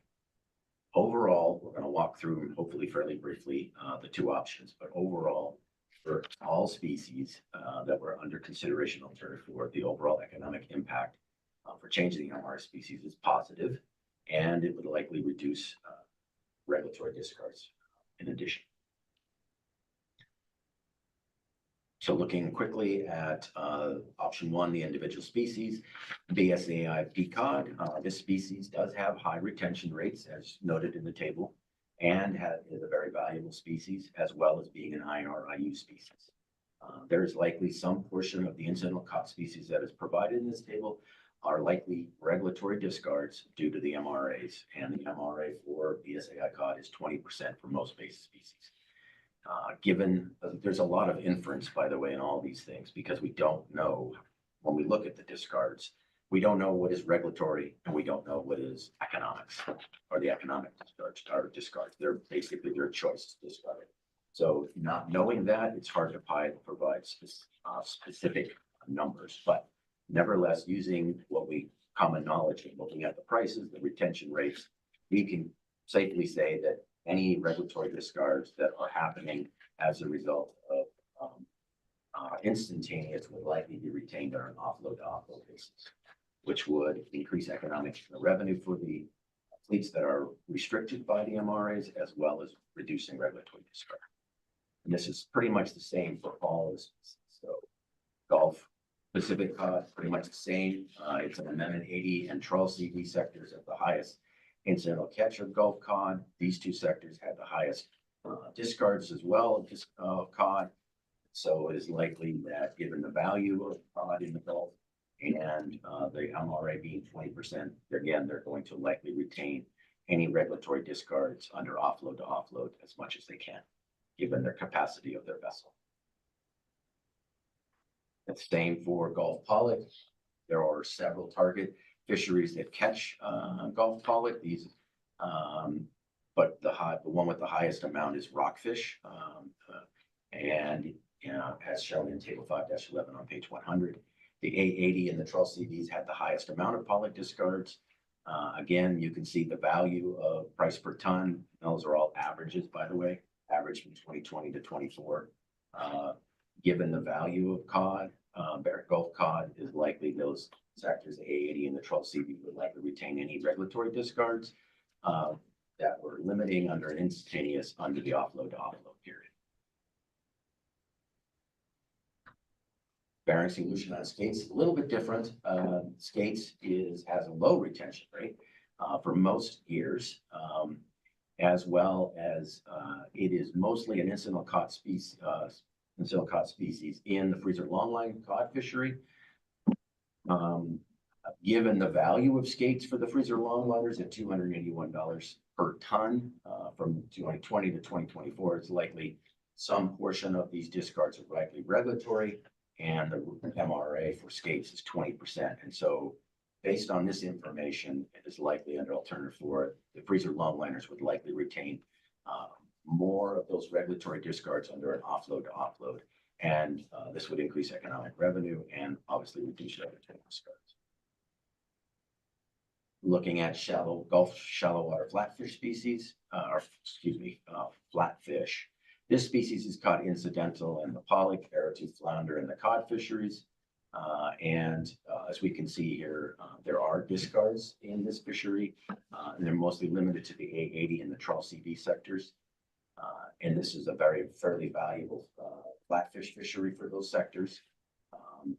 Overall, we're going to walk through, hopefully fairly briefly, the two options, but overall, for all species that were under consideration alternative for, the overall economic impact for changing the MRA species is positive, and it would likely reduce regulatory discards in addition. So looking quickly at option one, the individual species, BSAI peacock. This species does have high retention rates, as noted in the table, and is a very valuable species, as well as being an IRIU species. There is likely some portion of the incidental cod species that is provided in this table are likely regulatory discards due to the MRAs, and the MRA for BSAI cod is 20% for most base species. Given there's a lot of inference, by the way, in all these things, because we don't know, when we look at the discards, we don't know what is regulatory and we don't know what is economics or the economic discards. They're basically their choice to discard it. So not knowing that, it's hard to provide specific numbers, but nevertheless, using what we common knowledge and looking at the prices, the retention rates, we can safely say that any regulatory discards that are happening as a result of instantaneous would likely be retained on an offload to offload basis, which would increase economic revenue for the fleets that are restricted by the MRAs, as well as reducing regulatory discard. And this is pretty much the same for all the species. So Gulf Pacific cod, pretty much the same. It's an Amendment 80 and Trawl CV sectors at the highest incidental catch of Gulf cod. These two sectors had the highest discards as well of cod. So it is likely that given the value of cod in the Gulf and the MRA being 20%, again, they're going to likely retain any regulatory discards under offload to offload as much as they can, given their capacity of their vessel. The same for Gulf pollock. There are several target fisheries that catch Gulf pollock. These, but the one with the highest amount is rockfish, and as shown in Table 5-11 on page 100. The A80 and the Trawl CVs had the highest amount of pollock discards. Again, you can see the value of price per ton. Those are all averages, by the way, average from 2020 to 24. Given the value of cod, Gulf cod is likely those sectors, the A80 and the Trawl CV, would likely retain any regulatory discards that were limiting under an instantaneous under the offload to offload period. Bearing solution on skates, a little bit different. Skates has a low retention rate for most years, as well as it is mostly an incidental cod species in the freezer longline cod fishery. Given the value of skates for the freezer longliners at $281 per ton from 2020 to 2024, it's likely some portion of these discards are likely regulatory, and the MRA for skates is 20%. And so based on this information, it is likely under alternative 4, the freezer longliners would likely retain more of those regulatory discards under an offload to offload. And this would increase economic revenue and obviously reduce regulatory discards. Looking at Gulf shallow water flatfish species, flatfish. This species is caught incidental in the pollock, arrowtooth flounder, and the cod fisheries. As we can see here, there are discards in this fishery, and they're mostly limited to the A80 and the Trawl CV sectors. And this is a fairly valuable flatfish fishery for those sectors.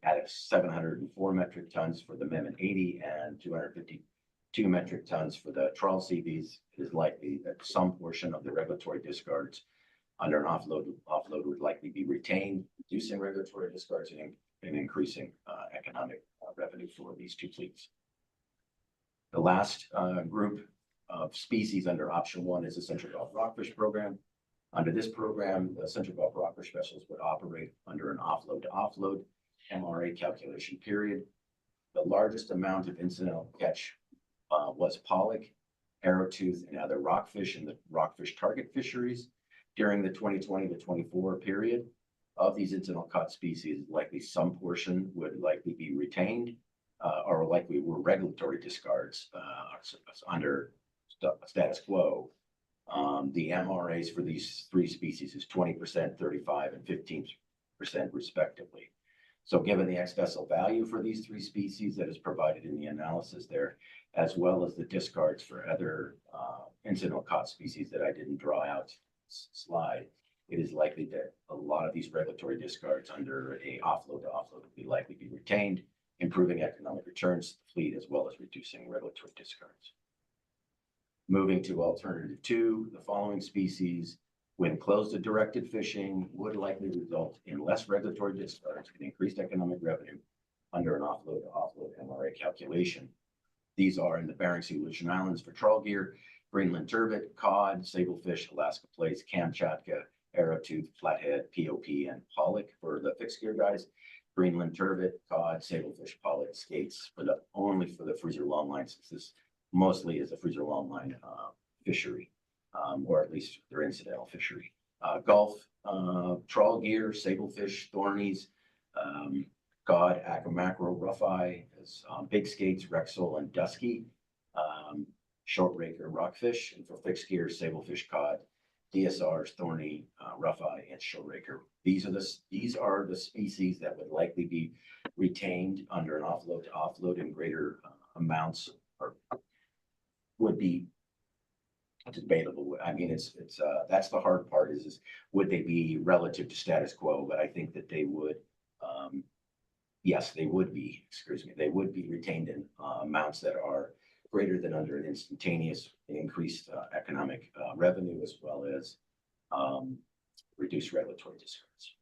At 704 metric tons for the Amendment 80 and 252 metric tons for the Trawl CVs, it is likely that some portion of the regulatory discards under an offload would likely be retained, reducing regulatory discards and increasing economic revenue for these two fleets. The last group of species under option 1 is the Central Gulf Rockfish Program. Under this program, the Central Gulf Rockfish vessels would operate under an offload to offload MRA calculation period. The largest amount of incidental catch was pollock, arrowtooth, and other rockfish in the rockfish target fisheries. During the 2020 to 24 period, of these incidental caught species, likely some portion would likely be retained, or likely were regulatory discards under status quo. The MRAs for these three species is 20%, 35%, and 15% respectively. So given the ex-vessel value for these three species that is provided in the analysis there, as well as the discards for other incidental caught species that I didn't draw out slide, it is likely that a lot of these regulatory discards under a offload to offload would be likely be retained, improving economic returns to the fleet as well as reducing regulatory discards. Moving to alternative 2, the following species, when closed to directed fishing, would likely result in less regulatory discards and increased economic revenue under an offload to offload MRA calculation. These are in the Bering Sea Aleutian Islands for trawl gear, Greenland turbot, cod, sablefish, Alaska plaice, Kamchatka, arrowtooth, flathead, POP, and pollock for the fixed gear guys. Greenland turbot, cod, sablefish, pollock, skates for the only for the freezer longline, since this mostly is a freezer longline fishery, or at least their incidental fishery. Gulf trawl gear, sablefish, thornies, cod, aqua mackerel, rough-eye, big skates, Rexel, and dusky, short raker, rockfish, and for fixed gear, sablefish, cod, DSRs, thorny, rough-eye, and short raker. These are the species that would likely be retained under an offload to offload in greater amounts, or would be debatable. I mean, it's that's the hard part is would they be relative to status quo? But I think that they would, yes, they would be, they would be retained in amounts that are greater than under an instantaneous increased economic revenue, as well as reduced regulatory discards.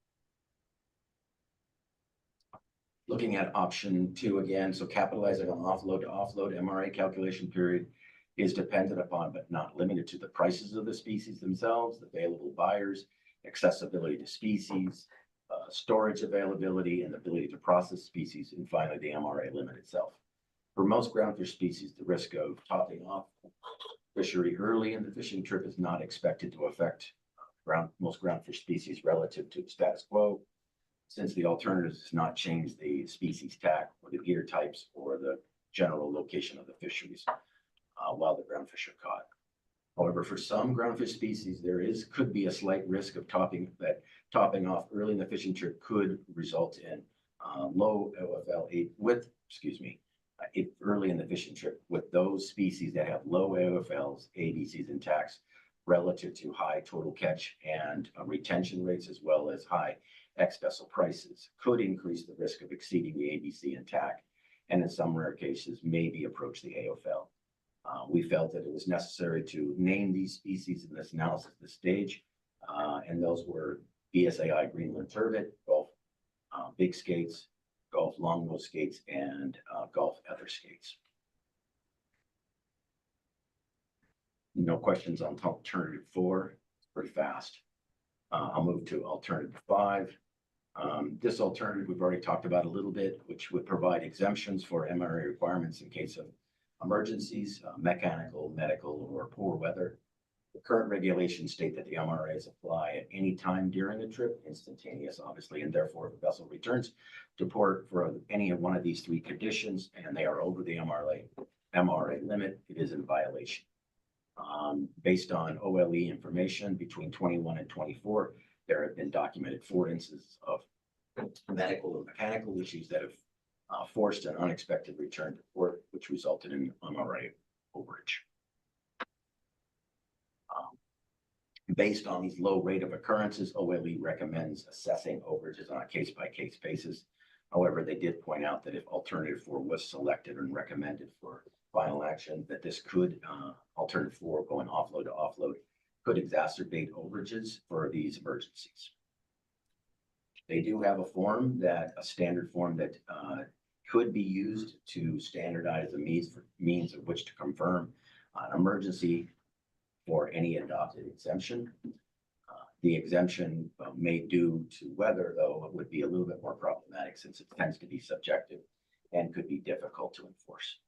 Looking at option 2 again, so capitalizing on offload to offload MRA calculation period is dependent upon, but not limited to, the prices of the species themselves, the available buyers, accessibility to species, storage availability, and the ability to process species, and finally the MRA limit itself. For most groundfish species, the risk of topping off fishery early in the fishing trip is not expected to affect most groundfish species relative to the status quo, since the alternative does not change the species tack or the gear types or the general location of the fisheries while the groundfish are caught. However, for some groundfish species, there could be a slight risk of topping off early in the fishing trip could result in low OFL early in the fishing trip with those species that have low AOFLs, ABCs, and TACs relative to high total catch and retention rates, as well as high ex-vessel prices, could increase the risk of exceeding the ABC and TAC, and in some rare cases, maybe approach the AOFL. We felt that it was necessary to name these species in this analysis at this stage, and those were BSAI Greenland turbot, Gulf big skates, Gulf longnose skates, and Gulf ether skates. No questions on alternative 4. It's pretty fast. I'll move to alternative 5. This alternative we've already talked about a little bit, which would provide exemptions for MRA requirements in case of emergencies, mechanical, medical, or poor weather. The current regulations state that the MRAs apply at any time during the trip, instantaneous, obviously, and therefore if a vessel returns to port for any of one of these 3 conditions and they are over the MRA limit, it is in violation. Based on OLE information between 21 and 24, there have been documented 4 instances of medical or mechanical issues that have forced an unexpected return to port, which resulted in MRA overage. Based on these low rate of occurrences, OLE recommends assessing overages on a case-by-case basis. However, they did point out that if alternative 4 was selected and recommended for final action, that this could, alternative 4 going offload to offload, could exacerbate overages for these emergencies. They do have a standard form that could be used to standardize the means of which to confirm an emergency for any adopted exemption. The exemption made due to weather, though, would be a little bit more problematic since it tends to be subjective and could be difficult to enforce.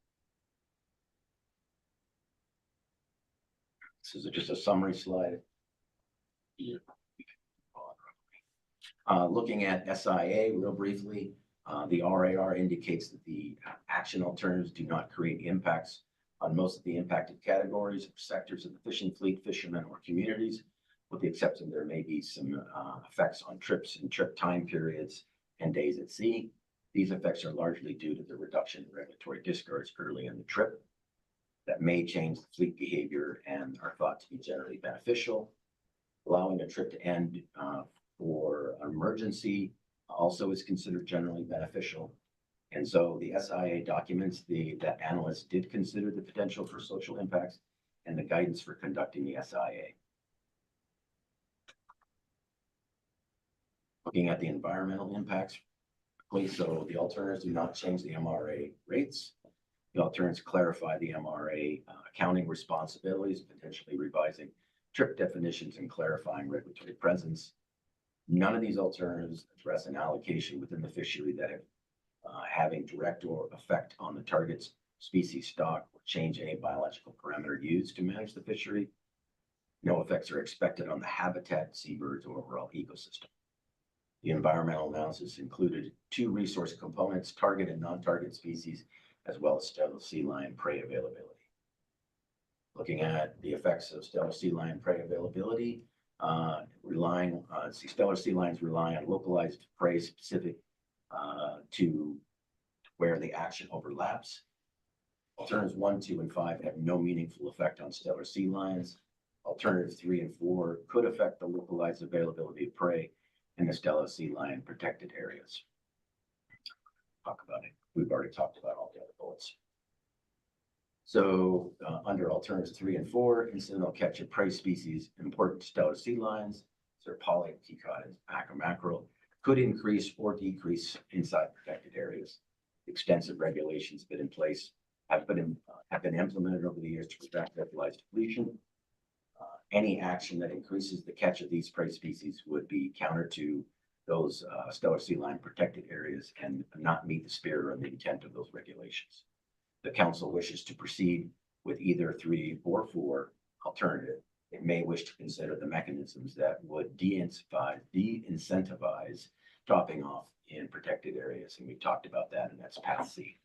This is just a summary slide. Looking at SIA real briefly, the RAR indicates that the action alternatives do not create impacts on most of the impacted categories or sectors of the fishing fleet, fishermen, or communities, with the exception there may be some effects on trips and trip time periods and days at sea. These effects are largely due to the reduction in regulatory discards early in the trip that may change the fleet behavior and are thought to be generally beneficial. Allowing a trip to end for an emergency also is considered generally beneficial. And so the SIA documents that analysts did consider the potential for social impacts and the guidance for conducting the SIA. Looking at the environmental impacts, so the alternatives do not change the MRA rates. The alternatives clarify the MRA accounting responsibilities, potentially revising trip definitions and clarifying regulatory presence. None of these alternatives address an allocation within the fishery that have having direct or effect on the target's species stock or change any biological parameter used to manage the fishery. No effects are expected on the habitat, seabirds, or overall ecosystem. The environmental analysis included 2 resource components, target and non-target species, as well as stellar sea lion prey availability. Looking at the effects of stellar sea lion prey availability, stellar sea lions rely on localized prey specific to where the action overlaps. Alternatives 1, 2, and 5 have no meaningful effect on stellar sea lions. Alternatives 3 and 4 could affect the localized availability of prey in the stellar sea lion protected areas. Talk about it. We've already talked about all the other bullets. So under alternatives 3 and 4, incidental catch of prey species important to stellar sea lions, serpollic, peacock, and mackerel could increase or decrease inside protected areas. Extensive regulations been in place have been implemented over the years to prevent localized depletion. Any action that increases the catch of these prey species would be counter to those stellar sea lion protected areas and not meet the spirit or the intent of those regulations. The council wishes to proceed with either 3 or 4 alternative. It may wish to consider the mechanisms that would de-incentivize dropping off in protected areas. And we talked about that, and that's path C.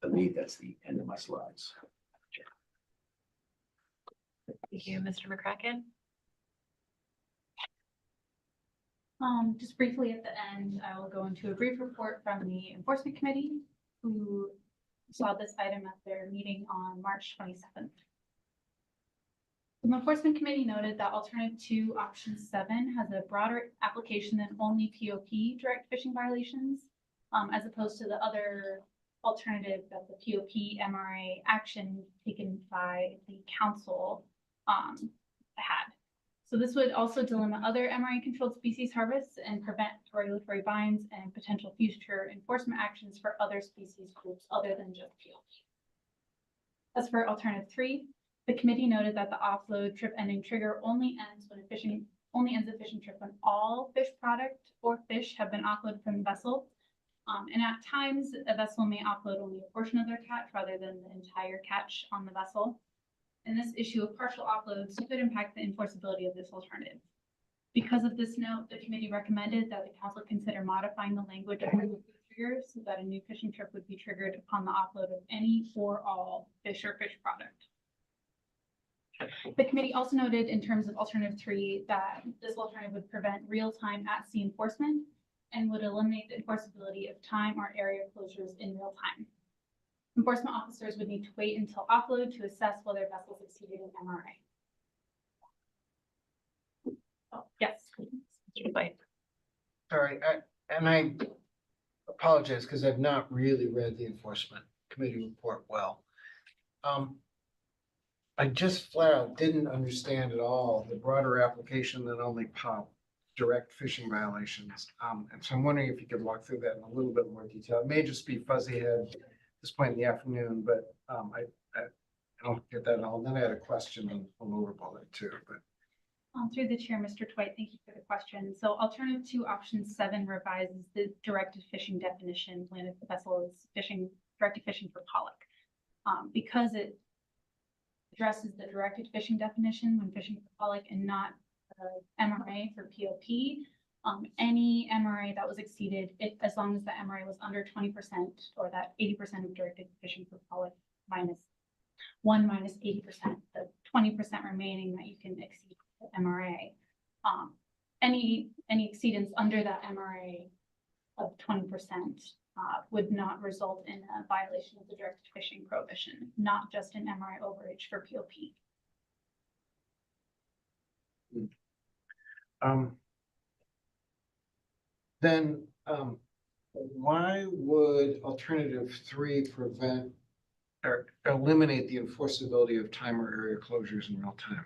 I believe that's the end of my slides. Thank you, Mr. McCracken. Just briefly at the end, I will go into a brief report from the Enforcement Committee, who saw this item at their meeting on March 27th. The Enforcement Committee noted that Alternative 2, Option 7 has a broader application than only POP direct fishing violations, as opposed to the other alternative that the POP MRA action taken by the council had. So this would also delimit other MRA controlled species harvests and prevent regulatory binds and potential future enforcement actions for other species groups other than just POP. As for Alternative 3, the committee noted that the offload trip ending trigger only ends the fishing trip when all fish product or fish have been offloaded from the vessel. And at times, a vessel may offload only a portion of their catch rather than the entire catch on the vessel. And this issue of partial offloads could impact the enforceability of this alternative. Because of this note, the committee recommended that the council consider modifying the language of the trigger so that a new fishing trip would be triggered upon the offload of any or all fish or fish product. The committee also noted in terms of Alternative 3 that this alternative would prevent real-time at-sea enforcement and would eliminate the enforceability of time or area closures in real time. Enforcement officers would need to wait until offload to assess whether vessels exceeded an MRA. Oh, yes. Sorry, I apologize because I've not really read the Enforcement Committee report well. I just flat out didn't understand at all the broader application than only POP direct fishing violations. And so I'm wondering if you could walk through that in a little bit more detail. It may just be fuzzy head at this point in the afternoon, but I don't get that at all. And then I had a question on the lower bullet too, but. Through the chair, Mr. Twite, thank you for the question. So Alternative 2, Option 7 revises the directed fishing definition when the vessel is directed fishing for pollock. Because it addresses the directed fishing definition when fishing for pollock and not the MRA for POP. Any MRA that was exceeded, as long as the MRA was under 20% or that 80% of directed fishing for pollock -1 minus 80%, the 20% remaining that you can exceed the MRA. Any exceedance under that MRA of 20% would not result in a violation of the directed fishing prohibition, not just an MRA overage for POP. Then why would alternative 3 prevent or eliminate the enforceability of time or area closures in real time?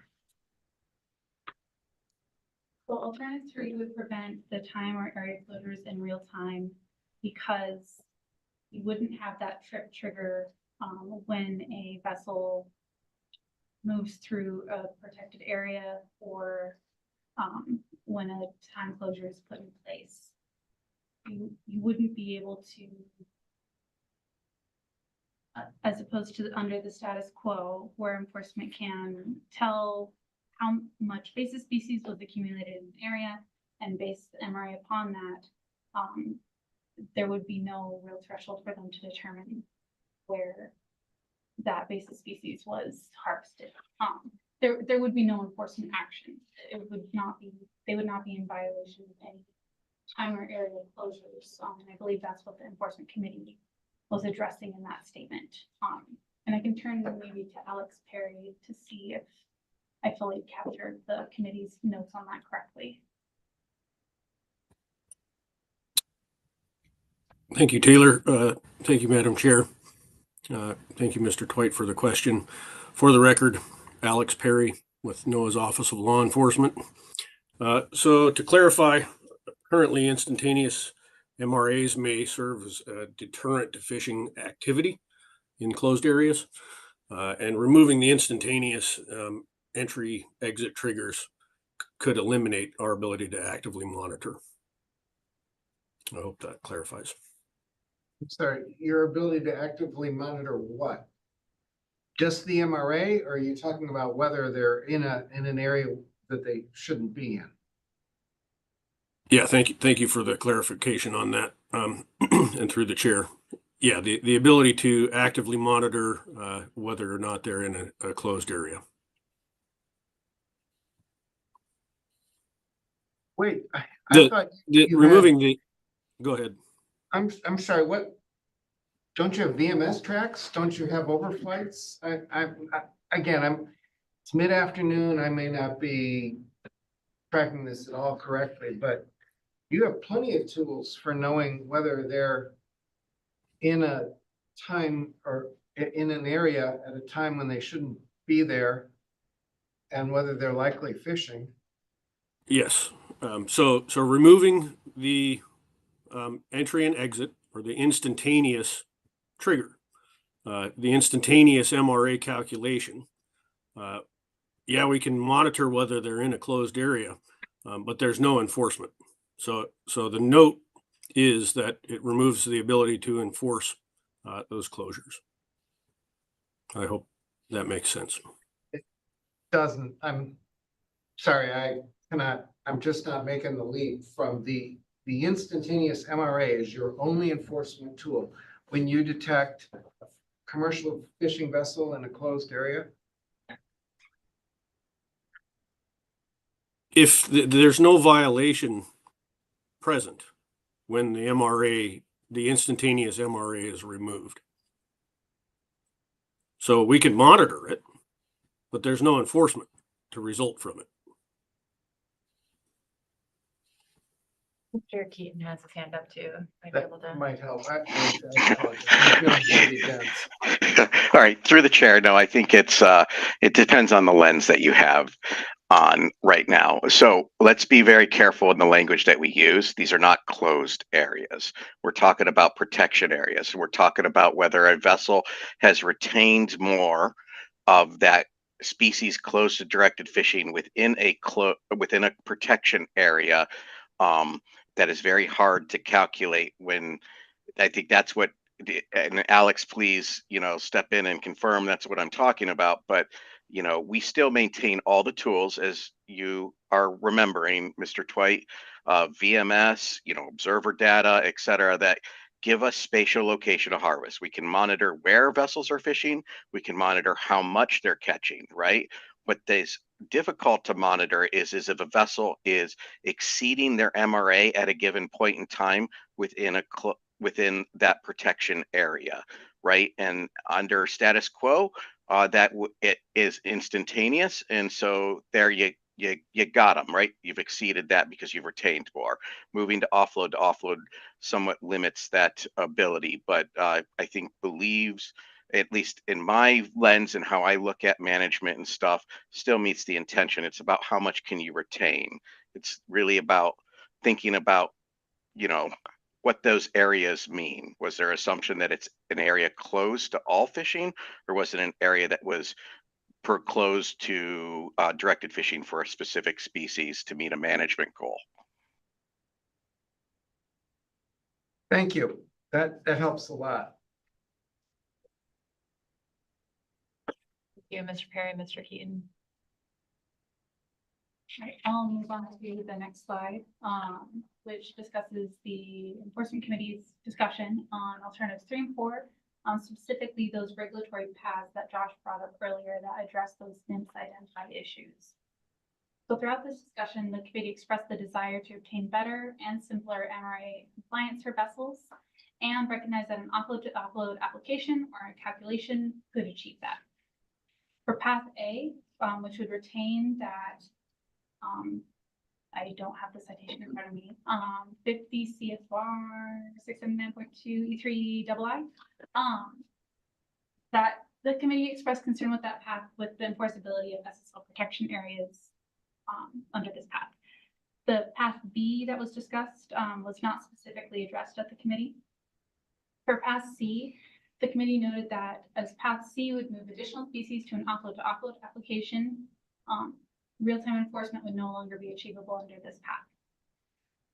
Well, alternative 3 would prevent the time or area closures in real time because you wouldn't have that trip trigger when a vessel moves through a protected area or when a time closure is put in place. You wouldn't be able to, as opposed to under the status quo where enforcement can tell how much basis species was accumulated in an area and base the MRA upon that, there would be no real threshold for them to determine where that basis species was harvested. There would be no enforcement action. It would not be, they would not be in violation of any time or area closures. And I believe that's what the enforcement committee was addressing in that statement. And I can turn maybe to Alex Perry to see if I fully captured the committee's notes on that correctly. Thank you, Taylor. Thank you, Madam Chair. Thank you, Mr. Twite, for the question. For the record, Alex Perry with NOAA's Office of Law Enforcement. So to clarify, currently instantaneous MRAs may serve as a deterrent to fishing activity in closed areas, and removing the instantaneous entry-exit triggers could eliminate our ability to actively monitor. I hope that clarifies. Sorry, your ability to actively monitor what? Just the MRA, or are you talking about whether they're in an area that they shouldn't be in? Yeah, thank you for the clarification on that, and through the chair. Yeah, the ability to actively monitor whether or not they're in a closed area. Wait, I thought you removing the. Go ahead. I'm sorry. What? Don't you have VMS tracks? Don't you have overflights? It's mid-afternoon. I may not be tracking this at all correctly, but you have plenty of tools for knowing whether they're in a time or in an area at a time when they shouldn't be there and whether they're likely fishing. Yes. So removing the entry and exit, or the instantaneous trigger, the instantaneous MRA calculation. Yeah, we can monitor whether they're in a closed area, but there's no enforcement. So the note is that it removes the ability to enforce those closures. I hope that makes sense. It doesn't. I'm sorry. I'm just not making the leap from the instantaneous MRA is your only enforcement tool when you detect a commercial fishing vessel in a closed area. If there's no violation present when the instantaneous MRA is removed. So we can monitor it, but there's no enforcement to result from it. Mr. Keaton has his hand up too. That might help. I apologize. I'm feeling really dense. All right, through the chair. No, I think it depends on the lens that you have on right now. So let's be very careful in the language that we use. These are not closed areas. We're talking about protection areas. We're talking about whether a vessel has retained more of that species close to directed fishing within a protection area. That is very hard to calculate when I think that's what, and Alex, please, step in and confirm that's what I'm talking about. But, you know, we still maintain all the tools, as you are remembering, Mr. Twite, VMS, you know, observer data, et cetera, that give us spatial location of harvest. We can monitor where vessels are fishing. We can monitor how much they're catching, right? What is difficult to monitor is if a vessel is exceeding their MRA at a given point in time within within that protection area, right? And under status quo, it is instantaneous, and so there you got them, right? You've exceeded that because you've retained more. Moving to offload somewhat limits that ability, but I think believes, at least in my lens and how I look at management and stuff, still meets the intention. It's about how much can you retain. It's really about thinking about, you know, what those areas mean. Was there assumption that it's an area closed to all fishing, or was it an area that was closed to directed fishing for a specific species to meet a management goal? Thank you. That helps a lot. Thank you, Mr. Perry, Mr. Keaton. Right, I'll move on to the next slide, which discusses the Enforcement Committee's discussion on alternatives 3 and 4, specifically those regulatory paths that Josh brought up earlier that address those NIMS identified issues. So throughout this discussion, the committee expressed the desire to obtain better and simpler MRA compliance for vessels and recognize that an offload-to-offload application or a calculation could achieve that. For Path A, which would retain that I don't have the citation in front of me. 50 CFR 679.2 E3II. That the committee expressed concern with that path with the enforceability of SSL protection areas under this path. The Path B that was discussed was not specifically addressed at the committee. For Path C, the committee noted that as Path C would move additional species to an offload-to-offload application, real-time enforcement would no longer be achievable under this path.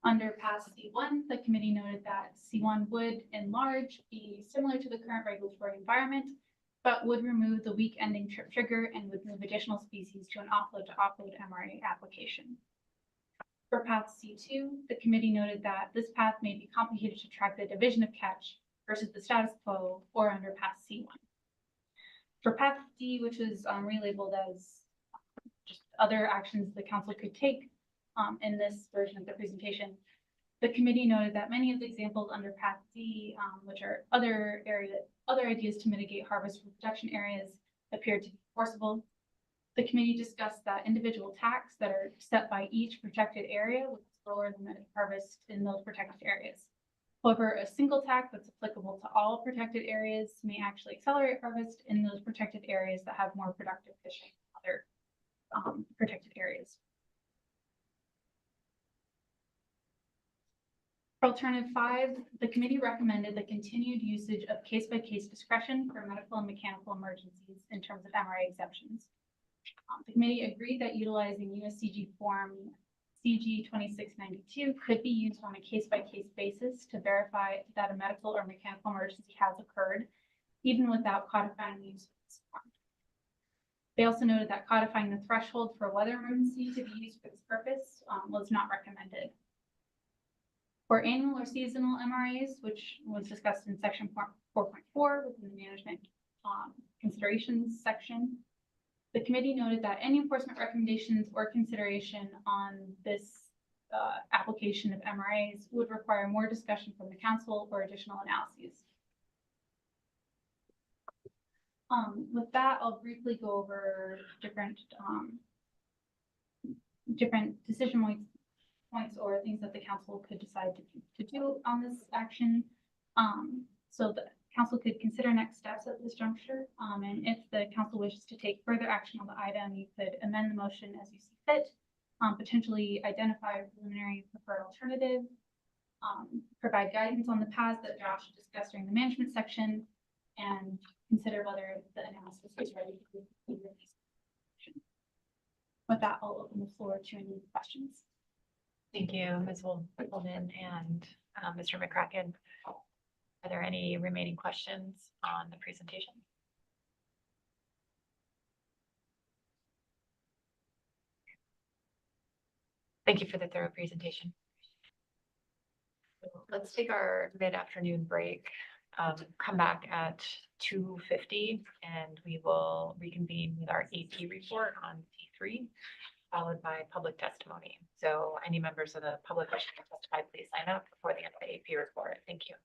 Under Path C1, the committee noted that C1 would, in large, be similar to the current regulatory environment, but would remove the weak ending trip trigger and would move additional species to an offload-to-offload MRA application. For Path C2, the committee noted that this path may be complicated to track the division of catch versus the status quo or under Path C1. For Path D, which was relabeled as just other actions the council could take in this version of the presentation, the committee noted that many of the examples under Path D, which are other ideas to mitigate harvest for protection areas, appeared to be enforceable. The committee discussed that individual tax that are set by each protected area would lower the limit of harvest in those protected areas. However, a single tax that's applicable to all protected areas may actually accelerate harvest in those protected areas that have more productive fishing than other protected areas. For Alternative 5, the committee recommended the continued usage of case-by-case discretion for medical and mechanical emergencies in terms of MRA exemptions. The committee agreed that utilizing USCG form CG 2692 could be used on a case-by-case basis to verify that a medical or mechanical emergency has occurred, even without codifying the use of this form. They also noted that codifying the threshold for a weather emergency to be used for this purpose was not recommended. For annual or seasonal MRAs, which was discussed in section 4.4 within the management considerations section, the committee noted that any enforcement recommendations or consideration on this application of MRAs would require more discussion from the council or additional analyses. With that, I'll briefly go over different decision points or things that the council could decide to do on this action. So the council could consider next steps at this juncture. And if the council wishes to take further action on the item, you could amend the motion as you see fit, potentially identify a preliminary preferred alternative, provide guidance on the paths that Josh discussed during the management section, and consider whether the analysis is ready to be released. With that, I'll open the floor to any questions. Thank you, Ms. Holden and Mr. McCracken. Are there any remaining questions on the presentation? Thank you for the thorough presentation. Let's take our mid-afternoon break, come back at 2:50, and we will reconvene with our AP report on T3, followed by public testimony. So any members of the public wishing to testify, please sign up before the end of the AP report. Thank you.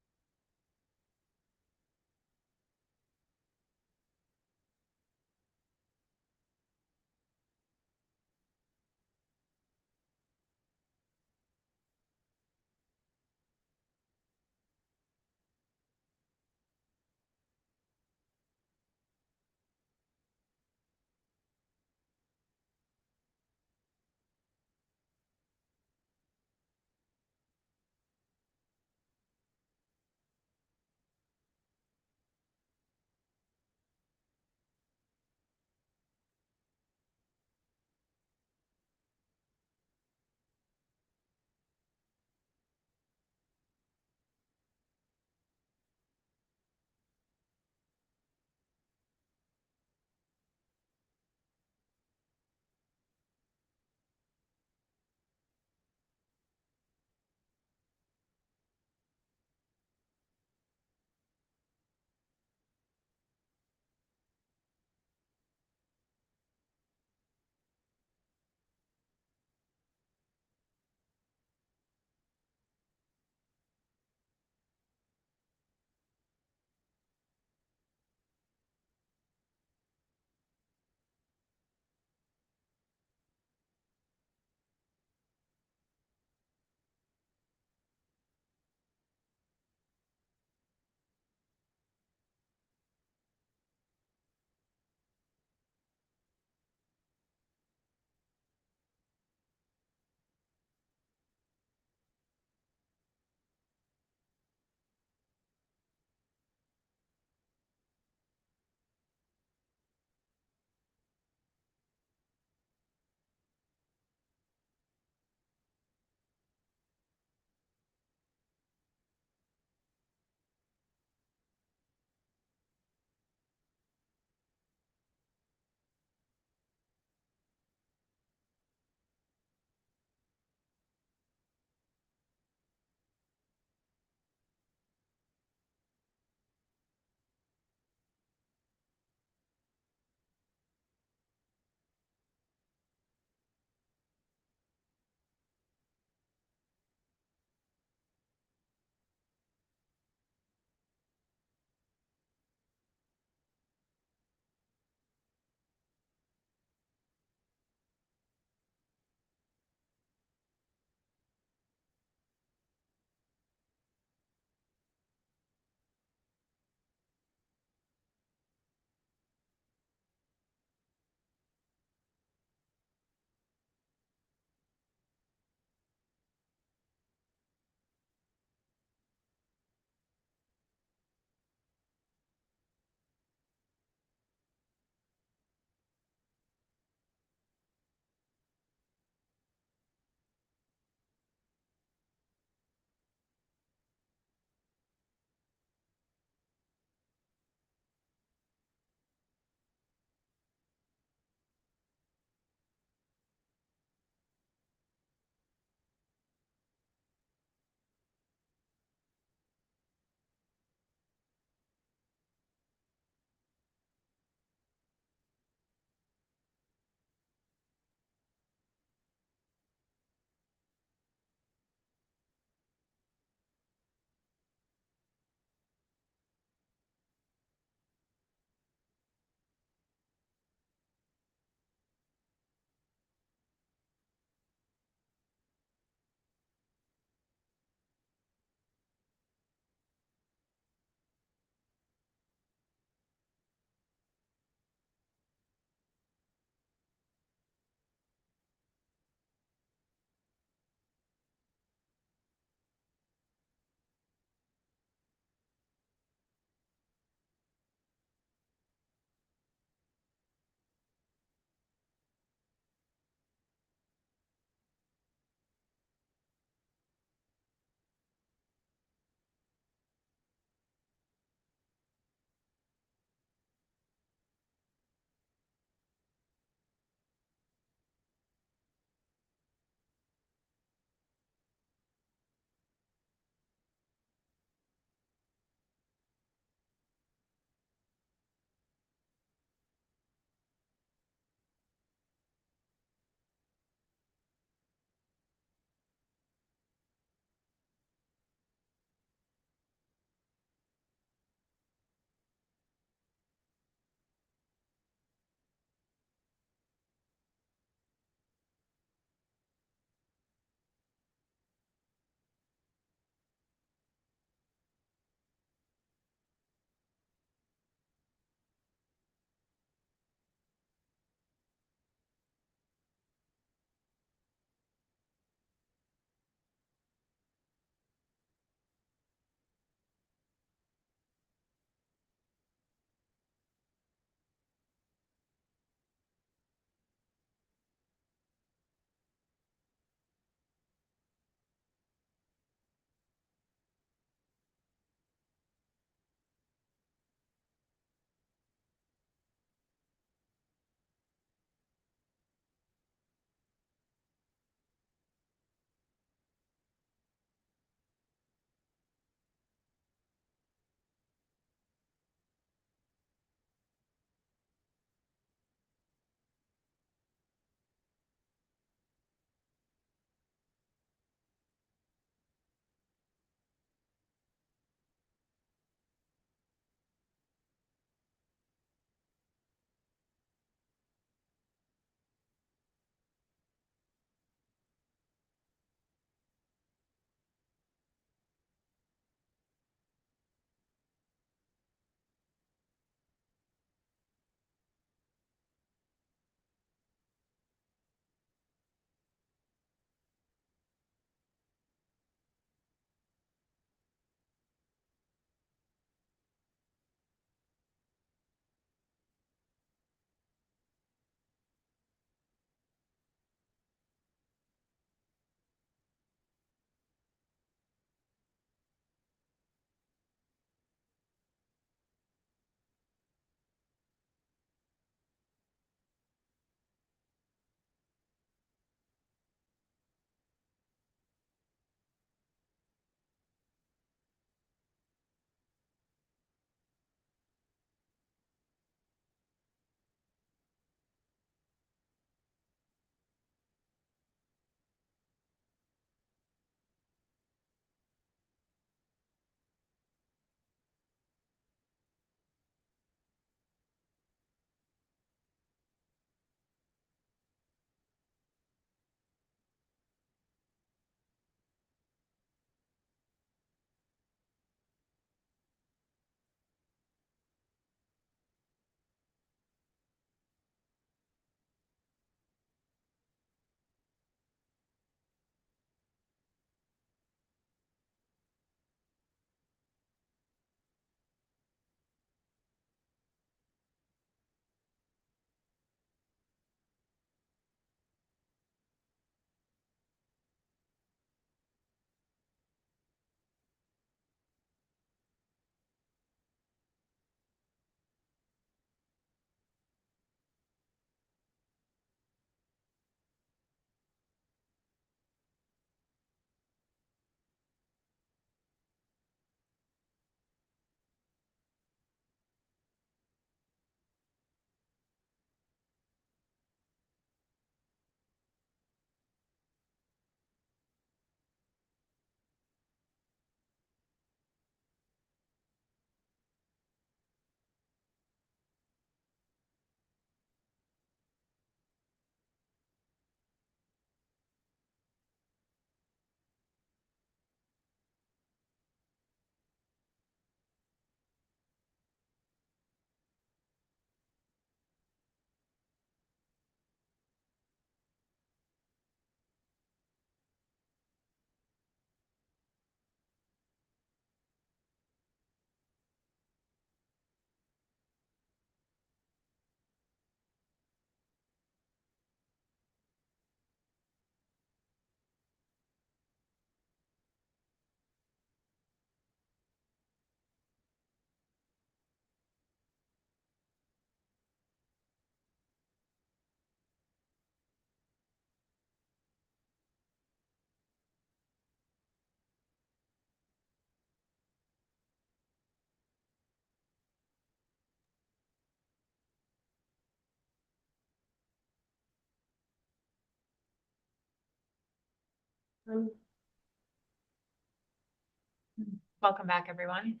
Welcome back, everyone.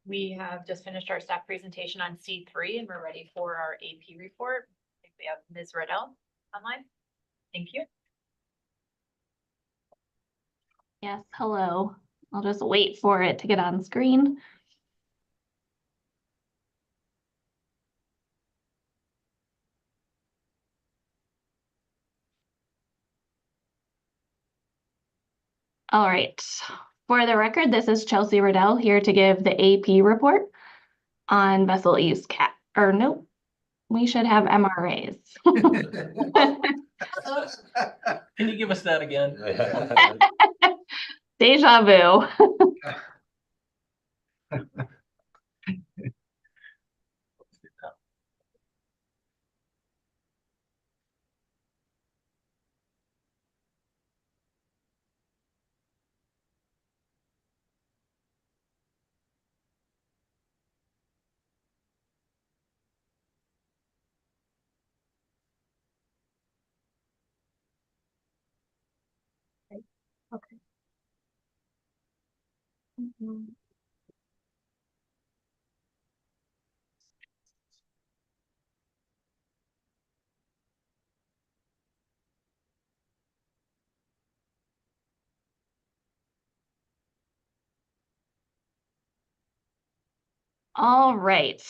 We have just finished our staff presentation on C3 and we're ready for our AP report. I think we have Ms. Riddell online. Thank you. Yes, hello. I'll just wait for it to get on screen. All right. For the record, this is Chelsea Riddell here to give the AP report on vessel use cat, or nope, we should have MRAs. Can you give us that again? Deja vu. Okay. All right.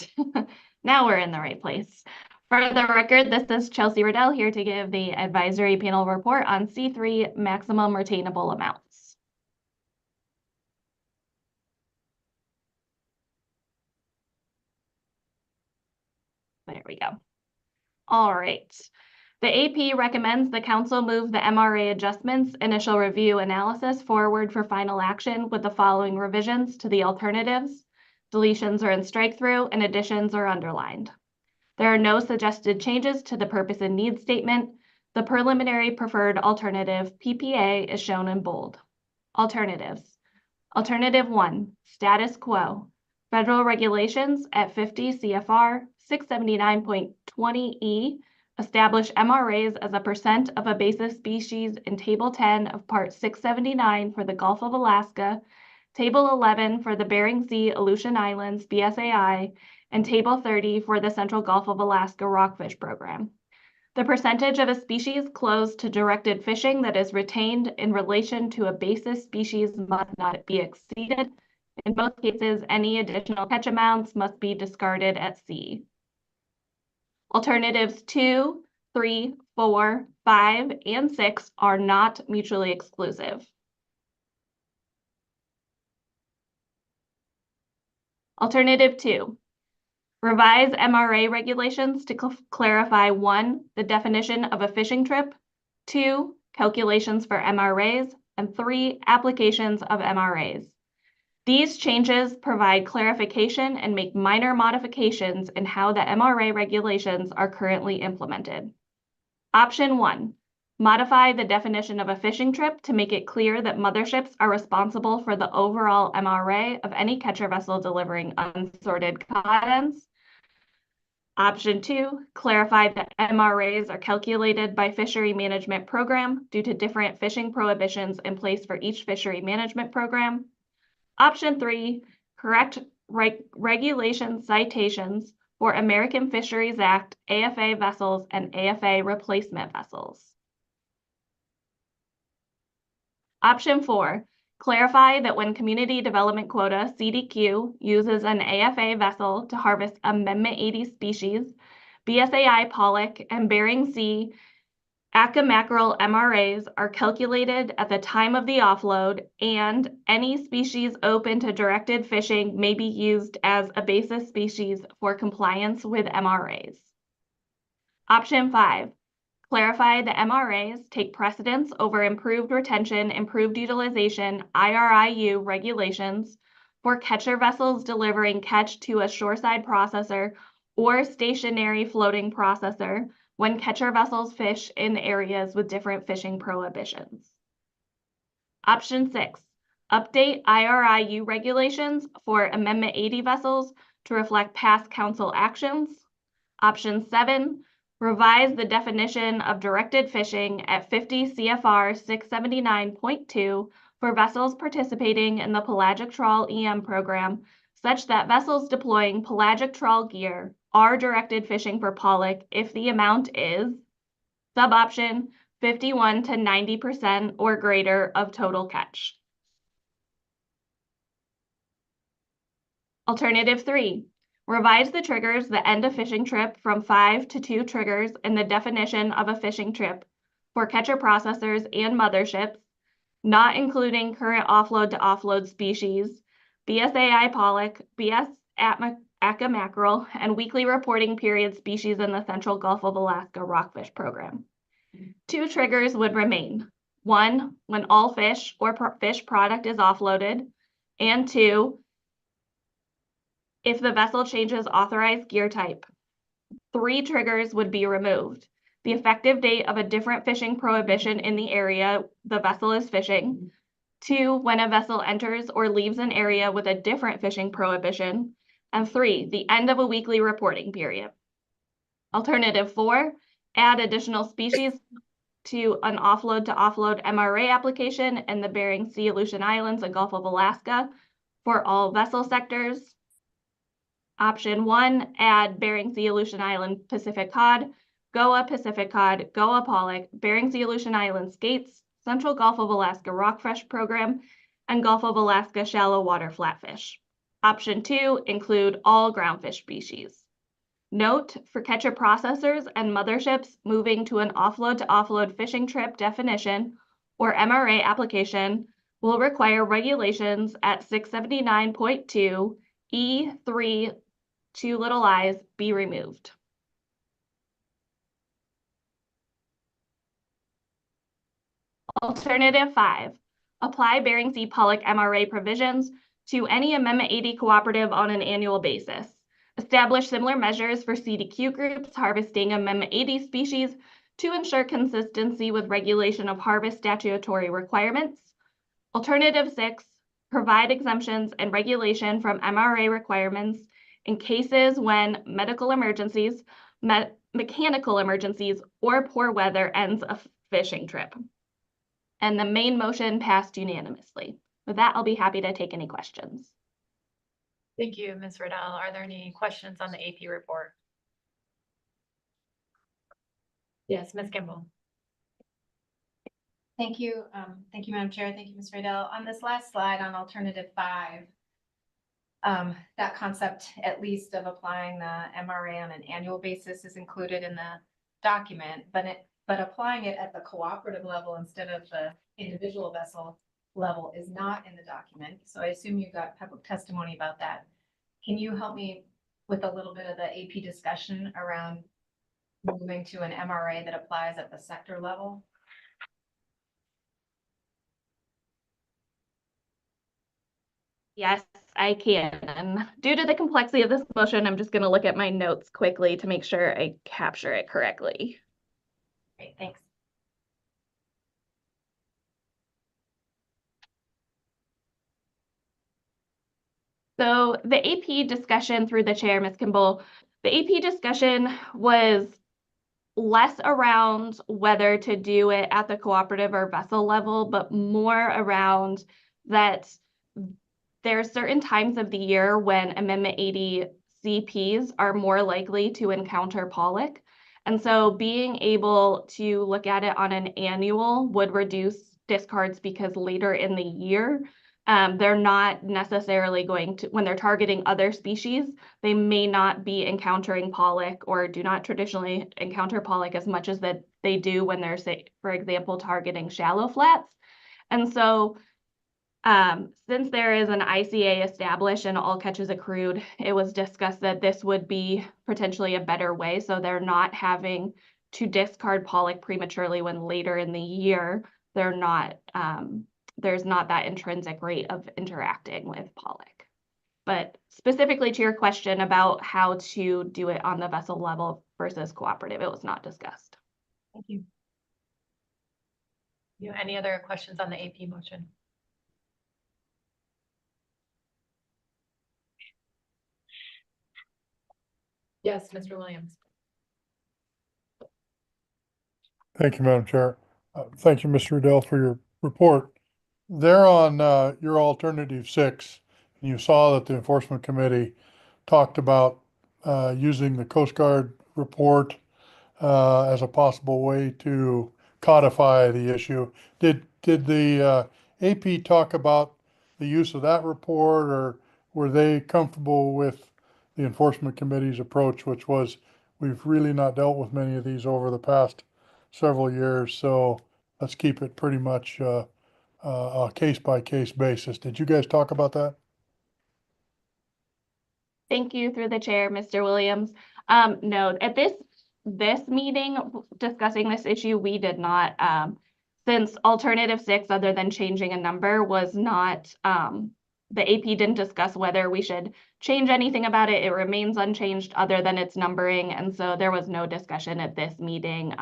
Now we're in the right place. For the record, this is Chelsea Riddell here to give the advisory panel report on C3 maximum retainable amounts. There we go. All right. The AP recommends the council move the MRA adjustments initial review analysis forward for final action with the following revisions to the alternatives. Deletions are in strike through and additions are underlined. There are no suggested changes to the purpose and need statement. The preliminary preferred alternative PPA is shown in bold. Alternatives. Alternative 1, status quo. Federal regulations at 50 CFR 679.20E establish MRAs as a percent of a basis species in Table 10 of Part 679 for the Gulf of Alaska, Table 11 for the Bering Sea Aleutian Islands BSAI, and Table 30 for the Central Gulf of Alaska Rockfish Program. The percentage of a species closed to directed fishing that is retained in relation to a basis species must not be exceeded. In both cases, any additional catch amounts must be discarded at sea. Alternatives 2, 3, 4, 5, and 6 are not mutually exclusive. Alternative 2. Revise MRA regulations to clarify 1, the definition of a fishing trip, 2, calculations for MRAs, and 3, applications of MRAs. These changes provide clarification and make minor modifications in how the MRA regulations are currently implemented. Option 1, modify the definition of a fishing trip to make it clear that motherships are responsible for the overall MRA of any catcher vessel delivering unsorted cottons. Option 2, clarify that MRAs are calculated by fishery management program due to different fishing prohibitions in place for each fishery management program. Option 3, correct regulation citations for American Fisheries Act, AFA vessels, and AFA replacement vessels. Option 4, clarify that when Community Development Quota, CDQ, uses an AFA vessel to harvest Amendment 80 species, BSAI pollock and Bering Sea Atka mackerel MRAs are calculated at the time of the offload, and any species open to directed fishing may be used as a basis species for compliance with MRAs. Option 5, clarify the MRAs take precedence over improved retention, improved utilization, IRIU regulations for catcher vessels delivering catch to a shoreside processor or stationary floating processor when catcher vessels fish in areas with different fishing prohibitions. Option 6, update IRIU regulations for Amendment 80 vessels to reflect past council actions. Option 7, revise the definition of directed fishing at 50 CFR 679.2 for vessels participating in the pelagic trawl EM program, such that vessels deploying pelagic trawl gear are directed fishing for pollock if the amount is sub-option 51 to 90% or greater of total catch. Alternative 3, revise the triggers that end a fishing trip from 5 to 2 triggers in the definition of a fishing trip for catcher processors and motherships, not including current offload to offload species, BSAI pollock, BS Acca mackerel, and weekly reporting period species in the Central Gulf of Alaska rockfish program. 2 triggers would remain. 1, when all fish or fish product is offloaded, and 2, if the vessel changes authorized gear type. 3 triggers would be removed. The effective date of a different fishing prohibition in the area the vessel is fishing. 2, when a vessel enters or leaves an area with a different fishing prohibition. And 3, the end of a weekly reporting period. Alternative 4, add additional species to an offload to offload MRA application in the Bering Sea, Aleutian Islands, and Gulf of Alaska for all vessel sectors. Option 1, add Bering Sea, Aleutian Island Pacific cod, Goa Pacific cod, Goa pollock, Bering Sea, Aleutian Island skates, Central Gulf of Alaska rockfish program, and Gulf of Alaska shallow water flatfish. Option 2, include all groundfish species. Note, for catcher processors and motherships moving to an offload to offload fishing trip definition or MRA application will require regulations at 679.2 E3 2 little i's be removed. Alternative 5, apply Bering Sea pollock MRA provisions to any Amendment 80 cooperative on an annual basis. Establish similar measures for CDQ groups harvesting Amendment 80 species to ensure consistency with regulation of harvest statutory requirements. Alternative 6, provide exemptions and regulation from MRA requirements in cases when medical emergencies, mechanical emergencies, or poor weather ends a fishing trip. And the main motion passed unanimously. With that, I'll be happy to take any questions. Thank you, Ms. Riddell. Are there any questions on the AP report? Yes, Ms. Kimball. Thank you. Thank you, Madam Chair. Thank you, Ms. Riddell. On this last slide on alternative 5, that concept, at least of applying the MRA on an annual basis, is included in the document, but applying it at the cooperative level instead of the individual vessel level is not in the document. So I assume you got public testimony about that. Can you help me with a little bit of the AP discussion around moving to an MRA that applies at the sector level? Yes, I can. Due to the complexity of this motion, I'm just going to look at my notes quickly to make sure I capture it correctly. Great, thanks. So the AP discussion through the chair, Ms. Kimball, the AP discussion was less around whether to do it at the cooperative or vessel level, but more around that there are certain times of the year when Amendment 80 CPs are more likely to encounter pollock. And so being able to look at it on an annual would reduce discards because later in the year, they're not necessarily going to, when they're targeting other species, they may not be encountering pollock or do not traditionally encounter pollock as much as that they do when they're, say, for example, targeting shallow flats. And so since there is an ICA established and all catches accrued, it was discussed that this would be potentially a better way. So they're not having to discard pollock prematurely when later in the year, they're not, there's not that intrinsic rate of interacting with pollock. But specifically to your question about how to do it on the vessel level versus cooperative, it was not discussed. Thank you. Any other questions on the AP motion? Yes, Mr. Williams. Thank you, Madam Chair. Thank you, Mr. Riddell, for your report. There on your alternative 6, you saw that the Enforcement Committee talked about using the Coast Guard report as a possible way to codify the issue. Did the AP talk about the use of that report, or were they comfortable with the Enforcement Committee's approach, which was we've really not dealt with many of these over the past several years, so let's keep it pretty much a case-by-case basis. Did you guys talk about that? Thank you through the chair, Mr. Williams. No, at this meeting discussing this issue, we did not, since alternative 6, other than changing a number, was not, the AP didn't discuss whether we should change anything about it. It remains unchanged other than its numbering. And so there was no discussion at this meeting,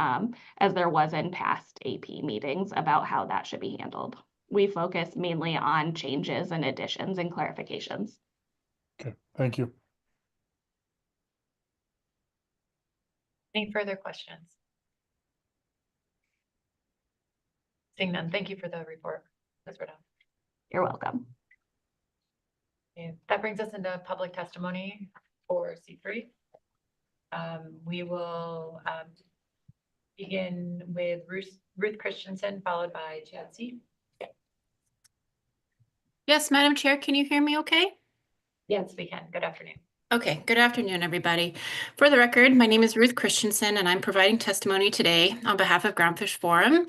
as there was in past AP meetings about how that should be handled. We focus mainly on changes and additions and clarifications. Okay, thank you. Any further questions? Seeing none, thank you for the report, Ms. Riddell. You're welcome. Okay, that brings us into public testimony for C3. We will begin with Ruth Christensen, followed by Chad C. Yes, Madam Chair, can you hear me okay? Yes, we can. Good afternoon. Okay, good afternoon, everybody. For the record, my name is Ruth Christensen, and I'm providing testimony today on behalf of Groundfish Forum.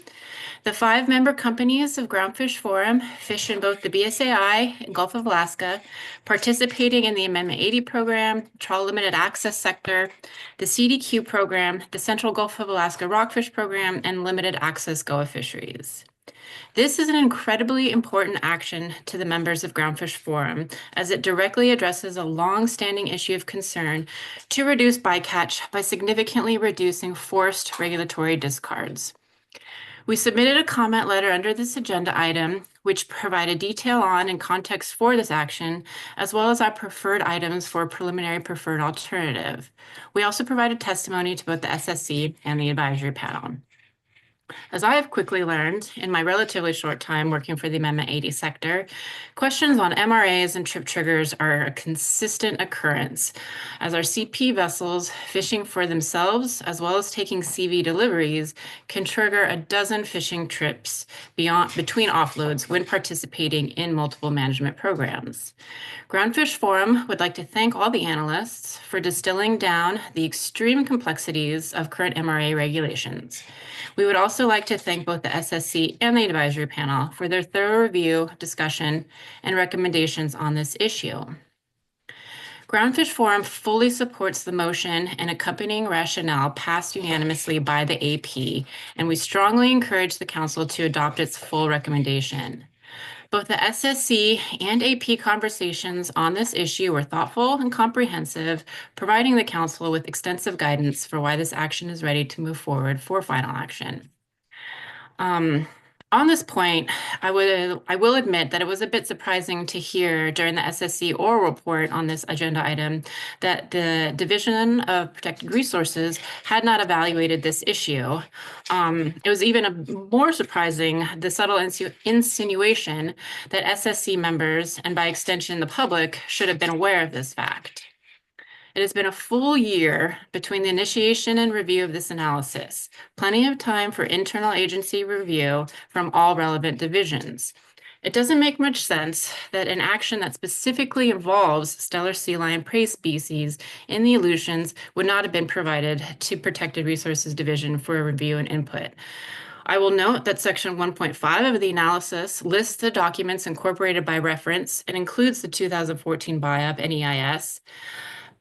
The 5-member companies of Groundfish Forum fish in both the BSAI and Gulf of Alaska, participating in the Amendment 80 program, Trawl Limited Access Sector, the CDQ program, the Central Gulf of Alaska Rockfish program, and Limited Access GOA fisheries. This is an incredibly important action to the members of Groundfish Forum, as it directly addresses a long-standing issue of concern to reduce bycatch by significantly reducing forced regulatory discards. We submitted a comment letter under this agenda item, which provided detail on and context for this action, as well as our preferred items for a preliminary preferred alternative. We also provided testimony to both the SSC and the advisory panel. As I have quickly learned in my relatively short time working for the Amendment 80 sector, questions on MRAs and trip triggers are a consistent occurrence, as our CP vessels fishing for themselves, as well as taking CV deliveries, can trigger a dozen fishing trips between offloads when participating in multiple management programs. Groundfish Forum would like to thank all the analysts for distilling down the extreme complexities of current MRA regulations. We would also like to thank both the SSC and the advisory panel for their thorough review, discussion, and recommendations on this issue. Groundfish Forum fully supports the motion and accompanying rationale passed unanimously by the AP, and we strongly encourage the council to adopt its full recommendation. Both the SSC and AP conversations on this issue were thoughtful and comprehensive, providing the council with extensive guidance for why this action is ready to move forward for final action. On this point, I will admit that it was a bit surprising to hear during the SSC oral report on this agenda item that the Division of Protected Resources had not evaluated this issue. It was even more surprising, the subtle insinuation that SSC members, and by extension the public, should have been aware of this fact. It has been a full year between the initiation and review of this analysis, plenty of time for internal agency review from all relevant divisions. It doesn't make much sense that an action that specifically involves stellar sea lion prey species in the Aleutians would not have been provided to Protected Resources Division for review and input. I will note that section 1.5 of the analysis lists the documents incorporated by reference and includes the 2014 BIOP and EIS.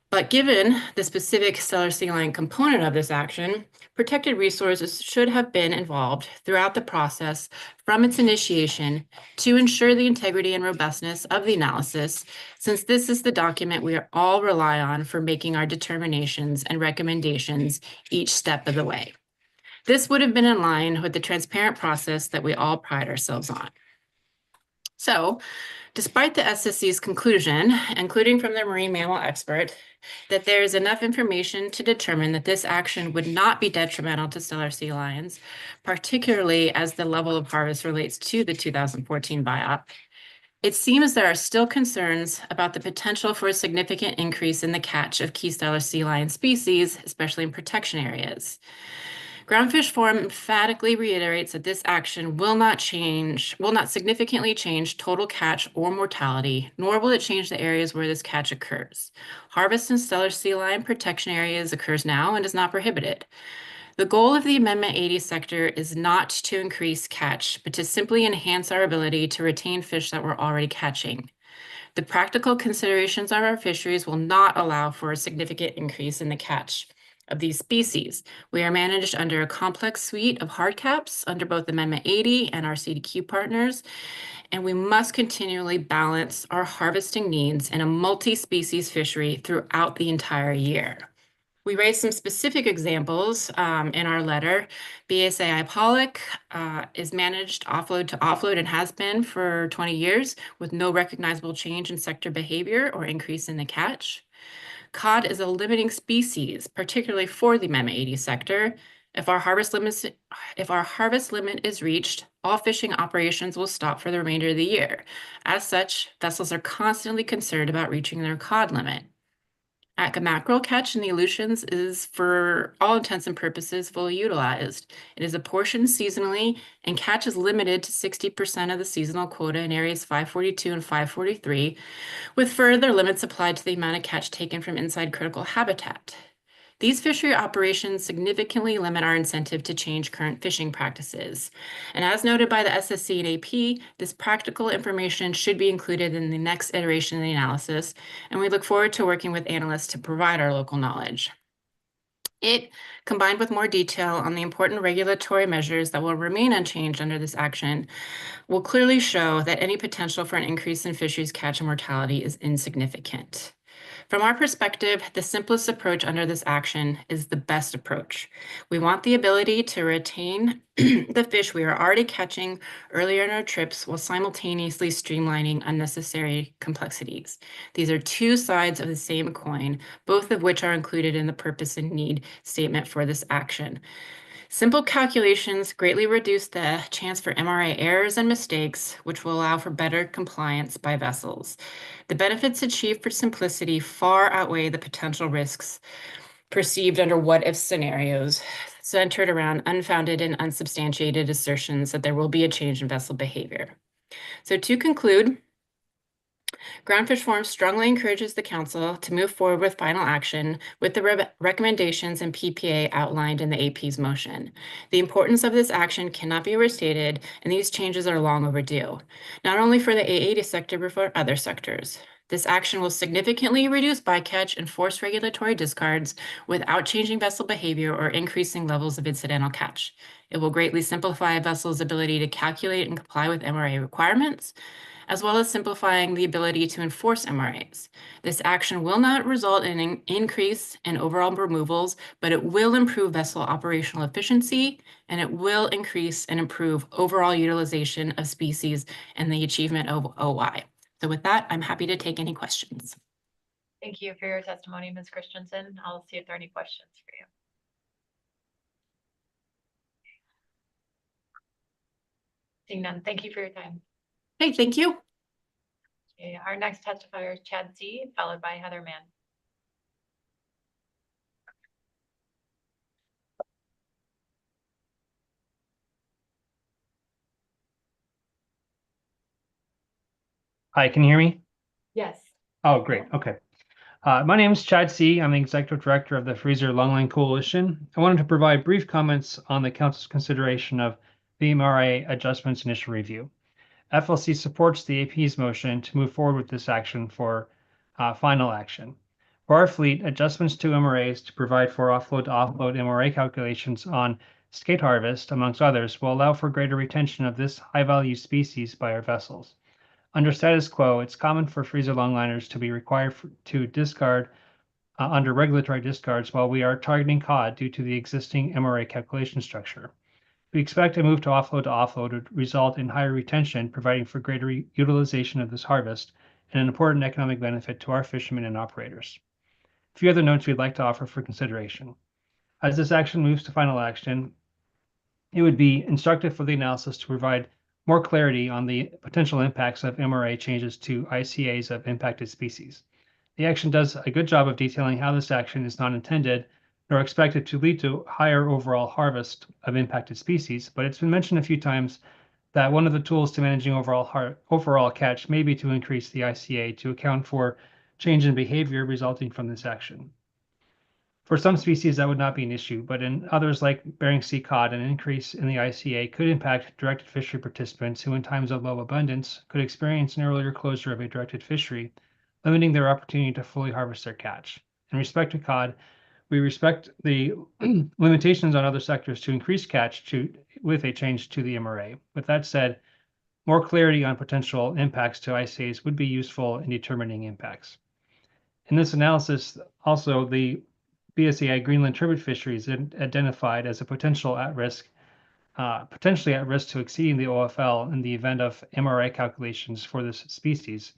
But given the specific stellar sea lion component of this action, Protected Resources should have been involved throughout the process from its initiation to ensure the integrity and robustness of the analysis, since this is the document we all rely on for making our determinations and recommendations each step of the way. This would have been in line with the transparent process that we all pride ourselves on. So, despite the SSC's conclusion, including from their marine mammal expert, that there is enough information to determine that this action would not be detrimental to stellar sea lions, particularly as the level of harvest relates to the 2014 biop. It seems there are still concerns about the potential for a significant increase in the catch of key stellar sea lion species, especially in protection areas. Groundfish Forum emphatically reiterates that this action will not significantly change total catch or mortality, nor will it change the areas where this catch occurs. Harvest in stellar sea lion protection areas occurs now and is not prohibited. The goal of the Amendment 80 sector is not to increase catch, but to simply enhance our ability to retain fish that we're already catching. The practical considerations of our fisheries will not allow for a significant increase in the catch of these species. We are managed under a complex suite of hard caps under both Amendment 80 and our CDQ partners, and we must continually balance our harvesting needs in a multi-species fishery throughout the entire year. We raised some specific examples in our letter. BSAI pollock is managed offload to offload and has been for 20 years with no recognizable change in sector behavior or increase in the catch. Cod is a limiting species, particularly for the Amendment 80 sector. If our harvest limit is reached, all fishing operations will stop for the remainder of the year. As such, vessels are constantly concerned about reaching their cod limit. Atka mackerel catch in the Aleutians is, for all intents and purposes, fully utilized. It is apportioned seasonally, and catch is limited to 60% of the seasonal quota in areas 542 and 543, with further limits applied to the amount of catch taken from inside critical habitat. These fishery operations significantly limit our incentive to change current fishing practices. And as noted by the SSC and AP, this practical information should be included in the next iteration of the analysis, and we look forward to working with analysts to provide our local knowledge. It, combined with more detail on the important regulatory measures that will remain unchanged under this action, will clearly show that any potential for an increase in fisheries catch and mortality is insignificant. From our perspective, the simplest approach under this action is the best approach. We want the ability to retain the fish we are already catching earlier in our trips while simultaneously streamlining unnecessary complexities. These are two sides of the same coin, both of which are included in the purpose and need statement for this action. Simple calculations greatly reduce the chance for MRA errors and mistakes, which will allow for better compliance by vessels. The benefits achieved for simplicity far outweigh the potential risks perceived under what-if scenarios centered around unfounded and unsubstantiated assertions that there will be a change in vessel behavior. So to conclude, Groundfish Forum strongly encourages the Council to move forward with final action with the recommendations and PPA outlined in the AP's motion. The importance of this action cannot be overstated, and these changes are long overdue, not only for the A80 sector, but for other sectors. This action will significantly reduce bycatch and force regulatory discards without changing vessel behavior or increasing levels of incidental catch. It will greatly simplify a vessel's ability to calculate and comply with MRA requirements, as well as simplifying the ability to enforce MRAs. This action will not result in an increase in overall removals, but it will improve vessel operational efficiency, and it will increase and improve overall utilization of species and the achievement of OY. So with that, I'm happy to take any questions. Thank you for your testimony, Ms. Christensen. I'll see if there are any questions for you. Seeing none, thank you for your time. Hey, thank you. Okay, our next testifier is Chad C., followed by Heather Mann. Hi, can you hear me? Yes. Oh, great. Okay. My name is Chad C. I'm the Executive Director of the Freezer Longline Coalition. I wanted to provide brief comments on the Council's consideration of the MRA Adjustments Initial Review. FLC supports the AP's motion to move forward with this action for final action. For our fleet, adjustments to MRAs to provide for offload to offload MRA calculations on skate harvest, amongst others, will allow for greater retention of this high-value species by our vessels. Under status quo, it's common for freezer longliners to be required to discard under regulatory discards while we are targeting cod due to the existing MRA calculation structure. We expect a move to offload would result in higher retention, providing for greater utilization of this harvest and an important economic benefit to our fishermen and operators. a few other notes we'd like to offer for consideration. As this action moves to final action, it would be instructive for the analysis to provide more clarity on the potential impacts of MRA changes to ICAs of impacted species. The action does a good job of detailing how this action is not intended nor expected to lead to higher overall harvest of impacted species, but it's been mentioned a few times that one of the tools to managing overall catch may be to increase the ICA to account for change in behavior resulting from this action. For some species, that would not be an issue, but in others like Bering Sea cod, an increase in the ICA could impact directed fishery participants who in times of low abundance could experience an earlier closure of a directed fishery, limiting their opportunity to fully harvest their catch. In respect to cod, we respect the limitations on other sectors to increase catch with a change to the MRA. With that said, more clarity on potential impacts to ICAs would be useful in determining impacts. In this analysis, also, the BSEI Greenland turbot fisheries identified as a potentially at risk to exceeding the OFL in the event of MRA calculations for this species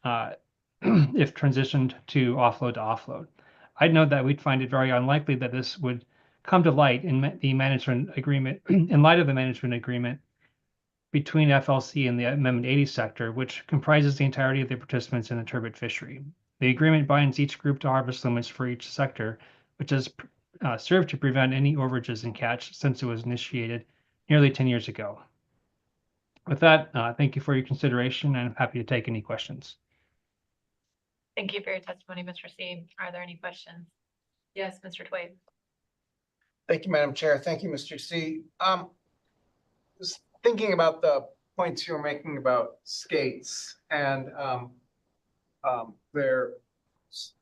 if transitioned to offload. I'd note that we'd find it very unlikely that this would come to light in the management agreement, in light of the management agreement between FLC and the Amendment 80 sector, which comprises the entirety of the participants in the turbot fishery. The agreement binds each group to harvest limits for each sector, which has served to prevent any overages in catch since it was initiated nearly 10 years ago. With that, thank you for your consideration, and I'm happy to take any questions. Thank you for your testimony, Mr. C. Are there any questions? Yes, Mr. Twait. Thank you, Madam Chair. Thank you, Mr. C. Just thinking about the points you were making about skates and there's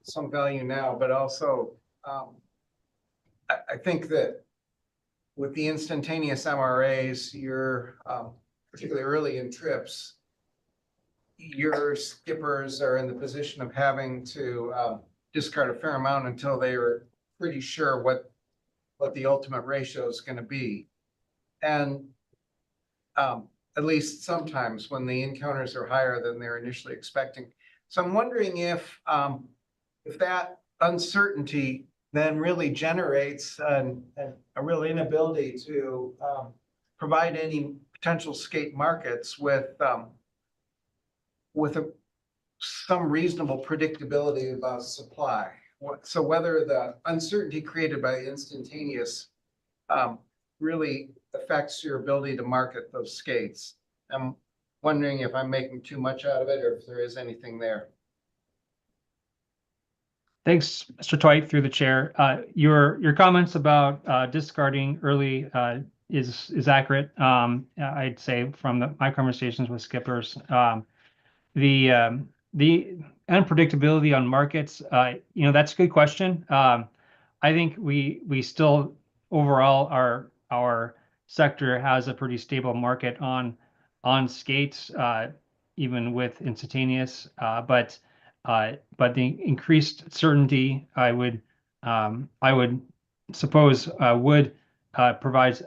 some value now, but also I think that with the instantaneous MRAs, you're particularly early in trips, your skippers are in the position of having to discard a fair amount until they are pretty sure what the ultimate ratio is going to be. And at least sometimes when the encounters are higher than they're initially expecting. So I'm wondering if that uncertainty then really generates a real inability to provide any potential skate markets with some reasonable predictability about supply. So whether the uncertainty created by instantaneous really affects your ability to market those skates. I'm wondering if I'm making too much out of it or if there is anything there. Thanks, Mr. Twite, through the chair. Your comments about discarding early is accurate. I'd say from my conversations with skippers, the unpredictability on markets, that's a good question. I think we still overall our sector has a pretty stable market on skates, even with instantaneous, but the increased certainty I would suppose would provide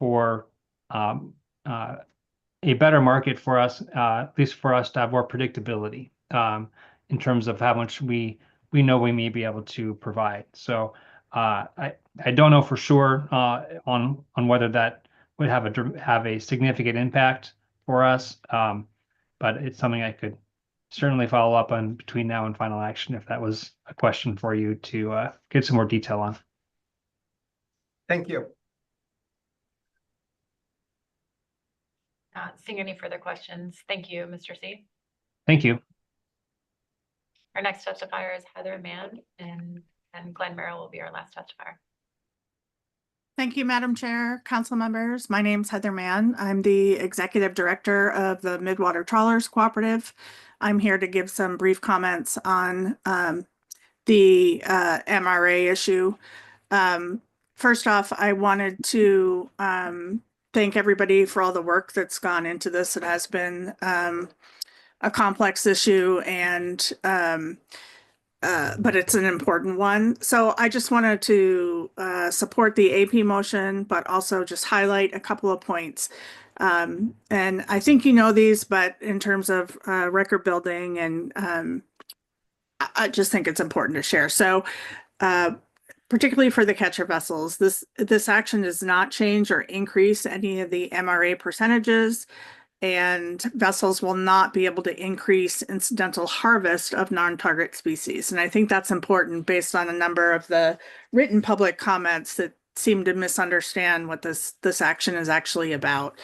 for a better market for us, at least for us to have more predictability in terms of how much we know we may be able to provide. So I don't know for sure on whether that would have a significant impact for us, but it's something I could certainly follow up on between now and final action if that was a question for you to get some more detail on. Thank you. Not seeing any further questions. Thank you, Mr. C. Thank you. Our next testifier is Heather Mann, and Glenn Merrill will be our last testifier. Thank you, Madam Chair, council members. My name's Heather Mann. I'm the Executive Director of the Midwater Trawlers Cooperative. I'm here to give some brief comments on the MRA issue. First off, I wanted to thank everybody for all the work that's gone into this. It has been a complex issue, and but it's an important one. So I just wanted to support the AP motion, but also just highlight a couple of points. And I think you know these, but in terms of record building, and I just think it's important to share. So, particularly for the catcher vessels, this action does not change or increase any of the MRA percentages, and vessels will not be able to increase incidental harvest of non-target species. And I think that's important based on a number of the written public comments that seem to misunderstand what this action is actually about.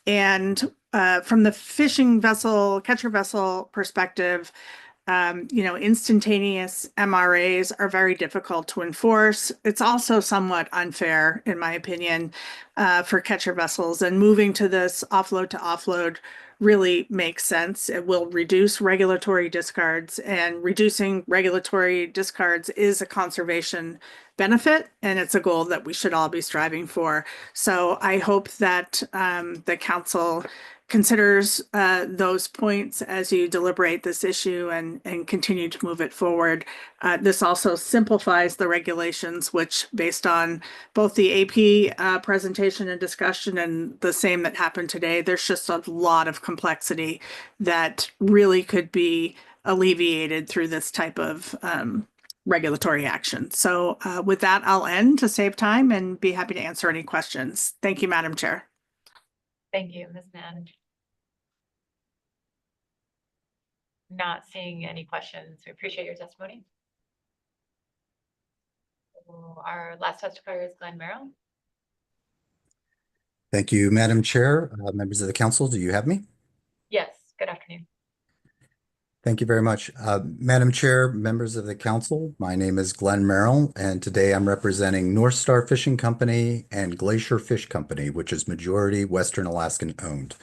And from the fishing vessel, catcher vessel perspective, instantaneous MRAs are very difficult to enforce. It's also somewhat unfair, in my opinion, for catcher vessels. And moving to this offload to offload really makes sense. It will reduce regulatory discards, and reducing regulatory discards is a conservation benefit, and it's a goal that we should all be striving for. So I hope that the council considers those points as you deliberate this issue and continue to move it forward. This also simplifies the regulations, which, based on both the AP presentation and discussion and the same that happened today, there's just a lot of complexity that really could be alleviated through this type of regulatory action. So with that, I'll end to save time and be happy to answer any questions. Thank you, Madam Chair. Thank you, Ms. Mann. Not seeing any questions. We appreciate your testimony. Our last testifier is Glenn Merrill. Thank you, Madam Chair. Members of the council, do you have me? Yes, good afternoon. Thank you very much. Madam Chair, members of the council, my name is Glenn Merrill, and today I'm representing North Star Fishing Company and Glacier Fish Company, which is majority Western Alaskan owned.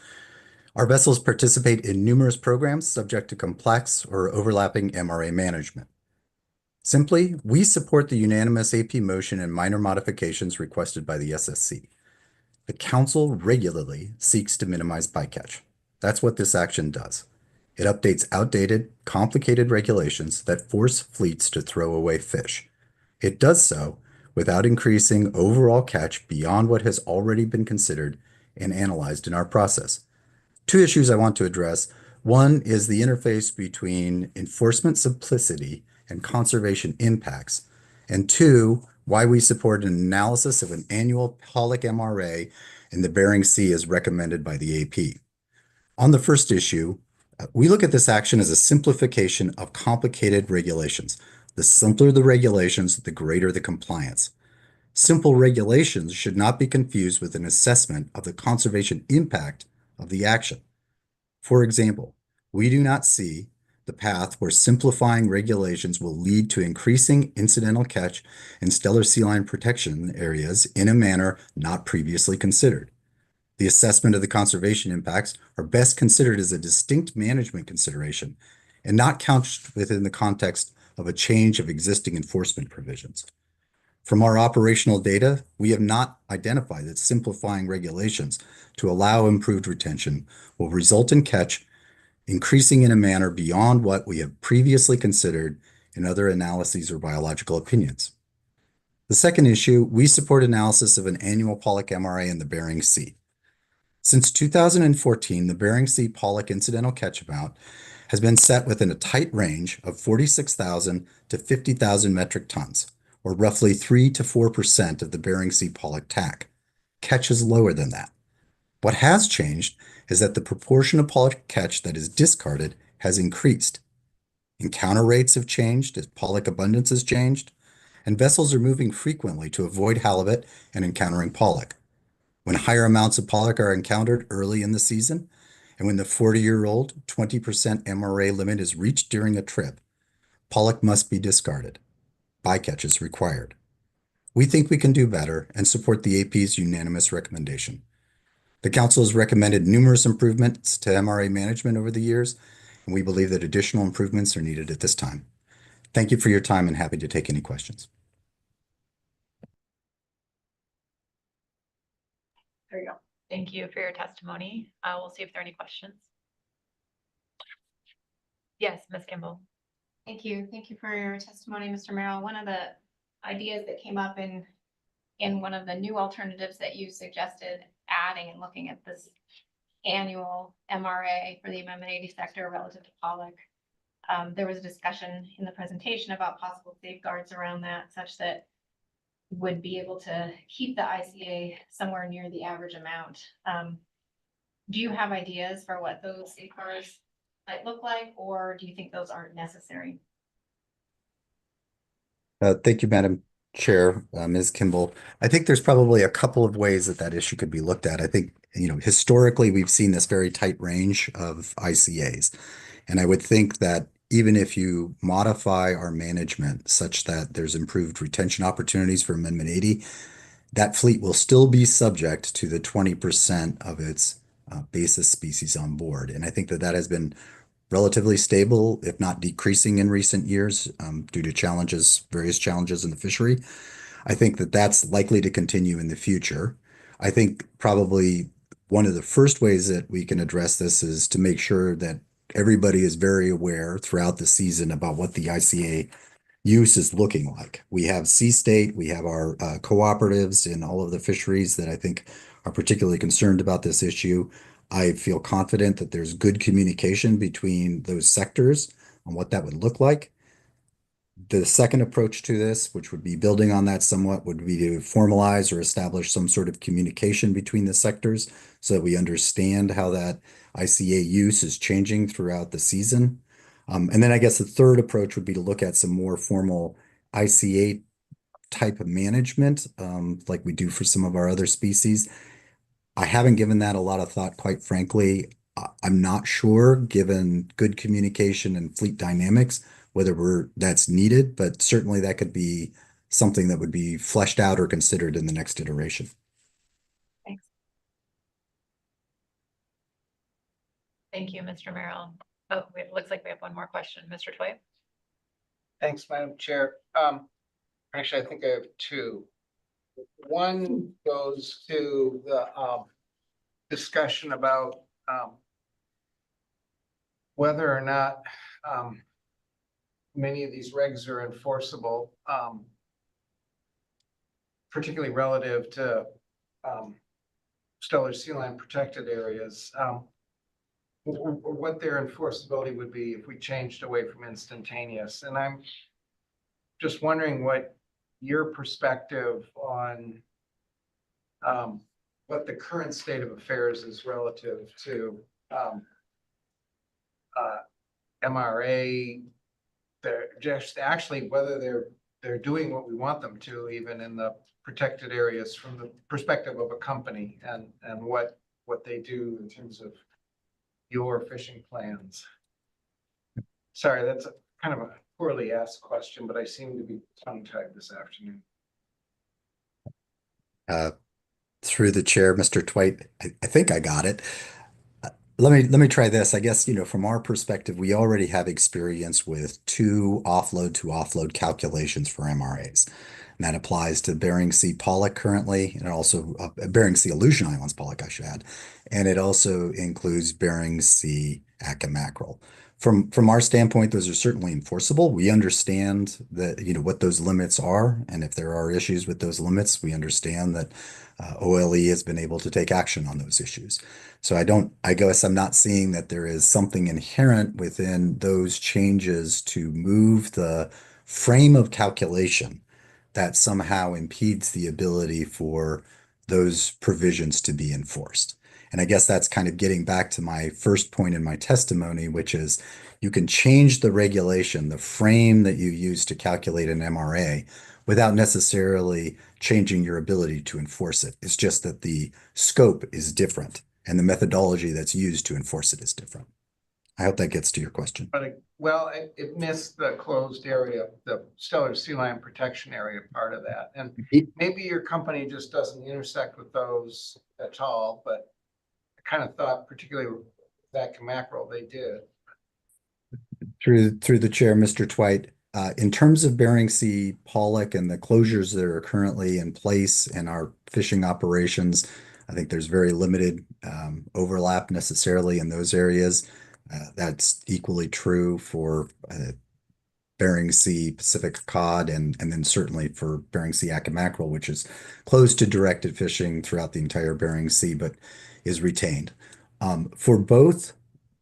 Our vessels participate in numerous programs subject to complex or overlapping MRA management. Simply, we support the unanimous AP motion and minor modifications requested by the SSC. The council regularly seeks to minimize bycatch. That's what this action does. It updates outdated, complicated regulations that force fleets to throw away fish. It does so without increasing overall catch beyond what has already been considered and analyzed in our process. Two issues I want to address. One is the interface between enforcement simplicity and conservation impacts. And two, why we support an analysis of an annual pollock MRA in the Bering Sea as recommended by the AP. On the first issue, we look at this action as a simplification of complicated regulations. The simpler the regulations, the greater the compliance. Simple regulations should not be confused with an assessment of the conservation impact of the action. For example, we do not see the path where simplifying regulations will lead to increasing incidental catch in stellar sea lion protection areas in a manner not previously considered. The assessment of the conservation impacts are best considered as a distinct management consideration and not couched within the context of a change of existing enforcement provisions. From our operational data, we have not identified that simplifying regulations to allow improved retention will result in catch increasing in a manner beyond what we have previously considered in other analyses or biological opinions. The second issue, we support analysis of an annual pollock MRA in the Bering Sea. Since 2014, the Bering Sea pollock incidental catch amount has been set within a tight range of 46,000 to 50,000 metric tons, or roughly 3 to 4% of the Bering Sea pollock TAC. Catch is lower than that. What has changed is that the proportion of pollock catch that is discarded has increased. Encounter rates have changed as pollock abundance has changed, and vessels are moving frequently to avoid halibut and encountering pollock. When higher amounts of pollock are encountered early in the season, and when the 40-year-old 20% MRA limit is reached during a trip, pollock must be discarded. Bycatch is required. We think we can do better and support the AP's unanimous recommendation. The council has recommended numerous improvements to MRA management over the years, and we believe that additional improvements are needed at this time. Thank you for your time and happy to take any questions. There you go. Thank you for your testimony. We'll see if there are any questions. Yes, Ms. Kimball. Thank you. Thank you for your testimony, Mr. Merrill. One of the ideas that came up in one of the new alternatives that you suggested adding and looking at this annual MRA for the Amendment 80 sector relative to pollock. There was a discussion in the presentation about possible safeguards around that such that would be able to keep the ICA somewhere near the average amount. Do you have ideas for what those safeguards might look like, or do you think those aren't necessary? Thank you, Madam Chair, Ms. Kimball. I think there's probably a couple of ways that that issue could be looked at. I think, historically, we've seen this very tight range of ICAs. And I would think that even if you modify our management such that there's improved retention opportunities for Amendment 80, that fleet will still be subject to the 20% of its basis species on board. And I think that that has been relatively stable, if not decreasing in recent years, due to various challenges in the fishery. I think that that's likely to continue in the future. I think probably one of the first ways that we can address this is to make sure that everybody is very aware throughout the season about what the ICA use is looking like. We have Sea State, we have our cooperatives in all of the fisheries that I think are particularly concerned about this issue. I feel confident that there's good communication between those sectors on what that would look like. The second approach to this, which would be building on that somewhat, would be to formalize or establish some sort of communication between the sectors so that we understand how that ICA use is changing throughout the season. And then I guess the third approach would be to look at some more formal ICA type of management, like we do for some of our other species. I haven't given that a lot of thought, quite frankly. I'm not sure, given good communication and fleet dynamics, whether that's needed, but certainly that could be something that would be fleshed out or considered in the next iteration. Thanks. Thank you, Mr. Merrill. Oh, it looks like we have one more question. Mr. Twite? Thanks, Madam Chair. Actually, I think I have two. One goes to the discussion about whether or not many of these regs are enforceable, particularly relative to stellar sea lion protected areas. What their enforceability would be if we changed away from instantaneous. And I'm just wondering what your perspective on what the current state of affairs is relative to MRA. They're just actually whether they're doing what we want them to, even in the protected areas from the perspective of a company, and what they do in terms of your fishing plans. Sorry, that's kind of a poorly asked question, but I seem to be tongue-tied this afternoon. Through the chair, Mr. Twite, I think I got it. Let me try this. I guess, from our perspective, we already have experience with 2 offload to offload calculations for MRAs. And that applies to Bering Sea pollock currently, and also Bering Sea Aleutian Islands pollock, I should add. And it also includes Bering Sea Atka mackerel. From our standpoint, those are certainly enforceable. We understand that, what those limits are. And if there are issues with those limits, we understand that OLE has been able to take action on those issues. So I guess I'm not seeing that there is something inherent within those changes to move the frame of calculation that somehow impedes the ability for those provisions to be enforced. And I guess that's kind of getting back to my first point in my testimony, which is you can change the regulation, the frame that you use to calculate an MRA, without necessarily changing your ability to enforce it. It's just that the scope is different and the methodology that's used to enforce it is different. I hope that gets to your question. But it missed the closed area, the stellar sea lion protection area part of that. And maybe your company just doesn't intersect with those at all, but I kind of thought, particularly with that mackerel, they did. Through the chair, Mr. Twite, in terms of Bering Sea pollock and the closures that are currently in place in our fishing operations, I think there's very limited overlap necessarily in those areas. That's equally true for Bering Sea Pacific cod and then certainly for Bering Sea Atka mackerel, which is closed to directed fishing throughout the entire Bering Sea, but is retained. For both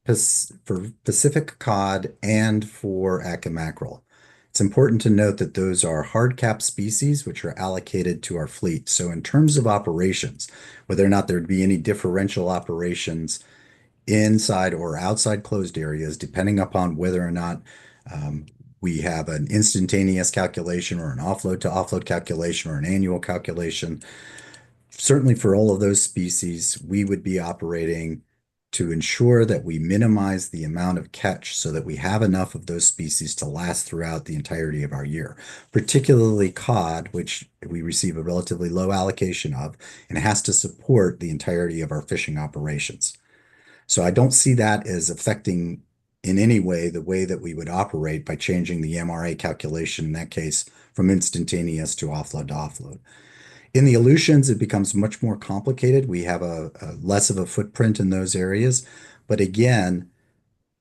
for Pacific cod and for Atka mackerel. It's important to note that those are hard cap species which are allocated to our fleet. So in terms of operations, whether or not there'd be any differential operations inside or outside closed areas, depending upon whether or not we have an instantaneous calculation or an offload to offload calculation or an annual calculation. Certainly for all of those species, we would be operating to ensure that we minimize the amount of catch so that we have enough of those species to last throughout the entirety of our year, particularly cod, which we receive a relatively low allocation of and has to support the entirety of our fishing operations. So I don't see that as affecting in any way the way that we would operate by changing the MRA calculation in that case from instantaneous to offload. In the Aleutians, it becomes much more complicated. We have a less of a footprint in those areas. But again,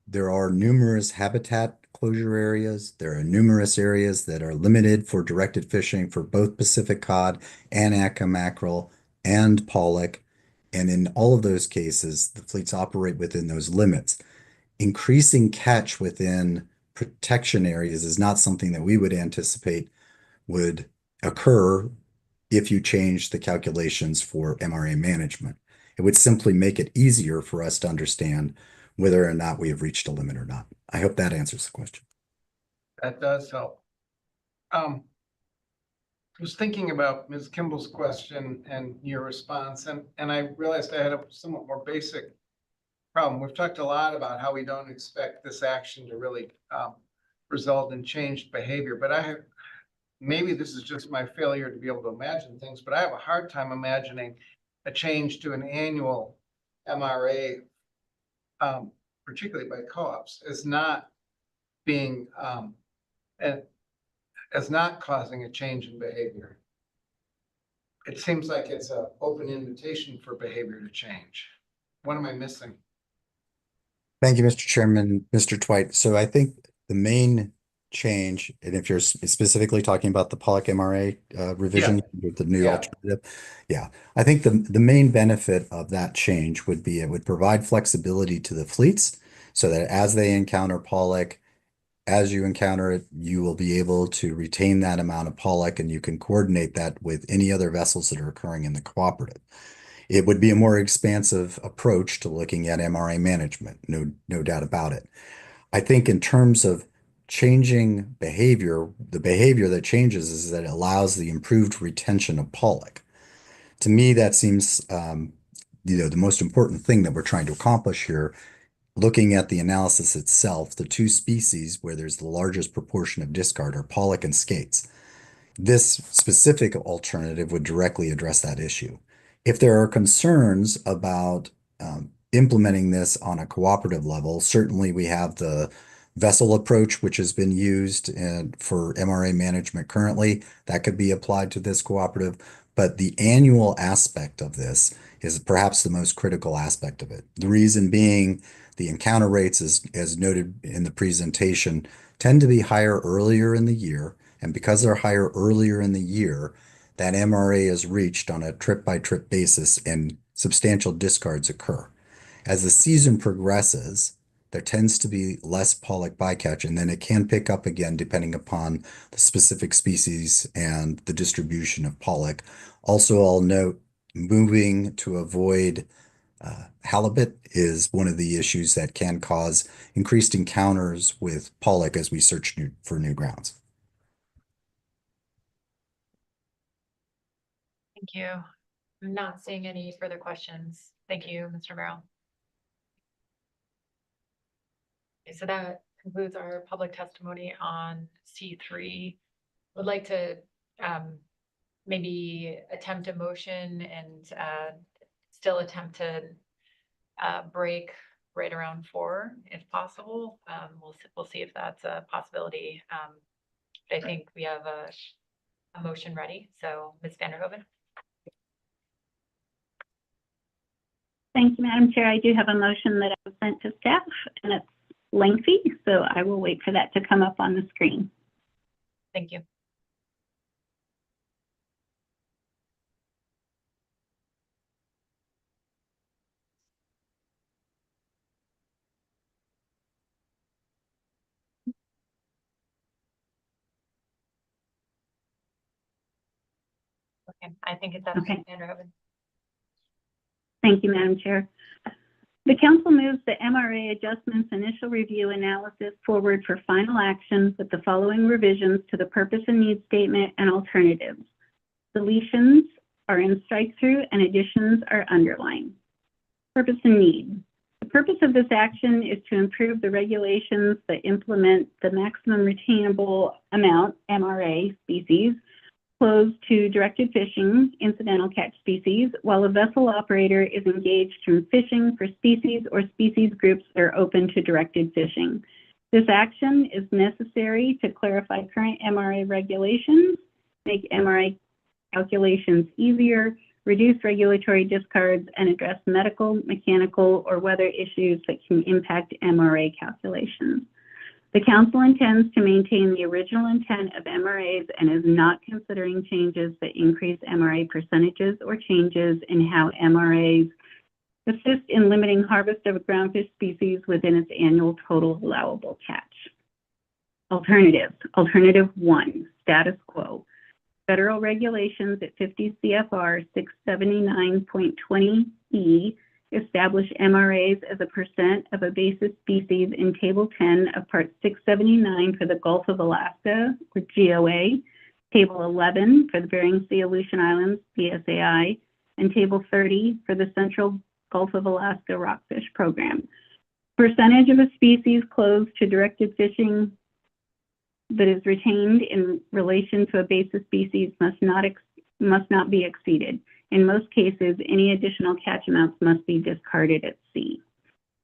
there are numerous habitat closure areas. There are numerous areas that are limited for directed fishing for both Pacific cod and Atka mackerel and pollock. And in all of those cases, the fleets operate within those limits. Increasing catch within protection areas is not something that we would anticipate would occur if you change the calculations for MRA management. It would simply make it easier for us to understand whether or not we have reached a limit or not. I hope that answers the question. That does help. I was thinking about Ms. Kimball's question and your response, and I realized I had a somewhat more basic problem. We've talked a lot about how we don't expect this action to really result in changed behavior, but maybe this is just my failure to be able to imagine things, but I have a hard time imagining a change to an annual MRA, particularly by co-ops, as not being as not causing a change in behavior. It seems like it's an open invitation for behavior to change. What am I missing? Thank you, Mr. Chairman, Mr. Twite. So I think the main change, and if you're specifically talking about the pollock MRA revision with the new alternative, I think the main benefit of that change would be it would provide flexibility to the fleets so that as they encounter pollock, as you encounter it, you will be able to retain that amount of pollock and you can coordinate that with any other vessels that are occurring in the cooperative. It would be a more expansive approach to looking at MRA management, no doubt about it. I think in terms of changing behavior, the behavior that changes is that it allows the improved retention of pollock. To me, that seems the most important thing that we're trying to accomplish here. Looking at the analysis itself, the two species where there's the largest proportion of discard are pollock and skates. This specific alternative would directly address that issue. If there are concerns about implementing this on a cooperative level, certainly we have the vessel approach, which has been used for MRA management currently. That could be applied to this cooperative, but the annual aspect of this is perhaps the most critical aspect of it. The reason being the encounter rates, as noted in the presentation, tend to be higher earlier in the year. And because they're higher earlier in the year, that MRA is reached on a trip-by-trip basis and substantial discards occur. As the season progresses, there tends to be less pollock bycatch, and then it can pick up again depending upon the specific species and the distribution of pollock. Also, I'll note moving to avoid halibut is one of the issues that can cause increased encounters with pollock as we search for new grounds. Thank you. I'm not seeing any further questions. Thank you, Mr. Merrill. Okay, so that concludes our public testimony on C3. Would like to maybe attempt a motion and still attempt to break right around 4 if possible. We'll see if that's a possibility. But I think we have a motion ready. So Ms. Vanderhoven. Thank you, Madam Chair. I do have a motion that I was sent to staff, and it's lengthy, so I will wait for that to come up on the screen. Thank you. Okay, I think it's up to Sandra Hoven. Thank you, Madam Chair. The council moves the MRA Adjustments Initial Review Analysis forward for final action with the following revisions to the purpose and need statement and alternatives. Deletions are in strike-through and additions are underlined. Purpose and need. The purpose of this action is to improve the regulations that implement the maximum retainable amount, MRA species, closed to directed fishing, incidental catch species, while a vessel operator is engaged in fishing for species or species groups that are open to directed fishing. This action is necessary to clarify current MRA regulations, make MRA calculations easier, reduce regulatory discards, and address medical, mechanical, or weather issues that can impact MRA calculations. The council intends to maintain the original intent of MRAs and is not considering changes that increase MRA percentages or changes in how MRAs assist in limiting harvest of groundfish species within its annual total allowable catch. Alternatives. Alternative 1, status quo. Federal regulations at 50 CFR 679.20E establish MRAs as a percent of a basis species in Table 10 of Part 679 for the Gulf of Alaska, or GOA, Table 11 for the Bering Sea Aleutian Islands, BSAI, and Table 30 for the Central Gulf of Alaska Rockfish Program. Percentage of a species closed to directed fishing that is retained in relation to a basis species must not be exceeded. In most cases, any additional catch amounts must be discarded at sea.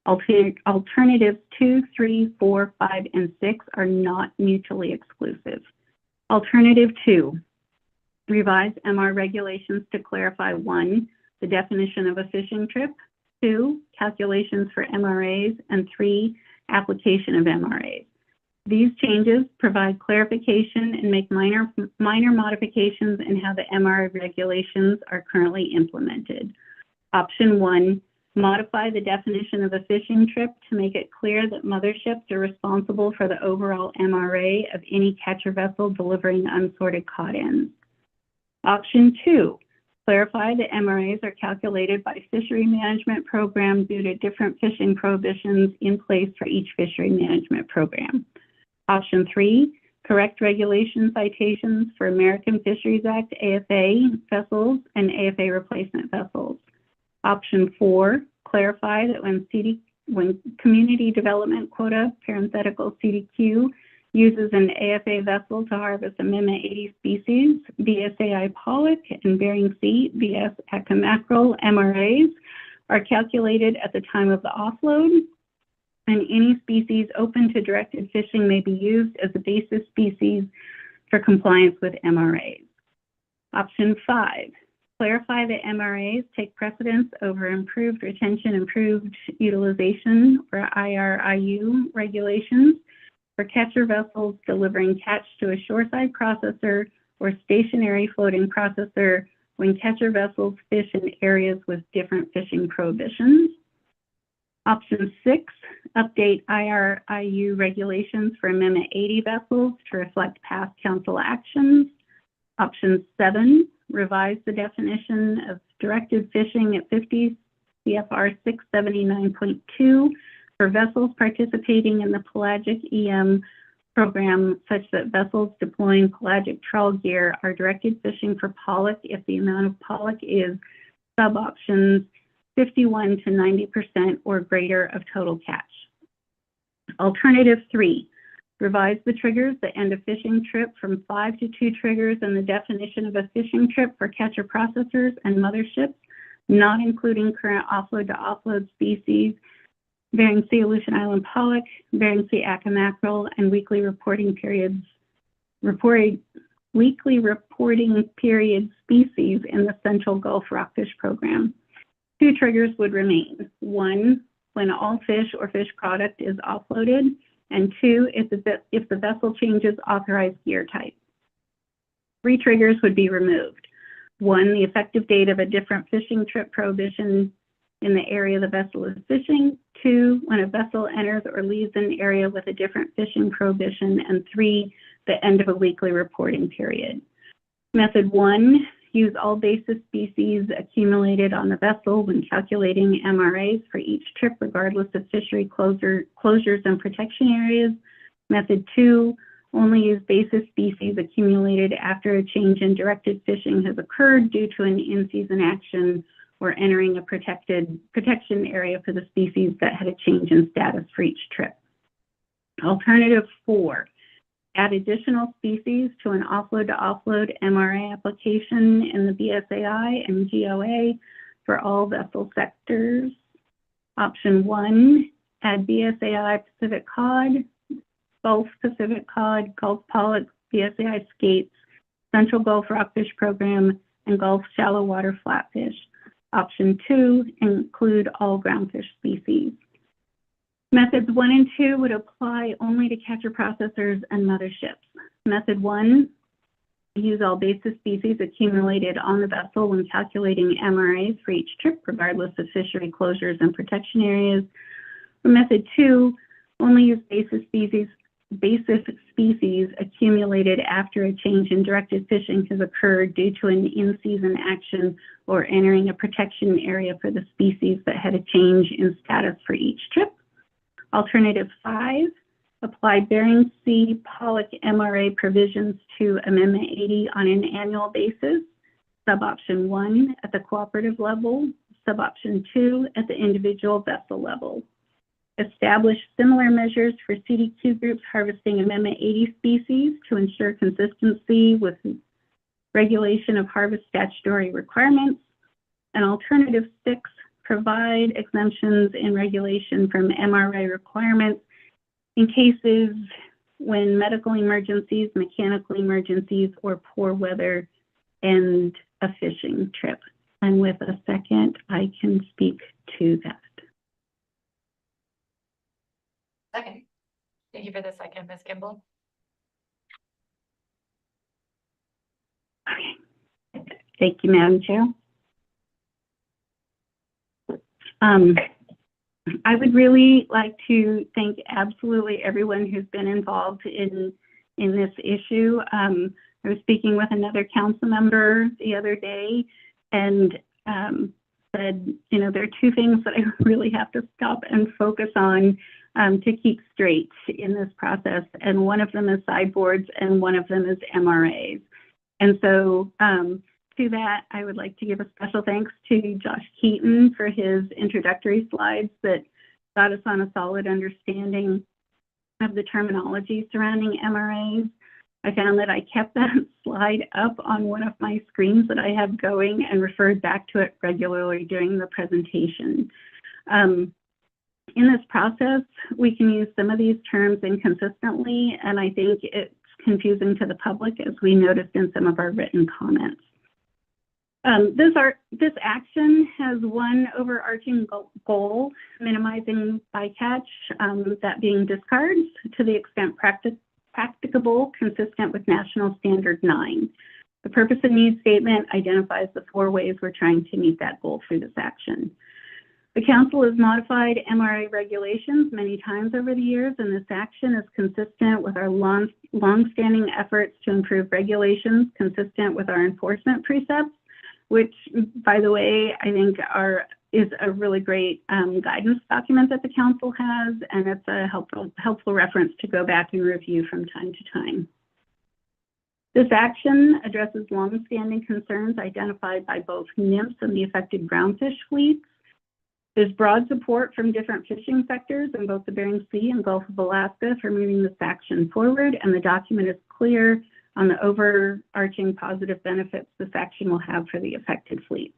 Alternatives 2, 3, 4, 5, and 6 are not mutually exclusive. Alternative 2, revise MR regulations to clarify 1, the definition of a fishing trip, 2, calculations for MRAs, and 3, application of MRAs. These changes provide clarification and make minor modifications in how the MRA regulations are currently implemented. Option 1, modify the definition of a fishing trip to make it clear that motherships are responsible for the overall MRA of any catcher vessel delivering unsorted cod ends. Option 2, clarify that MRAs are calculated by fishery management program due to different fishing prohibitions in place for each fishery management program. Option 3, correct regulation citations for American Fisheries Act AFA vessels and AFA replacement vessels. Option 4, clarify that when community development quota, parenthetical CDQ, uses an AFA vessel to harvest Amendment 80 species, BSAI pollock and Bering Sea, BS Atka mackerel MRAs are calculated at the time of the offload, and any species open to directed fishing may be used as a basis species for compliance with MRAs. Option 5, clarify that MRAs take precedence over improved retention, improved utilization, or IRIU regulations for catcher vessels delivering catch to a shoreside processor or stationary floating processor when catcher vessels fish in areas with different fishing prohibitions. Option 6, update IRIU regulations for Amendment 80 vessels to reflect past council actions. Option 7, revise the definition of directed fishing at 50 CFR 679.2 for vessels participating in the pelagic EM program such that vessels deploying pelagic trawl gear are directed fishing for pollock if the amount of pollock is sub-options 51 to 90% or greater of total catch. Alternative 3, revise the triggers that end a fishing trip from 5 to 2 triggers in the definition of a fishing trip for catcher processors and motherships, not including current offload to offload species, Bering Sea Aleutian Island pollock, Bering Sea Atka mackerel, and weekly reporting period species in the Central Gulf Rockfish Program. 2 triggers would remain. 1, when all fish or fish product is offloaded, and 2, if the vessel changes authorized gear type. 3 triggers would be removed. 1, the effective date of a different fishing trip prohibition in the area the vessel is fishing. 2, when a vessel enters or leaves an area with a different fishing prohibition. And 3, the end of a weekly reporting period. Method 1 use all basis species accumulated on the vessel when calculating MRAs for each trip, regardless of fishery closures and protection areas. Method 2, only use basis species accumulated after a change in directed fishing has occurred due to an in-season action or entering a protection area for the species that had a change in status for each trip. Alternative 4, add additional species to an offload-to-offload MRA application in the BSAI and GOA for all vessel sectors. Option 1, add BSAI Pacific cod, Gulf Pacific cod, Gulf pollock, BSAI skates, Central Gulf rockfish program, and Gulf shallow water flatfish. Option 2, include all groundfish species. Methods 1 and 2 would apply only to catcher processors and motherships. Method 1, use all basis species accumulated on the vessel when calculating MRAs for each trip, regardless of fishery closures and protection areas. For method 2, only use basis species accumulated after a change in directed fishing has occurred due to an in-season action or entering a protection area for the species that had a change in status for each trip. Alternative 5, apply Bering Sea pollock MRA provisions to Amendment 80 on an annual basis. Suboption 1 at the cooperative level, suboption 2 at the individual vessel level. Establish similar measures for CDQ groups harvesting Amendment 80 species to ensure consistency with regulation of harvest statutory requirements. And alternative 6, provide exemptions in regulation from MRA requirements in cases when medical emergencies, mechanical emergencies, or poor weather end a fishing trip. And with a second, I can speak to that. Second. Thank you for the second, Ms. Kimball. Okay. Thank you, Madam Chair. I would really like to thank absolutely everyone who's been involved in this issue. I was speaking with another council member the other day and said, you know, there are two things that I really have to stop and focus on to keep straight in this process. And one of them is sideboards and one of them is MRAs. And so to that, I would like to give a special thanks to Josh Keaton for his introductory slides that got us on a solid understanding of the terminology surrounding MRAs. I found that I kept that slide up on one of my screens that I have going and referred back to it regularly during the presentation. In this process, we can use some of these terms inconsistently, and I think it's confusing to the public, as we noticed in some of our written comments. This action has one overarching goal, minimizing bycatch, that being discards to the extent practicable, consistent with National Standard 9. The purpose and need statement identifies the 4 ways we're trying to meet that goal through this action. The Council has modified MRA regulations many times over the years, and this action is consistent with our long-standing efforts to improve regulations consistent with our enforcement precepts, which, by the way, I think is a really great guidance document that the Council has, and it's a helpful reference to go back and review from time to time. This action addresses long-standing concerns identified by both NIMS and the affected groundfish fleets. There's broad support from different fishing sectors in both the Bering Sea and Gulf of Alaska for moving this action forward, and the document is clear on the overarching positive benefits this action will have for the affected fleets.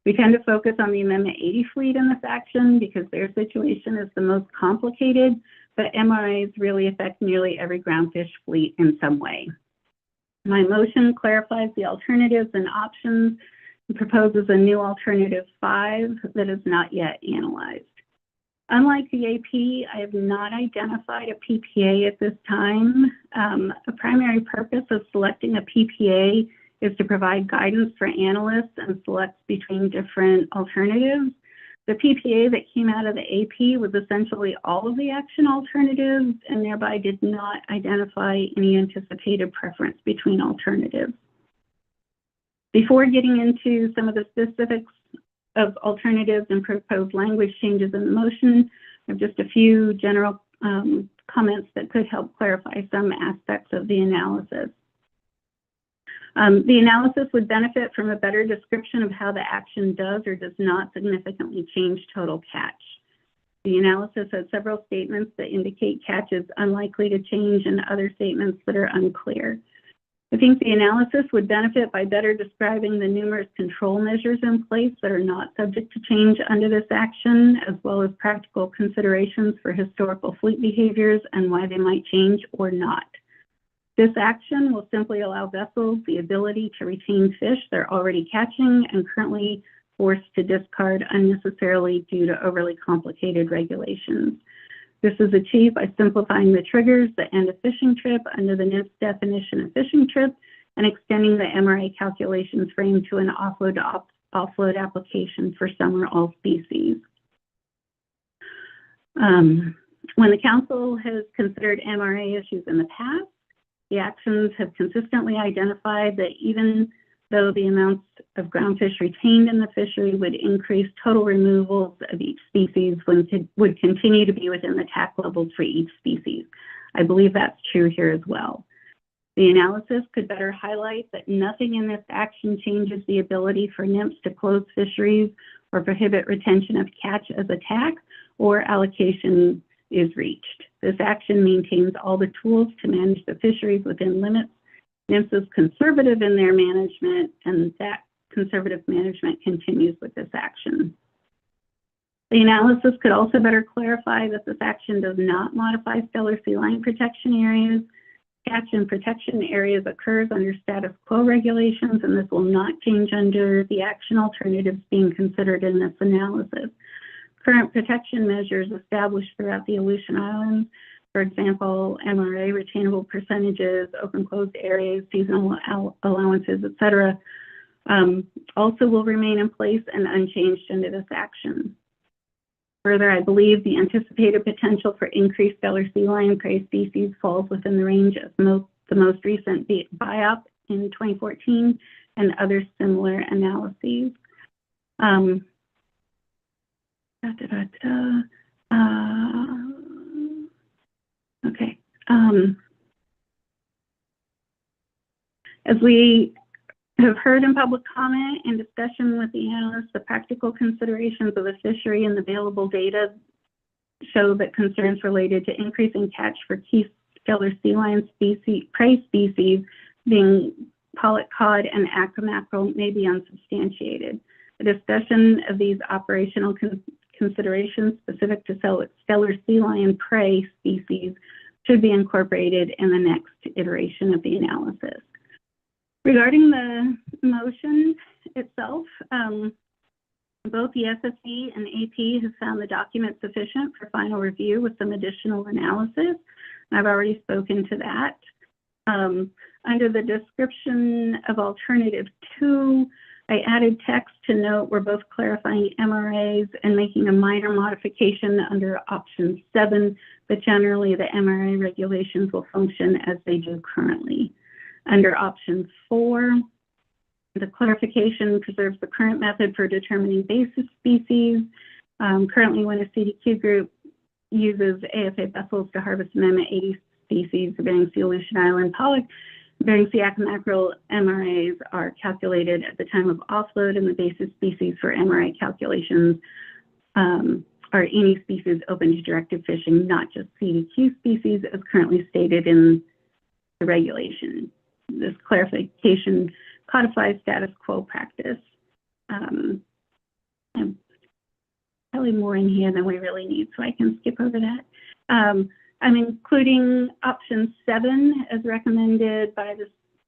We tend to focus on the Amendment 80 fleet in this action because their situation is the most complicated, but MRAs really affect nearly every groundfish fleet in some way. My motion clarifies the alternatives and options and proposes a new alternative 5 that is not yet analyzed. Unlike the AP, I have not identified a PPA at this time. The primary purpose of selecting a PPA is to provide guidance for analysts and select between different alternatives. The PPA that came out of the AP was essentially all of the action alternatives and thereby did not identify any anticipated preference between alternatives. Before getting into some of the specifics of alternatives and proposed language changes in the motion, I have just a few general comments that could help clarify some aspects of the analysis. The analysis would benefit from a better description of how the action does or does not significantly change total catch. The analysis has several statements that indicate catch is unlikely to change and other statements that are unclear. I think the analysis would benefit by better describing the numerous control measures in place that are not subject to change under this action, as well as practical considerations for historical fleet behaviors and why they might change or not. This action will simply allow vessels the ability to retain fish they're already catching and currently forced to discard unnecessarily due to overly complicated regulations. This is achieved by simplifying the triggers that end a fishing trip under the NIF's definition of fishing trip and extending the MRA calculations frame to an offload application for some or all species. When the Council has considered MRA issues in the past, the actions have consistently identified that even though the amounts of groundfish retained in the fishery would increase, total removals of each species would continue to be within the TAC levels for each species. I believe that's true here as well. The analysis could better highlight that nothing in this action changes the ability for NIMS to close fisheries or prohibit retention of catch as a TAC or allocation is reached. This action maintains all the tools to manage the fisheries within limits. NIMS is conservative in their management, and that conservative management continues with this action. The analysis could also better clarify that this action does not modify stellar sea lion protection areas. Catch and protection areas occurs under status quo regulations, and this will not change under the action alternatives being considered in this analysis. Current protection measures established throughout the Aleutian Islands, for example, MRA retainable percentages, open closed areas, seasonal allowances, etc., also will remain in place and unchanged under this action. Further, I believe the anticipated potential for increased stellar sea lion prey species falls within the range of the most recent BIOP in 2014 and other similar analyses. Okay. As we have heard in public comment and discussion with the analysts, the practical considerations of the fishery and the available data show that concerns related to increasing catch for key stellar sea lion species, prey species, being pollock cod and aqua mackerel, may be unsubstantiated. A discussion of these operational considerations specific to stellar sea lion prey species should be incorporated in the next iteration of the analysis. Regarding the motion itself, both the SSE and AP have found the document sufficient for final review with some additional analysis. I've already spoken to that. Under the description of alternative 2, I added text to note we're both clarifying MRAs and making a minor modification under option 7, but generally the MRA regulations will function as they do currently. Under option 4, the clarification preserves the current method for determining basis species. Currently, when a CDQ group uses AFA vessels to harvest Amendment 80 species, the Bering Sea, Aleutian Island, pollock, Bering Sea aqua mackerel MRAs are calculated at the time of offload, and the basis species for MRA calculations are any species open to directed fishing, not just CDQ species, as currently stated in the regulation. This clarification codifies status quo practice. And probably more in here than we really need, so I can skip over that. I'm including option 7 as recommended by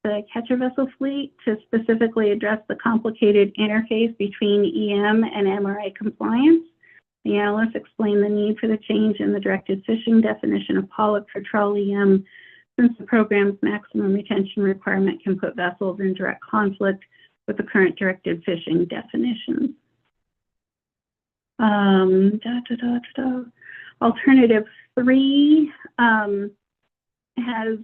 the catcher vessel fleet to specifically address the complicated interface between EM and MRA compliance. The analysts explain the need for the change in the directed fishing definition of pollock for trawl EM, since the program's maximum retention requirement can put vessels in direct conflict with the current directed fishing definitions. Alternative 3 has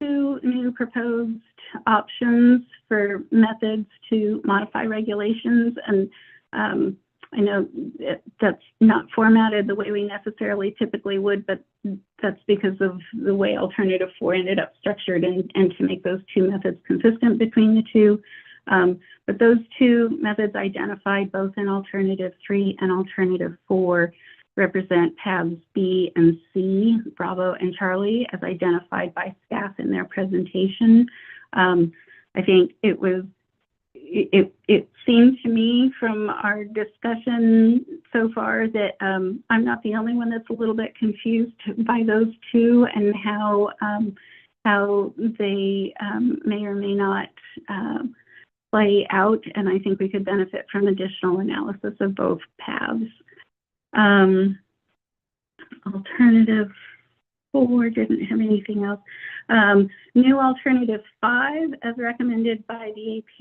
two new proposed options for methods to modify regulations. And I know that's not formatted the way we necessarily typically would, but that's because of the way alternative 4 ended up structured and to make those two methods consistent between the two. But those two methods identified both in alternative 3 and alternative 4 represent paths B and C, Bravo and Charlie, as identified by staff in their presentation. I think it seemed to me from our discussion so far that I'm not the only one that's a little bit confused by those two and how they may or may not play out. And I think we could benefit from additional analysis of both paths. Alternative 4 didn't have anything else. New alternative 5, as recommended by the AP,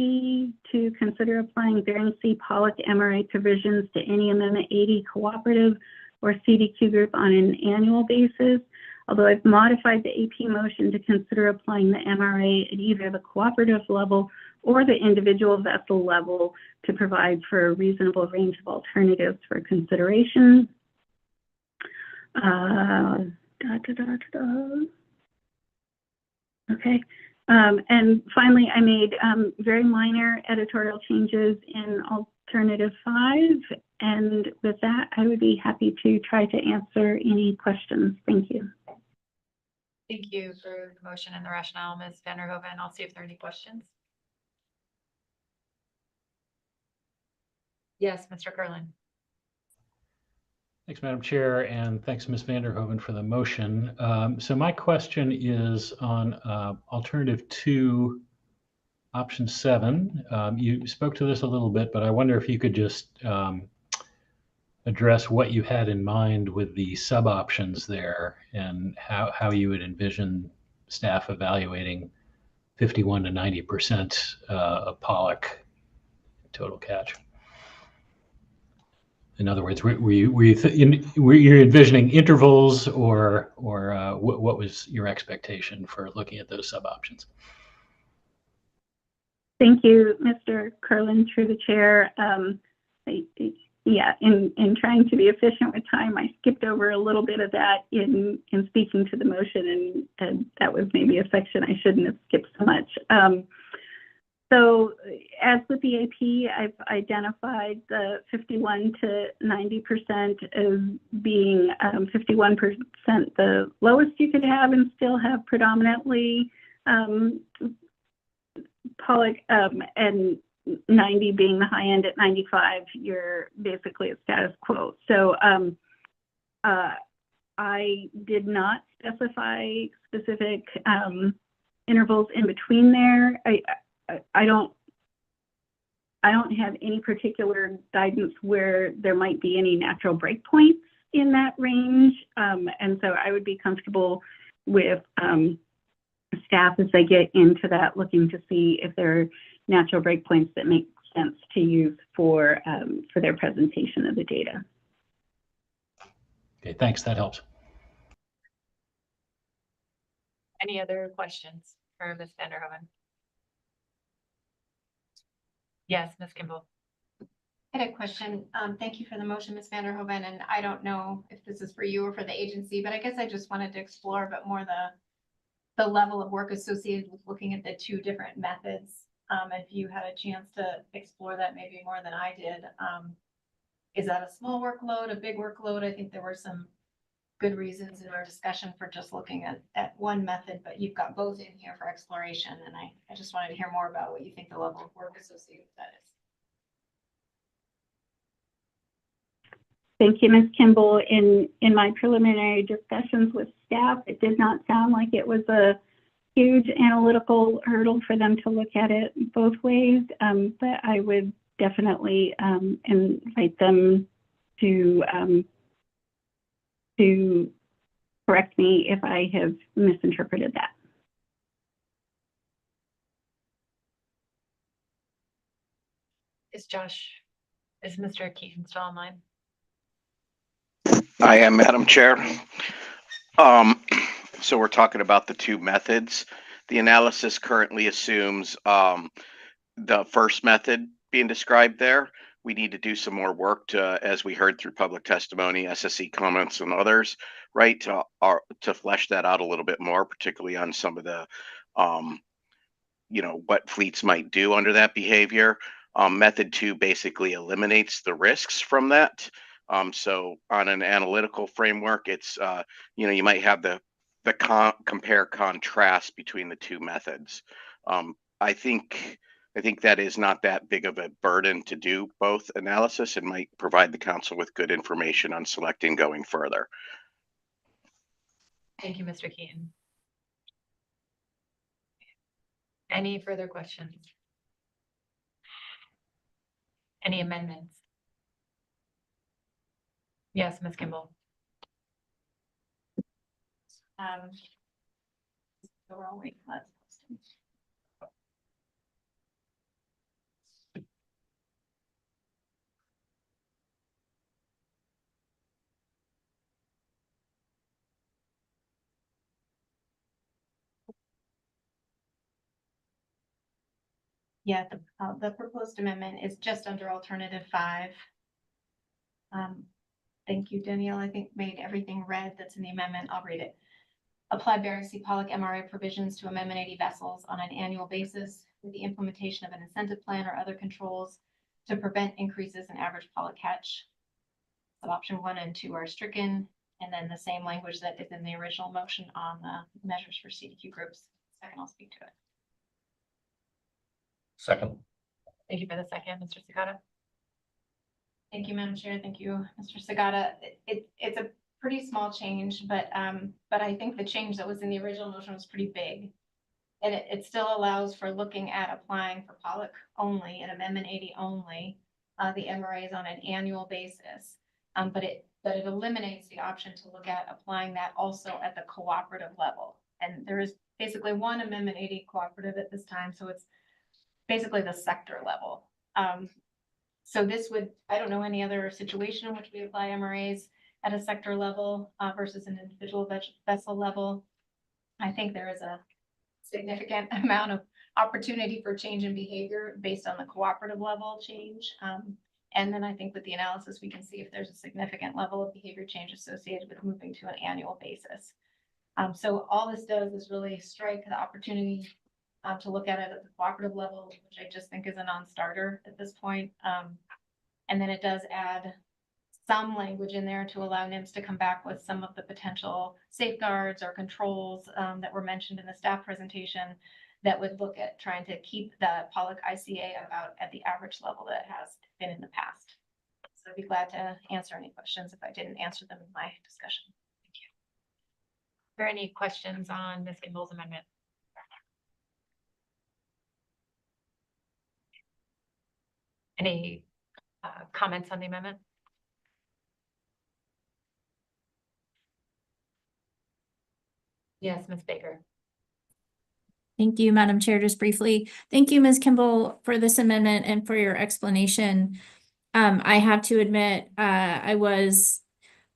to consider applying Bering C. Pollock MRA provisions to any Amendment 80 cooperative or CDQ group on an annual basis. Although I've modified the AP motion to consider applying the MRA at either the cooperative level or the individual vessel level to provide for a reasonable range of alternatives for consideration. Okay. And finally, I made very minor editorial changes in alternative 5. And with that, I would be happy to try to answer any questions. Thank you. Thank you for the motion and the rationale, Ms. Vanderhoven. I'll see if there are any questions. Yes, Mr. Curlin. Thanks, Madam Chair, and thanks, Ms. Vanderhoven, for the motion. So my question is on alternative 2, option 7. You spoke to this a little bit, but I wonder if you could just address what you had in mind with the sub options there and how you would envision staff evaluating 51 to 90% of pollock total catch. In other words, were you envisioning intervals, or what was your expectation for looking at those sub options? Thank you, Mr. Curlin, through the chair. Yeah, in trying to be efficient with time, I skipped over a little bit of that in speaking to the motion, and that was maybe a section I shouldn't have skipped so much. So as with the AP, I've identified the 51 to 90% as being 51% the lowest you could have and still have predominantly pollock, and 90 being the high end. At 95, you're basically at status quo. So I did not specify specific intervals in between there. I don't have any particular guidance where there might be any natural breakpoints in that range. And so I would be comfortable with staff as they get into that, looking to see if there are natural breakpoints that make sense to use for their presentation of the data. Okay, thanks. That helps. Any other questions for Ms. Vanderhoven? Yes, Ms. Kimball. I had a question. Thank you for the motion, Ms. Vanderhoven, and I don't know if this is for you or for the agency, but I guess I just wanted to explore a bit more the level of work associated with looking at the two different methods. If you had a chance to explore that maybe more than I did. Is that a small workload, a big workload? I think there were some good reasons in our discussion for just looking at one method, but you've got both in here for exploration, and I just wanted to hear more about what you think the level of work associated with that is. Thank you, Ms. Kimball. In my preliminary discussions with staff, it did not sound like it was a huge analytical hurdle for them to look at it both ways, but I would definitely invite them to correct me if I have misinterpreted that. Is Mr. Keaton still online? I am, Madam Chair. So we're talking about the two methods. The analysis currently assumes the first method being described there. We need to do some more work to, as we heard through public testimony, SSE comments and others, right, to flesh that out a little bit more, particularly on some of the, what fleets might do under that behavior. Method 2 basically eliminates the risks from that. So on an analytical framework, it's, you might have the compare contrast between the two methods. I think that is not that big of a burden to do both analysis and might provide the council with good information on selecting going further. Thank you, Mr. Keaton. Any further questions? Any amendments? Yes, Ms. Kimball. The wrong way. Yeah, the proposed amendment is just under alternative 5. Thank you, Danielle. I think made everything red that's in the amendment. I'll read it. Apply Bering Sea Pollock MRA provisions to amendment 80 vessels on an annual basis with the implementation of an incentive plan or other controls to prevent increases in average pollock catch. So option 1 and 2 are stricken, and then the same language that is in the original motion on the measures for CDQ groups. Second, I'll speak to it. Second. Thank you for the second, Mr. Sagata. Thank you, Madam Chair. Thank you, Mr. Sagata. It's a pretty small change, but I think the change that was in the original motion was pretty big. And it still allows for looking at applying for pollock only and amendment 80 only, the MRAs on an annual basis. But it eliminates the option to look at applying that also at the cooperative level. And there is basically one amendment 80 cooperative at this time. So it's basically the sector level. So this would, I don't know any other situation in which we apply MRAs at a sector level versus an individual vessel level. I think there is a significant amount of opportunity for change in behavior based on the cooperative level change. And then I think with the analysis, we can see if there's a significant level of behavior change associated with moving to an annual basis. So all this does is really strike the opportunity to look at it at the cooperative level, which I just think is a non-starter at this point. And then it does add some language in there to allow NIMS to come back with some of the potential safeguards or controls that were mentioned in the staff presentation that would look at trying to keep the pollock ICA about at the average level that it has been in the past. So I'd be glad to answer any questions if I didn't answer them in my discussion. Thank you. Are there any questions on Ms. Kimball's amendment? Any comments on the amendment? Yes, Ms. Baker. Thank you, Madam Chair. Just briefly, thank you, Ms. Kimball, for this amendment and for your explanation. I have to admit, I was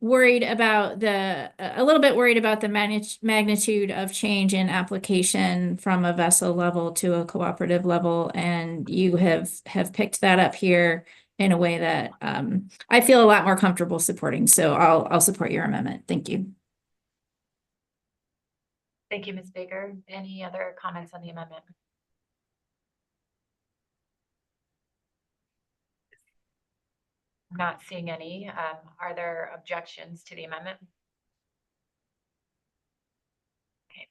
worried about a little bit worried about the magnitude of change in application from a vessel level to a cooperative level, and you have picked that up here in a way that I feel a lot more comfortable supporting. So I'll support your amendment. Thank you. Thank you, Ms. Baker. Any other comments on the amendment? I'm not seeing any. Are there objections to the amendment? Okay.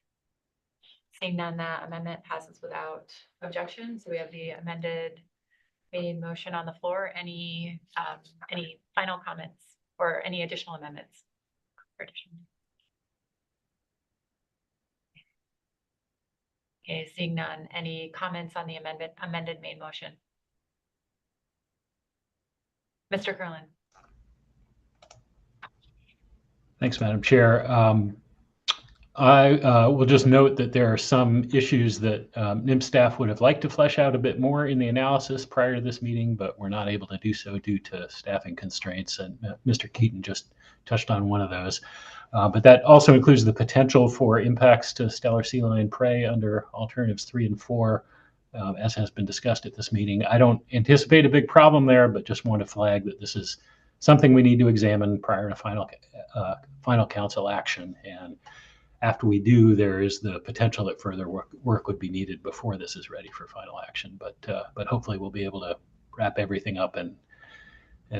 Seeing none, the amendment passes without objection. So we have the amended main motion on the floor. Any final comments or any additional amendments? Okay, seeing none. Any comments on the amended main motion? Mr. Curlin. Thanks, Madam Chair. I will just note that there are some issues that NIM staff would have liked to flesh out a bit more in the analysis prior to this meeting, but we're not able to do so due to staffing constraints. And Mr. Keaton just touched on one of those. But that also includes the potential for impacts to stellar sea lion prey under alternatives 3 and 4, as has been discussed at this meeting. I don't anticipate a big problem there, but just want to flag that this is something we need to examine prior to final council action. And after we do, there is the potential that further work would be needed before this is ready for final action. But hopefully we'll be able to wrap everything up and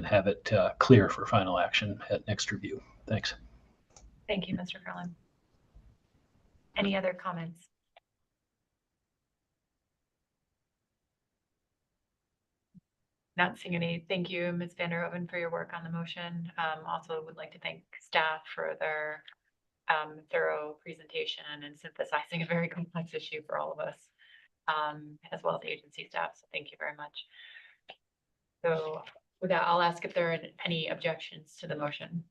have it clear for final action at next review. Thanks. Thank you, Mr. Carlin. Any other comments? Not seeing any. Thank you, Ms. Vanderhoven, for your work on the motion. Also would like to thank staff for their thorough presentation and synthesizing a very complex issue for all of us, as well as agency staff. So thank you very much. So with that, I'll ask if there are any objections to the motion.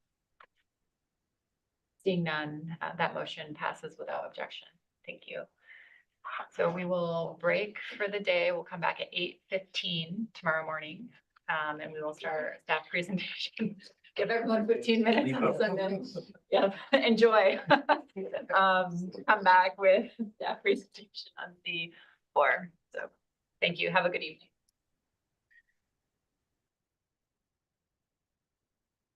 Seeing none, that motion passes without objection. Thank you. So we will break for the day. We'll come back at 8:15 tomorrow morning, and we will start staff presentation. Give everyone 15 minutes on Sunday. Yep, enjoy. Come back with staff presentation on the floor. So thank you. Have a good evening.